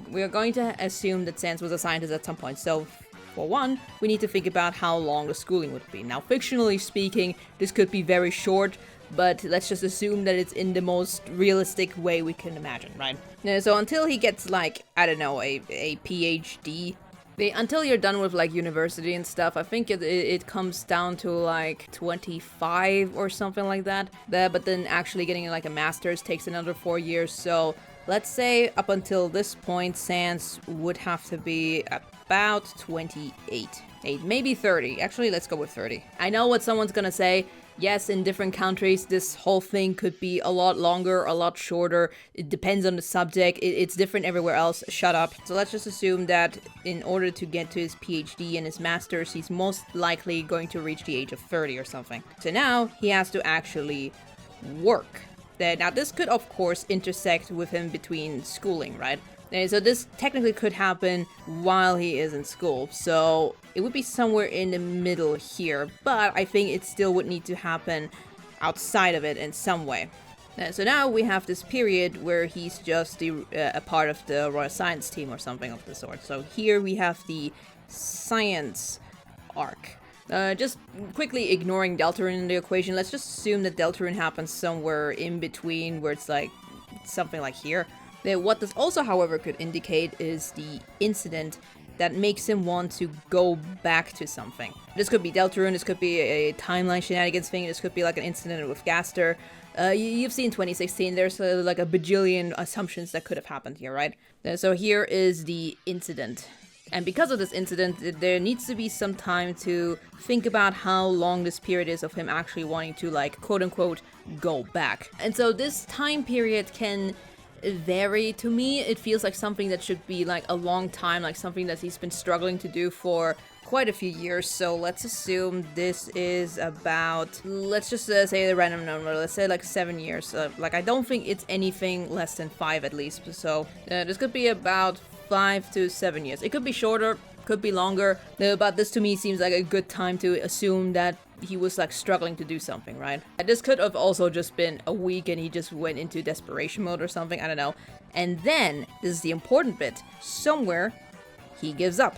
we are going to assume that Sans was a scientist at some point. So for one, we need to think about how long the schooling would be. Now, fictionally speaking, this could be very short, but let's just assume that it's in the most realistic way we can imagine, right? So until he gets, like, I don't know, a PhD, until you're done with like university and stuff, I think it comes down to like 25 or something like that. But then actually getting like a master's takes another 4 years. So let's say up until this point, Sans would have to be about 28, maybe 30. Actually, let's go with 30. I know what someone's gonna say. Yes, in different countries, this whole thing could be a lot longer, a lot shorter. It depends on the subject. It's different everywhere else. Shut up. So let's just assume that in order to get to his PhD and his master's, he's most likely going to reach the age of 30 or something. So now he has to actually work. Now this could, of course, intersect with him between schooling, right? So this technically could happen while he is in school, so it would be somewhere in the middle here, but I think it still would need to happen outside of it in some way. So now we have this period where he's just a part of the Royal Science team or something of the sort. So here we have the science arc. Just quickly ignoring Deltarune in the equation, let's just assume that Deltarune happens somewhere in between where it's like something like here. What this also, however, could indicate is the incident that makes him want to go back to something. This could be Deltarune, this could be a timeline shenanigans thing, this could be like an incident with Gaster. You've seen 2016, there's like a bajillion assumptions that could have happened here, right? So here is the incident. And because of this incident, there needs to be some time to think about how long this period is of him actually wanting to, like, quote-unquote, go back. And so this time period can vary. To me, it feels like something that should be like a long time, like something that he's been struggling to do for quite a few years. So let's assume this is about, let's just say the random number, let's say like 7 years. Like, I don't think it's anything less than 5 at least. So this could be about 5 to 7 years. It could be shorter, could be longer, but this to me seems like a good time to assume that he was like struggling to do something, right? This could have also just been a week and he just went into desperation mode or something, I don't know. And then, this is the important bit, somewhere he gives up.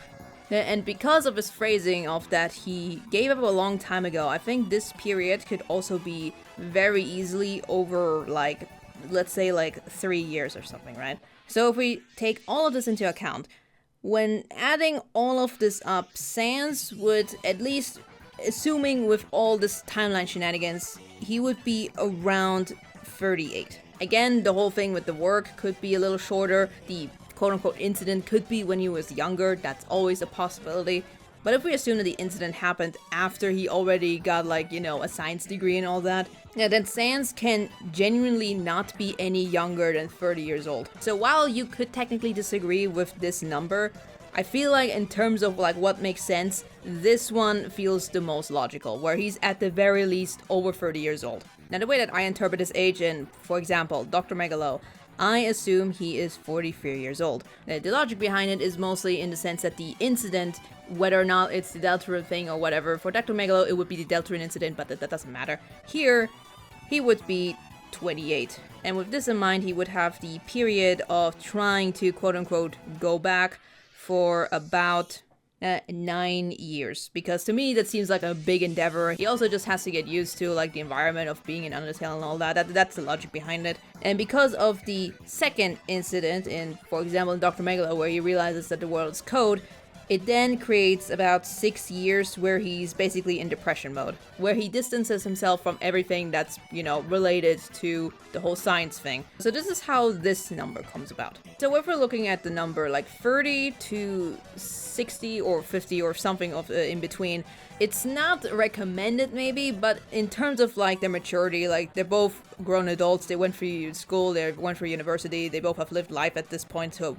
And because of his phrasing of that he gave up a long time ago, I think this period could also be very easily over like let's say like 3 years or something, right? So if we take all of this into account, when adding all of this up, Sans would, at least assuming with all this timeline shenanigans, he would be around 38. Again, the whole thing with the work could be a little shorter. The quote-unquote incident could be when he was younger. That's always a possibility. But if we assume that the incident happened after he already got, like, you know, a science degree and all that, yeah, then Sans can genuinely not be any younger than 30 years old. So while you could technically disagree with this number, I feel like in terms of like what makes sense, this one feels the most logical, where he's at the very least over 30 years old. Now, the way that I interpret his age in, for example, Dr. Megalo, I assume he is 43 years old. Now, the logic behind it is mostly in the sense that the incident, whether or not it's the Deltarune thing or whatever, for Dr. Megalo it would be the Deltarune incident, but that doesn't matter. Here, he would be 28. And with this in mind, he would have the period of trying to quote-unquote go back for about 9 years, because to me that seems like a big endeavor. He also just has to get used to like the environment of being in Undertale and all that. That's the logic behind it. And because of the second incident in, for example, in Dr. Megalo, where he realizes that the world is code, it then creates about 6 years where he's basically in depression mode, where he distances himself from everything that's, you know, related to the whole science thing. So this is how this number comes about. So if we're looking at the number like 30 to 60 or 50 or something of in between, it's not recommended maybe, but in terms of like their maturity, like they're both grown adults, they went through school, they went through university, they both have lived life at this point to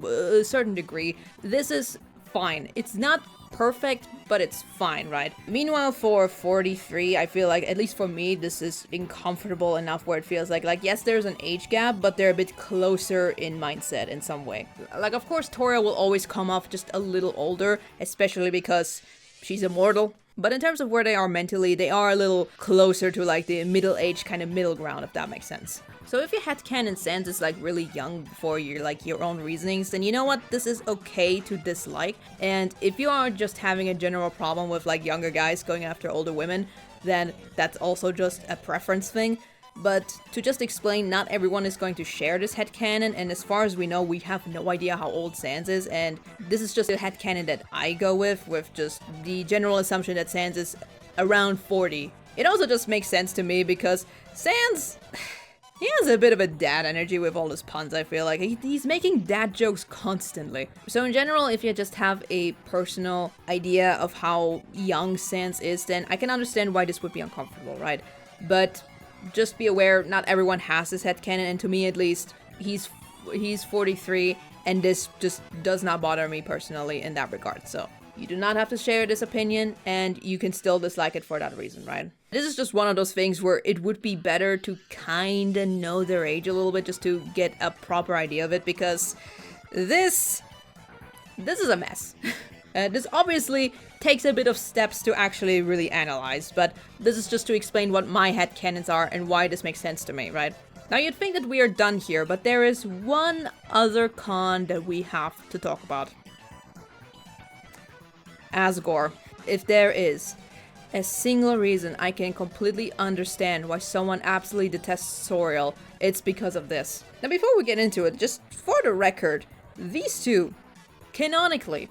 a certain degree. This is fine. It's not perfect, but it's fine, right? Meanwhile, for 43, I feel like, at least for me, this is uncomfortable enough where it feels like yes, there's an age gap, but they're a bit closer in mindset in some way. Like, of course, Toriel will always come off just a little older, especially because she's immortal. But in terms of where they are mentally, they are a little closer to like the middle-aged kind of middle ground, if that makes sense. So if your headcanon Sans is like really young for your own reasonings, then you know what? This is okay to dislike. And if you are just having a general problem with like younger guys going after older women, then that's also just a preference thing. But to just explain, not everyone is going to share this headcanon, and as far as we know, we have no idea how old Sans is, and this is just a headcanon that I go with just the general assumption that Sans is around 40. It also just makes sense to me because Sans, he has a bit of a dad energy with all his puns, I feel like. He's making dad jokes constantly. So in general, if you just have a personal idea of how young Sans is, then I can understand why this would be uncomfortable, right? But just be aware, not everyone has this headcanon, and to me at least, he's 43, and this just does not bother me personally in that regard. So you do not have to share this opinion, and you can still dislike it for that reason, right? This is just one of those things where it would be better to kinda know their age a little bit just to get a proper idea of it, because this is a mess. This obviously takes a bit of steps to actually really analyze, but this is just to explain what my headcanons are and why this makes sense to me, right? Now you'd think that we are done here, but there is one other con that we have to talk about. Asgore. If there is a single reason I can completely understand why someone absolutely detests Toriel, it's because of this. Now before we get into it, just for the record, these two, canonically,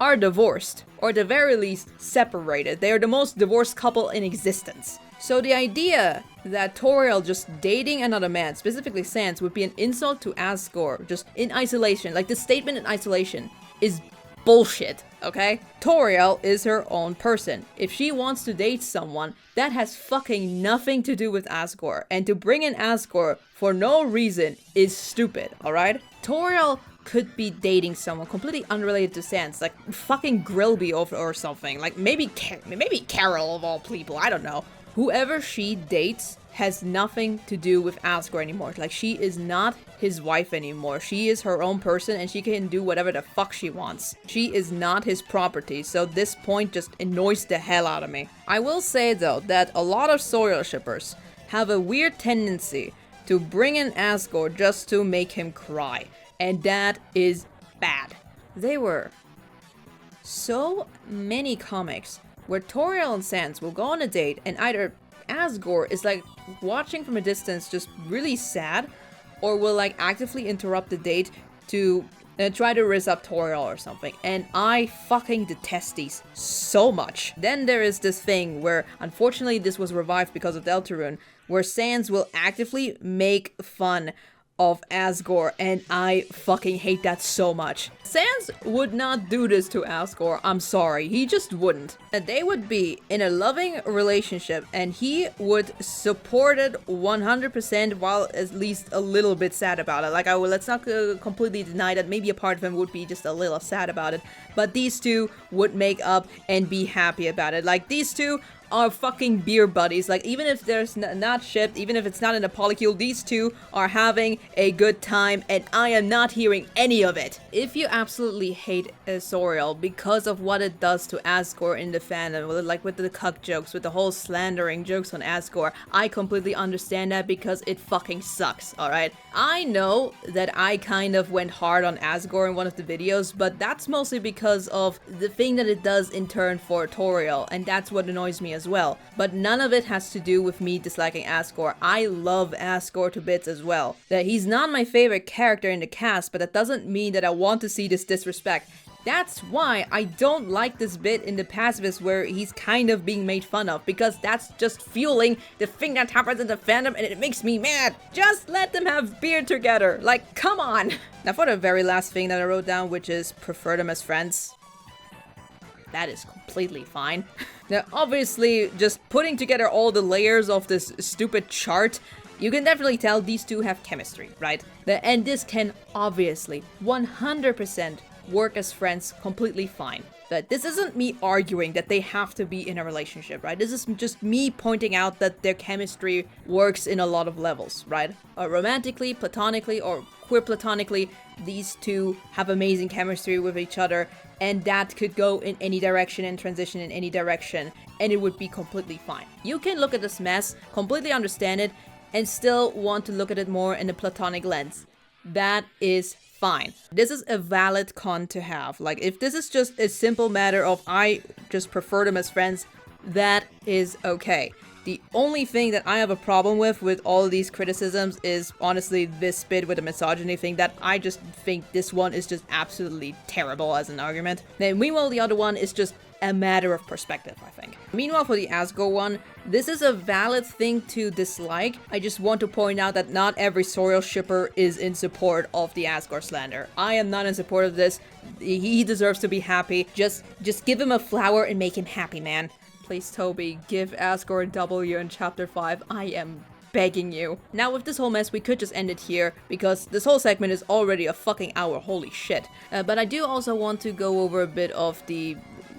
are divorced, or at the very least separated. They are the most divorced couple in existence. So the idea that Toriel just dating another man, specifically Sans, would be an insult to Asgore, just in isolation, like the statement in isolation, is bullshit, okay? Toriel is her own person. If she wants to date someone, that has fucking nothing to do with Asgore, and to bring in Asgore for no reason is stupid, alright? Toriel could be dating someone completely unrelated to Sans, like fucking Grilby or something, like maybe Carol of all people, I don't know. Whoever she dates has nothing to do with Asgore anymore. Like, she is not his wife anymore. She is her own person and she can do whatever the fuck she wants. She is not his property, so this point just annoys the hell out of me. I will say though that a lot of Toriel shippers have a weird tendency to bring in Asgore just to make him cry. And that is bad. There were so many comics where Toriel and Sans will go on a date and either Asgore is like watching from a distance, just really sad, or will like actively interrupt the date to try to rizz up Toriel or something. And I fucking detest these so much. Then there is this thing where, unfortunately this was revived because of Deltarune, where Sans will actively make fun of Asgore, and I fucking hate that so much. Sans would not do this to Asgore, I'm sorry, he just wouldn't. And they would be in a loving relationship, and he would support it 100% while at least a little bit sad about it. Like, let's not completely deny that maybe a part of him would be just a little sad about it, but these two would make up and be happy about it. Like, these two are fucking beer buddies. Like, even if there's not shipped, even if it's not in a polycule, these two are having a good time, and I am not hearing any of it. If you absolutely hate Soriel because of what it does to Asgore in the fandom, like with the cuck jokes, with the whole slandering jokes on Asgore, I completely understand that because it fucking sucks, alright? I know that I kind of went hard on Asgore in one of the videos, but that's mostly because of the thing that it does in turn for Toriel, and that's what annoys me as well. But none of it has to do with me disliking Asgore. I love Asgore to bits as well. That he's not my favorite character in the cast, but that doesn't mean that I want to see this disrespect. That's why I don't like this bit in the pacifist where he's kind of being made fun of, because that's just fueling the thing that happens in the fandom and it makes me mad. Just let them have beer together. Like, come on. Now for the very last thing that I wrote down, which is prefer them as friends. That is completely fine. Now, obviously, just putting together all the layers of this stupid chart, you can definitely tell these two have chemistry, right? And this can obviously 100% work as friends completely fine. But this isn't me arguing that they have to be in a relationship, right? This is just me pointing out that their chemistry works in a lot of levels, right? Romantically, platonically, or queer platonically, these two have amazing chemistry with each other, and that could go in any direction and transition in any direction, and it would be completely fine. You can look at this mess, completely understand it, and still want to look at it more in a platonic lens. That is fine. This is a valid con to have. Like, if this is just a simple matter of I just prefer them as friends, that is okay. The only thing that I have a problem with all of these criticisms is honestly this bit with the misogyny thing, that I just think this one is just absolutely terrible as an argument. And meanwhile, the other one is just a matter of perspective, I think. Meanwhile, for the Asgore one, this is a valid thing to dislike. I just want to point out that not every Soriel shipper is in support of the Asgore slander. I am not in support of this. He deserves to be happy. Just give him a flower and make him happy, man. Please, Toby, give Asgore a W in Chapter 5. I am begging you. Now, with this whole mess, we could just end it here, because this whole segment is already a fucking hour, holy shit. But I do also want to go over a bit of the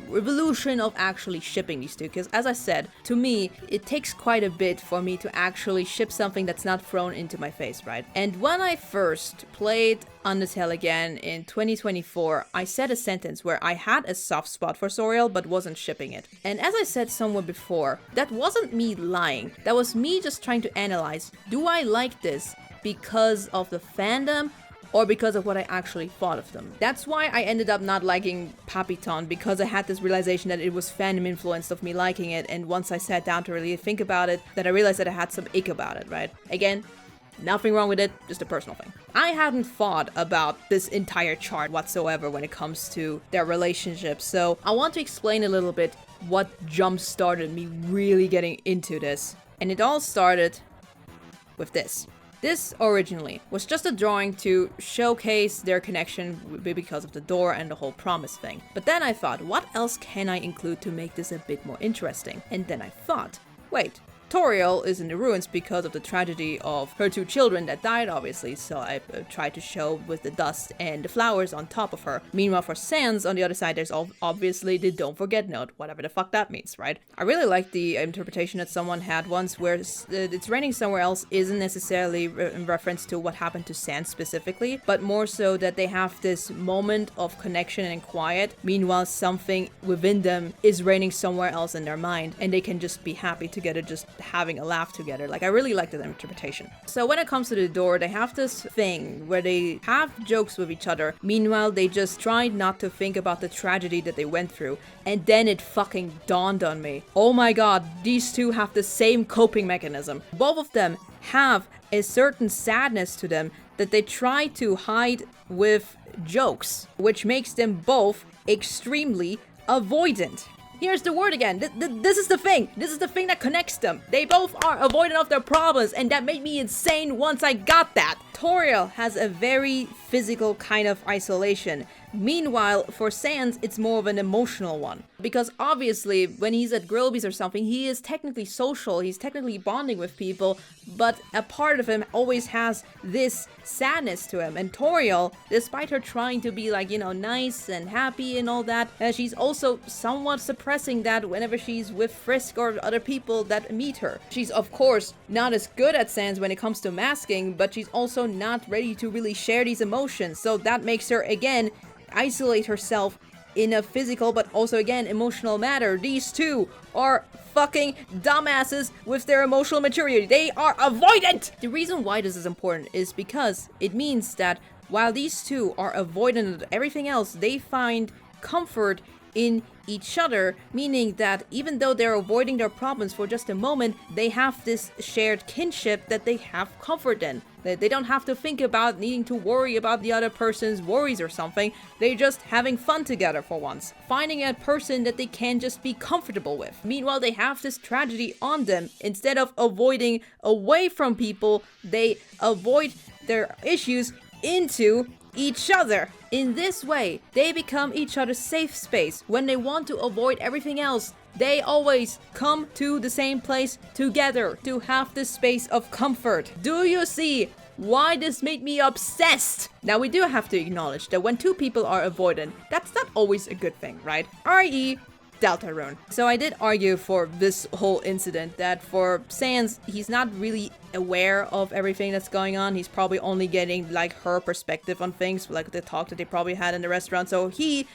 revolution of actually shipping these two, because as I said, to me, it takes quite a bit for me to actually ship something that's not thrown into my face, right? And when I first played Undertale again in 2024, I said a sentence where I had a soft spot for Soriel but wasn't shipping it. And as I said somewhere before, that wasn't me lying. That was me just trying to analyze, do I like this because of the fandom or because of what I actually thought of them? That's why I ended up not liking Papyton, because I had this realization that it was fandom influenced of me liking it, and once I sat down to really think about it, that I realized that I had some ick about it, right? Again, nothing wrong with it, just a personal thing. I hadn't thought about this entire chart whatsoever when it comes to their relationship, so I want to explain a little bit what jump-started me really getting into this. And it all started with this. This originally was just a drawing to showcase their connection because of the door and the whole promise thing. But then I thought, what else can I include to make this a bit more interesting? And then I thought, wait, Toriel is in the ruins because of the tragedy of her two children that died, obviously, so I tried to show with the dust and the flowers on top of her. Meanwhile, for Sans, on the other side, there's obviously the don't forget note, whatever the fuck that means, right? I really like the interpretation that someone had once where it's raining somewhere else isn't necessarily in reference to what happened to Sans specifically, but more so that they have this moment of connection and quiet, meanwhile something within them is raining somewhere else in their mind, and they can just be happy together, just having a laugh together. Like, I really like that interpretation. So when it comes to the door, they have this thing where they have jokes with each other. Meanwhile, they just tried not to think about the tragedy that they went through. And then it fucking dawned on me. Oh my god, these two have the same coping mechanism. Both of them have a certain sadness to them that they try to hide with jokes, which makes them both extremely avoidant. Here's the word again. This is the thing. This is the thing that connects them. They both are avoidant of their problems, and that made me insane once I got that. Toriel has a very physical kind of isolation. Meanwhile, for Sans, it's more of an emotional one. Because obviously, when he's at Grillby's or something, he is technically social, he's technically bonding with people, but a part of him always has this sadness to him. And Toriel, despite her trying to be like, you know, nice and happy and all that, she's also somewhat suppressing that whenever she's with Frisk or other people that meet her. She's, of course, not as good at Sans when it comes to masking, but she's also not ready to really share these emotions. So that makes her, again, isolate herself in a physical but also again emotional manner. These two are fucking dumbasses with their emotional maturity. They are avoidant! The reason why this is important is because it means that while these two are avoidant of everything else, they find comfort in each other, meaning that even though they're avoiding their problems for just a moment, they have this shared kinship that they have comfort in. They don't have to think about needing to worry about the other person's worries or something. They're just having fun together for once. Finding a person that they can just be comfortable with. Meanwhile, they have this tragedy on them. Instead of avoiding away from people, they avoid their issues into each other. In this way, they become each other's safe space. When they want to avoid everything else, they always come to the same place together to have this space of comfort. Do you see why this made me obsessed? Now, we do have to acknowledge that when two people are avoidant, that's not always a good thing, right? i.e. Deltarune. So I did argue for this whole incident that for Sans, he's not really aware of everything that's going on. He's probably only getting like her perspective on things, like the talk that they probably had in the restaurant. So he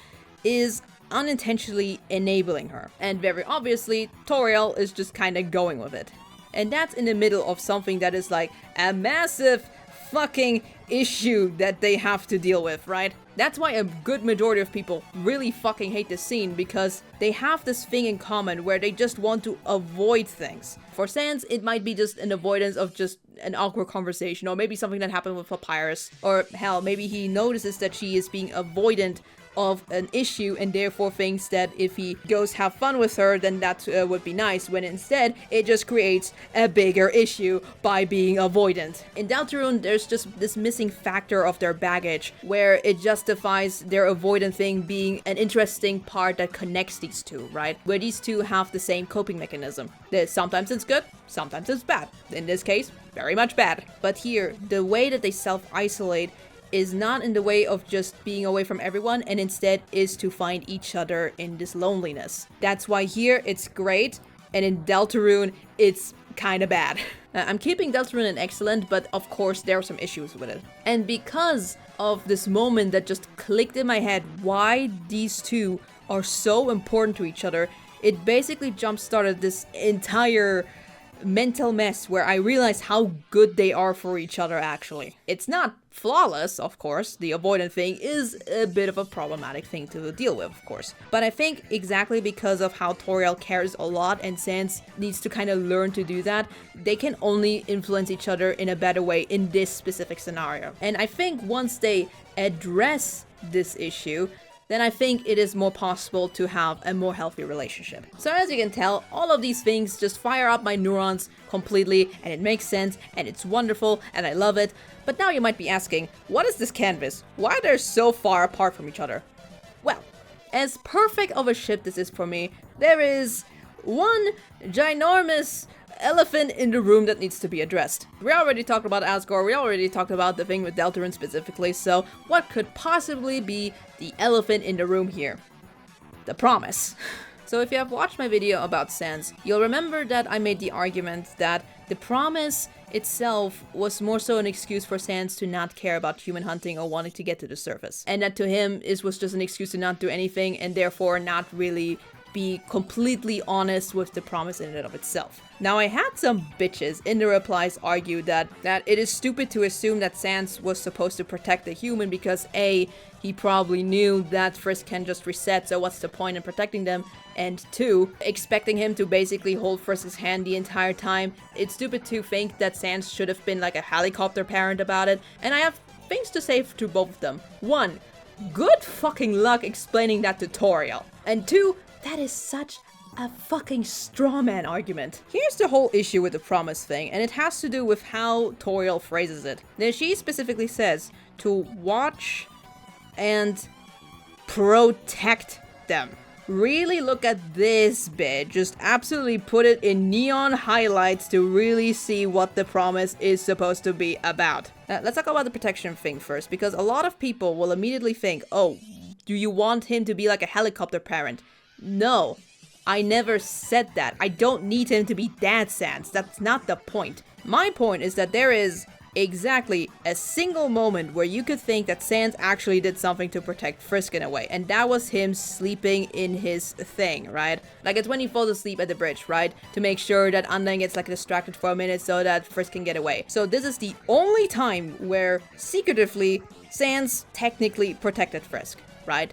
is unintentionally enabling her. And very obviously, Toriel is just kind of going with it. And that's in the middle of something that is like a massive fucking issue that they have to deal with, right? That's why a good majority of people really fucking hate this scene, because they have this thing in common where they just want to avoid things. For Sans, it might be just an avoidance of just an awkward conversation, or maybe something that happened with Papyrus, or hell, maybe he notices that she is being avoidant of an issue and therefore thinks that if he goes have fun with her, then that would be nice, when instead it just creates a bigger issue by being avoidant. In Deltarune, there's just this missing factor of their baggage where it justifies their avoidant thing being an interesting part that connects these two, right? Where these two have the same coping mechanism. Sometimes it's good, sometimes it's bad. In this case, very much bad. But here, the way that they self-isolate is not in the way of just being away from everyone, and instead is to find each other in this loneliness. That's why here it's great, and in Deltarune it's kind of bad. I'm keeping Deltarune in excellent, but of course there are some issues with it. And because of this moment that just clicked in my head, why these two are so important to each other, it basically jump-started this entire mental mess where I realized how good they are for each other actually. It's not flawless, of course. The avoidant thing is a bit of a problematic thing to deal with, of course. But I think exactly because of how Toriel cares a lot and Sans needs to kind of learn to do that, they can only influence each other in a better way in this specific scenario. And I think once they address this issue, then I think it is more possible to have a more healthy relationship. So as you can tell, all of these things just fire up my neurons completely, and it makes sense, and it's wonderful, and I love it. But now you might be asking, what is this canvas? Why are they so far apart from each other? Well, as perfect of a ship this is for me, there is one ginormous elephant in the room that needs to be addressed. We already talked about Asgore, we already talked about the thing with Deltarune specifically, so what could possibly be the elephant in the room here? The promise. So if you have watched my video about Sans, you'll remember that I made the argument that the promise itself was more so an excuse for Sans to not care about human hunting or wanting to get to the surface. And that to him, it was just an excuse to not do anything and therefore not really be completely honest with the promise in and of itself. Now, I had some bitches in the replies argue that it is stupid to assume that Sans was supposed to protect the human because A, he probably knew that Frisk can just reset, so what's the point in protecting them? And 2, expecting him to basically hold Frisk's hand the entire time. It's stupid to think that Sans should have been like a helicopter parent about it, and I have things to say to both of them. 1, good fucking luck explaining that tutorial. And 2, that is such a fucking straw man argument. Here's the whole issue with the promise thing, and it has to do with how Toriel phrases it. Now, she specifically says to watch and protect them. Really look at this bit, just absolutely put it in neon highlights to really see what the promise is supposed to be about. Let's talk about the protection thing first, because a lot of people will immediately think, oh, do you want him to be like a helicopter parent? No, I never said that. I don't need him to be Dad Sans. That's not the point. My point is that there is exactly a single moment where you could think that Sans actually did something to protect Frisk in a way, and that was him sleeping in his thing, right? Like, it's when he falls asleep at the bridge, right? To make sure that Undyne gets like distracted for a minute so that Frisk can get away. So this is the only time where secretively Sans technically protected Frisk, right?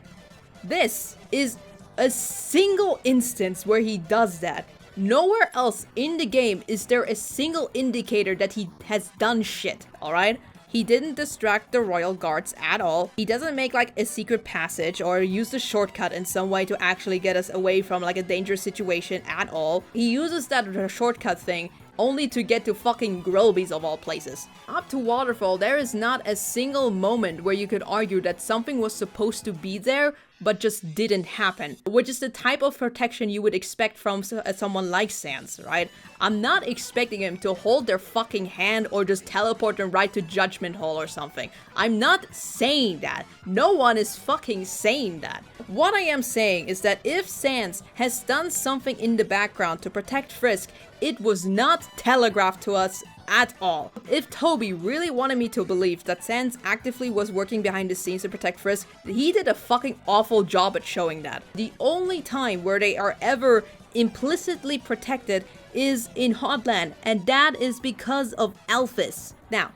This is a single instance where he does that. Nowhere else in the game is there a single indicator that he has done shit, alright? He didn't distract the royal guards at all. He doesn't make like a secret passage or use the shortcut in some way to actually get us away from like a dangerous situation at all. He uses that shortcut thing only to get to fucking Grillby's of all places. Up to Waterfall, there is not a single moment where you could argue that something was supposed to be there, but just didn't happen, which is the type of protection you would expect from someone like Sans, right? I'm not expecting him to hold their fucking hand or just teleport them right to Judgment Hall or something. I'm not saying that. No one is fucking saying that. What I am saying is that if Sans has done something in the background to protect Frisk, it was not telegraphed to us at all. If Toby really wanted me to believe that Sans actively was working behind the scenes to protect Frisk, he did a fucking awful job at showing that. The only time where they are ever implicitly protected is in Hotland, and that is because of Alphys. Now,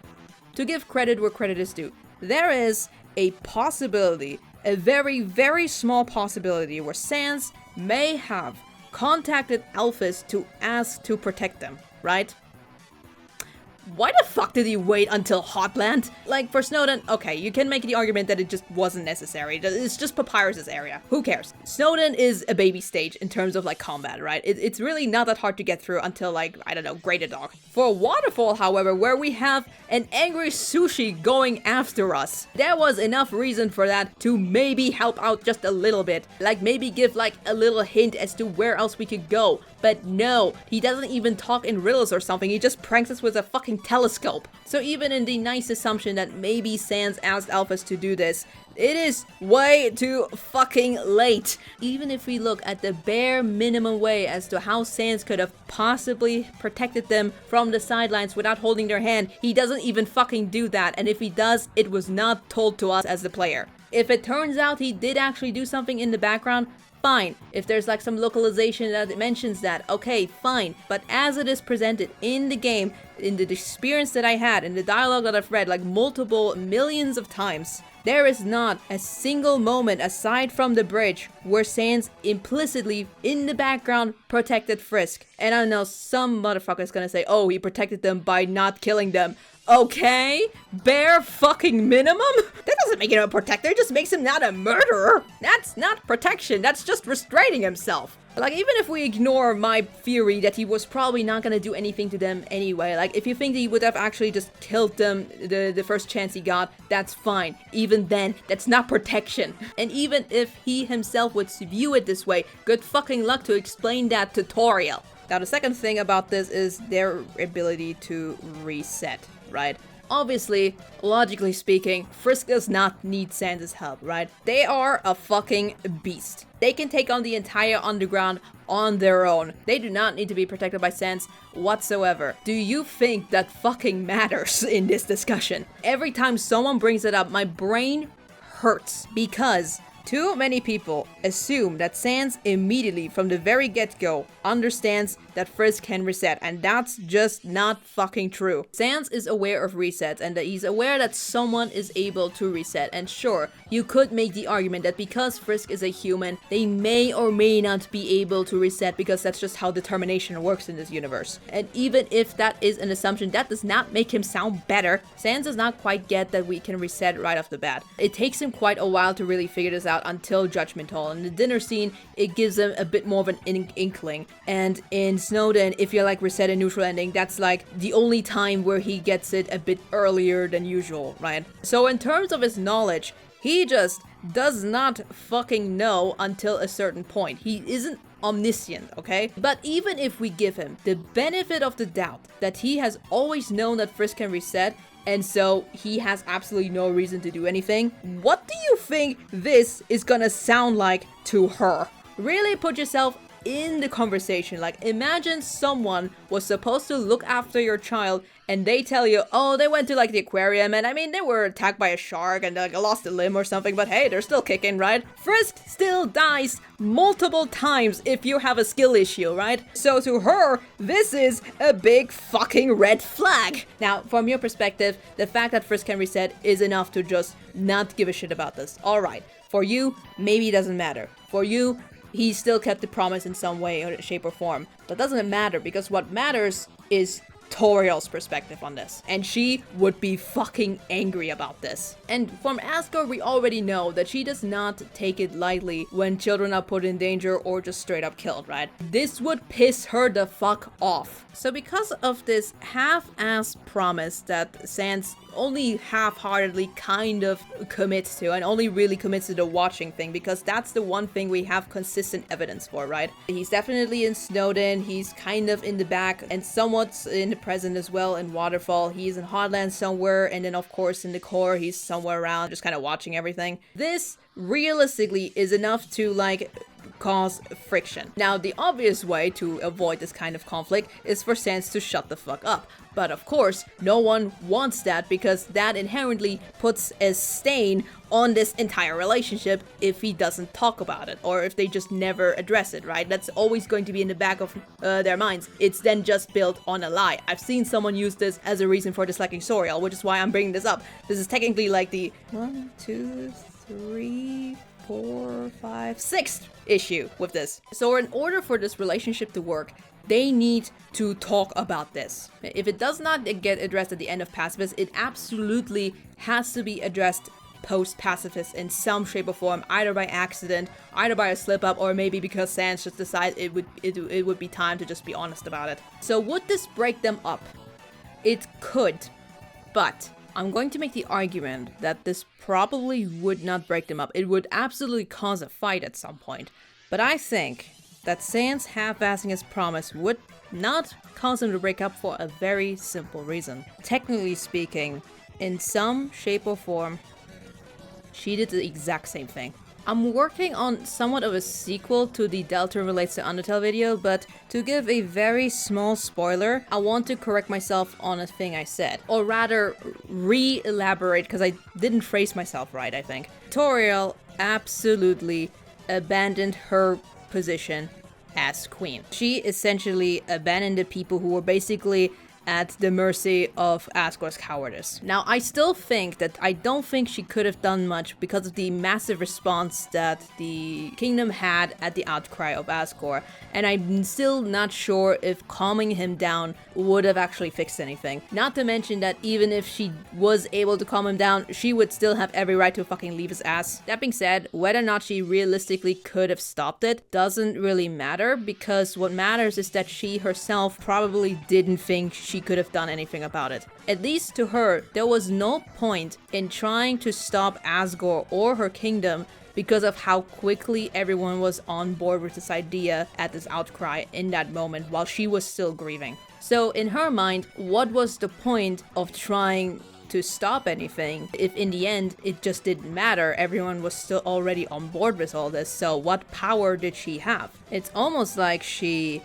to give credit where credit is due, there is a possibility, a very, very small possibility, where Sans may have contacted Alphys to ask to protect them, right? Why the fuck did he wait until Hotland? Like, for Snowdin, okay, you can make the argument that it just wasn't necessary. It's just Papyrus's area. Who cares? Snowdin is a baby stage in terms of, like, combat, right? It's really not that hard to get through until, like, I don't know, Graded Dog. For Waterfall, however, where we have an angry Sushi going after us, there was enough reason for that to maybe help out just a little bit. Like, maybe give, like, a little hint as to where else we could go. But no, he doesn't even talk in riddles or something, he just pranks us with a fucking telescope. So even in the nice assumption that maybe Sans asked Alphys to do this, it is way too fucking late. Even if we look at the bare minimum way as to how Sans could have possibly protected them from the sidelines without holding their hand, he doesn't even fucking do that, and if he does, it was not told to us as the player. If it turns out he did actually do something in the background, fine. If there's like some localization that mentions that, okay, fine. But as it is presented in the game, in the experience that I had, in the dialogue that I've read like multiple millions of times, there is not a single moment aside from the bridge where Sans implicitly in the background protected Frisk. And I know some motherfucker's gonna say, oh, he protected them by not killing them. Okay, bare fucking minimum? That doesn't make him a protector, it just makes him not a murderer. That's not protection, that's just restraining himself. Like, even if we ignore my theory that he was probably not gonna do anything to them anyway, like, if you think that he would have actually just killed them the first chance he got, that's fine. Even then, that's not protection. And even if he himself would view it this way, good fucking luck to explain that tutorial. Now, the second thing about this is their ability to reset, right? Obviously, logically speaking, Frisk does not need Sans' help, right? They are a fucking beast. They can take on the entire underground on their own. They do not need to be protected by Sans whatsoever. Do you think that fucking matters in this discussion? Every time someone brings it up, my brain hurts because Too many people assume that Sans immediately from the very get-go understands that Frisk can reset, and that's just not fucking true. Sans is aware of resets and that he's aware that someone is able to reset, and sure, you could make the argument that because Frisk is a human, they may or may not be able to reset because that's just how determination works in this universe. And even if that is an assumption, that does not make him sound better. Sans does not quite get that we can reset right off the bat. It takes him quite a while to really figure this out until Judgment Hall. In the dinner scene, it gives him a bit more of an inkling. And in Snowden, if you like reset a neutral ending, that's like the only time where he gets it a bit earlier than usual, right? So in terms of his knowledge, he just does not fucking know until a certain point. He isn't omniscient, okay? But even if we give him the benefit of the doubt that he has always known that Frisk can reset, and so he has absolutely no reason to do anything, what do you think this is gonna sound like to her? Really put yourself in the conversation. Like, imagine someone was supposed to look after your child and they tell you, oh, they went to like the aquarium and I mean they were attacked by a shark and like lost a limb or something, but hey, they're still kicking, right? Frisk still dies multiple times if you have a skill issue, right? So to her, this is a big fucking red flag. Now, from your perspective, the fact that Frisk can reset is enough to just not give a shit about this. Alright, for you, maybe it doesn't matter. For you, he still kept the promise in some way or shape or form. But doesn't matter, because what matters is Toriel's perspective on this. And she would be fucking angry about this. And from Asgore, we already know that she does not take it lightly when children are put in danger or just straight up killed, right? This would piss her the fuck off. So because of this half-ass promise that Sans only half-heartedly kind of commits to, and only really commits to the watching thing, because that's the one thing we have consistent evidence for, right? He's definitely in Snowden, he's kind of in the back, and somewhat in the present as well in Waterfall. He's in Hardland somewhere, and then of course in the core he's somewhere around just kind of watching everything. This realistically is enough to like cause friction. Now, the obvious way to avoid this kind of conflict is for Sans to shut the fuck up. But of course, no one wants that, because that inherently puts a stain on this entire relationship if he doesn't talk about it, or if they just never address it, right? That's always going to be in the back of their minds. It's then just built on a lie. I've seen someone use this as a reason for disliking Soriel, which is why I'm bringing this up. This is technically like the 1, 2, 3, 4, 5, 6th issue with this. So in order for this relationship to work, they need to talk about this. If it does not get addressed at the end of Pacifist, it absolutely has to be addressed post-Pacifist in some shape or form, either by accident, either by a slip-up, or maybe because Sans just decides it would be time to just be honest about it. So would this break them up? It could, but I'm going to make the argument that this probably would not break them up. It would absolutely cause a fight at some point. But I think that Sans half-assing his promise would not cause him to break up for a very simple reason. Technically speaking, in some shape or form, she did the exact same thing. I'm working on somewhat of a sequel to the Delta Relates to Undertale video, but to give a very small spoiler, I want to correct myself on a thing I said. Or rather, re-elaborate, because I didn't phrase myself right, I think. Toriel absolutely abandoned her position as queen. She essentially abandoned the people who were basically at the mercy of Asgore's cowardice. Now, I still think that I don't think she could have done much because of the massive response that the kingdom had at the outcry of Asgore, and I'm still not sure if calming him down would have actually fixed anything. Not to mention that even if she was able to calm him down, she would still have every right to fucking leave his ass. That being said, whether or not she realistically could have stopped it doesn't really matter, because what matters is that she herself probably didn't think she could have done anything about it. At least to her, there was no point in trying to stop Asgore or her kingdom because of how quickly everyone was on board with this idea at this outcry in that moment while she was still grieving. So in her mind, what was the point of trying to stop anything if in the end it just didn't matter? Everyone was still already on board with all this, so what power did she have? It's almost like she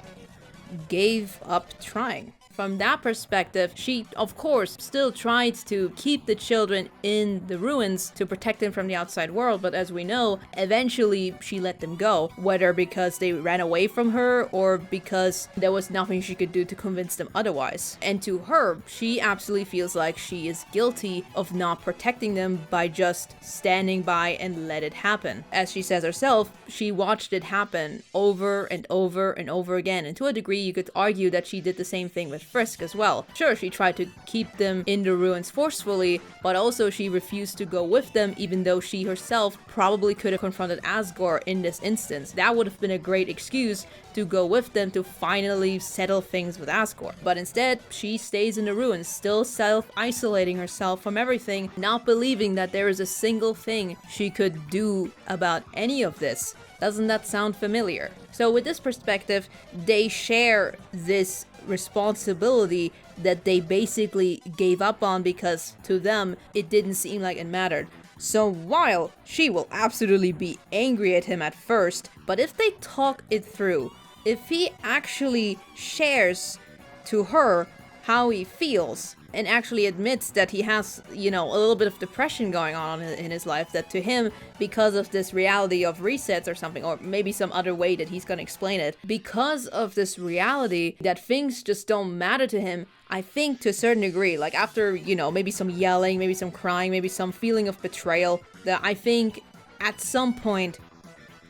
gave up trying. from that perspective, she, of course, still tried to keep the children in the ruins to protect them from the outside world, but as we know, eventually she let them go, whether because they ran away from her or because there was nothing she could do to convince them otherwise. And to her, she absolutely feels like she is guilty of not protecting them by just standing by and let it happen. As she says herself, she watched it happen over and over and over again, and to a degree you could argue that she did the same thing with Frisk as well. Sure, she tried to keep them in the ruins forcefully, but also she refused to go with them, even though she herself probably could have confronted Asgore in this instance. That would have been a great excuse to go with them to finally settle things with Asgore. But instead, she stays in the ruins, still self-isolating herself from everything, not believing that there is a single thing she could do about any of this. Doesn't that sound familiar? So with this perspective, they share this responsibility that they basically gave up on because to them, it didn't seem like it mattered. So while she will absolutely be angry at him at first, but if they talk it through, if he actually shares to her how he feels and actually admits that he has, a little bit of depression going on in his life, that to him, because of this reality of resets or something, or maybe some other way that he's gonna explain it, because of this reality that things just don't matter to him, I think to a certain degree, like after, maybe some yelling, maybe some crying, maybe some feeling of betrayal, that I think at some point,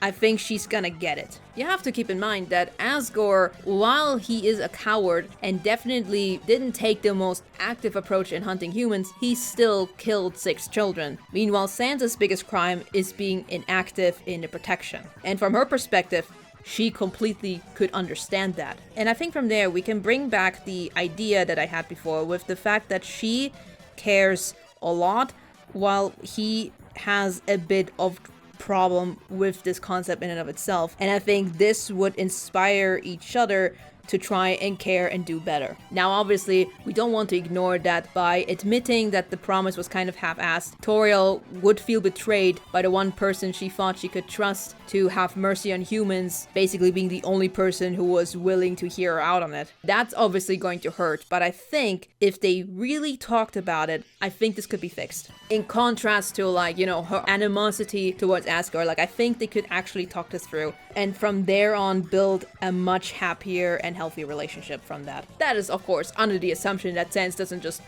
I think she's gonna get it. You have to keep in mind that Asgore, while he is a coward and definitely didn't take the most active approach in hunting humans, he still killed 6 children. Meanwhile, Sansa's biggest crime is being inactive in the protection. And from her perspective, she completely could understand that. And I think from there we can bring back the idea that I had before with the fact that she cares a lot while he has a bit of problem with this concept in and of itself, and I think this would inspire each other to try and care and do better. Now obviously we don't want to ignore that by admitting that the promise was kind of half-assed, Toriel would feel betrayed by the one person she thought she could trust to have mercy on humans, basically being the only person who was willing to hear her out on it. That's obviously going to hurt, but I think if they really talked about it, I think this could be fixed. In contrast to her animosity towards Asgore, I think they could actually talk this through, and from there on build a much happier and healthy relationship from that. That is, of course, under the assumption that Sans doesn't just,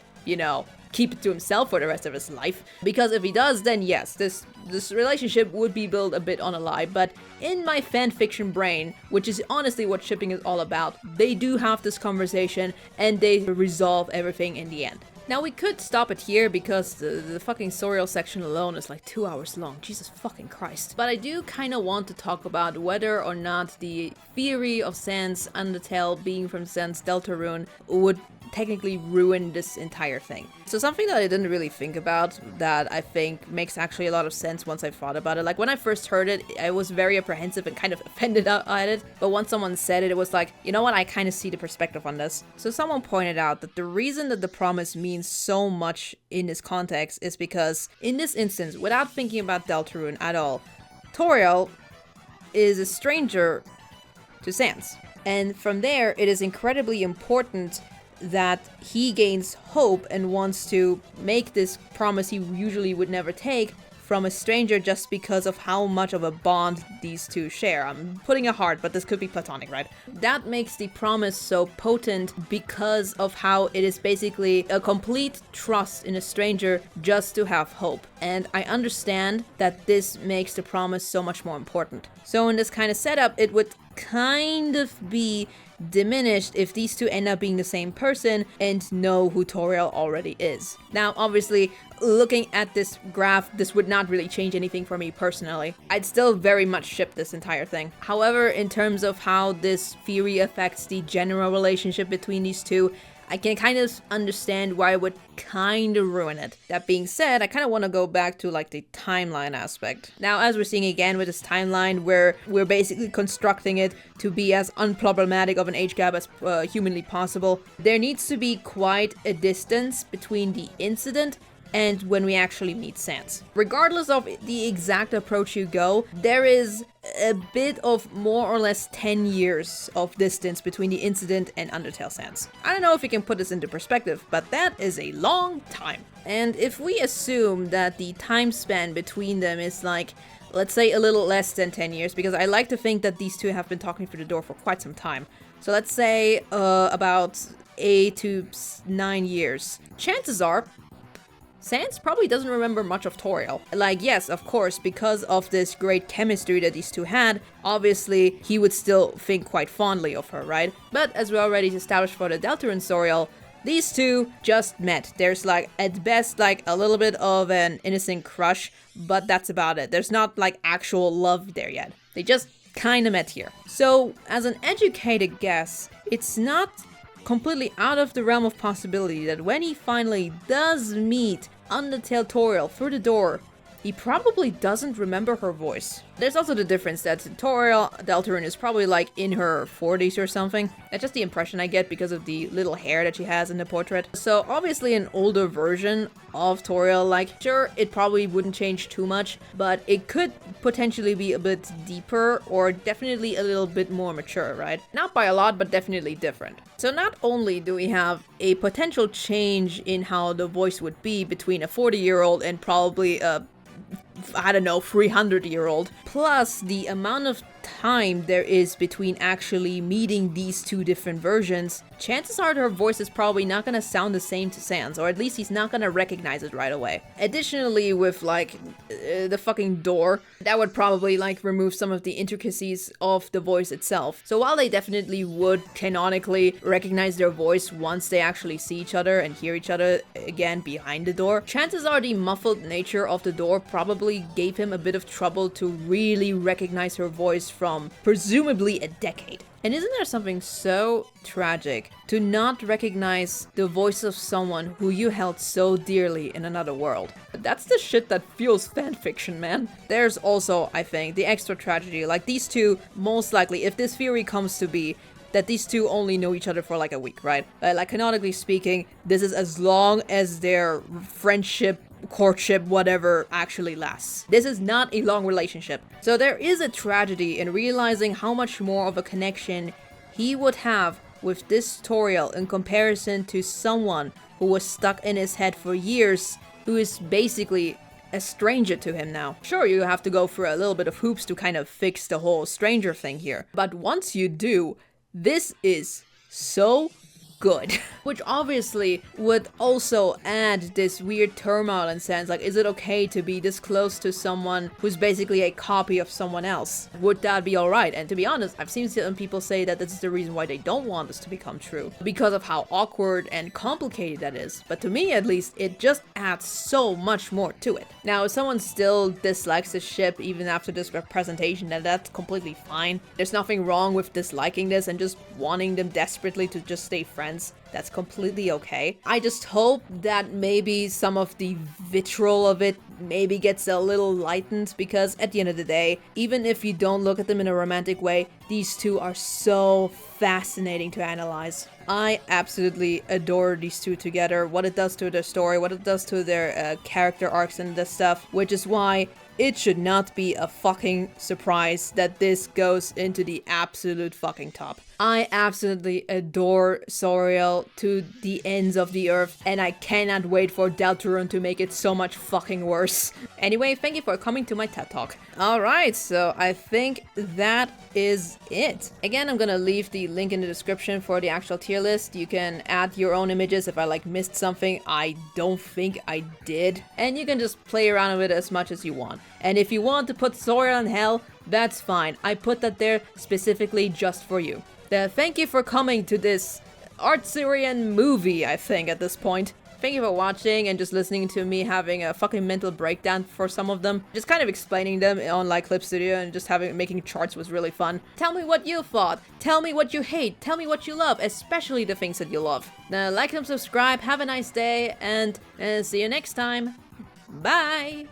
keep it to himself for the rest of his life. Because if he does, then yes, this relationship would be built a bit on a lie. But in my fanfiction brain, which is honestly what shipping is all about, they do have this conversation and they resolve everything in the end. Now we could stop it here because the fucking Sorial section alone is like 2 hours long. Jesus fucking Christ. But I do kind of want to talk about whether or not the theory of Sans Undertale being from Sans Deltarune would technically ruin this entire thing. So something that I didn't really think about that I think makes actually a lot of sense once I thought about it. Like when I first heard it, I was very apprehensive and kind of offended at it. But once someone said it, it was like, you know what, I kind of see the perspective on this. So someone pointed out that the reason that the promise means so much in this context is because in this instance, without thinking about Deltarune at all, Toriel is a stranger to Sans. And from there, it is incredibly important that he gains hope and wants to make this promise he usually would never take from a stranger just because of how much of a bond these two share. I'm putting a heart, but this could be platonic, right? That makes the promise so potent because of how it is basically a complete trust in a stranger just to have hope. And I understand that this makes the promise so much more important. So in this kind of setup, it would kind of be diminished if these two end up being the same person and know who Toriel already is. Now, obviously, looking at this graph, this would not really change anything for me personally. I'd still very much ship this entire thing. However, in terms of how this theory affects the general relationship between these two, I can kind of understand why it would kind of ruin it. That being said, I kind of want to go back to the timeline aspect. Now, as we're seeing again with this timeline where we're basically constructing it to be as unproblematic of an age gap as humanly possible, there needs to be quite a distance between the incident and when we actually meet Sans. Regardless of the exact approach you go, there is a bit of more or less 10 years of distance between the incident and Undertale Sans. I don't know if you can put this into perspective, but that is a long time. And if we assume that the time span between them is like, let's say a little less than 10 years, because I like to think that these two have been talking through the door for quite some time. So let's say about 8 to 9 years. Chances are, Sans probably doesn't remember much of Toriel. Like, yes, of course, because of this great chemistry that these two had, obviously he would still think quite fondly of her, right? But as we already established for the Deltarune Soriel, these two just met. There's like, at best, like a little bit of an innocent crush, but that's about it. There's not like actual love there yet. They just kinda met here. So, as an educated guess, it's not completely out of the realm of possibility that when he finally does meet Undertale Toriel through the door, he probably doesn't remember her voice. There's also the difference that Toriel Deltarune is probably like in her 40s or something. That's just the impression I get because of the little hair that she has in the portrait. So obviously an older version of Toriel, like sure, it probably wouldn't change too much, but it could potentially be a bit deeper or definitely a little bit more mature, right? Not by a lot, but definitely different. So not only do we have a potential change in how the voice would be between a 40-year-old and probably a 300-year-old, plus the amount of time there is between actually meeting these two different versions, chances are her voice is probably not gonna sound the same to Sans, or at least he's not gonna recognize it right away. Additionally, with like the fucking door, that would probably like remove some of the intricacies of the voice itself. So while they definitely would canonically recognize their voice once they actually see each other and hear each other again behind the door, chances are the muffled nature of the door probably gave him a bit of trouble to really recognize her voice from presumably a decade. And isn't there something so tragic to not recognize the voice of someone who you held so dearly in another world? That's the shit that fuels fanfiction, man. There's also, I think, the extra tragedy. Like these two, most likely, if this theory comes to be, that these two only know each other for like a week, right? Like canonically speaking, this is as long as their friendship, courtship, whatever actually lasts. This is not a long relationship. So there is a tragedy in realizing how much more of a connection he would have with this Toriel in comparison to someone who was stuck in his head for years, who is basically a stranger to him now. Sure, you have to go through a little bit of hoops to kind of fix the whole stranger thing here. But once you do, this is so good. Which obviously would also add this weird turmoil in sense, like, is it okay to be this close to someone who's basically a copy of someone else? Would that be alright? And to be honest, I've seen some people say that this is the reason why they don't want this to become true, because of how awkward and complicated that is. But to me, at least, it just adds so much more to it. Now, if someone still dislikes the ship even after this representation, then that's completely fine. There's nothing wrong with disliking this and just wanting them desperately to just stay friends. That's completely okay. I just hope that maybe some of the vitriol of it maybe gets a little lightened, because at the end of the day, even if you don't look at them in a romantic way, these two are so fascinating to analyze. I absolutely adore these two together, what it does to their story, what it does to their character arcs and this stuff, which is why it should not be a fucking surprise that this goes into the absolute fucking top. I absolutely adore Soriel to the ends of the earth, and I cannot wait for Deltarune to make it so much fucking worse. Anyway, thank you for coming to my TED Talk. Alright, so I think that is it. Again, I'm gonna leave the link in the description for the actual tier list. You can add your own images if I like missed something. I don't think I did. And you can just play around with it as much as you want. And if you want to put Soriel in hell, that's fine. I put that there specifically just for you. Thank you for coming to this Artsurian movie, I think, at this point. Thank you for watching and just listening to me having a fucking mental breakdown for some of them. Just kind of explaining them on like Clip Studio and just making charts was really fun. Tell me what you thought. Tell me what you hate. Tell me what you love, especially the things that you love. Now, like and subscribe, have a nice day, and see you next time. Bye!